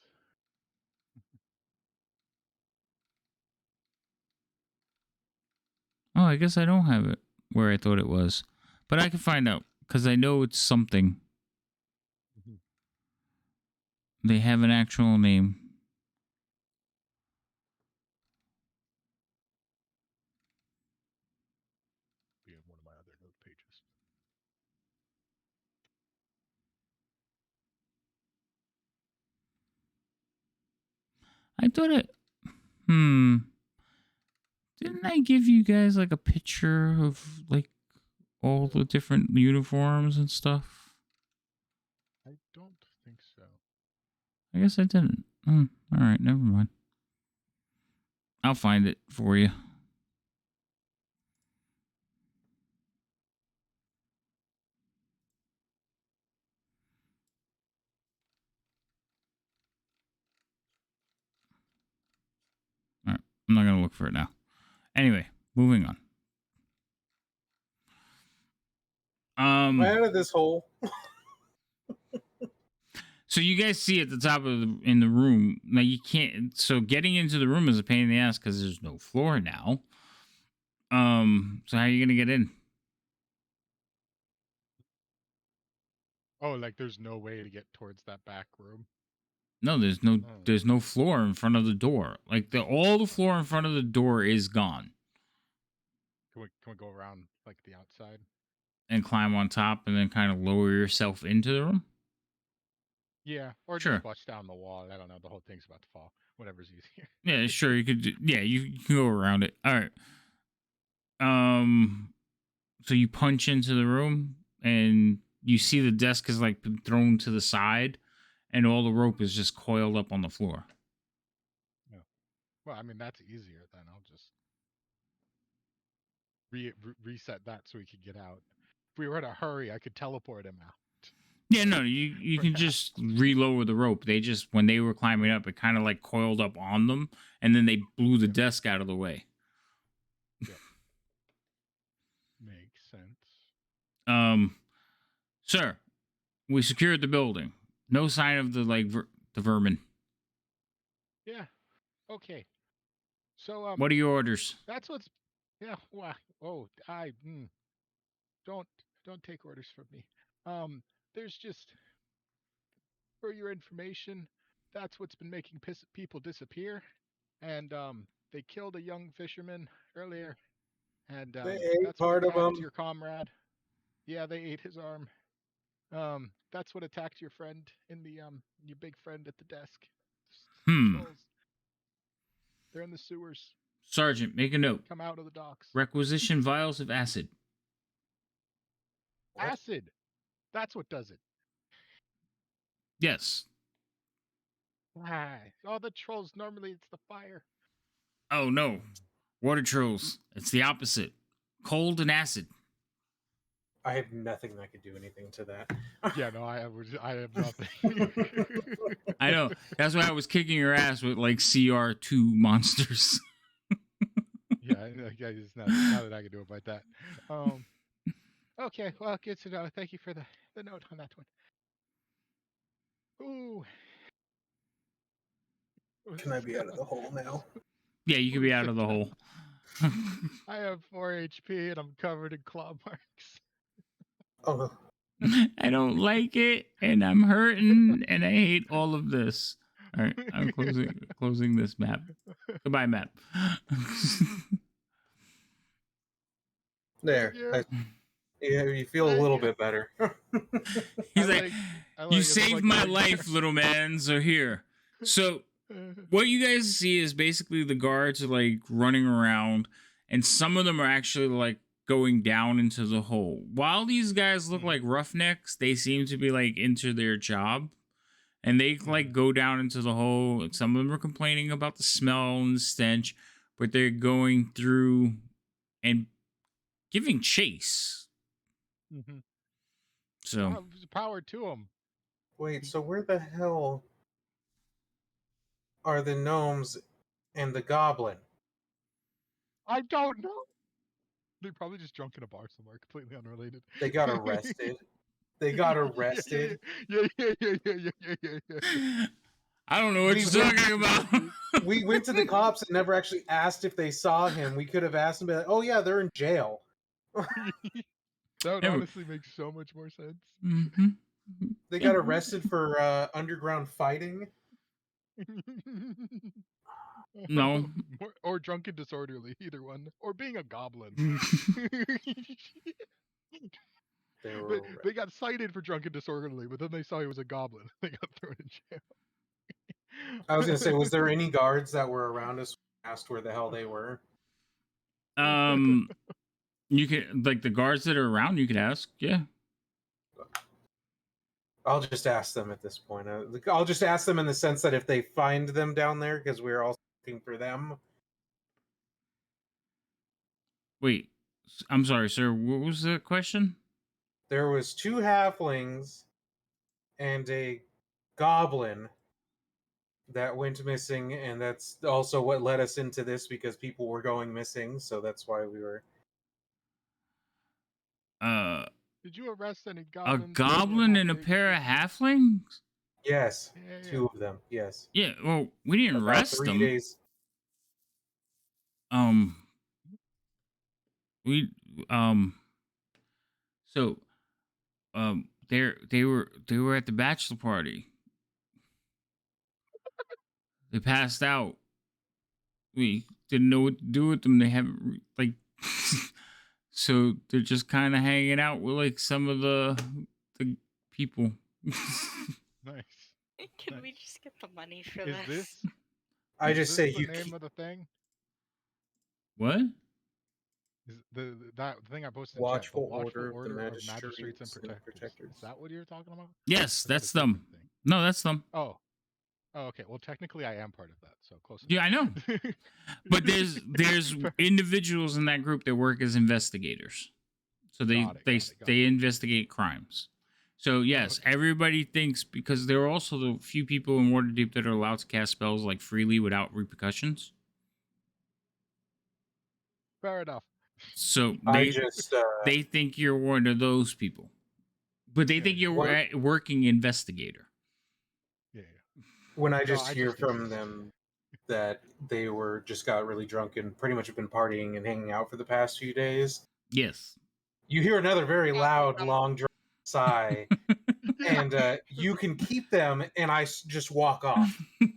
Oh, I guess I don't have it where I thought it was, but I can find out because I know it's something. Mhm. They have an actual name. Be in one of my other note pages. I thought it. Didn't I give you guys like a picture of like all the different uniforms and stuff? I don't think so. I guess I didn't. All right, never mind. I'll find it for you. All right, I'm not gonna look for it now. Anyway, moving on. Am I out of this hole? So you guys see at the top of in the room. Now you can't. So getting into the room is a pain in the ass because there's no floor now. So how are you gonna get in? Oh, like there's no way to get towards that back room. No, there's no floor in front of the door. Like all the floor in front of the door is gone. Can we go around like the outside? And climb on top and then kind of lower yourself into the room? Yeah, or Sure. just bust down the wall. I don't know. The whole thing's about to fall. Whatever's easier. Yeah, sure. You could. You can go around it. All right. So you punch into the room and you see the desk is like been thrown to the side, and all the rope is just coiled up on the floor. No. Well, I mean that's easier. Then I'll just reset that so we could get out. If we were in a hurry, I could teleport him out. Yeah, no, you can just relower the rope. They just when they were climbing up, it kind of like coiled up on them, and then they blew the desk out of the way. Yep. Makes sense. Sir, we secured the building. No sign of the the vermin. Yeah. Okay. So What are your orders? that's what's. Yeah. Wow. Oh, don't take orders from me. There's just for your information, that's what's been making people disappear, and they killed a young fisherman earlier, and They ate that's what part of attacked them. your comrade. Yeah, they ate his arm. That's what attacked your friend in the your big friend at the desk. Trolls. They're in the sewers. Sergeant, make a note. Come out of the docks. Requisition vials of acid. What? Acid. That's what does it. Yes. All the trolls, normally it's the fire. Oh, no. Water trolls. It's the opposite. Cold and acid. I have nothing that could do anything to that. Yeah, no, I have nothing. I know. That's why I was kicking your ass with like CR2 monsters. Yeah, there's nothing I can do about that. Okay, well, good to know. Thank you for the note on that one. Ooh. Can I be out of the hole now? Yeah, you can be out of the hole. I have 4 HP and I'm covered in claw marks. Oh, I don't like it, and I'm hurting, and I hate all of this. All right, I'm closing this map. Goodbye, map. there. Yeah, you feel a little bit better. He's like, you saved my life, little man. So here. So what you guys see is basically the guards are like running around, and some of them are actually like going down into the hole. While these guys look like roughnecks, they seem to be like into their job, and they like go down into the hole. And some of them are complaining about the smell and the stench, but they're going through and giving chase. Mm-hmm. So power to them. Wait, so where the hell are the gnomes and the goblin? I don't know. They're probably just drunk in a bar somewhere, completely unrelated. They got arrested. They got arrested. Yeah. I don't know what you're talking about. We went to the cops and never actually asked if they saw him. We could have asked them, like, oh yeah, they're in jail. That would honestly make so much more sense. Mm-hmm. They got arrested for underground fighting. No. Or drunk and disorderly, either one. Or being a goblin. They got cited for drunk and disorderly, but then they saw he was a goblin. They got thrown in jail. I was gonna say, was there any guards that were around us? Asked where the hell they were. You can, like, the guards that are around, you could ask. Yeah. I'll just ask them at this point. I'll just ask them in the sense that if they find them down there, because we're all looking for them. Wait, I'm sorry, sir. What was the question? There was 2 halflings and a goblin that went missing, and that's also what led us into this because people were going missing. So that's why we were. Did you arrest any A goblins? goblin and a pair of halflings? Yes, Yeah. 2 of them. Yes. Yeah. Well, we didn't About arrest 3 them. days. We So they were at the bachelor party. They passed out. We didn't know what to do with them. They haven't like so they're just kind of hanging out with like some of the people. Nice. Can we just get the money for Is this? this? I is just this say the you name keep. of the thing? What? Is the thing I posted in chat? The Watchful Watchful Order of the Order of Magistrates and Magistrates and Protectors. Protectors. Is that what you're talking about? Yes, Or that's is it a different them. thing? No, that's them. Oh, okay. Well, technically, I am part of that, so close enough. Yeah, I know. But there's Fair. individuals in that group that work as investigators. So Got it. they investigate crimes. So yes, okay. everybody thinks, because there are also the few people in Waterdeep that are allowed to cast spells like freely without repercussions. Fair enough. So I just they think you're one of those people, but they think you're a working investigator. Yeah. when I No, just I hear just from exist. them that they were just got really drunk and pretty much have been partying and hanging out for the past few days. Yes. You hear another very loud, Um, long drawn sigh, and you can keep them, and I just walk off.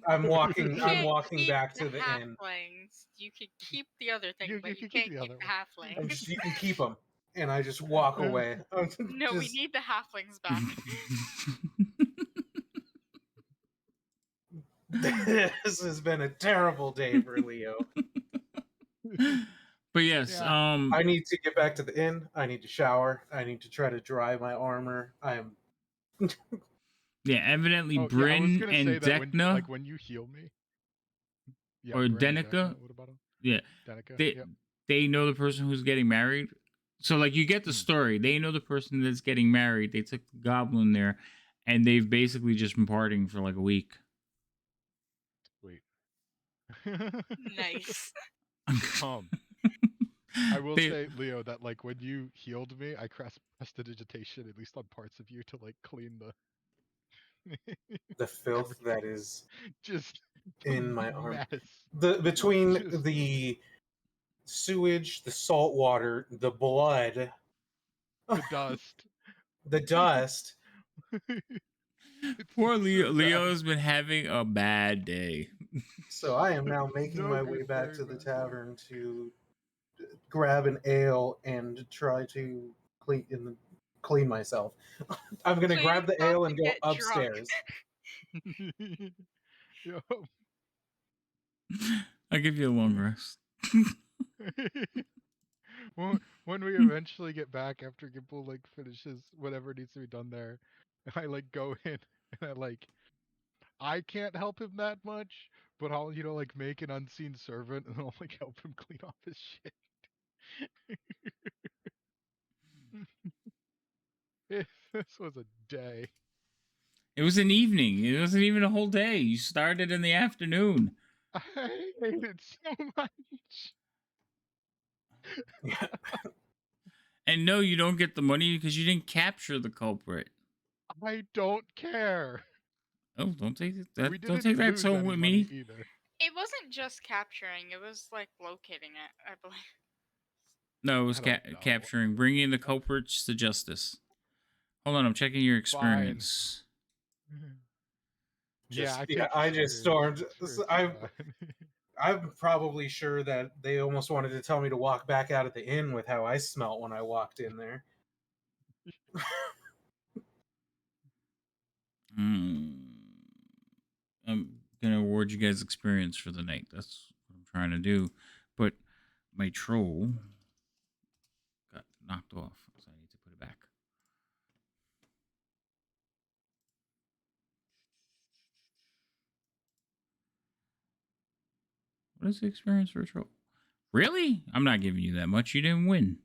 I'm walking. You I'm can't walking keep back to the inn. halflings. You can keep the other thing, You but you can keep can't the keep other the one. I'm halflings. just. You can keep them, and I just walk away. No, we need the halflings back. This has been a terrible day for Leo. But yes, Yeah. I need to get back to the inn. I need to shower. I need to try to dry my armor. I'm. yeah, evidently I was Bryn gonna and say that Dekna when you heal me. Yeah, or Bryn and Denica, What about him? yeah, Denica. they know the person who's getting married. So like you get the story. They know the person that's getting married. They took the goblin there, and they've basically just been partying for like a week. Wait. Nice. I will say, Leo, that like when you healed me, I prestidigitation at least on parts of you to like clean the filth that is just in my arm. mess. Between Just- the sewage, the salt water, the blood, the dust. the dust. Poor so Leo. sad. Leo's been having a bad day. So I am now making my way back to the tavern to grab an ale and try to clean myself. I'm gonna grab the ale and go upstairs. Yo. I'll give you a long rest. When we eventually get back after Gimple like finishes whatever needs to be done there, I like go in and I can't help him that much, but I'll like make an unseen servant and I'll like help him clean off his shit. This was a day. It was an evening. It wasn't even a whole day. You started in the afternoon. I hate it so much. And no, you don't get the money because you didn't capture the culprit. I don't care. Oh, don't take that. We Don't didn't take that lose tone any with money me. either. It wasn't just capturing; it was like locating it, I believe. No, it was I don't know. capturing, bringing the culprits to justice. Hold on, I'm checking your experience. I just stormed. I'm probably sure that they almost wanted to tell me to walk back out of the inn with how I smelt when I walked in there. gonna award you guys experience for the night. That's what I'm trying to do. But my troll got knocked off, so I need to put it back. What is the experience for a troll? Really? I'm not giving you that much. You didn't win.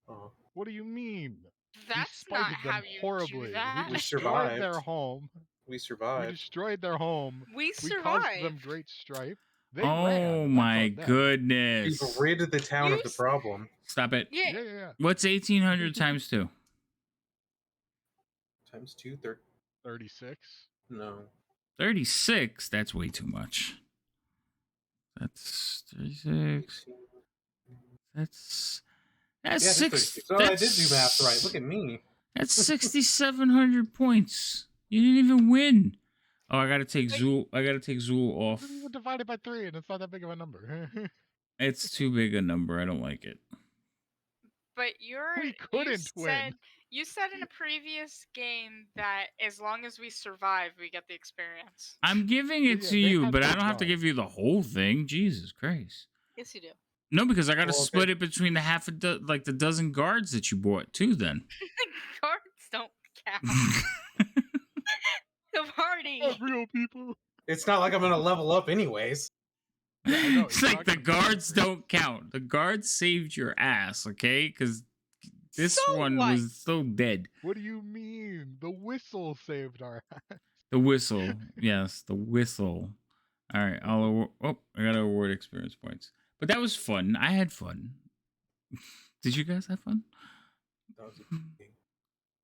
Oh. What do you mean? That's we not spited them how you horribly. do that. We We destroyed their survived. home. We We survived. destroyed their home. We We caused them survived. great strife. They Oh ran. my That's on them. We've goodness. rid the town You of the s- problem. Stop it. Yeah. Yeah. What's 1800 times 2? Times 2, 36. no. 36? That's way too much. That's 36. That's Yeah, just 36. Oh, I did do math right. Look at me. That's 6,700 points. You didn't even win. Oh, I gotta take Zool. I gotta take Zool off. We divided by 3, and it's not that big of a number. It's too big a number. I don't like it. But We couldn't win. You said in a previous game that as long as we survive, we get the experience. I'm giving it Yeah, to they you, had but I to don't have to run. give you the whole thing. Jesus Christ. Yes, you do. No, because I gotta Well, split it between the dozen guards that you bought too. Then. Cards don't count. The party. Not real people. It's not like I'm gonna level up anyways. Yeah, I know, It's like the exactly. guards don't count. The guards saved your ass, okay? Because this So one what? was so dead. What do you mean? The whistle saved our ass. The whistle. Yes, the whistle. All right, I'll award. Oh, I gotta award experience points. But that was fun. I had fun. Did you guys have fun? That was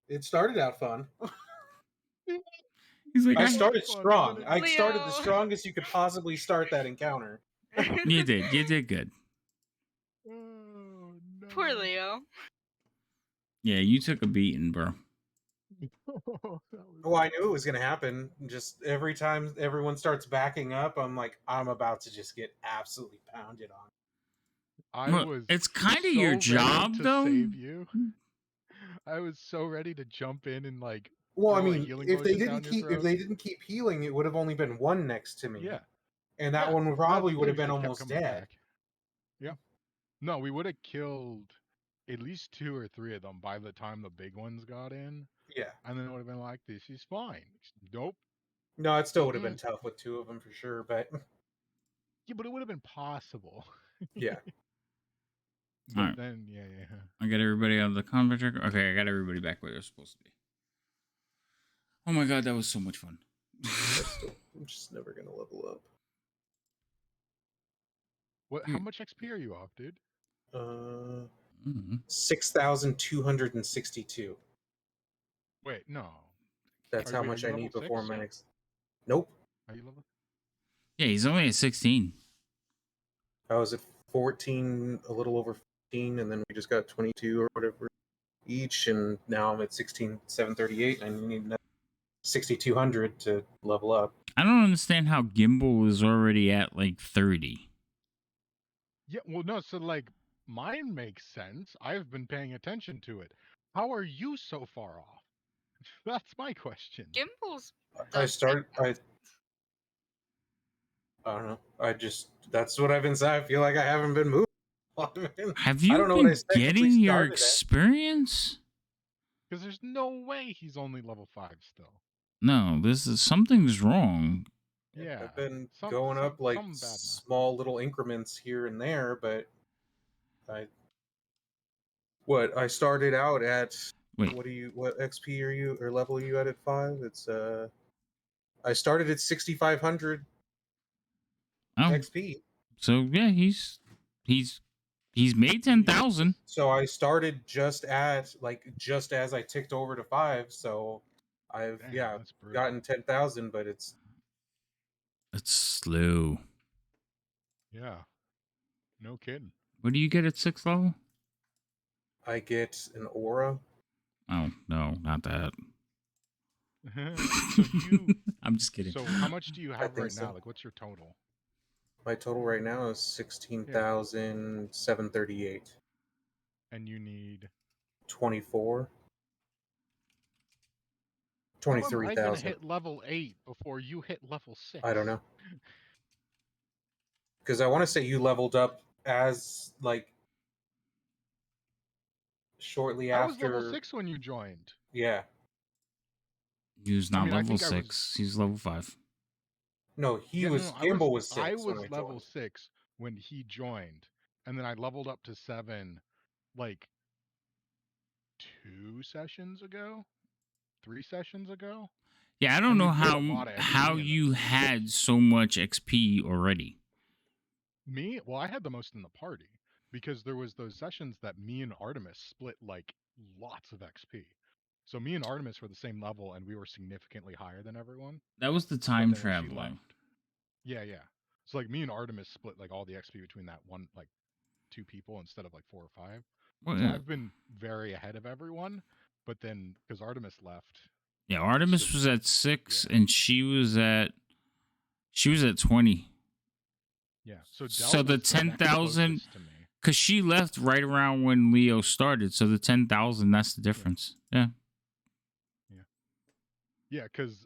it started out fun. He's like, I I started fun, strong. but it- I started the Leo. strongest you could possibly start that encounter. You did. You did good. Oh, no. Poor Leo. Yeah, you took a beating, bro. Well, I knew it was gonna happen. Just every time everyone starts backing up, I'm like, I'm about to just get absolutely pounded on. I Look, was it's kind of so your ready job, to though. save you. I was so ready to jump in and like. Well, I throw a mean, healing if they potion down didn't your keep throat. healing, it would have only been one next to me. Yeah. And that Yeah, one probably that's would have the been thing, they kept almost coming dead. back. Yeah. No, we would have killed at least 2 or 3 of them by the time the big ones got in, Yeah. and then it would have been like, this is fine. Nope. No, it still would have been tough with 2 of them for sure, but Yeah, but it would have been possible. yeah. But Alright. then, yeah. I got everybody out of the combat tracker. Okay, I got everybody back where they're supposed to be. Oh my god, that was so much fun. I'm just never gonna level up. What? How much XP are you off, dude? 6,262. Wait, no. That's Are how you much I level need before 6 my yet? next. Nope. Are you level? Yeah, he's only at 16. I was at 14, a little over 15, and then we just got 22 or whatever each, and now I'm at 16,738. I need another 6,200 to level up. I don't understand how Gimbal is already at like 30. Yeah, well, no, so like, mine makes sense. I've been paying attention to it. How are you so far off? That's my question. Gimbals. I does started. I don't know. That's what I've been saying. I feel like I haven't been moving. Have I you don't know what I been technically getting your started at. experience? Because there's no way he's only level 5 still. No, something's wrong. Yeah. I've been going up like small little increments here and there, but I started out at. Wait. What XP are you or level are you at 5? It's I started at 6,500 XP. So yeah, he's made 10,000. So I started just as I ticked over to 5. So I've that's brutal. gotten 10,000, but it's slow. Yeah. No kidding. What do you get at 6th level? I get an aura. Oh no, not that. So you. I'm just kidding. So how much do you have right so. now? Like, what's your total? My total right now is 16,738. And you need 24. How am I 23,000. gonna hit level 8 before you hit level 6? I don't know. Because I want to say you leveled up as like shortly I after. was level 6 when you joined. Yeah. He was not mean, I level think I was- 6. He's level 5. No, he Yeah, was. no, Gimbal was 6 I when was I level joined. 6 when he joined, and then I leveled up to 7 like 2 sessions ago, 3 sessions ago. Yeah, I don't And know we've made a lot of how XP in you those. had so much XP already. Me? Well, I had the most in the party because there was those sessions that me and Artemis split like lots of XP. So me and Artemis were the same level, and we were significantly higher than everyone. That was the But time then when she traveling. left, yeah. So like me and Artemis split like all the XP between that one like 2 people instead of like 4 or 5. Well, So yeah. I've been very ahead of everyone. But then because Artemis left, Yeah, Artemis just- was at 6 yeah. and she was at 20. Yeah. So Del So the was the next 10,000 closest to me. because she left right around when Leo started. So the 10,000, that's the difference. Yeah. Yeah, because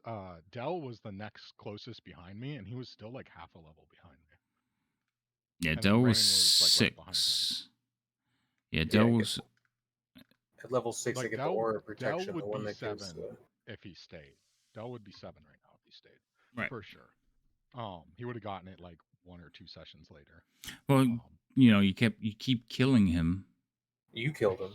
Del was the next closest behind me, and he was still like half a level behind me. Yeah, And then Del Rain was was, like, right behind him. 6. Yeah, Yeah, Del I was. At level 6, I Like get the Del, aura Del protection, the would one be that gives. 7 if he stayed. Del would be 7 right now if he stayed, Right. for sure. He would have gotten it like 1 or 2 sessions later. Well, you know, you keep killing him. You killed him.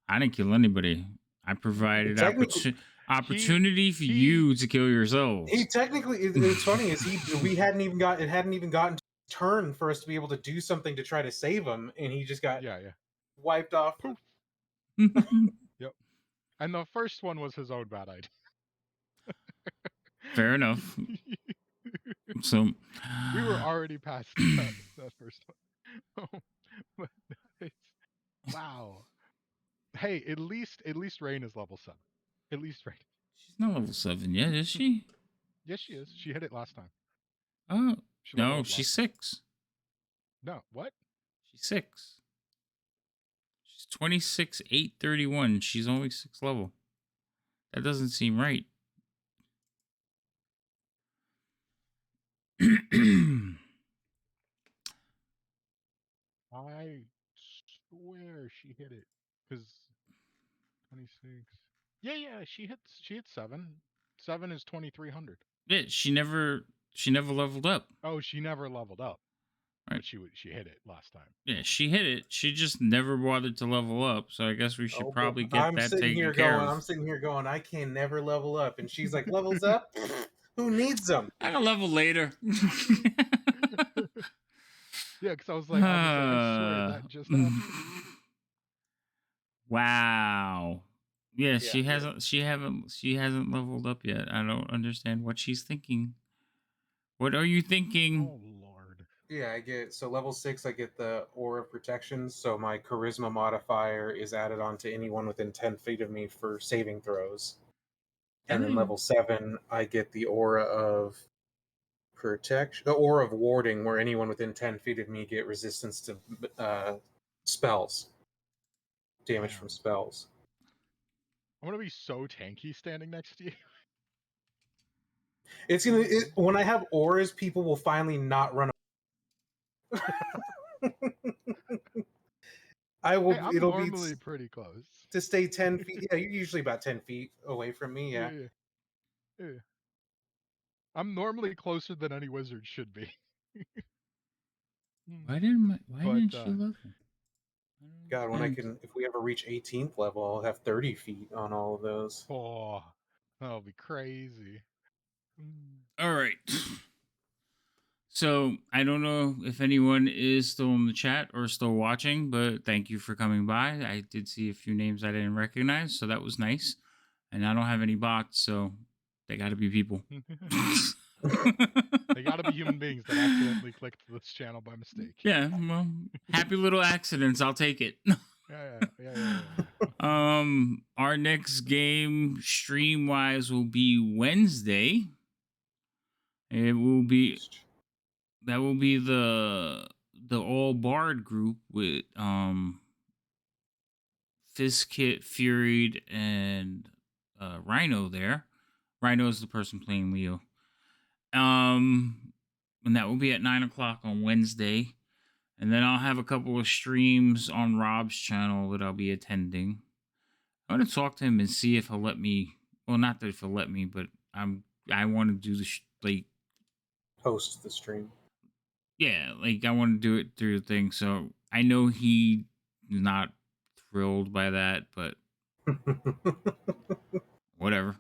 I didn't kill anybody. I provided Technically- opportunity for you to kill yourselves. He technically, it's funny is we hadn't even gotten to turn for us to be able to do something to try to save him, and he just got Yeah. wiped off. Poof. Yep. And the first one was his own bad idea. Fair enough. So We were already past that first one. But it's, wow. Hey, at least Rain is level 7. At least Rain. she's not level 7 yet, is she? Yes, she is. She hit it last time. Oh She leveled no, up she's last time. 6. No, what? She's 6. She's 26, 831. She's only 6 level. That doesn't seem right. I swear she hit it. Because 26. Yeah, she hit 7. 7 is 2300. Yeah, she never leveled up. Oh, she never leveled up. Right. But she hit it last time. Yeah, she hit it. She just never bothered to level up. So I guess we should probably get that taken care of. I'm sitting here going, I can never level up, and she's like, levels up? Who needs them? I can level later. Yeah, because I was like, I swear that just happened. Wow. Yeah, Yeah. she hasn't leveled up yet. I don't understand what she's thinking. What are you thinking? Oh Lord. Yeah, I get so level 6, I get the aura of protection, so my charisma modifier is added onto anyone within 10 feet of me for saving throws. And then level 7, I get the aura of protection, the aura of warding, where anyone within 10 feet of me get resistance to spells, damage from spells. I'm gonna be so tanky standing next to you. When I have auras, people will finally not run. Hey, I'm normally pretty close. To stay 10 feet. Yeah, you're usually about 10 feet away from me. Yeah. Yeah. I'm normally closer than any wizard should be. Why didn't she level? God, if we ever reach 18th level, I'll have 30 feet on all of those. Oh, that'll be crazy. All right. So I don't know if anyone is still in the chat or still watching, but thank you for coming by. I did see a few names I didn't recognize, so that was nice. And I don't have any bots, so they got to be people. They got to be human beings that accidentally clicked this channel by mistake. Yeah, well, happy little accidents. I'll take it. Yeah. Our next game stream wise will be Wednesday. It will be the all bard group with Fizzkit, Furied, and Rhino there. Rhino is the person playing Leo. And that will be at 9:00 on Wednesday. And then I'll have a couple of streams on Rob's channel that I'll be attending. I'm gonna talk to him and see if he'll let me. Well, not that if he'll let me, but I want to do the Host the stream. Yeah, like I want to do it through the thing. So I know he is not thrilled by that, but whatever.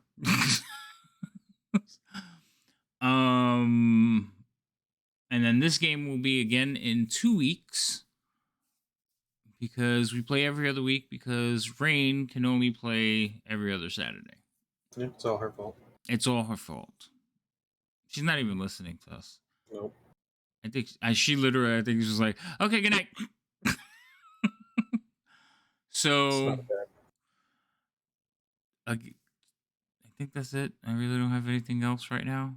And then this game will be again in 2 weeks because we play every other week because Rain can only play every other Saturday. It's all her fault. It's all her fault. She's not even listening to us. Nope. I think she literally, I think she's like, okay, good night. So I think that's it. I really don't have anything else right now.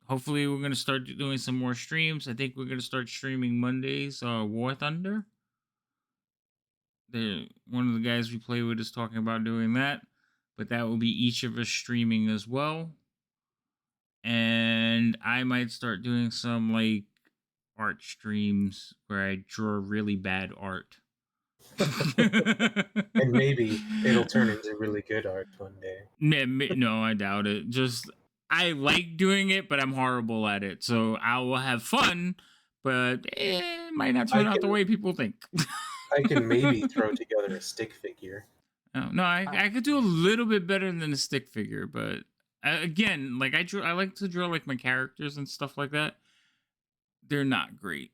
Hopefully, we're gonna start doing some more streams. I think we're gonna start streaming Mondays. War Thunder. One of the guys we play with is talking about doing that, but that will be each of us streaming as well. And I might start doing some like art streams where I draw really bad art. And maybe it'll turn into really good art one day. No, I doubt it. Just I like doing it, but I'm horrible at it. So I will have fun, but it might not turn out the way people think. I can maybe throw together a stick figure. No, I could do a little bit better than a stick figure, but again, like I like to draw like my characters and stuff like that. They're not great.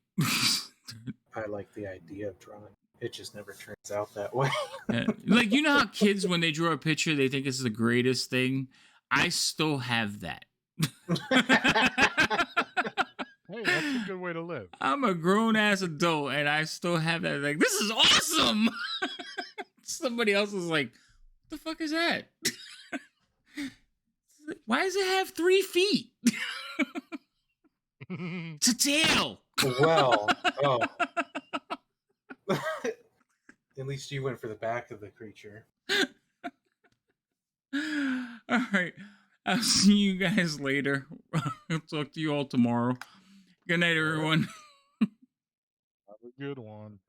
I like the idea of drawing. It just never turns out that way. Like, you know how kids, when they draw a picture, they think it's the greatest thing? I still have that. Hey, that's a good way to live. I'm a grown-ass adult, and I still have that. Like, this is awesome! Somebody else is like, what the fuck is that? Why does it have 3 feet? It's a tail! Well, oh. At least you went for the back of the creature. All right. I'll see you guys later. I'll talk to you all tomorrow. Good night, everyone. Have a good one.